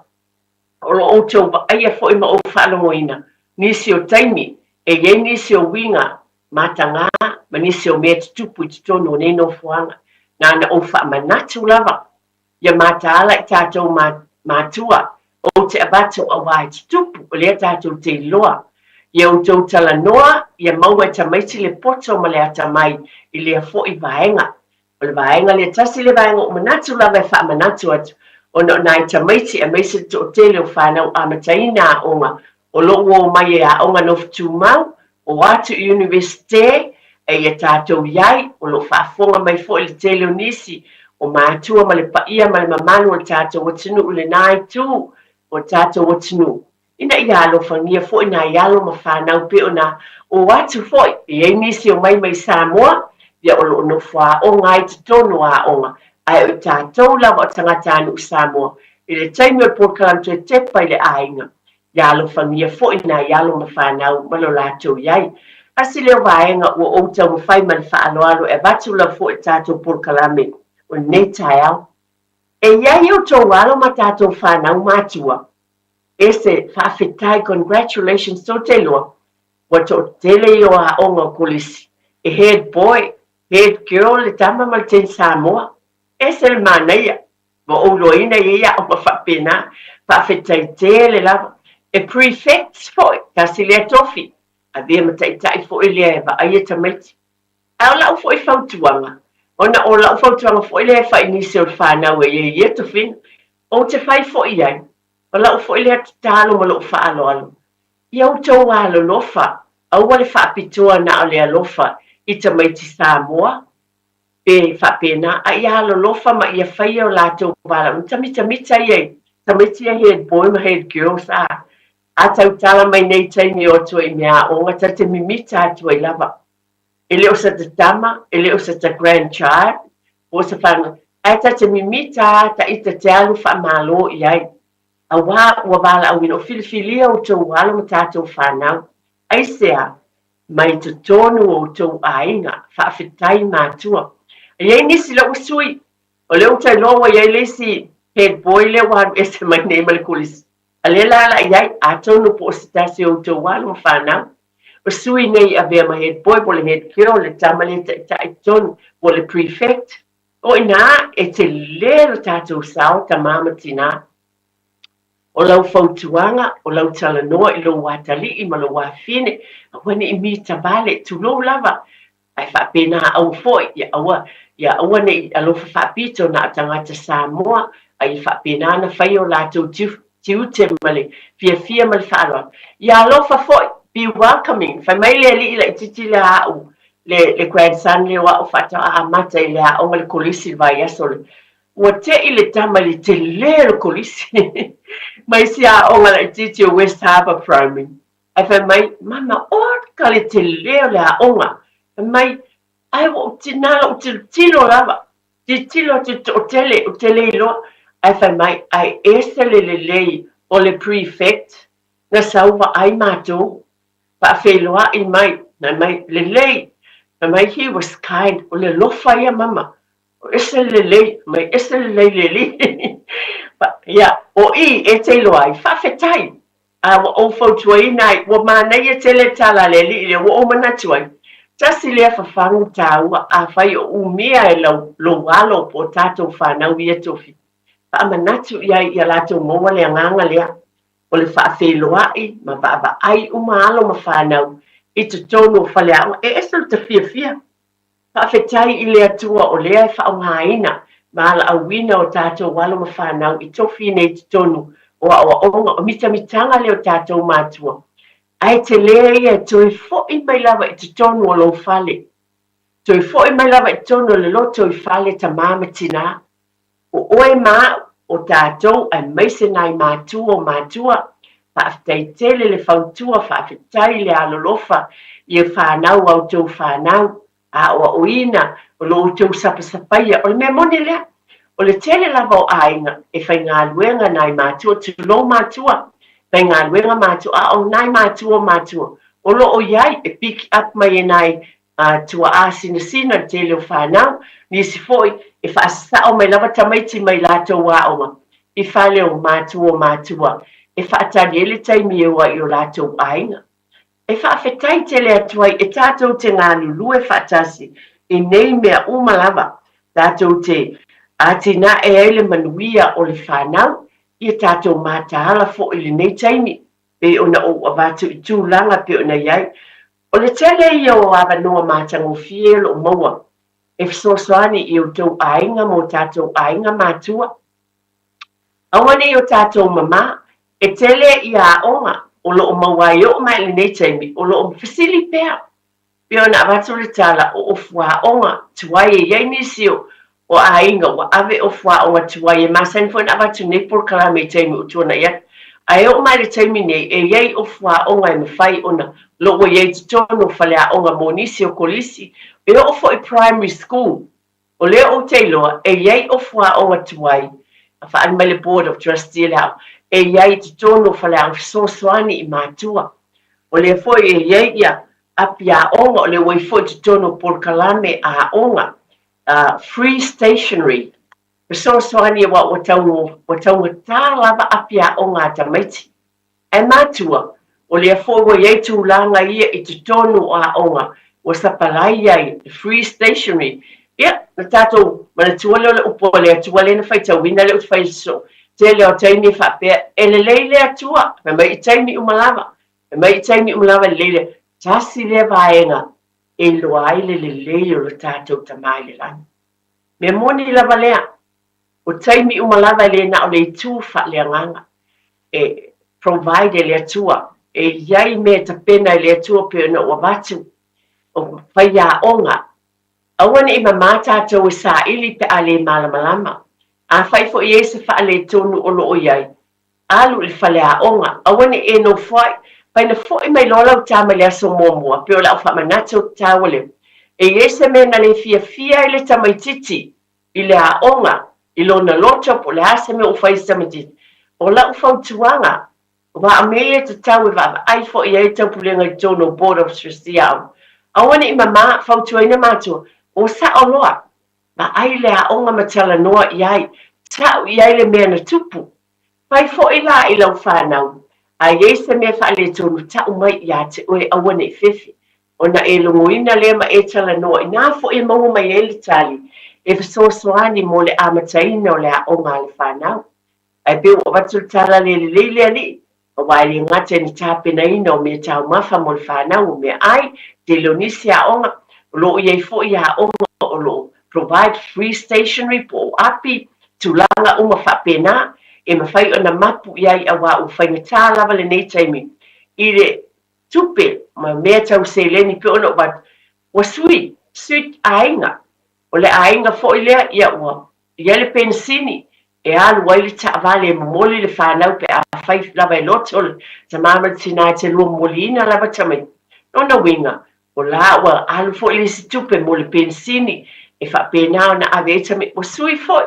O lo o tau ba aia fo I ma o whaalo moina. Nisi o taimi, e iei nisi o winga, matanga, ma nisi o mea tutupu I tonu o neno fuanga. Nana o wha manatu lava. Ia mataala I tātou mātua, o te abato a wai tutupu, o lea tātou te loa. Ia o tau tala noa, ia maua tamaiti le poto ma le atamai, I lea fo I vaenga. O le vaenga le tasi le vaenga o manatu lava wha manatu atu. O no nai tamaiti a meise to tele o whanau a mataina a onga. O lo o mai e a onga no fitu mau, o atu University, e ia tātou iai, o lo whaafonga mai fo I le tele o nisi, o mātua ma le paia ma le mamanu o tātou watinu o le nai tū, o tātou watinu. Ina ia alo whangia fo ina ialo ma whanau pe o na, o atu fo I nisi o mai Samoa, ia o lo no wha o ngai te tonu a onga, ai o tātou lawa o tangata anu Samoa, I le taimi o Port Kalam te tepa I le ainga. Ia lo fangia fo ina ia lo mawhanau malo lātou iai. Asi leo vaenga ua o tau mawhai man whaaloalo e vatu la fo e tātou Port Kalame o ne tai au. E iai o tau alo ma tātou whanau mātua. E se whaafetai congratulations to te loa. Wa to tele o a onga kulisi. E head boy, head girl le tama mal ten Samoa. E se le manaia. Wa o loina ia o ma whapena. Whaafetai tele lava. E prefects foi, kasi lea tofi. A via mataitai foi lea eva, aia tamaiti. Au lau foi fautuanga. Ona o lau fautuanga foi lea fa inisi o whanau e ia tofina. O te fai foi iai. O lau foi lea talo ma lo whaalo alo. Ia o tau alo lofa. Au wale whaapitoa na o lea lofa. I tamaiti Samoa. Pe whapena. A ia alo lofa ma ia whai o lato wala. Tamita iei. Tamaiti ia head boy ma head girls a. A tau tala mai nei taimi o tua I mea o ngata te mimita atua I lava. E leo sa te tama, e leo sa te grandchild, o sa whanga, a ta te mimita ta I te alu wha malo I ai. A wā ua wala au ino filifilia o tau wala ma tātou whanau. Ai sea, mai tu tonu o tau ainga, whaafetai mātua. E iei nisi la usui, o leo tai loa iei lesi head boy leo wānu ese mai nei malikulis. Alela la iai atonu po sitasi o tau wala whanau. O sui nei a vea ma head boy po le head girl le tamale ta tonu po le prefect. O ina e te lero tātou sao ta mama tina. O lau fautuanga, o lau talanoa I lo watali I malo wafine. A wane I mi tabale tu lo lava. Ai whapena au foi, ia awa nei alofa whapito na tangata Samoa. Ai whapena na whai o latou tiute male, fia male whaaloa. Ia alofa foi, be welcoming. Whai mai lea li ila I titi le au. Le grandson le wa o whata a mata I le au le kolisi vai asole. Ua te I le tamale te lero kolisi. Mai si a onga la titi o West Harbour Primary. Ai whai mai, mama, o ka le te lero le a onga. Whai mai, ai o tinala o te tilo lava. Te tilo o tele ilo. Ai whai mai, ai ese le lei o le prefect. Na sauwa ai mātou. Pa wheloa I mai, na mai le lei. Na mai he was kind. O le lofa ia mama. O ese le lei, mai ese le lei le li. Ia, o I e te loa I whawhetai. A wa o fautua I nai, wa mānei e tele tala le li, le wa o manatuai. Tasi lea whawhangu tāua, a whai o umia e lo walo po tātou whanau I e tofi. Pa manatu iai I a latou moa le anganga lea. O le whaawheloa I, ma baba ai umalo ma whanau. I te tonu o whale awa, e esel te fia. Whawhetai I lea tua o lea e whaungaina. Maala awina o tātou walo ma whanau I tofi nei te tonu o awa onga o mitamitanga leo tātou mātua. Ai te lea ia toi fo'i mai lava I te tonu o lo whale. Toi fo'i mai lava I tonu o le loto I whale ta māma tina. O oe mā o tātou ai maise nai mātua o mātua. Whaafetai tele le whautua whaafetai le alolofa I e whanau au tau whanau. A oa oina o lo tau sapasapaya. O le mea mone lea. O le tele lava o ainga e whai ngā luenga nai mātua tu lo mātua. Whai ngā luenga mātua a o nai mātua. O lo o iai e pick up mai e nai tua a sina tele o whanau. Nisi foi e whaasao mai lava tamaiti mai lātou wā oma. I whale o mātua. E whaatari ele taimi e wa I o lātou ainga. E whaafetai tele atuai e tātou te ngā lulu e whaatasi. E nei mea umalava. Tātou te tina e eile manuia o le whanau. I tātou mātahala fo I le nei taimi. Pe ona o avatu I tūlanga pe ona iai. O le tele I o awanoa mātango fiel o maua. E whasoani I o tau ainga mo tātou ainga mātua. Awane I o tātou mama. E tele I a onga. O lo o mawai o mai le nei taimi. O lo o fasili pēr. Pe ona avatu le tala o ofua onga. Tuai e iai nisio. O ainga o ave ofua onga tuai e masan fo na avatu nei por kalame taimi o tuana ia. Ai o mai le taimi nei e iai ofua onga e mawhai ona. Lo o iai tutono whalea onga mo nisi o kolisi. E o ofo I primary school. O leo o te loa e iai ofua onga tuai. wha mai le board of trustee la e iai te tono whale ang sosoani I mātua. O le foi e iai ia apia onga o le wai foi te tono por kalame a onga free stationery. Sosoani wa wataunga tā lava apia onga tamaiti. E mātua o le foi wa iai tūlanga ia I te tono a onga wa sapalai iai free stationery. Ia, na tātou mana tuale o le upo le atua le na whaitawina le utwhaiso. Te leo taimi whapea, e le leile atua, me mai I taimi umalava. Me mai I taimi umalava le leile, tasi le vaenga, e loa ai le leile o le tātou tamai le lani. Me moni lava lea, o taimi umalava le na o le itu wha le anganga, e provide le atua, e iai me tapena le atua pe ona ua watu, o whaia onga, awane I mamata tau sa ili pe ale malamalama. A whai fo I ese wha ale tonu o loo iai. Alu I whale a onga. Awane e no whai. Pai na fo I mai lola o tāma le aso mua. Peo la o wha manata o tāwale. E ese me na le fia I le tamaititi. I le a onga. I lona loto po le ase me o whai tamaititi. O la o whau tuanga. Wa a mea te tawe wa ai fo I ai tau pulenga I tono board of trustee au. Awane I mama whau tuaina mātua. O sa o loa. Ma ai le a onga matala noa iai, tau iai le mea na tupu. Pai fo I la I lau whanau. A iei se mea wha le tonu tau mai ia te oe awane I whiwhi. O na e longoina le ma e tala noa. I nā fo I maunga mai e le tali. E whasosoani mo le amataina o le a onga le whanau. Ai beo o watu tala le leile ali. O wai le ngate ni tāpena ina o mea tau mafa mo le whanau. O mea ai, te lonisi a onga. O lo iei fo I a onga o lo. Provide free stationery po api tulanga uma whapena e mawhai o na mapu iai a wā u whainga tā lava le nei taimi I le tupe ma mea tau se leni pe ono wat wa sui ainga o le ainga fo I lea ia ua ia le pensini e alu wai le ta vale moli le whanau pe a whai lava e lotol ta mama tina te lua molina lava tamai nona winga o la ua alu fo I le si tupe mo le pensini e whapena na aveta me o sui foi.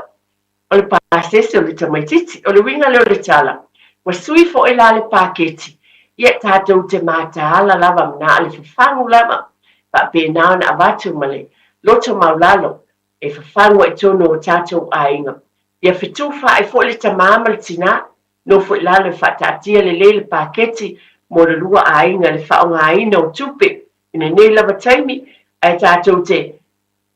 O le pasese o le tamaititi, o le winga leo le tala. O sui foi la le paketi. Ia tātou te mātaala lava mna ale whawhangu lava. Whapena na avatu male. Loto maulalo e whawhangu e tono o tātou ainga. Ia whituwha e foi le tamama le tina. No foi la le whatatia le le paketi mo le lua ainga le whaonga aina o tupe. Ina nei lava taimi ai tātou te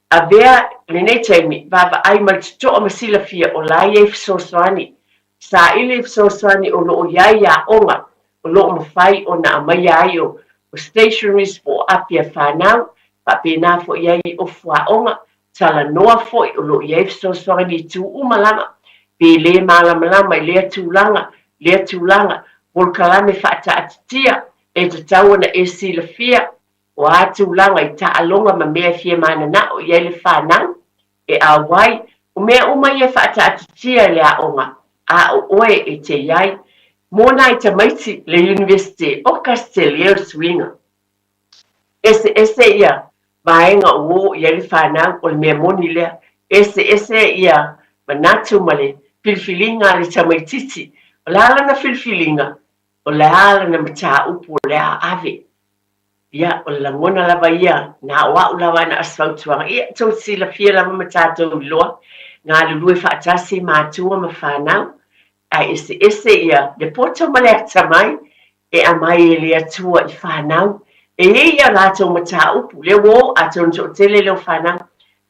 a vea le nei taimi vava ai mai to o masila fia o la ye sosoani sa ile sosoani o lo iai a onga o lo mafai o na mai ai o stationaries for apia whanau pa pena fo iai o fua onga tala noa fo o lo iai sosoani tu umalama pe le malamalama le tūlanga vol kalame fata atitia e te tau na e sila fia o atu langa I ta alonga ma mea fia mana na o iai le whanau e a wai o mea uma ia whaata atitia le a onga a o oe e te iai mōna I tamaiti le University o Castellier Swinga ese ia vaenga o iai le whanau o le mea moni lea ese ia manatu ma le filfilinga le tamaititi o le ala na filfilinga o le ala na mata upu le a ave ia o la ngona lava ia na wa lava na asfaltuanga ia tau sila fia lava matatou loa ngā lulu e whaatasi mātua ma whanau a ese ia le poto ma le atamai e a mai e le atua I whanau e ia lātou mata upu le wo a tau nto tele leo whanau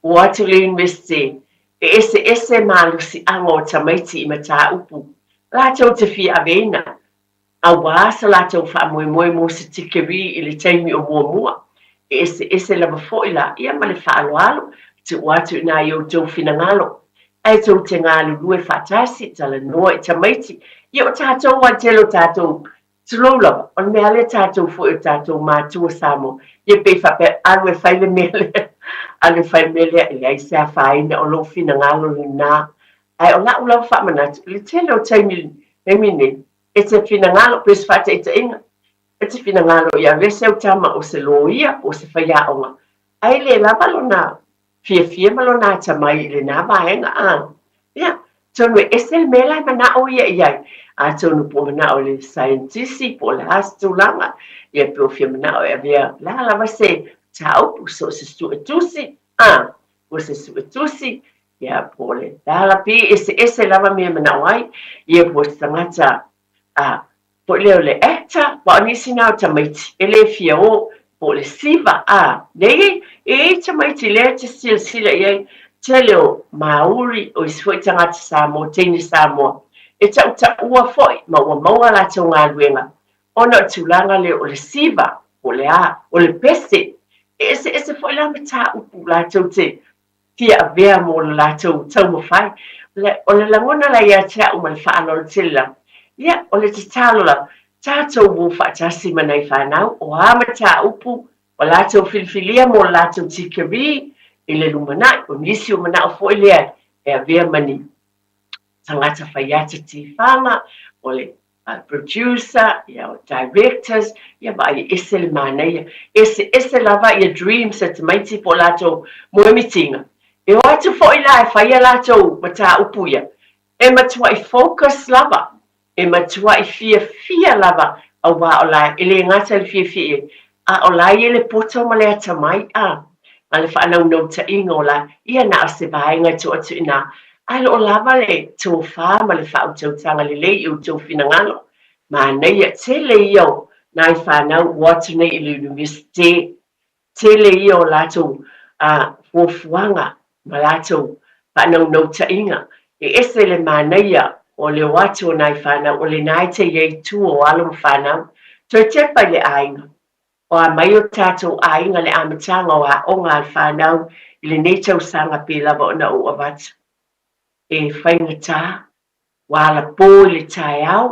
o atu le university e ese malusi ango tamaiti I mata upu lātou te fia avena a wāsa lātou wha moe mo se tikeri I le taimi o mua. Ese lava foila, ia ma le whaaloalo, te watu nā I o tau finangalo. Ai tau te ngā lulue whatasi, tala noa I tamaiti. Ia o tātou wa telo tātou tulolava, on mea le tātou fo I tātou mātua samo. Ia pe whape alwe whaile mele, alwe whaile mele, ia I sea whaina o lo finangalo ni nā. Ai o la ulawa whamanatu, le telo taimi emine, e te finangalo pes fata I te inga. E te finangalo ia vese o tama o se loia o se whaia onga. Ai le lava lo nā, fia malo nā tamai le nā vaenga a. Ia, tonu ese mela mana o ia a tonu po mana o le scientist po le astulanga ia pe o fia mana o ia la va se tau pu so se tusi o se tusi ia po le la pi ese lava me mana ai ia po tangata po le eta po ni sina o tamaiti ele fia o po le siva nei tamaiti le te sila ia Teleo Maori o isfoi tangata Samoa, teini Samoa. E tau ua foi, ma ua maunga la tau ngā luenga. Ona tūlanga le o le siva, o le o le pese. Ese foi la me tā upu la tau te fia avea mo la tau mawhai. O le langona la ia tea uma le whaano le tila. Ia, o le te talo la, tātou wu whaatasi manai whanau, o ama tā upu, o la tau filifilia mo la tau tikeri, ile lumana o nisi o mana o fo ile e avea mani tangata whaiata tifanga o le producer ia o directors ia ba i ese le mana ia ese lava ia dreams at maiti po lato moemitinga e o atu fo ile e whaia lato mata upuia e matua i focus lava e matua i fia lava a wa o la ile ngata le fia a o la ile poto ma le atamai ma le whanau no ta ingola, ia na a se vaenga tu atu ina. Ai lo lava le tō wha ma le whau tau tanga le lei i tō whinangalo. Ma nei a te le io na i whanau watu nei i le universite. Te le io lato fuafuanga ma lato whanau no ta inga. E ese le manaia o le watu o na i whanau o le nai te iei tu o alo whanau. Toi te pai le ainga. O a mai o tātou ainga le amatanga o a onga al whanau i le nei tau sanga pe lava o na ua watu. E whainga tā, wala pō le tai au,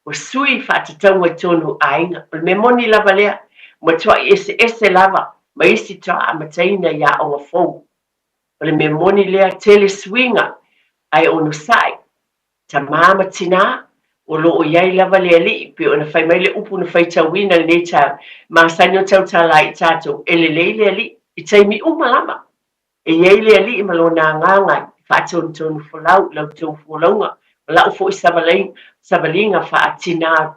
o sui whaatataunga tonu ainga. O le me moni lava lea, ma tua ese lava, ma isi toa amataina ia onga fau. O le me moni lea tele swinga, ai ono sai, ta mama tina, o lo o iai lava le ali pe ona fai mai le upu na fai tauina le nei tau ma sanyo tau tala i tātou e le ali i taimi umalama e iai le ali i malo nā nganga i whaatonu tonu folau lau tau folaunga lau fo i savalinga whaatina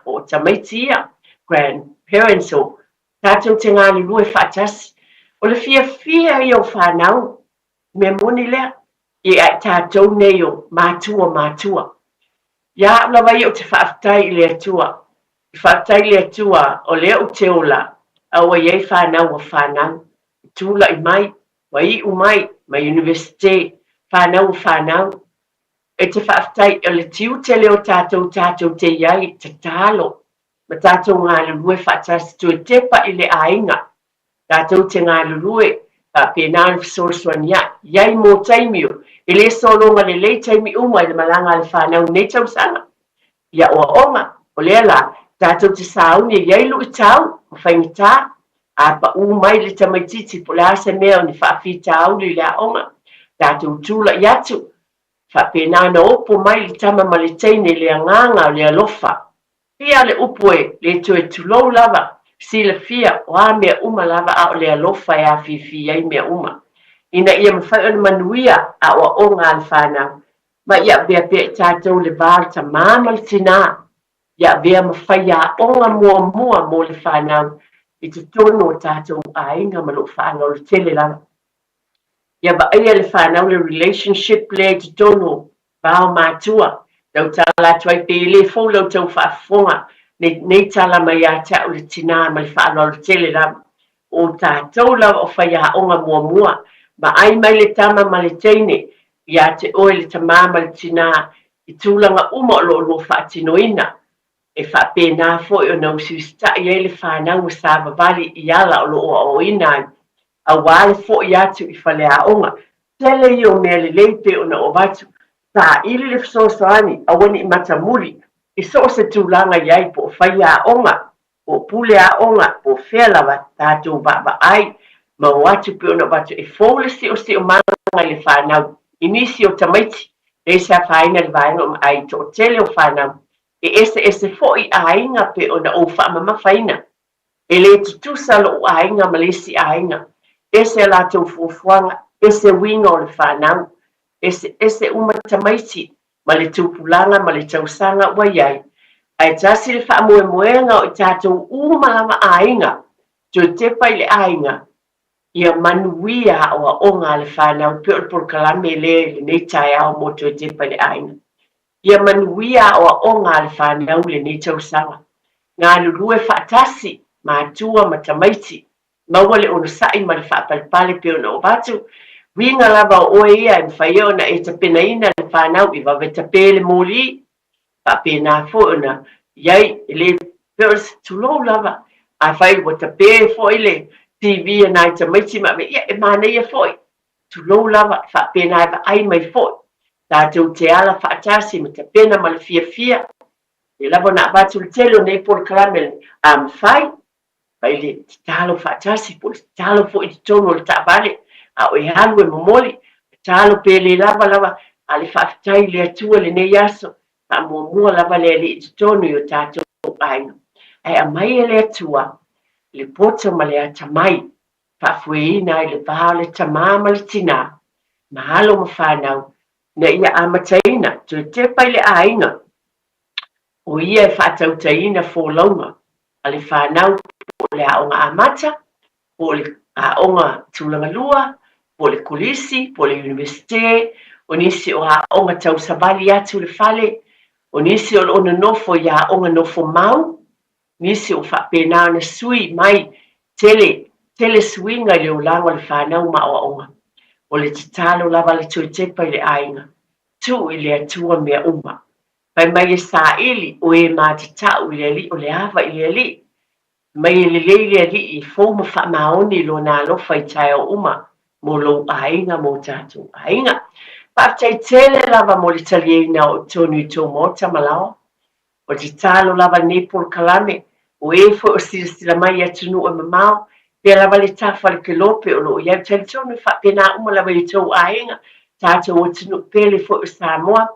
o tamaitia grandparents o tātou te ngāni lue whaatasi o le fia i o whanau me moni lea i ai tātou nei o mātua ia la vai o te whaatai le atua. I whaatai le atua o lea o te ola. A wa iei whanau o whanau. Tūla i mai, wa i umai, mai universite, whanau o whanau. E te whaatai o le tiu te leo tātou te iai, te talo. Ma tātou ngā lulue whaatasi tu e tepa i le ainga. Tātou te ngā lulue, pēnāna whasoroswania, iai mō taimio. E le solonga le lei taimi uma i le malanga le whanau nei tau sanga. Ia oa onga, o lea la, tātou te sauni e iailu i tau, o whaingita, a pa umai le tamaititi po le asa mea o ni whaafi tau li lea onga. Tātou tūla i atu, whapēnāna opo mai le tama ma le teine le anganga o le alofa. Pia le upo le tue tulou lava, si le fia o a mea uma lava a o le alofa e a fifi ai mea uma. Ina ia mawhai ona manuia a oa o ngā le whanau. Ma ia bea bea tātou le vārta māma le tina. Ia bea mawhai a onga mua mo le whanau. I te tono o tātou a inga ma lo whanau le tele lana. Ia ba ia le whanau le relationship le te tono bao mātua. Tau tala tuai pe le fōlau tau whaafonga. Nei tala mai a tau le tina ma le whanau le tele lana. O tātou la o whai a onga mua. Ma ai mai le tama ma le teine, ia te oe le tamama le tina, i tūlanga uma o lo whaatinoina, e whaapena fo i o nau siwista i le whanau sa vavali i ala o lo o inai, a wale fo i atu i whale a onga, tele i o mea le leipe o na o watu, ta ili le fsosoani a wani i matamuri, i so se tūlanga iai po whai a onga, o pule a onga, po whelawa tātou baba ai, ma watu pe ona watu e fōle si o manga le whanau. Inisi o tamaiti, e sa whaina le vaenga o ai to tele o whanau. E ese fo i ainga pe ona o whaamama whaina. E le tutusa lo o ainga malesi ainga. Ese la tau fuafuanga, ese winga o le whanau. ese uma tamaiti ma le tupulanga ma le tausanga wa iai. Ai tasi le whaamoemoenga o tātou uma lama ainga, to te pai le ainga, ia manuia o a onga le whanau pe o por kalame le nei tai au mo to te pai le ainga. Ia manuia o a onga le whanau le nei tausanga. Ngā lurue whaatasi, mātua ma tamaiti, maua le ono sai ma le whaapalpale pe o na o batu, winga lava o ia e mwhaia ona e ta pena ina le whanau i wawe ta pele mōli, pa pena fo ona, iai le peos tulou lava, a whai wa ta pe fo ile TV na i ta maiti ma me ia e mana ia fo i, tulou lava, fa pena e ai mai fo i, tātou te ala whaatasi ma ta pena ma le fia fia, e lava na abatu le telo nei por karamele, a mwhai, pai le talo whaatasi po, talo fo i tono le tabale, a o e halu e momoli, talo pe le lava, a le whaafitai le atua le nei aso, a mua lava le i tonu i o tātou aina. Ai a mai e le atua, le poto ma le atamai, whaafueina i le vaha le tamā ma le tina, mahalo ma whanau, na ia amataina, tu te pai le aina, o ia e whaatautaina fōlaunga, a le whanau po le aonga amata, po le aonga tulangalua, po le kulisi, po le universite, o nisi o aonga tau sabali atu le fale, o nisi o ona nofo ia aonga nofo mau, nisi o whapena na sui mai tele suinga le ulanga le whanau ma o aonga. O le titalo lava le tuitepa i le ainga, tu i le atua mea uma. Pai mai e sa ili o e mātitau i le ali o le ava i le ali. Mai e le leile ali i fōma wha maoni lo nā lofa i tai o uma, mo lo ainga mo tātou ainga. Pātai tele lava mo le talieina o tonu i tō mota malawa. O te talo lava nepol kalame, o e fo o sila mai atunu o mamao, pe lava le tafa le kelope o lo iau tali tonu wha pena uma lava i tō ainga, tātou o tunu pele fo o Samoa,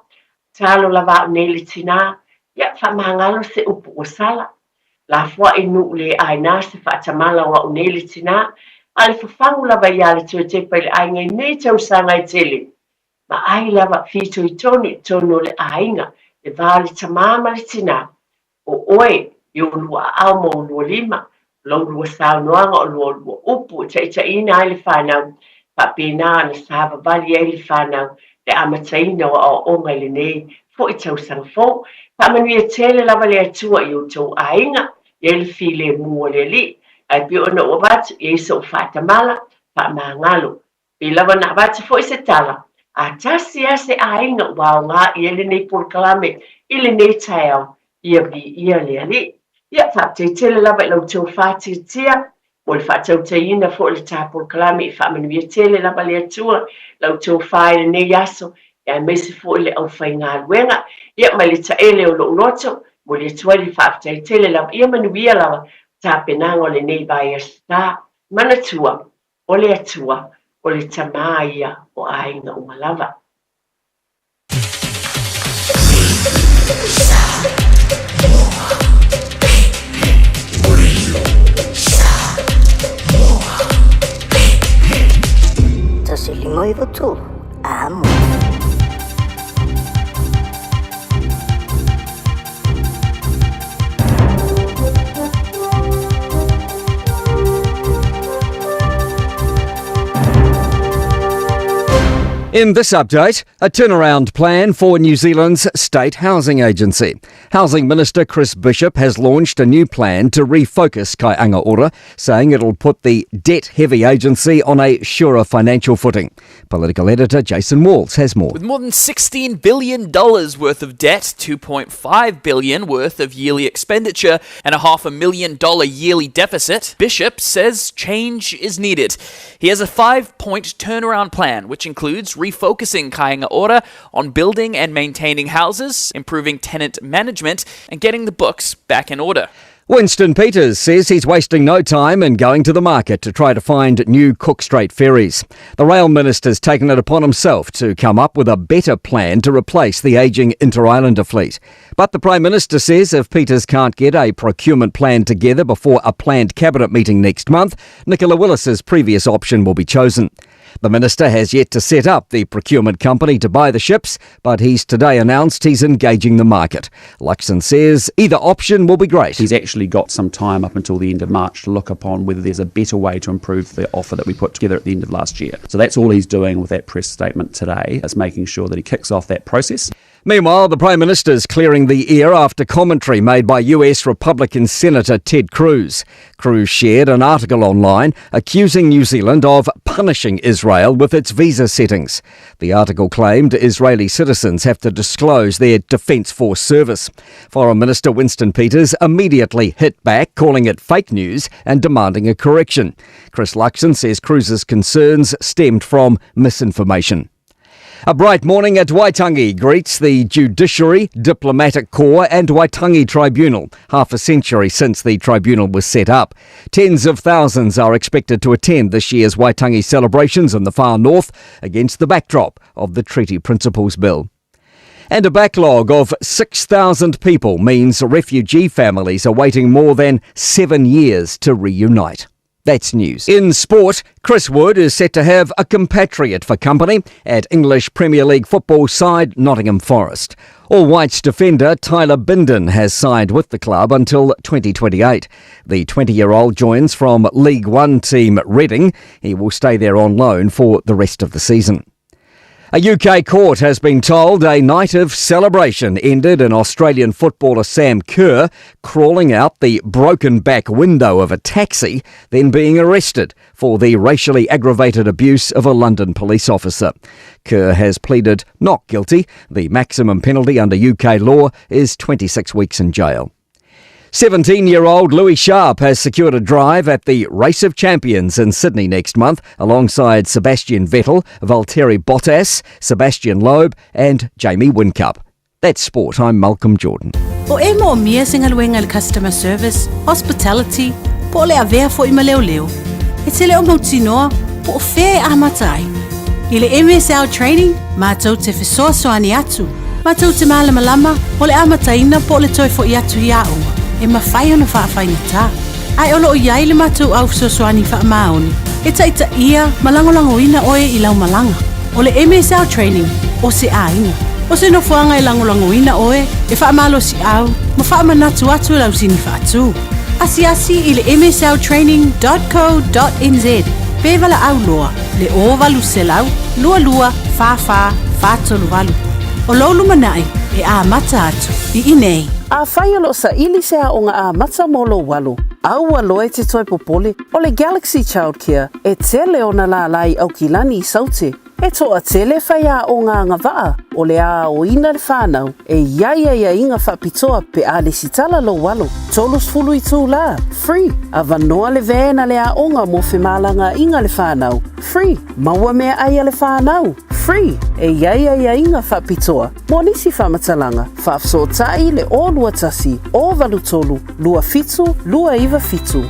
talo lava o nele tina, ia wha mahangalo se upu o sala. La fwa e nu le aina se wha tamala o nele tina, ale whafangu lava i ale tō te pai le ainga i nei tau sanga i tele. Ma ai lava fito i tono le ainga, le vale tamama le tina, o oe i o lua au mo lua lima, lo lua sao noanga o lua upu, ta ina ai le whanau, pa pena na sahaba vali ai le whanau, le amataina o onga le nei, fo i tau sang fo, pa manu e tele lava le atua i o tau ainga, i le file mua le li, ai pi ona o vatu, i so whatamala, pa maangalo, pi lava na vatu fo i se tala, a tasi ase ainga wao ngā i ele nei porkalame, i le nei taiao, ia vi ia le ali. Ia whapte tele lava i lau tau whati tia, mo le whatau taina fo le tā porkalame, i whamanu ia tele lava le atua, lau tau whae le nei aso, ia mese fo le au whai ngā luenga, ia mai le taele o lo unoto, mo le atua li whapte tele lava, ia manu ia lava, tā penanga o le nei vai asta, mana tua, o le atua, o le tamaia o ainga o malava. Tasi limoi votu, amo. In this update, a turnaround plan for New Zealand's state housing agency. Housing Minister Chris Bishop has launched a new plan to refocus Kaianga Ora, saying it'll put the debt-heavy agency on a surer financial footing. Political editor Jason Walls has more. With more than $16 billion worth of debt, $2.5 billion worth of yearly expenditure, and a $500,000 yearly deficit, Bishop says change is needed. He has a 5-point turnaround plan, which includes refocusing Kaianga Ora on building and maintaining houses, improving tenant management, and getting the books back in order. Winston Peters says he's wasting no time in going to the market to try to find new Cook Strait ferries. The Rail Minister's taken it upon himself to come up with a better plan to replace the ageing Inter-Islander fleet. But the Prime Minister says if Peters can't get a procurement plan together before a planned cabinet meeting next month, Nicola Willis's previous option will be chosen. The minister has yet to set up the procurement company to buy the ships, but he's today announced he's engaging the market. Luxon says either option will be great. He's actually got some time up until the end of March to look upon whether there's a better way to improve the offer that we put together at the end of last year. So that's all he's doing with that press statement today, is making sure that he kicks off that process. Meanwhile, the Prime Minister's clearing the air after commentary made by US Republican Senator Ted Cruz. Cruz shared an article online accusing New Zealand of punishing Israel with its visa settings. The article claimed Israeli citizens have to disclose their Defence Force service. Foreign Minister Winston Peters immediately hit back, calling it fake news and demanding a correction. Chris Luxon says Cruz's concerns stemmed from misinformation. A bright morning at Waitangi greets the Judiciary, Diplomatic Corps and Waitangi Tribunal, half a century since the tribunal was set up. Tens of thousands are expected to attend this year's Waitangi celebrations in the far north against the backdrop of the Treaty Principles Bill. And a backlog of 6,000 people means refugee families are waiting more than 7 years to reunite. That's news. In sport, Chris Wood is set to have a compatriot for company at English Premier League football side Nottingham Forest. All Whites defender Tyler Bindon has signed with the club until 2028. The 20-year-old joins from League One team Reading. He will stay there on loan for the rest of the season. A UK court has been told a night of celebration ended in Australian footballer Sam Kerr crawling out the broken back window of a taxi, then being arrested for the racially aggravated abuse of a London police officer. Kerr has pleaded not guilty. The maximum penalty under UK law is 26 weeks in jail. 17-year-old Louis Sharp has secured a drive at the Race of Champions in Sydney next month alongside Sebastian Vettel, Valtteri Bottas, Sebastian Loeb and Jamie Whincup. That's sport. I'm Malcolm Jordan. O e mo mia singaluenga le customer service, hospitality, po le avea fo ima leo leo. E te leo mautinoa, po o fea a matai. I le MSL training, mātou te fesoasoani atu. Mātou te malamalama, o le amataina po le toi fo i atu i aunga. E mawhai ona whaafaina tā. Ai olo o iai le mātou au fesoasoani wha maoni. E taita ia malangolangoina oe I lau malanga. O le MSL training, o se ainga. O se nofuanga I langolangoina oe, e wha malo si au, ma wha manatu atu lau sini wha atu. Asi I le msltraining.co.nz. Pevala au loa, le o valu se lau, lua, fa tolu valu. O lolu manai, e a mata atu, I inei. A whai alo sa ili se a o ngā a mata molo walu. Au aloe te toi popole, o le Galaxy Childcare, e tele o na la lai au ki lani I saute. E toa tele whai a o ngā ngawaa, o le a o ina le whanau, e ia inga whapitoa pe a le sitala lo walu. Tolus fulu I tū la, free. A vanoa le vēna le a onga mo whemalanga inga le whanau, free. Maua mea aia le whanau, free. E ia inga whapitoa, mo nisi whamatalanga, whaafsotai le o lua tasi, o valu tolu, lua fitu, lua iwa fitu.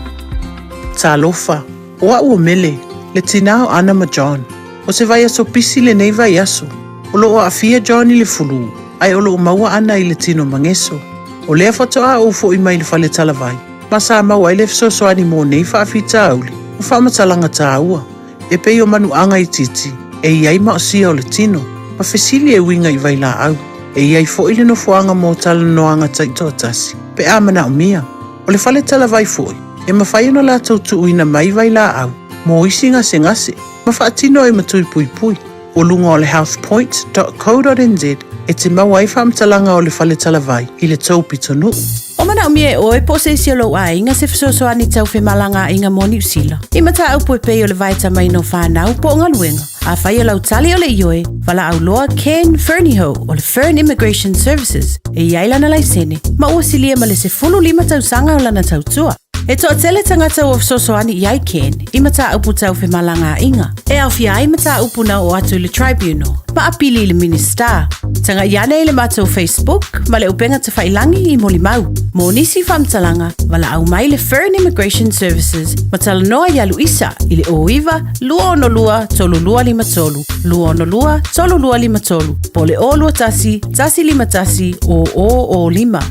Talofa, oa ua mele, le tinao ana ma John. O se vai aso pisi le nei vai aso. O lo o afia John I le fulu. Ai o lo o maua ana I le tino mangeso. O lea fatoa o fo I mai le fale talavai. Masa maua I le fesoasoani mo nei whaafita auli. O whaamatalanga tā ua. E pei o manu anga I titi. E iai maosia o le tino. Ma fesili e winga I vai la au. E iai fo I le no fuanga mo tala noanga taito tasi. Pe amana o mia. O le fale talavai foi. E mawhai no la tautu uina mai vai la au. Mo isi ngase. Ma whaatino e matui pui. O lunga o le healthpoint.co.nz e te maua I whaamtalanga o le whale talavai I le taupi tonu. O mana o mie oe po se isi lo a inga se fesoasoani tau whemalanga inga mo New Zealand. I mata au poe pei o le vaita mai no whanau po o ngaluenga. A whai o lau tali o le ioe, wala au loa Ken Ferniho o le Fern Immigration Services e iailana laisene. Ma ua silia ma le se fulu 5 tausanga o lana tautua. E toa tele tangata o fesoasoani iai Ken, I mata upu tau whemalanga inga. E au fia ai mata upu na o atu le tribunal, ma apili le minister. Tanga iane I le matou Facebook, ma le upenga te whailangi I molimau. Mo nisi whamtalanga, wala au mai le Fern Immigration Services, ma tala noa ia Luisa, I le oiwa, lua ono lua, tolu lua lima tolu, lua ono lua, tolu lua lima tolu, po le o lua tasi, tasi lima tasi, o lima.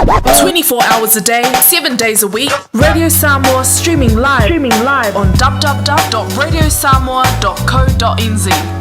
24 hours a day, 7 days a week. Radio Samoa streaming live on www.radiosamoa.co.nz.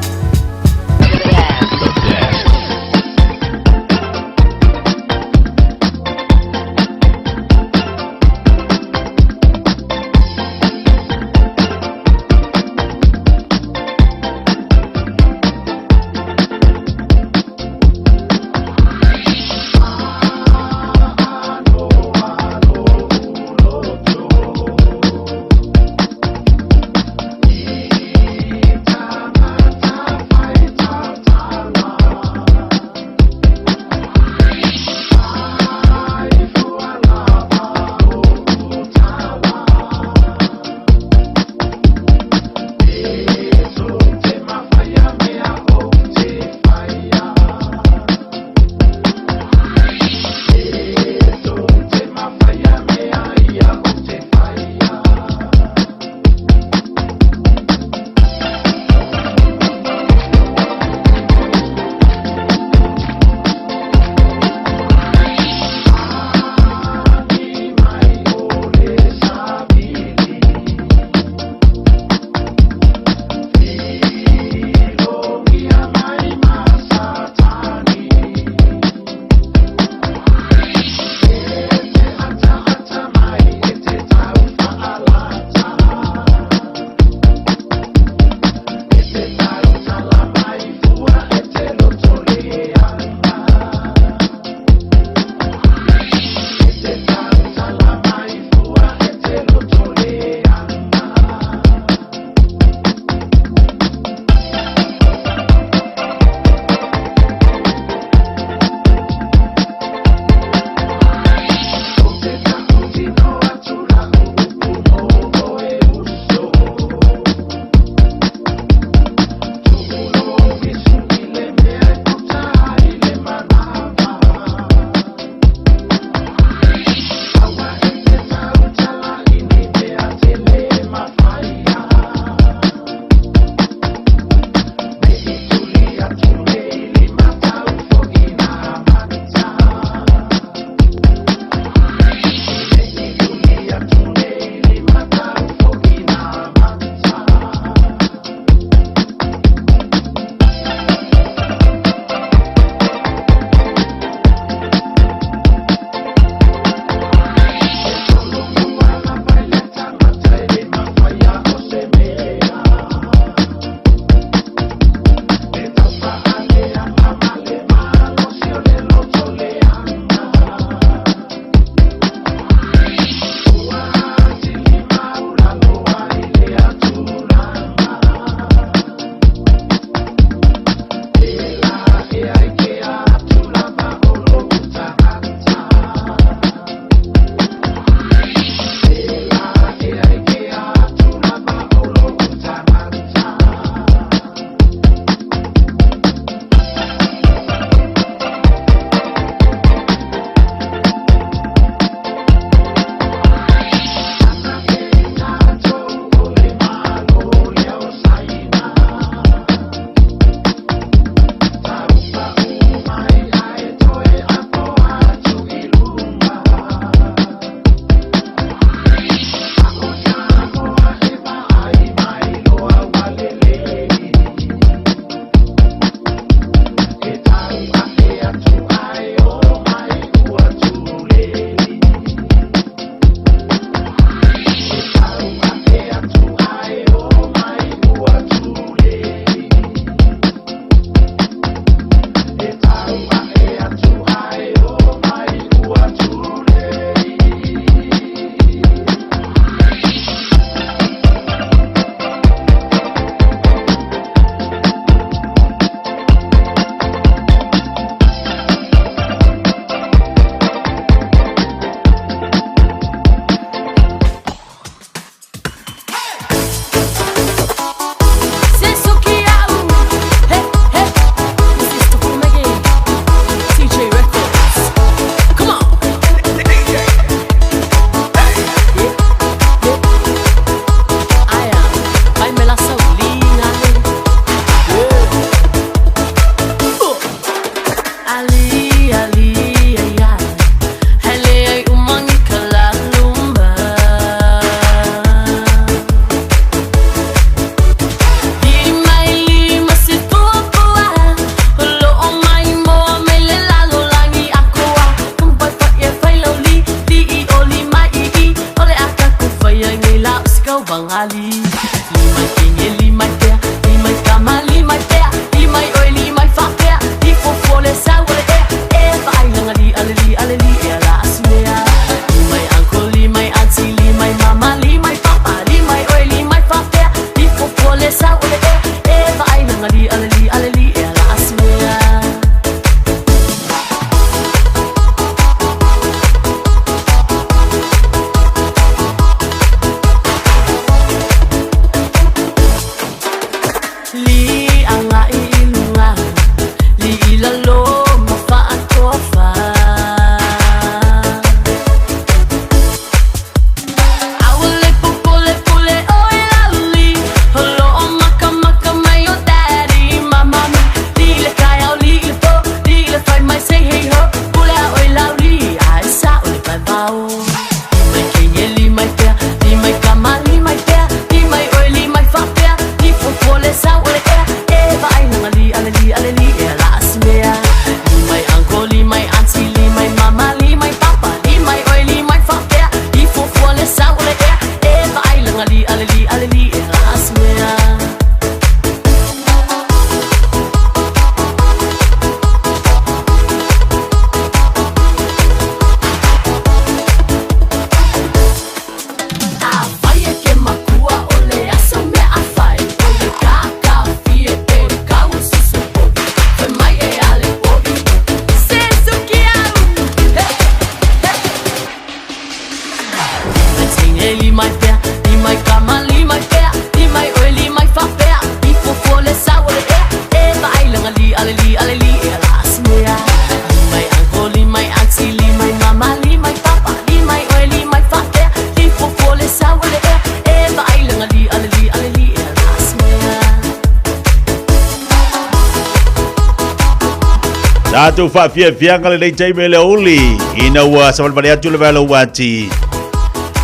Tātou whaafianga le teime le uli. Ina ua samalpare atu le vela wati.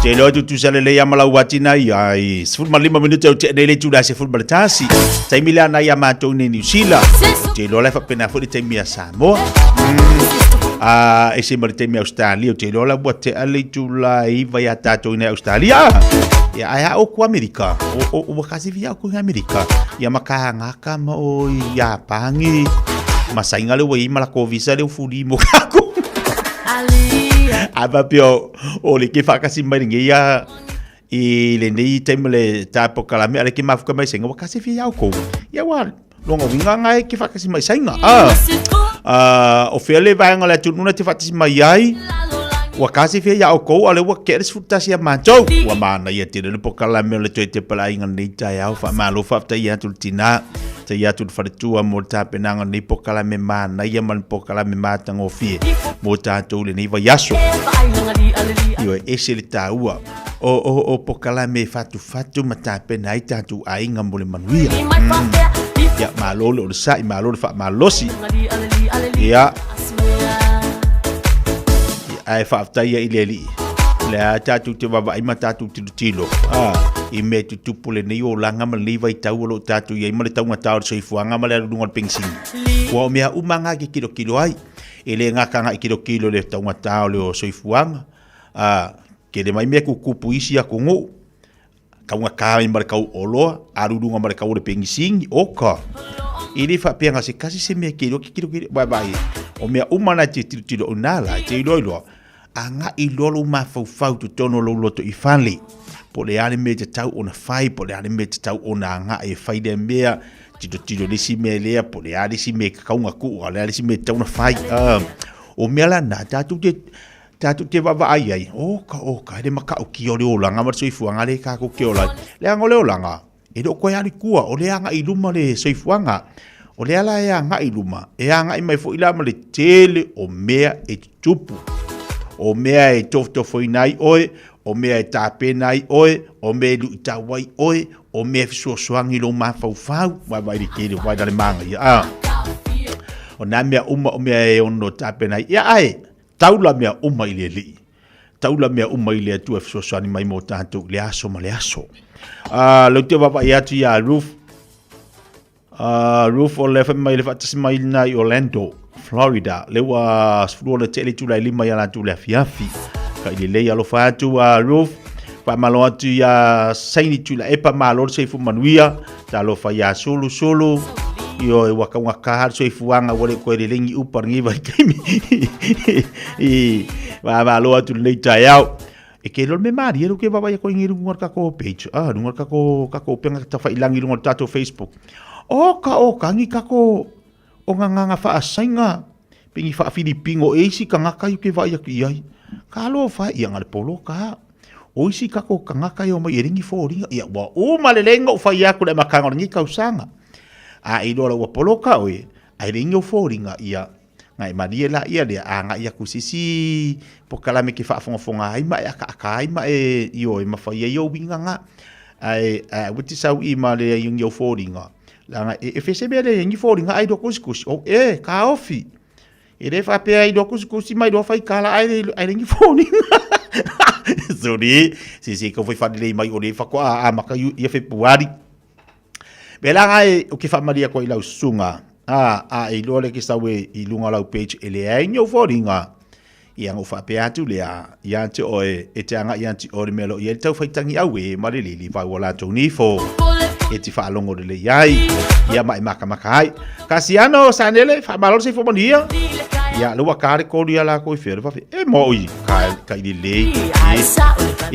Te loa tu sale le amala wati na ai. 15 minuto o te le tu da se futbol tasi. Teime le ana ia matou ni New Zealand. Te loa le whapena fu teime a Samoa. Ese mari teime Australia o te loa la bua te ale tu la i vai a tātou ni Australia. Ya ai o ku Amerika. O kasi via ku Amerika. Ya makahangaka ma o ya pangi. Masainga le wei malako visa le fudi mo kako. Aba pio o le ke fakasi mai ngia i le nei time le tapo kalame ale ke mafuka mai senga wakasi fia ko. Ya wa longo vinga ngai ke fakasi mai sainga. O fele vanga le tununa te fakasi mai ai. Wakasi fia ya ko ale wa keres futasi ya mancho. Wa mana ya tire le pokalame le te pala inga nei tai au fa malo fa ta ya tultina. Te ia tu wharetua mō tā penanga ni pokala me mana ia man pokala me mātanga o fie mō tātou le ni vai aso iwa ese le tā ua o pokala me fatu ma tā pena i tātou ainga mo le manuia ia mālole o le sai mālole wha mālosi ia ai whaaftaia i le li le a tātou te wawa ima tātou tilo I me tu tupule nei o langa ma leva I tau lo tatu ia ma le tau ngata o soifuanga ma le runga pensing. Wa o mea umanga ki kilo ai. E le ngaka nga kilo le tau ngata o le soifuanga. Ke le mai me ku kupu isi a kongo. Ka nga ka i ma le kau oloa, a runga ma le kau le pensing oka. I le fa penga se kasi se me kilo bye bye. O mea umana te tilo onala te iloilo. Anga ilolo ma fau tu tono lo loto I fanli. Po le ale me te tau ona fai, po le ale me te tau ona anga e fai de mea, tiro lisi me lea, po le ale si me kaunga ku, le ale si me tau na fai. O mea la na, tātou te wawa ai ai, oka, ele maka o ki o le olanga, ma soifuanga le kako ki o lai. Le anga o le olanga, e do koe ali kua, o le anga I luma le soifuanga, o le ala e anga I luma, e anga I mai fo ila ma le tele o mea e tupu. O mea e tofo inai oe, o mea e tāpenai oe, o mea lu tawai oe, o mea fisosoangi lo mawhau, vai li kere, vai dale manga ia. O nā mea o mea e ono tāpenai, ia ai, taula mea I le li. Taula mea I le atua fisosoani mai mo tātou, le aso ma le aso. Lau te wapa I atu ia Ruth o lefa mai le fatasi mai nai Orlando, Florida, lewa sfruo le tele tu la lima ya la tu la fiafi. Ka ile le ya lo fa tu Ruth, pa malo atu ya saini tu la epa malo se fu manuia, ta lo fa ya solo yo e waka waka so ifuanga wole ko le lengi upar ngi vai kimi. Va malo atu le tayau. E ke lo me mari ero ke baba ya ko ngiru ngor ka ko page. Ngor ka ko penga ta fa ilangi ngor tato Facebook. Oka ngi ka ko o nganga fa asainga pingi fa Filipingo esi kangaka yu ke va ya ki ai. Kalo fa ia ngal polo ka. O isi ka ko kangaka yo mai ringi fo ringa ia wa o malelenga fa ya ku le makanga ngi ka usanga. I do wa polo ka oi. Ai ringi fo ringa ia. Ngai mariela ia le anga ia kusisi pokala me ki fa fonga ai ma ya ka ai ma e yo ma fa ia yo winga nga. Ai wuti sau I ma le yung yo fo ringa. Langa e fese be le ngi fo ringa ai do kuskus. O ka ofi. E le fa pe ai do kuskus mai do fa kala ai ngi fo ringa. Sorry, si ko foi fa le mai o le fa ko a maka ia Februari. Bela ngai o ki fa maria ko ila usunga. I lo le ki sawe I lunga lau page ele ai nyo foringa. Ia ngo fa pe atu le a ia te o e te anga ia te o melo ia tau faitangi au e ma le li vai wala to ni fo. E ti fa longo le ai. Ia mai maka ai. Kasiano sanele fa malo se fo mania. Ia lo wa kare ko dia la ko fer fa e mo I ka I le.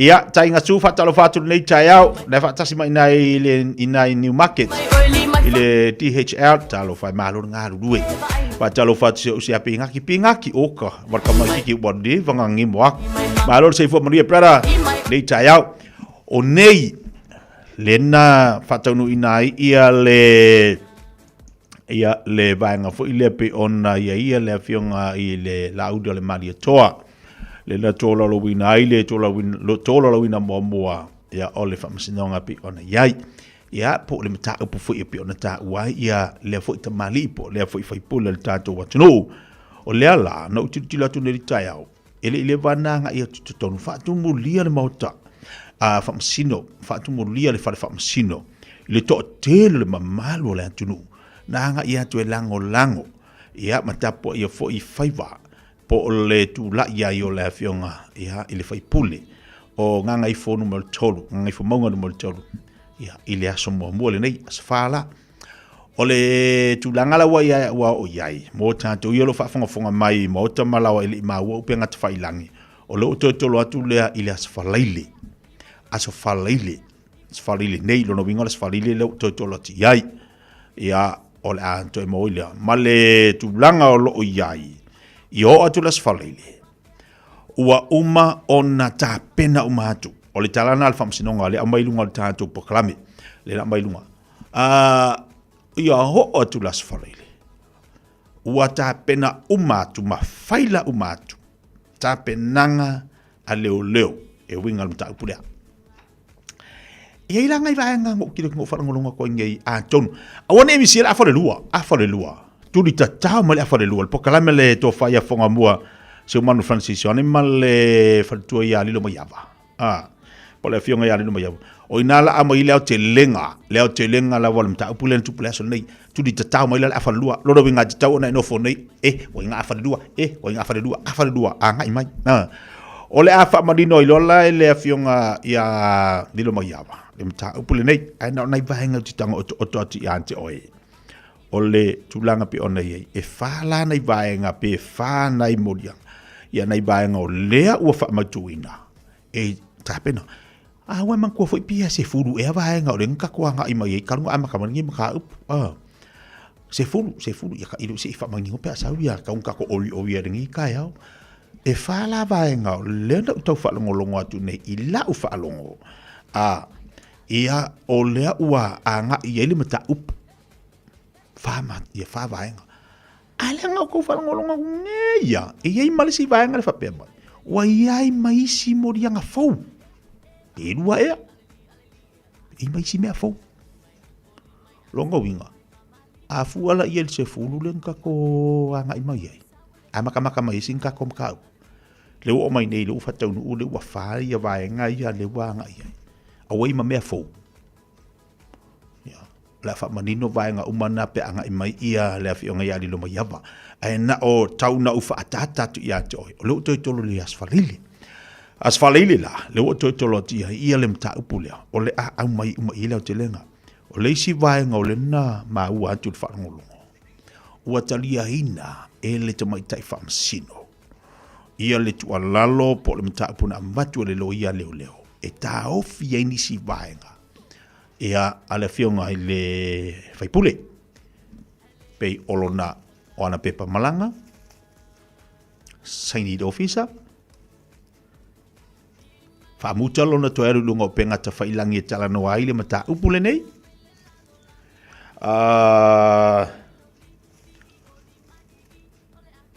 Ia tainga su fa talo fa tu nei taiao. Le fa tasi mai nai le inai New Market. Ile DHL talo fai malo nga ruwe pa talo fa se pingaki oka marka mai ki bodi vanga ngi moak malo se fo maria prara le taiao o nei lena fatanu inai ia le vanga fo ile pe ona ia le fionga ile laudo le maria toa le la tola lo winai le tola lo wina moa ia ole fa msinonga pe ona yai ia po le mata po fo ia pe ona ta wa ia le fo ta mali po le fo fai po le tato wa tno O lea la, na utitila tu neri tai au. Ele vananga ia tutonu. Whaatu mulia le mauta. Whamasino. Whaatu mulia le whamasino. Le toa tele le mamalo le atunu. Nanga ia tu e lango. Ia matapo ia fo i whaiva. Po le tu la ia i o le awhionga. Ia i le whaipule. O nganga i whonu mo le tolu. Nganga i whamonga mo le tolu. Ia i le aso mua le nei. Asa whala. O le tūlangala wa ia wa o iai. Mō tātou iolo whaafonga mai, mō tamalawa ili maua upe ngata whailangi. O le o tōtolo atu lea ili asfalaile. Asfalaile. Nei, lono wingo asfalaile leo tōtolo atu iai. Ia o le anto e mo ilea. Ma le tūlanga o lo o iai. I o atu le asfalaile. Ua uma o na tā pena uma atu. O le talana alfa msinonga, le amailunga le tātou poklame. Le na amailunga. Ia ho atu las whalaile. Ua tā pena umatu, ma whaila umatu. Tā penanga a leo. E winga le mta upulea. Ia ilanga i vaenga ngō kire ngō wharangolonga ko ingei a tonu. Awane e misi a whalelua. Turi ta tau male a whalelua. Le pokalame le tō whaia whonga mua. Se umanu Francisco. Ane male whaletua ia lilo mai awa. Po le fionga ia lilo mai awa. O inala ama i leo te lenga la wale mta upulen tupule aso nei, tudi te tau maila le awhalelua, loro winga te tau ona inofo nei, o inga awhalelua, anga i mai. O le afa marino i lola e le afionga ia nilo mai awa, le mta upule nei, aina ona i vahenga utitanga oto ati i ante oe. O le tulanga pe ona iei, e whala na i vahenga pe whana i morianga, ia na i vahenga o lea ua wha matuina, e tapena, wa man ko foi pia se fulu e va nga o renka ko nga i mai ka nga ama ka mangi maka se fulu ya ka ilu se fa mangi pe sa ya ka un ka ko o ya ringi ka ya e fa la va nga le na to fa longo atu nei i la u fa longo ia o le ua nga i ele mata up fa ma ia fa va nga ala nga ko fa longo nei ya e ia malisi va nga fa pe mai wa ia mai si moria nga fo e rua ea. E mai si mea fau. Longa winga. A fuala i el se fulu le nkako anga i mai ai. A makamaka mai si nkako mkau. Le o mai nei le ufa taunu u le ua whai a vaenga ia le ua anga i ai. A wai ma mea fau. La fa manino vaenga umana pe anga i mai ia le afionga ia li lo mai ava. A na o tauna ufa atata tu ia te oi. O le o toi tolo le asfalili. Asfalaile la, le o tolo tia ia le mta upulea. O le a mai uma ile o te lenga. O le isi vaenga o le na ma ua atu le whanangolongo. Ua talia hina e le te mai tai whamsino. Ia le tua lalo po le mta upuna matu le lo ia leo. E ta ofi e nisi vaenga. Ia ale fionga i le whaipule. Pei olona o ana pepa malanga. Saini ofisa. Whamuta lona to eru lunga o penga ta whailangi e tala no aile mata upule nei.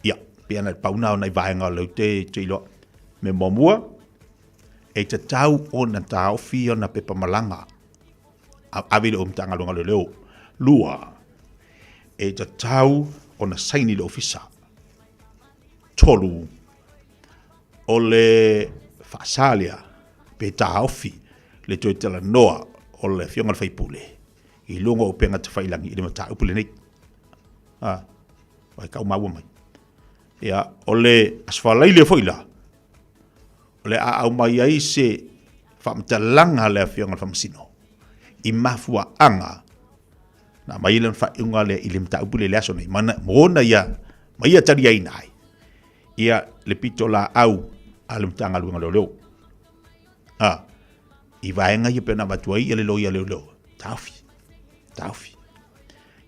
Ia, piana pauna o nei vaenga lau te ilo me momua. E te tau o na tau fio na pepa malanga. Awile o mtanga lunga leo. Lua. E te tau o na saini le ofisa. Tolu. O le whaasalia. Pe ta ofi le toi tala noa o le fionga whaipule. I lunga o penga te whailangi i le mata upule nei. Wai kau maua mai. Ia, o le asfalaile foila. O le a au mai ai se whamtalanga le fionga whamasino. I mafua anga. Na mai ilan whaunga le i le mata upule le aso nei. Mona ia, mai ia tari ai nai. Ia le pito la au a le mtanga luenga leo. I vaenga i pena matuai i le lo ia leo. Taufi.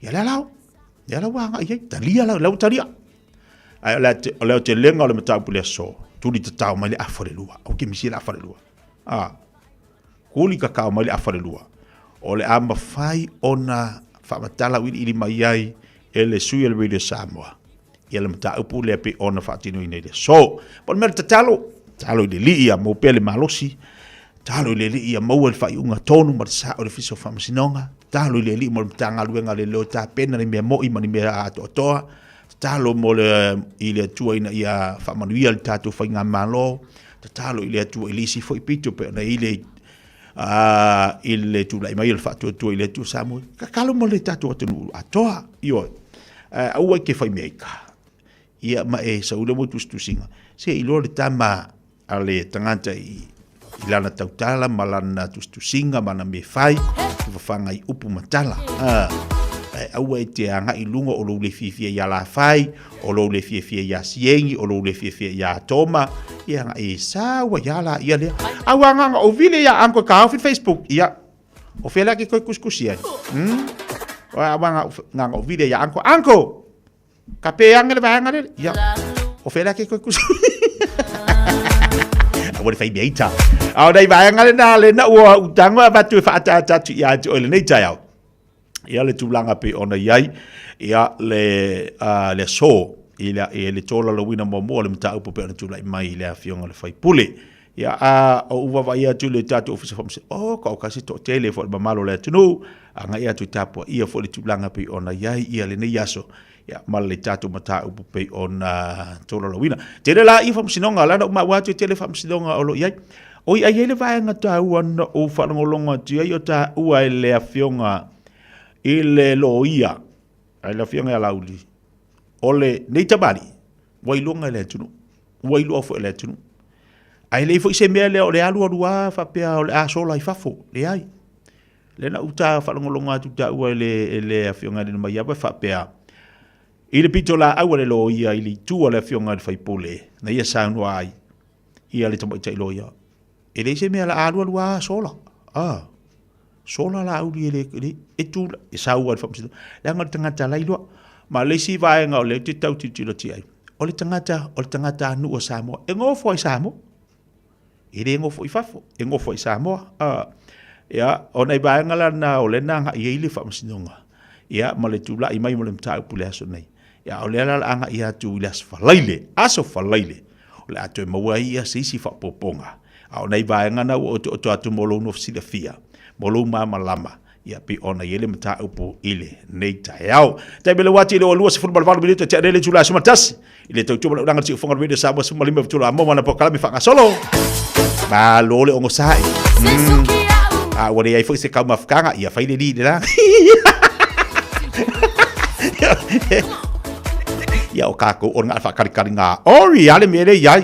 Ia la lau. Ia la wanga i talia lau talia. Ai o leo te lenga o le matau pule so. Tuli te tau mai le awharelua. Au ke misi le awharelua. Kuli kakao mai le awharelua. O le ama whai ona whamatala wili ili mai ai e le sui le Radio Samoa. Ia le matau pule pe ona whaatino i nei le. So, pon mele te talo i le li ia mo pele malosi. Talo i le li ia maua le whai unga tonu marisa o le fiso whamasinonga. Talo i le li mo le mtanga luenga le leo ta pena ni mea moi mani mea ato toa. talo mo le i le tua ina ia whamanuia le tātou whainga malo, talo i le tua i lisi fo i pito pe na i le tūlai mai le whātua i le tua Samoa. Ka kalo mo le tātou atanu atoa i oi. Aua ke whai mea ka. Ia ma e sa ule mo tustusinga. Se i lo le tama a le tangata i lana tautala, ma lana tustusinga, mana me whai, ki whawhanga i upu matala. Aua e te anga i lunga o lo le fia ia la whai, o lo le fia ia siengi, o lo le fia ia toma, ia anga e sawa ia la ia lea. Aua nganga o vile ia anko ka hawhi Facebook, ia. O whela ki koi kuskusia. Aua nganga o vile ia anko, ka pe anga le vahanga le, ia. O whela ki koi kuskusia. Aua le whai meita. Au nei vahanga le na ua utangwa batu e whaatatu ia atu o le nei tai au. Ia le tūlanga pe ona iai, ia le so, ia le tōla la wina mo le mta upo pe ona tūlai mai i le awhionga le whaipule. Ia o uwa vai atu le tātu ofisa whamse, ka o kasi tō tele fo le mamalo le atunu, anga ia tu tāpua ia fo le tūlanga pe ona iai, ia le nei aso, ia ma le tātu mata upo pe ona tōla la wina. Tere la i whamsinonga, lana uma watu tele whamsinonga o lo iai, oi ai ele vaenga tā ua na o whanangolonga tu ai o tā ua le awhionga i le lo ia, ai la fianga la uli, o le nei tabari, wailunga le tunu, wailua fo le tunu. Ai le fo se mea le o le alu alua fa pea o le asola i fafo, le ai. Le na uta whalongolonga tu ta ua le fianga le mai apa fa pea. I le pito la aua le lo ia, i li tua le fianga le faipole, na ia saunua ai, ia le tamo i tai lo ia. E le se mea la alu alua asola, sola la uli e tu e sau al famsi la ngal tangata la ilo ma le si vai nga le te tau titilo ti ai o le tangata nu o Samoa e ngo foi Samoa e le ngo foi fafo e ngo foi Samoa ya ona vai nga la na o le na ia ile famsi nga ya ma le tu la i mai mo le mta pule aso nei ya o le la anga ia tu las falaile aso falaile o le atu mo ia si fa poponga ona vai nga na o to atu molo no fsi fia molo mama lama ia pi ona yele mata upo ile nei tai au tai bele wati le olua se football valu bilito te ele jula sumatas ile to tuba udanga ti fonga video sabo suma lima tula mo mana pokala mi fanga solo ba lole ongo sai wale ai foi se kama fkanga ia fai le di la ia o kako o nga fa kari nga ori ale mele ia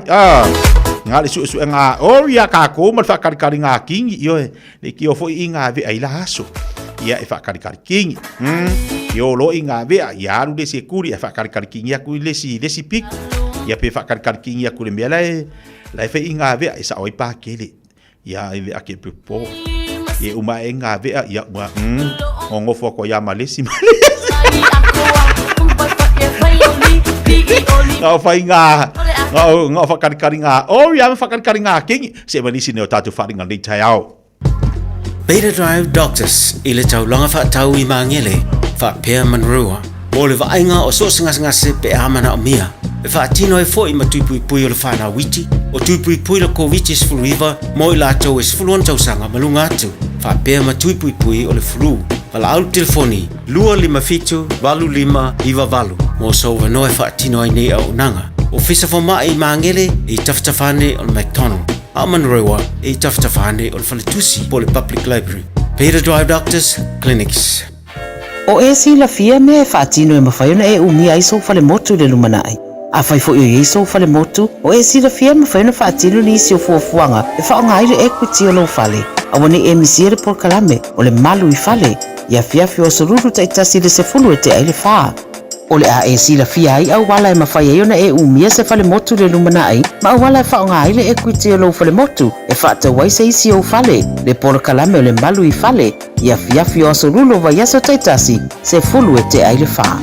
nga le su nga ori a kako ma fa kari nga king yo le ki o foi inga ve ai la aso ia e fa kari king yo lo inga ve ia lu de sekuri e fa kari king ia ku le si pik ia pe fa kari king ia ku le mele la fe inga ve e sa oi pa kele ia e a ke po e uma inga ve ia wa ongo fo ko ya malesi ngau fai ngau whakari ngā ori ama whakari ngā kingi se manisi neo tātou wharinga nei tai au Beta Drive Doctors i le tau longa whaatau i mangele whapea manrua mo le vainga o so ngase pe amana o mia e whaatino e fo i matupui pui o le whana witi o tupui pui le COVID is flu river mo i la tau is flu antau sanga malunga atu whapea matupui pui o le flu Wala au telefoni, 255-25 mo so wano e whaatino ai nei au nanga. O fisa fo mai mangele e taftafane o McDonald. Aman rewa e taftafane o Faletusi po le Public Library. Beta Drive Doctors Clinics. O e si la fia me e whaatino e mawhaiona e umia i so fale motu le lumanai. A fai fo i so fale motu, o e si la fia mawhaiona whaatino ni si o fuafuanga e whaongaire equity o lo fale. Awane e misiere por kalame o le malu i fale. Ia fiafi o soruru ta itasi le se fulu e te aile whaa. O le a e si la fia ai au wala e mawhai e ona e umia se fale motu le lumana ai, ma au wala e whaonga ai le equity o lo fale motu, e whaata waise isi o fale, le poro kalame o le malu i fale, ia fiafi o soruru o vaiaso ta itasi se fulu e te aile whaa.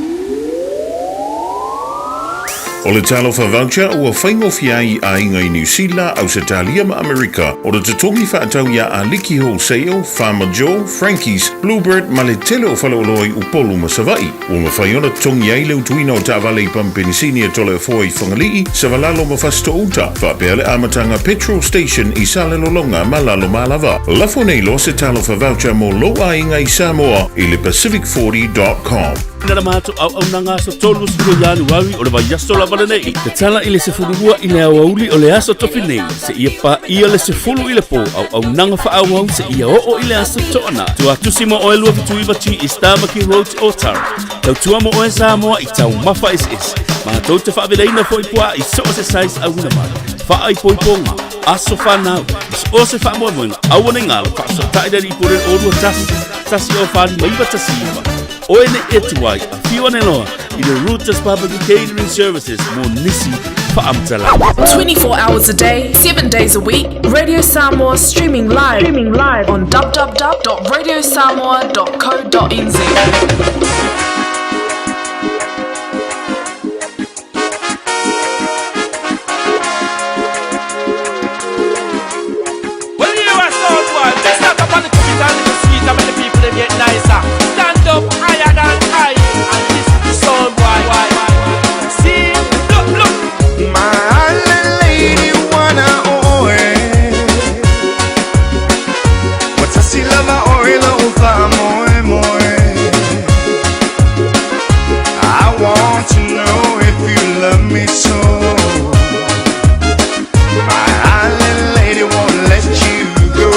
O le talo fa voucher ua whaingofia i ainga i New Zealand, Australia ma Amerika. O le tutongi whaatau ia a Liki Wholesale, Farmer Joe, Frankie's, Bluebird, ma le tele o whaleoloi upolu ma savai. O ma whaiona tongi ai leu tuina o ta'avale i pampenisini e tole foi whangalii, sa walalo ma fasto uta. Whapeale amatanga petrol station i Salelolonga ma lalo malava. Lafo nei lo se talo fa voucher mo lo ainga i Samoa i le Pacific40.com. ina la mato au nanga so tolu sulu Januari o le vai aso lava nei. Te tala i le se fulua i le awauli o le aso tofi nei. Se ia pa ia le se fulu i le po au nanga fa au se ia o i le aso toana. Tu atusi mo o elua vitu iwati i Starbucky Road o Tara. Tau tua mo o e Samoa i tau mafa is. Ma tau te whaaveleina fo i pua i so se sais au na mara. Wha ai po i ponga. Aso whanau. O se wha moe moenga. Awane ngala wha so taidari i pore o rua tasi. Tasi o whani maiwa tasi iwa. O ene etuai a whiwane loa i le Rooters Barbecue Catering Services mo nisi wha amtala. 24 hours a day, 7 days a week. Radio Samoa streaming live on www.radiosamoa.co.nz. Get nicer, stand up higher than high, and this is the sound boy. See, look, my lady wanna what's a silver oil over more. I want to know if you love me so. My lady won't let you go.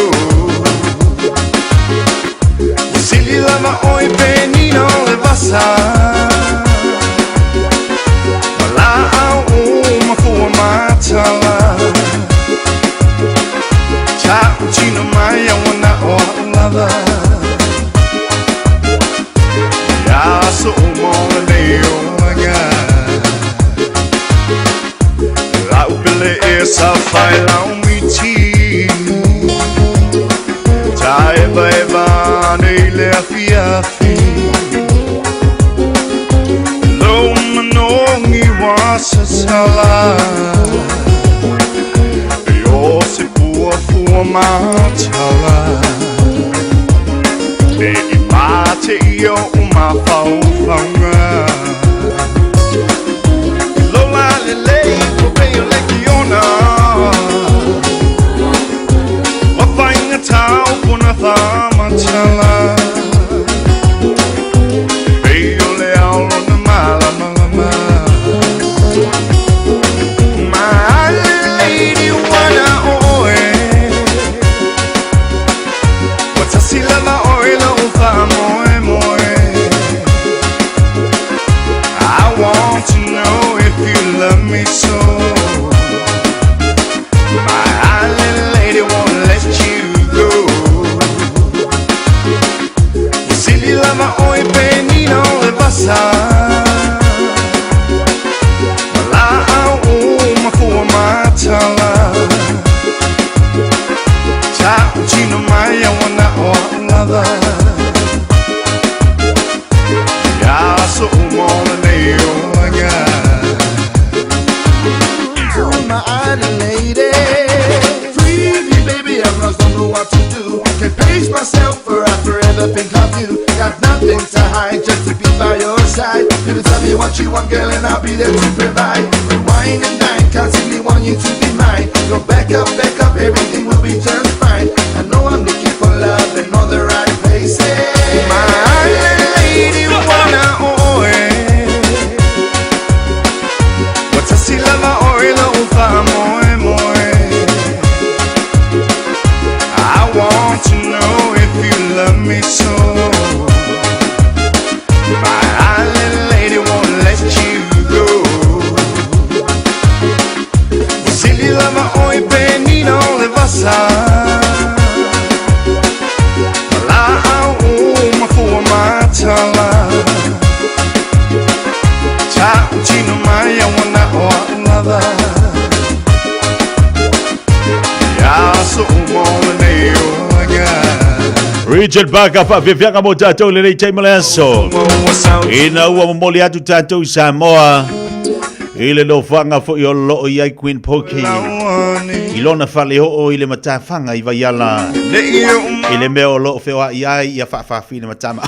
Lama oi penino le vasa Mala au uma fua matala Cha chino maya wana o lava Ya so mo le o nga La upele esa fai la umiti Ta eva le afiafi Lo manongi wasa sala Yo se fua matala E mate yo uma faufanga Lo la le kopeyo le kiona Wa fainga tau puna thamatala What you want, girl, and I'll be there to provide. Wine and dine, constantly want you to be mine. Go back up, everything will be just fine. I know I'm looking for love in all the right places. My lady wanna what's a silver oil over more. I want to know if you love me so. Richard Baka pa vivianga mo tatou le chai malaso. Ina ua moli atu tatou Samoa. Ile no fanga fo yo lo i Queen Poki. Ilona fale o ile mata fanga i vaiala. Ile me o lo fe wa ia fa fina matama.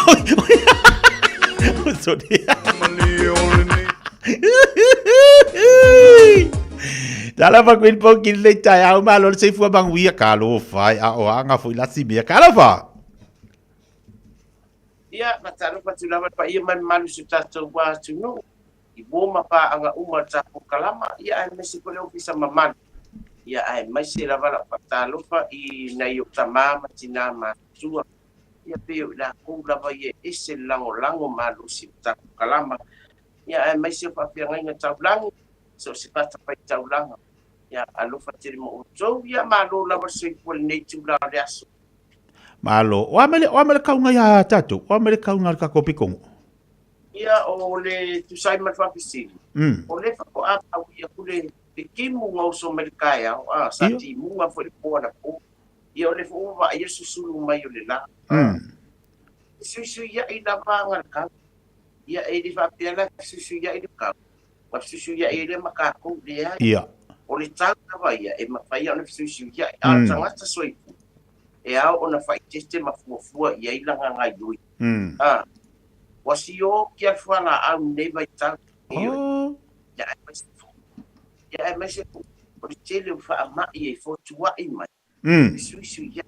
Dala fa Queen Poki le tai au malo se fu bang wia kalo fai a o anga fo la si bia kala fa. Ia matalo patulamat pa ia man manusia tato wa tunu. Ibu mapa anga umar tapu kalama ia ai mesi kole ofisa maman. Ia ai mesi lava patalo pa I na yok tama matina ma tua. Ia peo la ku lava ia ese lango manusia tapu kalama. Ia ai mesi pa piangai nga taulang. So sipata pa taulang. Ia alufa tiri mo uto ia malo lava sei kole nei tula aso. Malo, o amele kaunga ya tatu, o amele kaunga ka kopikongo. Ia o le tusai matwapisi. O le fako apa ia kule pikimu ngau so merkaya, sati munga foi pona po. Ia o le fo va ia susulu mai o le la. Susu ia ina vanga ka. Ia e di fa pela susu ia ina ka. Wa susu ia ile makako dia. Ia. O le tanga va ia e mafai o le susu ia a tanga soi. E au ona fai teste mafuafua ia ilanga ngai lui. Wasio kia fala au neighbor tang. Ya ai mese o tele fa ma ia fo tua I mai. Su ya.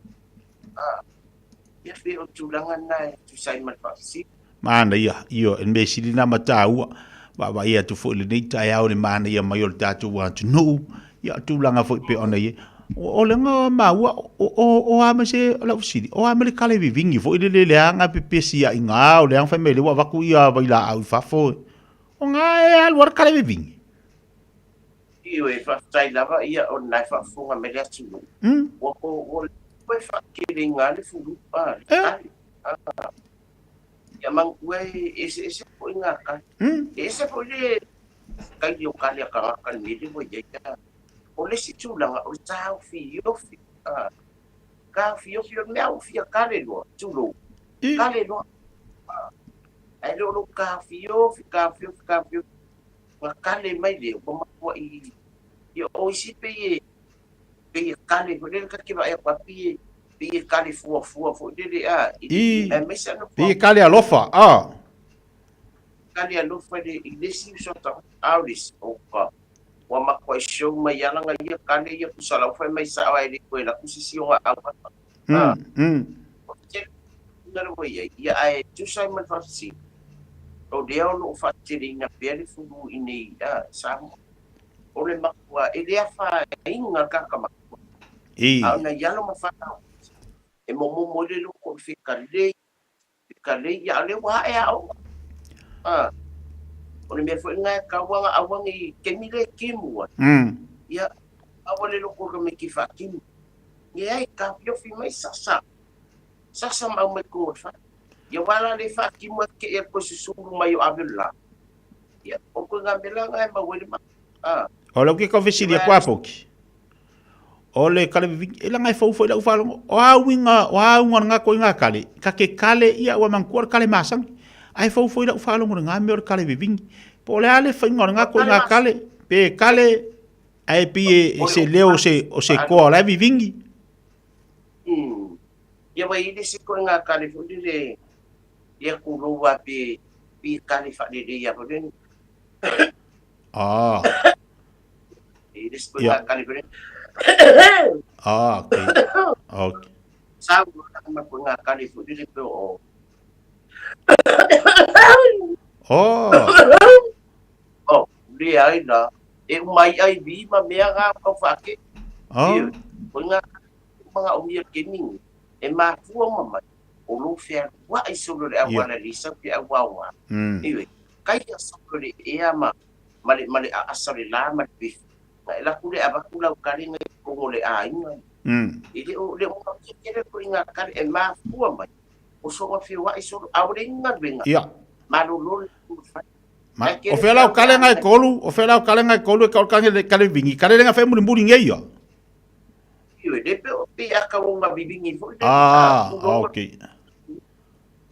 Ya fe o tulanga na tu sai mal pasi. Mana ia, io en me silina matau. Ba ia tu fo le nei tai au le mana ia mai o tatu wa tu no. Ya tulanga fo pe ona ia. O le nga maua o ama se la usidi o ama le kale vivingi fo ile le anga pepesi ya inga o le anga famele wa vaku ia baila au fafo o nga e al war kale vivingi Io e fa tai lava ia o nai fa funga me le atu o fa kiri nga le fulu pa ya mang we ese po inga ka ese po le kai yo kale ka kan ni le wo ye ka o le situlanga o tau fio ka fio meu fia kale lo tulo kale lo ai lo ka fio wa kale mai le o ma I yo o si pe kale ko le ka ki va e papi pe kale fo de e mesa no pe kale alofa kale alofa de iglesia sota aulis o pa wa makwa show mai yana nga ia kale ia kusala foi mai sa ai ko la kusisi nga apa ngaro ia ai tu sai man fasi o dia no fatiri na pele fu ini sa o le makwa ele fa inga ka makwa na yana mafata e mo le lo ko fikale ya le wa e au o le me foi nga ka wa awang I kemile kimu ya awale lo ko me ki fa kimu ya ka yo fi mai sasa mau me ko fa ya wala le fa kimu ke e ko susulu mai abella ya o ko ngambela nga ba wele ma o lo ke ko fesili kwa poki o le kale vivingi ela ngai fo la ufalo o awinga nga ko nga kale ka ke kale ia wa mankuar kale masang ai fo la ufalo nga me kale vivingi po le ale fa nga ko nga kale pe kale ai pie se leo se o se ko la vivingi ya wa ile se ko nga kale fo le ya ku ro wa pe kale fa de ya po den ile se ko nga kale fo okay sa ma ko nga kale fo de pe dia ai na e mai ai vi ma mea ga ko fake ko nga mga umia kening e ma fu ma o lo fe wa ai so le awala lisa pe awawa iwe kai so le e ama male asale la ma bi la kule abakula ukali ngai ko le ai ile o le mo ke ko nga ka e ma fu ma o so wa fi wa ai so awre nga benga ma lo o fela o kale ngai kolu e ka kale vingi kale nga fe muri ngai yo yo de pe aka o ma vingi fo okay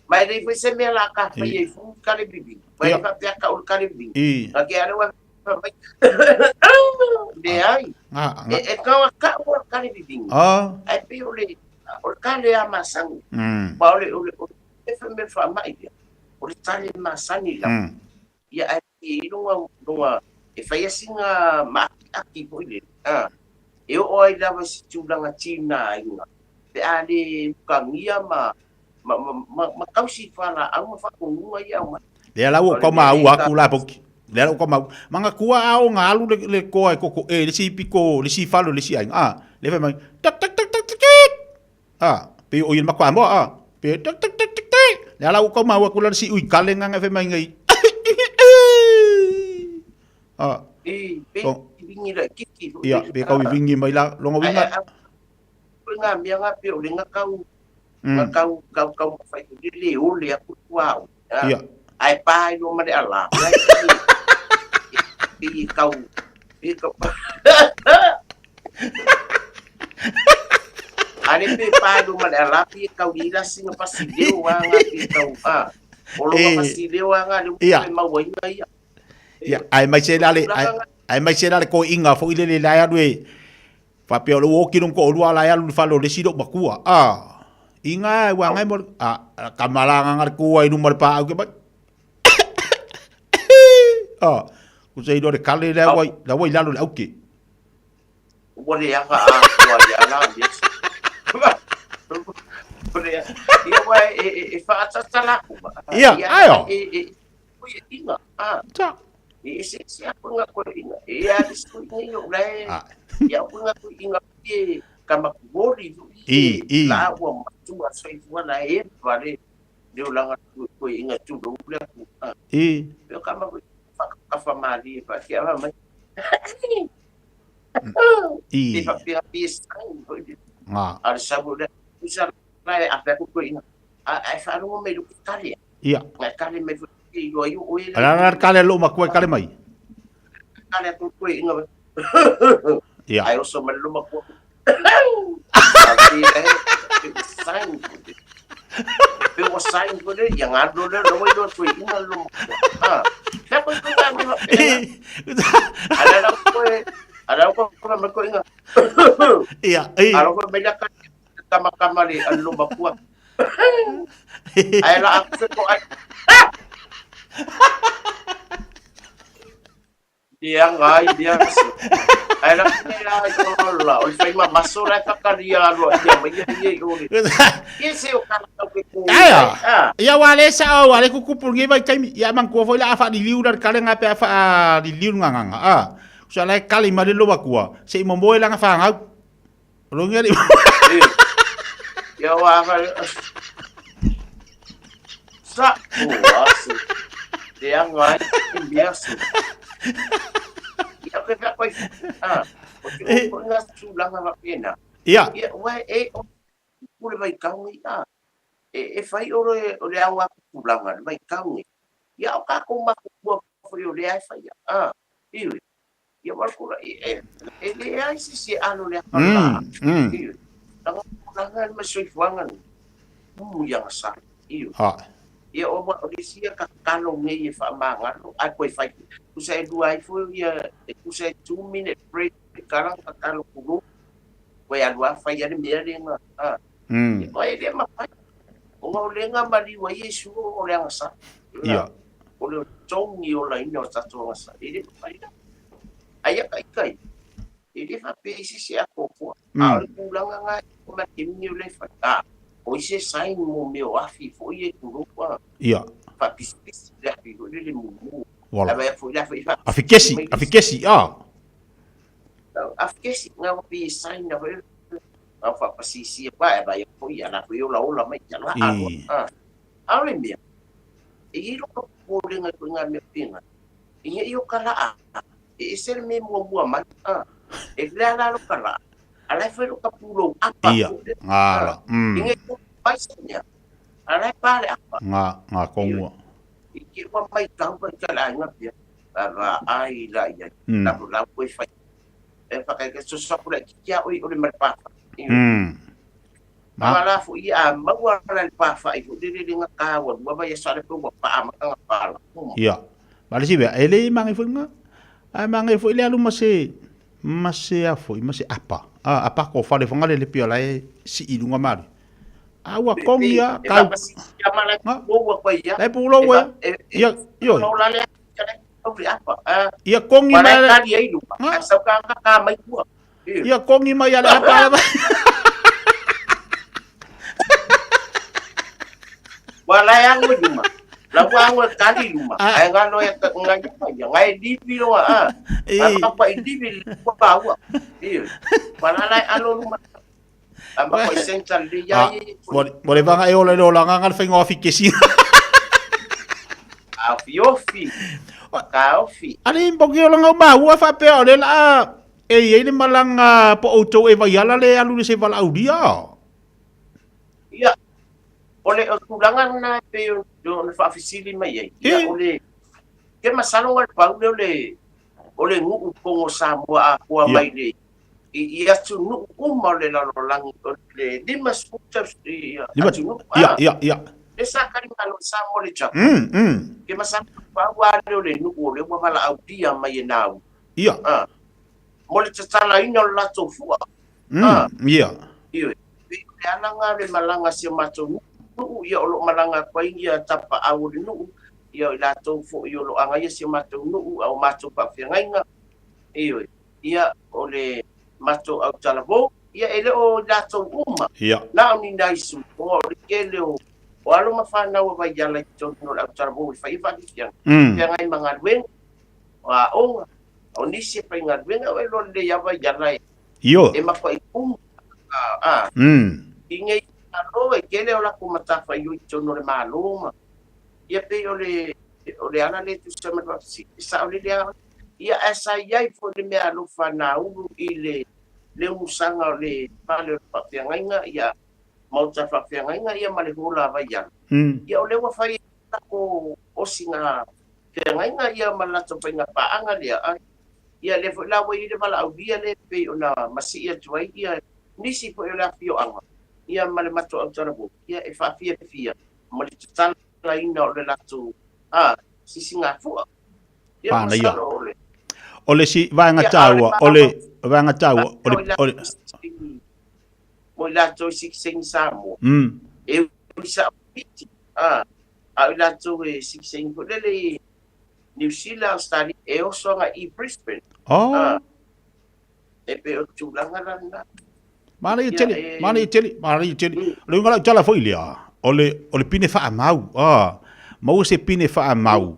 mai de foi se me la ka fa ye fu kale vingi vai fa pe aka o kale vingi ake ale wa de ai e ka o kale vingi ai pe o le o kale amasang ba o e fe me fa mai o le tale masani la ya ai lunga e fai singa ma aki poile e o ai lava si tulanga tina inga pe ale kangia ma ma kausi fala au fa ko ngai au le la o ka ma u aku la poki le la o ka ma manga kua ao ngalu le ko ai ko le si piko le si falo le si ai le fa mai tak tak tak tak tak pe o yin ma kwa mo pe tak tak tak tak le la o ka ma aku la si ui kale nga fa mai ngai pe vingi la kiki ia pe ka vingi mai la longa winga nga mianga pe o lenga kau kau fai le o le aku wow ia ai pai no ma de ala i kau ari pe pai no ma de ala pi kau di la singa pasileu anga pi kau o lo pasileu anga le ma wainga ia ai mai se la le ai mai se la le ko inga fo ile le la ya due fa pe lo wo ki no ko lu ala ya lu fa lo le sido bakua inga wa ngai mo kamalanga ngar kuai no mar pa ke ba ku sei do de kale la wai la lo au ke wo le ya fa wa ya la yes wo le ya wa fa ta la ia ayo inga ta isi aku nga ko inga ya disku ni yo lai ya aku nga ko inga ye kama bori la wa tu asai wa la vale de ulanga ko inga tu do ule ku yo kama ka famali pa ya mai di pa pi sang ko di ar sabu da usar lai apa ko inga ai fa no me lu kali ia kali me ala kale lo ma kale mai kale tu ko inga ia ai so me lo ma ko tapi sign pero sign ko de yang ado le lo mo ko inga lo la ko ka mi ada ko me ko inga ia ala ko me ka kama le lo ma ko ai la ko ai dia ngai dia ai la la o fai ma masura ka karia lo dia mai dia yo ni se o kana ko ia wale sa wale ku kupulgi mai kai ia man ko foi la fa di liu dar kale ngape fa di liu nganga so la kali ma de lo bakua se mo mo la nga fa ngau lo ngeri ya wa fa sa o dia ngai biasa ya que va coi o na sulang na pena ia wa pure vai kaungi fai o le awa sulang na vai kaungi ya o ka ko ma ko frio le ai fai ia mal ko le ai si ano le ala tangan masoi fuangan yang sa ia o ma o disia ka kalo ngai fa manga ai koi fai ku sai dua ai foi ia ku sai 2 minute break karang ka kalo ku ko ya dua fai ya ni dia nga ko dia ma fai o ma le nga ma di wa yesu o le asa ia o le tong yo la ino sa to asa ile fai ai kai ile fa pe si ako ko a ku langa nga ko ma timni le fa o ise sai mo meu afi foi e tudo ia fa pis ya fi go le mu wala foi la foi afikesi nga pi sai na foi fa pasisi ba ba foi ana foi la ola mai ya la ale mia e lo ko pole nga me pinga e yo kala e ser me mo mai e la lo kala ala foi lo kapulo apa ia ngala inge ko paisnya ala pare apa nga kongo iki wa mai kau ba kala nga pia ba ai la ya la la ko fa fa ka so so ko la kia o le merpa mala fu ia ma wa la pa fa i fu de nga ka wa ba ya sa le ko pa ma ka pa ia bale si be ele mangi fu nga ai mangi fu le alu mase afo mase apa ko fa le fonga le pio la si ilunga mari awa kongia ka le pulo we ia yo ia kongi ma ia kongi ma ya la pa Wala yang luma. Lagu ang kali luma. Ay nga lo ya ngaya pa ya. Ngay dibi lo apa dibi ko bawa. Iyo. Wala lai alo luma. Amba ko essential di ya. Boleh bang ayo le lo langan feng ofi kesi. Ofi. Kaofi. Ali bogyo lang mau fa pe ole la. Ini malang po auto e vayala le alu se vala audia. Iya. Oleh kulangan na pe do na facility mai. Iya oleh. Ke masalo ngal pa oleh ngu ko Samoa ko mai le. Iya tu nu umma le la lang le di mas putas iya. Iya. Desa kan kalau Samoa le chap. Ke masalo pa wa le nu ko le wa vala audia mai nau. Iya. Mole tsala ino la tofua. Iya. Iyo. Alanga le malanga si mato nu ia lo malanga kwa ia tapa au nu ia la tofu ia lo anga ia si mato nu au mato pa fianga. Iyo. Ia ole mato au talabo ia ele o la to uma. Iya. Na ni ndaisu o kele o alo mafana wa yala to no au talabo fa ifa fianga. Fianga mangadwen wa o oni si pengat benga we lo de yaba yala. Iyo. E ma ko ikum. Inge alo e kele ola ko matafa yu chono le maluma. Ia pe ole ana le tu sama si sa ole dia. Ia asa yai fo de me alo fana u ile le musanga le pale pa fianga ia mau ta fa fianga ia male hola va ya. Ia ole wa fa ko osinga fianga ia malato penga pa anga dia. Ia le fo la we ile mala au dia le pe ona masi ia tuai ia nisi po ia fio anga. Ia male mato au tarabu. Ia e fa fia. Male tala ina ole latu. Sisi ngafu. Ia masalo. Ole si va ngatawa, va ngatawa, ole mo latu sing samo. E bisa piti. Au latu sing ko le New Zealand study e oso nga i Brisbane. E pe o tulangaran na. Mana iteli. Le ngala jala foi lia. Ole pine fa mau. Mau se pine fa mau.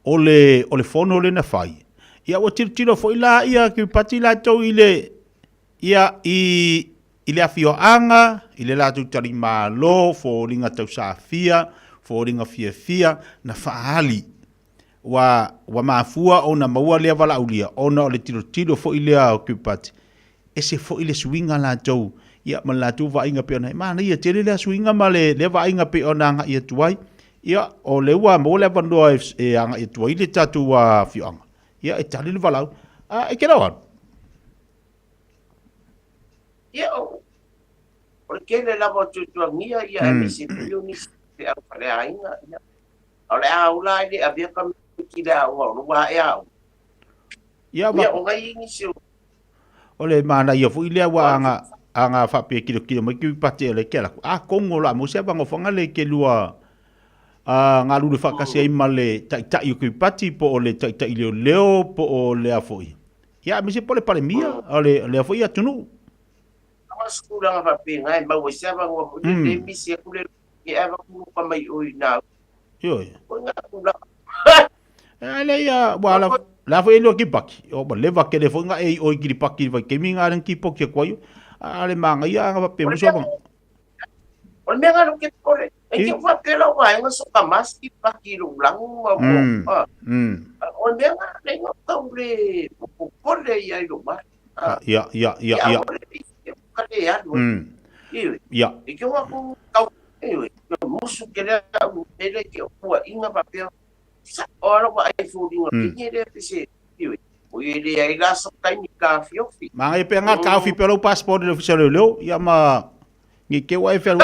Ole fono le na fai. Ia o tiro foi la ia ki pati la to ile ia ile afio anga, ile la tu tari malo fo linga tau safia, fo linga fia na faali. Wa mafua ona maua le vala ulia ona ole tiro fo ile o ki pati. Ese fo ile swinga la tau ia malatu va inga pe ona mana ia tele la swinga male le va inga pe ona nga ia tuai ia o le wa mo le vando e anga ia tuai le tatu wa fianga ia e tali le vala e kera wan ia o porque le la votu tuangia ia e se pionis pe au pare ainga ia ole aula ile abia kam kida o wa ia ia o ngai inisi ole mana ia fu ile wa anga fa pe kilo mai ki pate le kela kongo la mo se bango fanga le ke lua nga lu fa kasi ai male ta ki pati po ole ta leo po ole afoi ya mi se pole pale mia ole le afoi atunu ama skula nga pe ngai ba wo se bango le mi se ku le e ava ku pa mai o na yo nga kula ale ya wala la foi lo ki paki o ba le va ke le fo nga e o ki paki va ke mi nga ran ki pok ke kwayo ale manga ia nga pe mo so bang ol me nga lo ke kore e ke fa ke lo wa nga so ka mas ki paki lo lang mo ol me nga le ngo to le ko le ya lo ba ya ka le ya ya e ke wa ku ka e musu ke le ele ke wa inga pa pe sa ora wa ai fu di wa ke le se o ele ai la so kai ni ka fiofi ma e pe nga ka fi pelo passport de oficial leo ya ma ni ke wa fe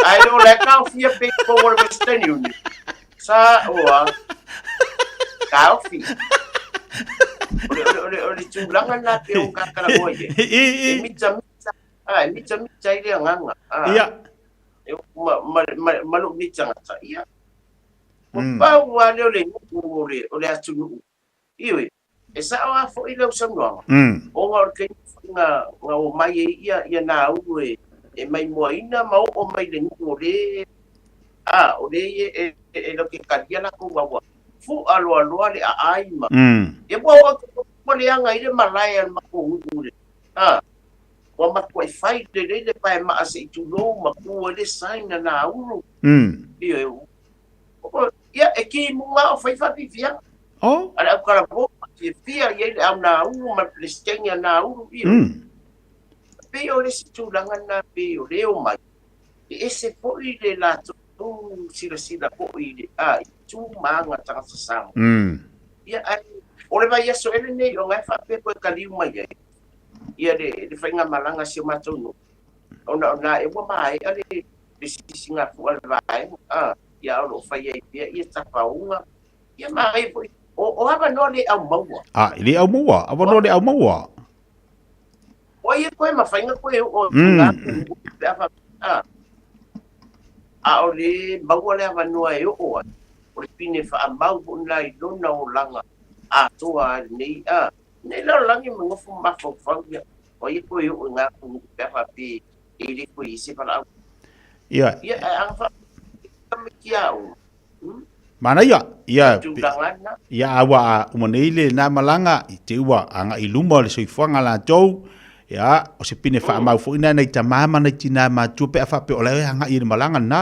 ai lo le ka fi pe ko wa Western Union sa o ka fi o chumlangan na pe o ka kala mo ye mi cha ile nganga iya malu ni changa iya ba wa le atunu iwe e sa wa fo ile usamwa o ngor ke nga o mai ia na u e mai mo ina ma o mai le ngore o le e lo ke kadia la ko wa fu alo le ai ma e bo le anga ile malai ma ko ure wa ma ko fai le pa ma ase tu lo ma ko le sign na uru ia e ki mo ma o fai fa vivia ala kala bo fia ye au na uru ma le stenya na uru pe o le situ langa na pe o le o mai ese po ile la tu sila po ile tu manga tanga sa ia o le vai so ele nei o ngai fa pe ko kali mai ia de fainga malanga si matunu ona e mo mai ale de singa fu al vai ia o fa ia tapa unga ia mai o aba no le au maua ile au maua aba no le au maua o ia ko ma fainga ko o nga o le maua le ava no e o le pine fa mau na i dona o langa toa nei nei la langi mo fu ma fo o ia ko o nga ku pa pe ele ko isi para ia ang fa kia o mana ia awa umaneile na malanga i te ua anga i luma le soifanga la tou ia o se pine fa mau fo ina nei tamama nei tina ma tu pe fa pe o le anga i malanga na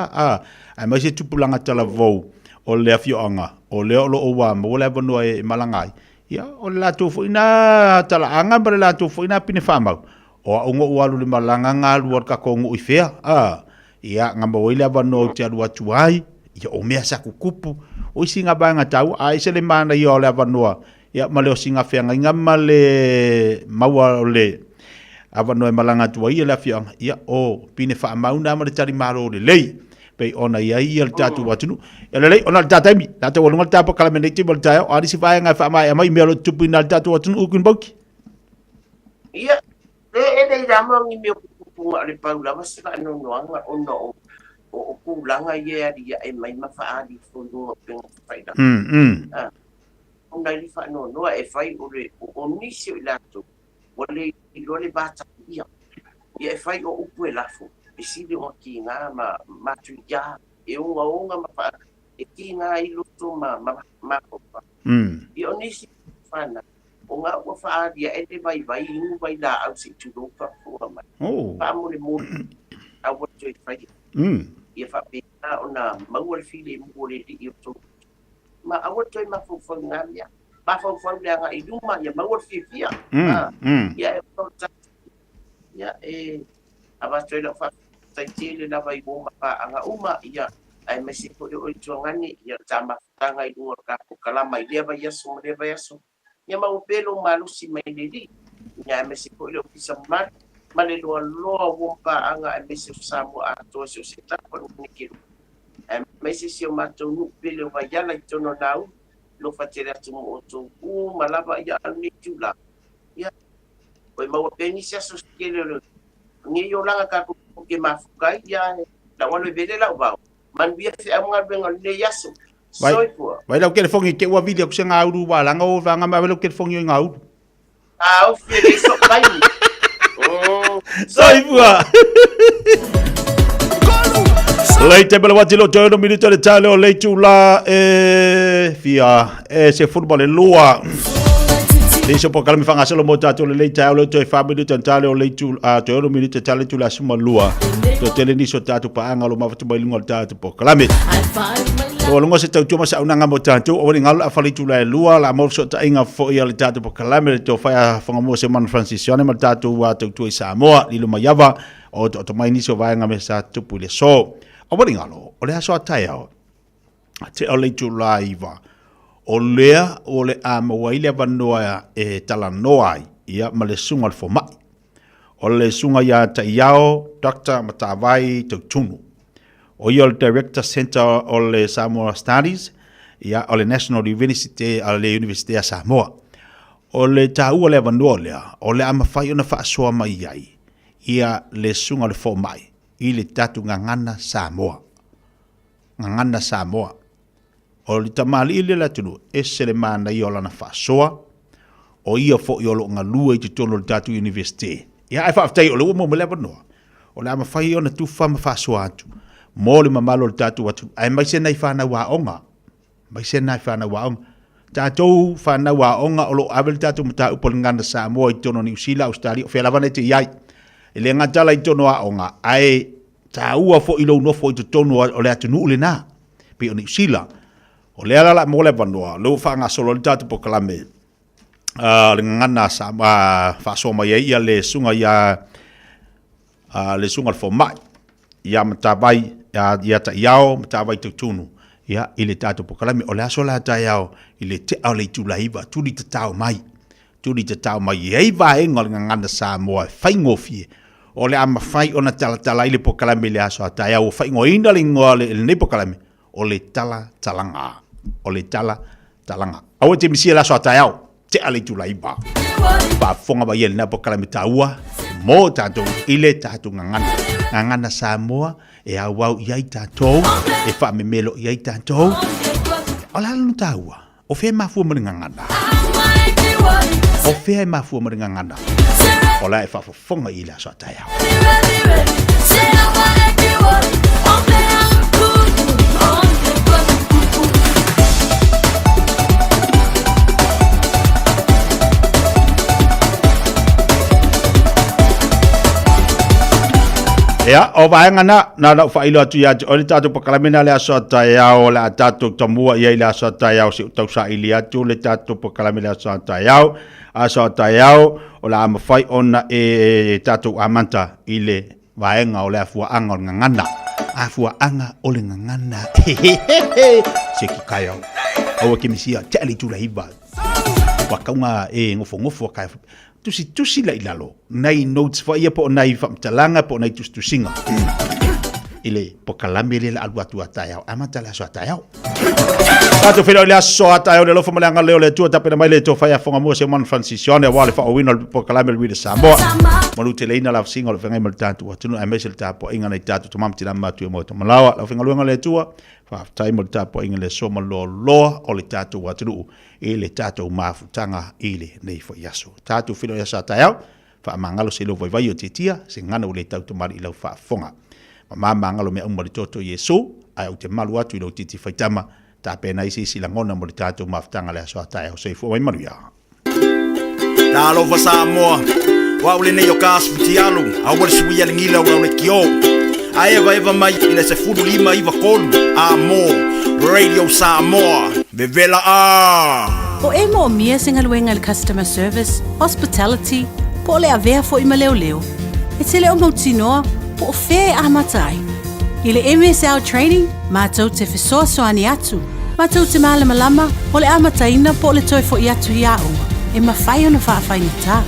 ai mai se tupulanga tala vo o le afio anga o le o wa mo le bono e malanga ia o la tu fo ina tala anga bare la tu fo ina pine fa mau o ngo walu le malanga nga luar ka ko ngo i fea ia ngamba wile bono te alua tuai ia o mea sa kukupu o singa banga tau ai se le mana ia le bono ia male o singa fea nga male maua le avano e malanga tua ia la fianga ia o pine fa mauna ma tari maro le lei pe ona ia ia tatu watunu ele lei ona tata mi tata wonga tapa kala me neti bol tayo ari si fa nga fa mai mai melo tupu na tatu watunu ukun boki ia e dama ngi me ku ale paula mas ka no anga ono o ku langa ia dia e mai ma fa ali fo no pe faida ona li fa no e fai o nisio ilato wale le bata ia e fai o upu e lafo e sili o ki nga ma tu ya e unga ma fa e ki nga i luto ma kopa i onisi fana o nga o fa dia e te vai inu vai la au si tu do fa fo ma pa mo le mo a wo tu e fai e fa pe na ona ma wo le fili mo le di to ma a wo tu ma fo fo nga ya ba fo fo le nga i duma ya ma wo fifia ya abasto le fa taitile na vai boma pa anga uma ia ai mesi ko o ngani ia tama tanga i dua ka kalama i leva yaso ya ma pelo malu si mai dedi ya mesi ko le ofisa mar male lo pa anga ai mesi samu ato so sita ko ni kilo ai mesi si o mato nu pelo vai ya la tono nau lo fatira tu mo to malaba ya ni tula ya oi mau peni sia soskele ni yo langa ka ke mafukai ya la wale vele la ba man bia se anga benga le yaso soi po vai la ke fongi ke wa video ke nga uru ba langa o vanga ma vele ke fongi nga uru o fere so kai soi po Leite bela watilo tono minuto de tale o leitu la fia se football e lua Deixa por calma fanga solo mota to le leita o to fa minuto tale o leitu tono minuto tale tu la suma lua to tele ni so tatu pa anga lo mafatu mai lingol tatu por calma o longo se tau tuma sa una nga mota to o ngal a fali tu la lua la mo so ta inga fo ia le tatu por calma to fa fanga mo se man francisione mal tatu wa to tu Samoa li lo mayava o to mai ni so va nga me sa tu pule so o wani ngalo, o lea soa tai au, te o leitu la iwa, o lea o le a mawaile wanoa e tala noai, ia ma le sunga le fomai. O le sunga ia ta iao, Dr. Matawai Tautunu. O ia le Director Center o le Samoa Studies, ia o le National University, a le University a Samoa. O le taua le wanoa lea, o le a mawhai ona whaasoa mai iai, ia le sunga le fomai. I le tatu ngangana Samoa. Ngangana Samoa. O le tamali i le latunu, e se le mana i o lana whasoa, o ia fo i olo ngā lua i te tono le tatu universite. Ia ai whaaftai o le ua mo lewa noa. O le ama whai o na tuwha ma whaasua atu. Mō le mamalo le tatu atu. Ai mai se nei whanau wa onga. Mai se nei whanau wa onga. Tātou whanau wa onga o lo awel tatu mata upo le ngana Samoa i tono New Zealand, Australia. O whialawane te iai. E le ngatala i tono wa onga. Ai tā ua fo i lo nofo i te tono o le atu nuu le nā. Pe o New Zealand. O le alala mo lewa noa. Lo whanga solo le tatu po kalame. Le ngana Samoa whaasoma ia le sunga ia le sunga le fomai. Ia matabai, ia ta iao, matabai te tunu. Ia, ile tātou pokalame, o le aso la ta iao, ile te au le tula iwa, tuli te tau mai. Tuli te tau mai, ia iwa e ngol ngana Samoa, whaingofie. O le ama whai o na tala ile pokalame le aso ta iao, whaingo ina le ngoa le ne pokalame, o le tala talanga. O le tala talanga. Awa te misia le aso ta iao, te ale tula iwa. Pa fonga ba ia le na pokalame ta ua, mo tātou ile tātou ngangana Samoa e awau iai tātou e whaamemelo iai tātou o la lanu tāua o whea mafua mara ngangana o whea mafua mara ngangana o la e whafafonga i la soa tai au Ya, o vaenga na whailo atu ia o le tātou pakalamena le aso atai au le tātou tamua ia le aso atai au si utau sa ili atu le tātou pakalamena aso atai au o la amawhai ona e tātou amanta i le vaenga o le afuaanga o le ngangana afuaanga o le ngangana se ki kai au au ke misia te ali tula hiba wakaunga e ngofo kai tusi la ilalo nai notes fa ia po nai fa mtalanga po nai tusinga ile po kalame le alwa tu atayao amata la so atayao tato felo le so atayao le lo famanga leo le tu tapena mai le to fa ia fonga mo se man francisione wale fa o wino po kalame le Samoa mo te leina la singa le fenga mal tantu tunu a mesel tapo inga nei tatu to mam tira matu mo to malawa la fenga luanga le tua fa time mo tapo inga le so malo lo o le tatu watunu ele tatu mafutanga ile nei fo yaso tatu filo ya satayao fa mangalo se lo vai o titia se ngana le tatu mari lo fa fonga mama mangalo me umali toto Yesu ai o te malu atu lo titi faitama ta pena isi silangona mo le tatu mafutanga le satayao se fo mai manuia talo fa Samoa wa ule ne yo kas futialu a wal suia ngila wa le kio ai eva mai ina se fudu lima iva kolu amo Radio Samoa Vivela O e mo mia singa luenga le customer service, hospitality, po le avea fo i maleo leo. E te leo mautinoa po o fe a matai. I le MSL training, mātou te fesoa soani atu. Mātou te malama lama, o le amataina po le toi fo i atu i aonga. E mawhai ona whaafai ta.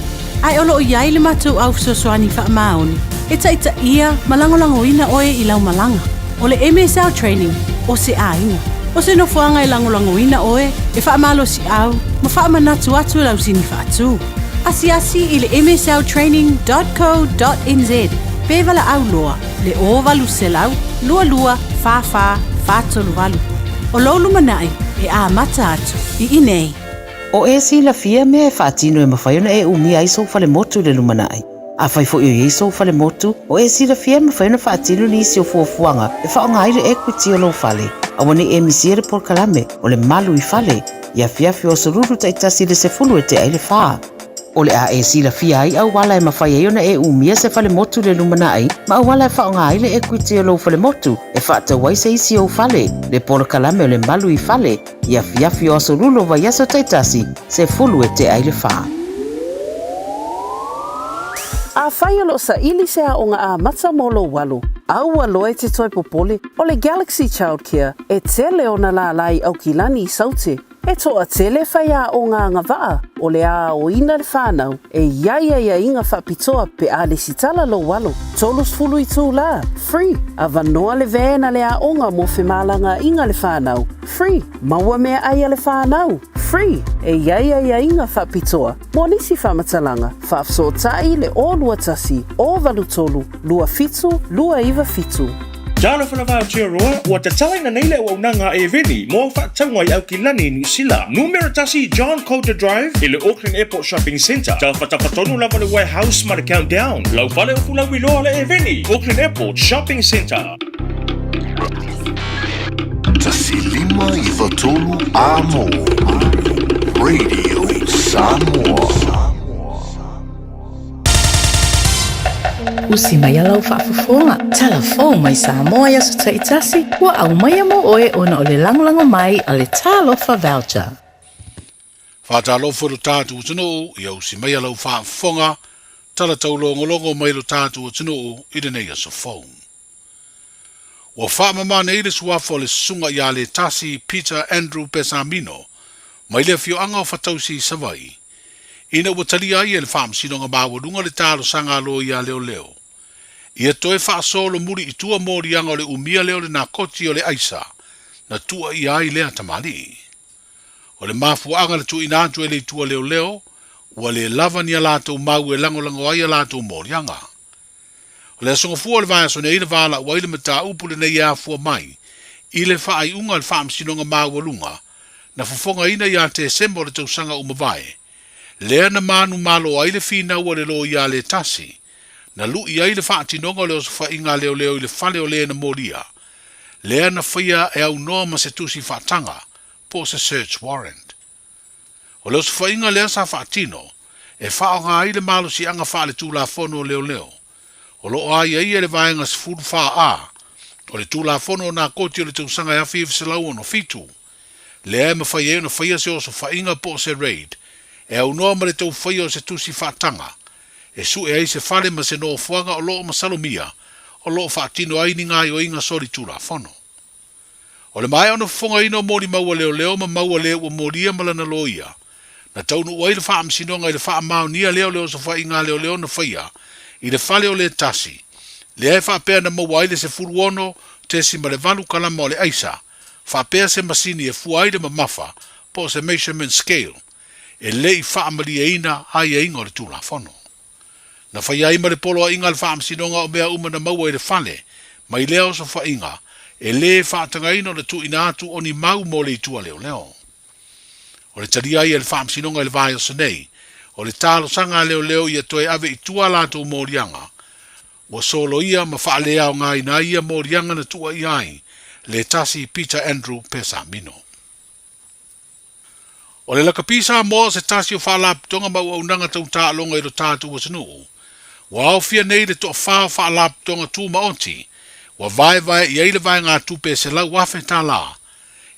Ai olo o iai le mātou au soani wha maoni. E taita ia malangolango ina oe i lau malanga. O le MSL training, o se ainga. O se no fuanga i langolango ina oe, e wha malo si au, ma wha manatu atu lau sini wha atu. Asi i le msltraining.co.nz. Pevala au loa, le o valu se lau, lua, fa, tolu valu. O lolu manai, e a mata atu, i inei. O e si la fia mea e whaatino e mawhaiona e umia i sou fale motu le lumanai. A whai fo i sou fale motu, o e si la fia mawhaiona whaatino ni isi o fuafuanga, e whaongaire equity o lo fale. Awane e misiere por kalame, o le malu i fale, ia fiafi o sururu taitasi le se fulu e te aile faa. O le a e si la fia ai au wala e mawhai e ona e umia se fale motu le lumanai, ma au wala e whaongaire equity o lo fale motu, e whaata wai se isi o fale, le por kalame o le malu i fale, ia fiafi o sururu vai aso taitasi, se fulu e te aile faa. A whai alo sa ili se a o ngā a mata molo walu. Au aloe te toi popole o le Galaxy Childcare e tele o na la lai au kilani i saute. E toa tele whai a o ngā ngawaa o le a o ina le whanau e ia inga whapitoa pe a le sitala lo walo. Tolus fulu i tū la. Free. A vanoa le vēna le a onga mo whemalanga inga le whanau. Free. Maua mea aia le whanau. Free. E ia inga whapitoa. Mo nisi whamatalanga. Whafso tai le o lua tasi, o valu tolu, lua fitu, lua iwa fitu. Jalo falava roa ua tatala na neile ua unanga e veni mo whaatangwa i au ki lani New Zealand. Numera tasi John Coulter Drive i le Auckland Airport Shopping Centre. Jalo whatapatonu lava le warehouse ma le countdown. Lau vale o fulau i loa le e veni. Auckland Airport Shopping Centre. Tasi lima i watolu amo. Radio Samoa. Usi mai alau whaafafonga. Telefon mai Samoa ya sa taitasi. Wa au mai mo oe ona o le langolango mai a le talofa voucher. Whaatalofa lo tātu tino i au si mai alau whaafafonga. Tala tau longo mai lo tātu tino i le nei asa phone. Wa whaamama nei le suafo le sunga i a le tasi Peter Andrew Pesamino. Mai le fio anga o whatausi savai. Ina ua tali ai e le whaamsinonga māwarunga le tālo sanga lo i a leo leo. Ia toe whaasolo muri i tua mōri anga o le umia leo le nā koti o le aisa, na tua i ai lea tamali. O le mafua anga le tu inatu e le tua leo leo, ua le lava ni a lātou mau e lango ai a lātou mōri anga. O le asonga fua le vaya so ne ina vala ua ile mata upu le nei a fua mai, i le wha ai unga le whaamsinonga māwarunga, na fufonga ina i a te sembo le tausanga umavae, lea na manu malo ai le fina ua le lo i a le tasi, na lu i ai le whaatinonga leo sa whainga leo leo i le whale o lea na moria, lea na whaia e au noa ma se tusi whaatanga, po se search warrant. O leo sa whainga lea sa whaatino, e whaonga ai le malo si anga wha le tūla whono leo leo, o lo ai ai e le vaenga sa furu wha a, o le tūla whono na koti o le tausanga e awhi viselau ono fitu, lea ma whaia na whaia se o sa whainga po se raid, e au noa ma le tau whaia o se tusi whaatanga, e su e ai se whale ma se no fuanga o loo masalomia, o loo whaatino ai ni ngai o inga sori tūra whono. O le mai ono whonga ino mōri maua leo leo ma maua leo ua mōria malana loia, na taunu ua i le wha amsinonga i le wha amau nia leo leo sa wha inga leo leo na whaia, i le whale o le tasi, le ai wha pēr na maua ai le se furu ono, te si ma le valu kalama o le aisa, wha pēr se masini e fua ai le mamafa, po se measurement scale, e lei wha amali e ina ai e inga o le tūra whono. Na whai ai ma le polo a inga le wha amsinonga o mea uma na maua i le whale, mai leo sa wha inga, e le whaatanga ino na tu ina atu o ni mau mo le itua leo leo. O le tari ai e le wha amsinonga i le vai o sanei, o le talo sanga leo leo i a toe ave itua lato morianga, wa solo ia ma wha lea o ngai na ia morianga na tua i ai, le tasi Peter Andrew Pesamino. O le lakapisa mo se tasi o wha laptonga mau au nanga tau ta alonga i ro tātu wa sanu, wa au fia nei le to wha laptonga tū maonti, wa vai i eile vai ngā tupe se lau wafe tā la,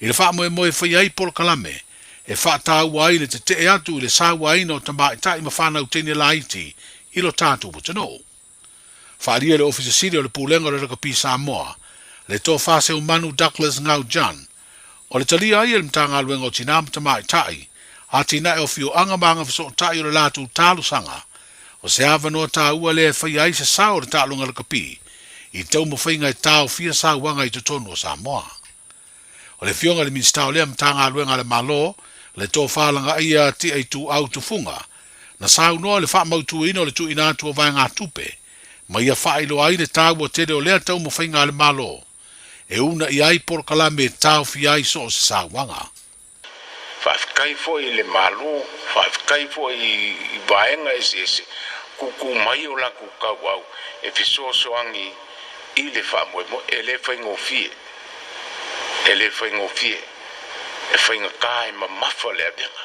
i le wha moe moe whai ai polo kalame, e wha tā ua i le te te atu i le sā ua ina o tamba i tai ma whanau tene la iti, i lo tātu wa tano. Wha ria le ofisa siri o le pūlenga le lakapisa moa, le tō whase o Manu Douglas Ngau Jan, o le talia ai e le mtanga luenga o tina mtama i tai, a tina e o fio anga manga fiso tai o le lātu tālu sanga, o se ava noa tā ua le whai ai se sā o le tālunga le kapi, i tau mo whainga i tāo fia sā wanga i tutonu o Samoa. O le fionga le minstao lea mtanga luenga le malo, le tō whālanga ia ti ai tu au tufunga, na sā unoa le wha mautu ino le tu ina atu o vai ngā tupe, ma ia wha ilo ai le tāu o tere o lea tau mo whainga le malo, e una i ai por kalame tāo fia i so o se sā wanga. Whaikai fo i le malo, whaikai fo i vaenga e se kuku mai o la kukau au, e fisoso angi i le whamoe mo, e le whaingo fie, e whainga kai ma mafa le abenga.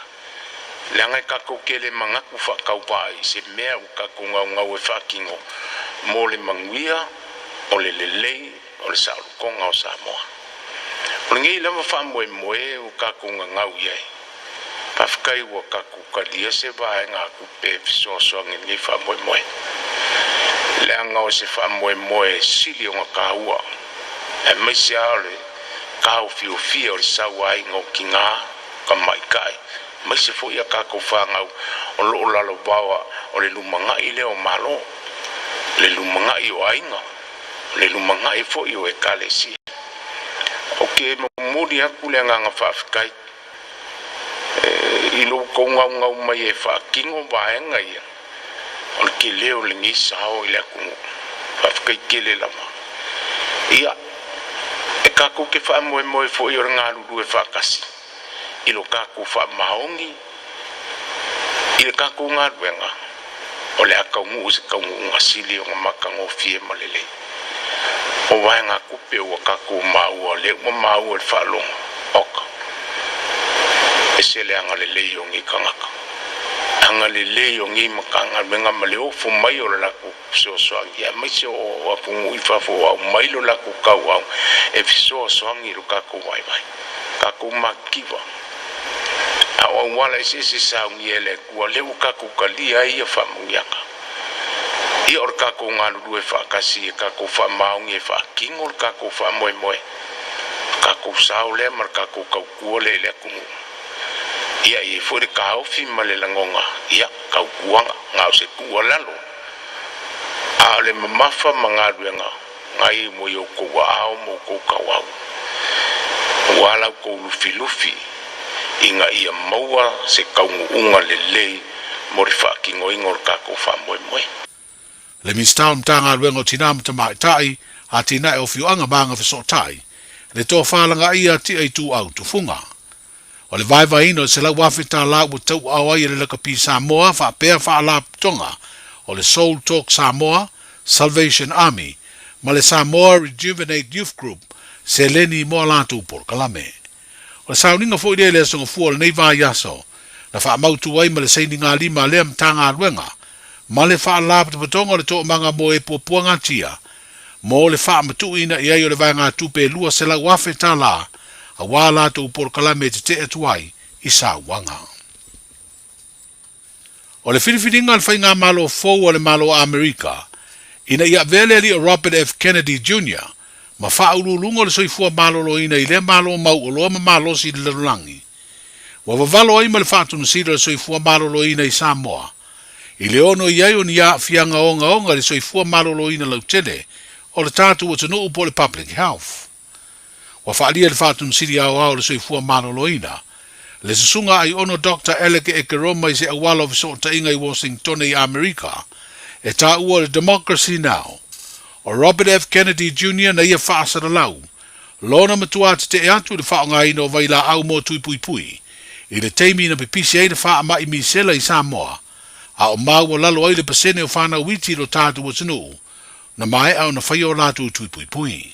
Le angai kako ke le mangaku whakau pai, se mea u kako ngau e whakingo, mo le manguia, o le lelei, o le saurukonga o Samoa. O le ngei lama whamoe moe u kako ngau iai. Pafkai ua kaku kalia se vae ngā kupe fisoso angi ngi whamoe moe. Le anga o se whamoe moe sili o ngā kāua. E meise aole kāu fio fia o le sauai ngō ki ngā ka maikai. Meise fo ia kako whangau o loo lalo bawa o le lumangai leo malo. Le lumangai o ainga. Le lumangai fo i o e kalesi. O ke mamuri aku le ngā whawhikai. I lo ko ngau mai e whakingo vaenga ia. O ki leo le ngisa hao i le aku whawhikai kele lama. Ia kako ke wha moe moe fo i o ngā lulu e wha kasi. I lo kako wha maongi. I le kako ngā ruenga. O le akaungu se kaungu ngā sili o ngā makango fie malelei. O wai ngā kupe o kako maua le o maua le wha longa. Oka. E se le anga le lei o ngi kangaka. Anga le lei o ngi makanga menga male o fo mai o lako so ya mai se o apungu ifa fo au mai lo lako kau au e fiso soangi ro kako wai mai kako makiwa au wala se sa ngi ele ku le u kako kalia ia fa mungiaka I or kako ngalu e fa kasi kako fa maungi fa kingol kako fa moe moe kako saule mar kako kau kuole le ku ia I fori kau fi malelangonga ia kau kuanga ngau se kuolalo ale mamafa mangaluenga ngai mo yo ko wa mo ko kawau wala ko lufi inga ia maua se kaungu unga lelei morifa kingo ingor kako fa moe moe le mistaum tanga luengo tinam tamai tai a tina e ofiu anga manga fiso tai le to falanga ia ti ai tu au tu funga o le vai ino se la wafita la u tau awa I le kapi Samoa fa pea fa la tonga o le Soul Talk Samoa Salvation Army ma le Samoa Rejuvenate Youth Group se leni mo la tu por kalame o le sauninga fo I le songa fu le nei vai yaso na fa mautu ai ma le seininga lima le mtanga ruenga ma le fa la tu tonga le to manga mo e popuanga tia mo le fa matu ina ia yo le vai nga tupe lua se la wafita la a wala tu por kalame te etuai I sa wanga. O le whiriwhiringa le whainga malo fau o le malo Amerika, ina ia vele li o Robert F. Kennedy Jr., ma whaurulunga le soifua malo lo ina I le malo mau o loa ma malo si le lulangi. Wa wavalo ai ma le whaatunu sira le soifua malo lo ina I Samoa. I le ono iai o ni a fianga onga le soifua malo lo ina lau tele, o le tātu o tunu upo le public health. Wa whaalia le whaatunu siri au le soifua malo lo ina, le susunga ai ono Dr. Eleke Ekeroma I se awalo viso ta inga I Washington I Amerika, e ta ua le Democracy Now! O Robert F. Kennedy Jr. na ia whaasara lau, lona matua te e atu le whaonga ino vai la au mo tui pui pui, I le teimi na pipisi ei le wha mai misela I Samoa, a o mau o lalo ai le pasene o whana witi lo tātu o tunu, na mai au na whaio latu tui pui pui.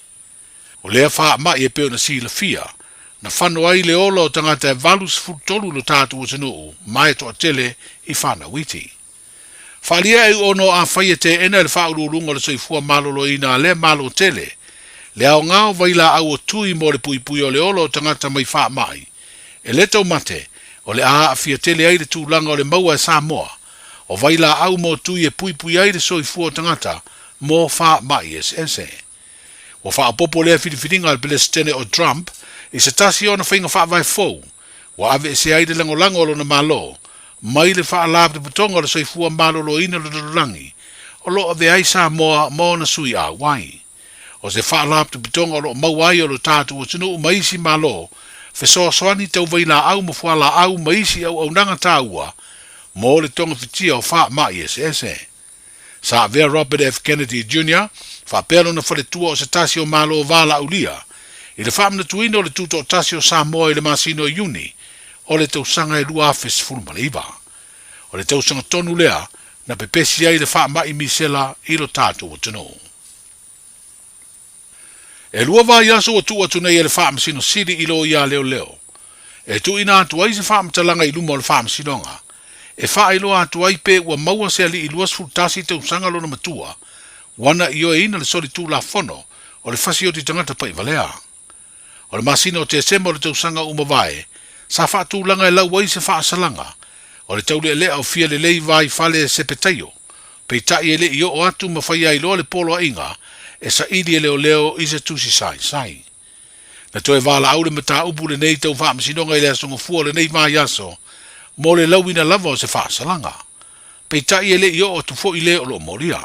O lea wha mai e peo na si la fia, na whanu ai le ola o tangata e valus futolu lo tātu o tanu, mai to a tele I whana witi. Whalia e ono a whaia te ena le whaururunga le soifua malolo ina le malo tele, le au ngao vaila au o tui mo le pui pui o le ola o tangata mai wha mai, e le tau mate o le a fia tele ai le tūlanga o le maua e Samoa, o vaila au mo tui e pui pui ai le soifua o tangata mo wha mai ese. O wha apopo lea whiriwhiringa le pelestene o Trump, I se tasi ona whainga wha vai fau, wa ave se aide lango lango lo na malo, mai le wha alab te putonga le soifua malo lo ina lo langi, o lo ave ai Samoa mo na sui a wai. O se wha alab te putonga lo mawai o lo tātu o tunu maisi malo, fe so soani tau vaila au mo fuala au maisi au nanga tāua, mo le tonga fitia o wha mai ese. Sa vea Robert F. Kennedy Jr., wha pelo na whale tua o se tasi o malo o vala ulia, I le whaamna tuina o le tuto o tasi o Samoa I le masino o Iuni, o le tausanga e lua afes fulmaliva. O le tausanga tonu lea, na pepesi ai le whaama I misela I lo tātu o tunu. E lua va yaso o tua tunei e le whaama sino siri I lo ia leo leo. E tu ina atu ai se whaama talanga I luma o le whaama sinonga. E wha I lo atu ai pe ua maua se ali I luas fultasi tausanga lo na matua, wana I o e ina le soli tu la fono, o le fasi o ti tangata pa I valea. O le masina o te sema o le tausanga umavae, sa wha tūlanga e lau wai se wha asalanga, o le taule e lea o fia le lei vai fale se petaio, pei tai e le I o atu ma whai ai loa le polo a inga, e sa ili e leo leo I se tusi sai. Na toe vala au le mata upu le nei tau wha masinonga I le asonga fua le nei vai aso, mo le lau ina lava o se wha asalanga, pei tai e le I o tu fo I le o lo moria.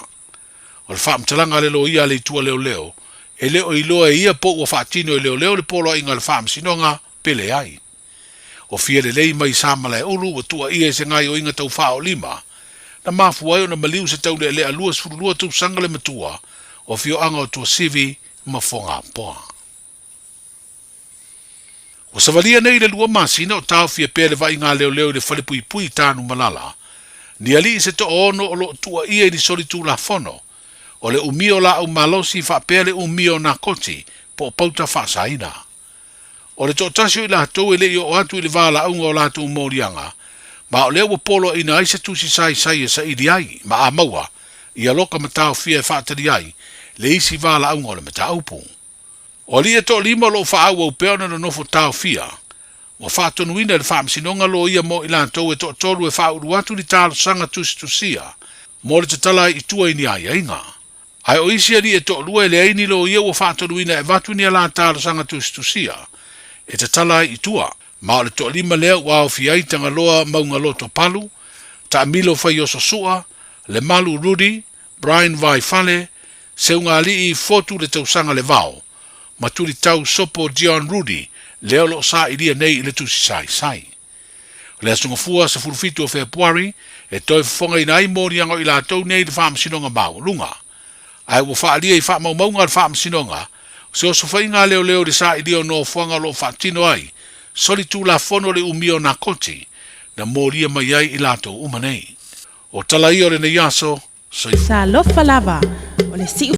O le wha mtalanga le lo ia le tua leo leo, e leo I loa e ia po ua whaatino e leo leo le polo a inga le whaam sinonga pele ai. O fia le lei mai samala e ulu wa tua ia se ngai o inga tau whao lima, na mafu ai o na maliu se tau le lea lua sfurulua tau sanga le matua, o fio anga o tua sivi ma fonga poa. O sa valia nei le lua masina o tau fia pia le vai ngā leo le whale pui pui tānu malala. Ni ali se to ono o lo tua ia ni soli tū la fono. O le umio la au malosi wha pia le umio na koti po pauta wha saina. O le to tasio i la tau e le i o atu i le wala unga o la tu morianga. Ma o leo wa polo ina aisa tusi sai e sa ili ai, ma a maua, i aloka matao fia e whaatari ai, le isi wala unga o le matao pung. O lia to lima lo fa au peona no nofo tau fia. Wa fa tonu ina le fam sinonga lo ia mo ilan to e to tolu e fa uru atu ni talo sanga tusia. Mo le tatala i tua ini ai inga. Ai o isi ali e to lua le aini lo ia wa fa tonu ina e vatu ni ala talo sanga tusia. E tatala i tua. Ma le to lima leo wa o fiai tanga loa maunga loto palu. Ta milo fai o sosua. Le malu Rudy. Brian Vai Fale. Se unga ali i fotu le tausanga le vao. Ma tuli tau sopo John Rudy, leo lo sa ilia nei le tusi sai. Le asunga fua sa furufitu o Februari, e toi fonga ina ai mori ango ila tau nei le whaam sinonga mau, lunga. Ai wo wha alia i wha maunga le whaam sinonga, se o sofa inga leo le sa ilia no fuanga lo wha tino ai, soli tu la fono le umio na koti, na moria mai ai ila tau umanei. O tala i o le na yaso, Sa lofa lava, o le si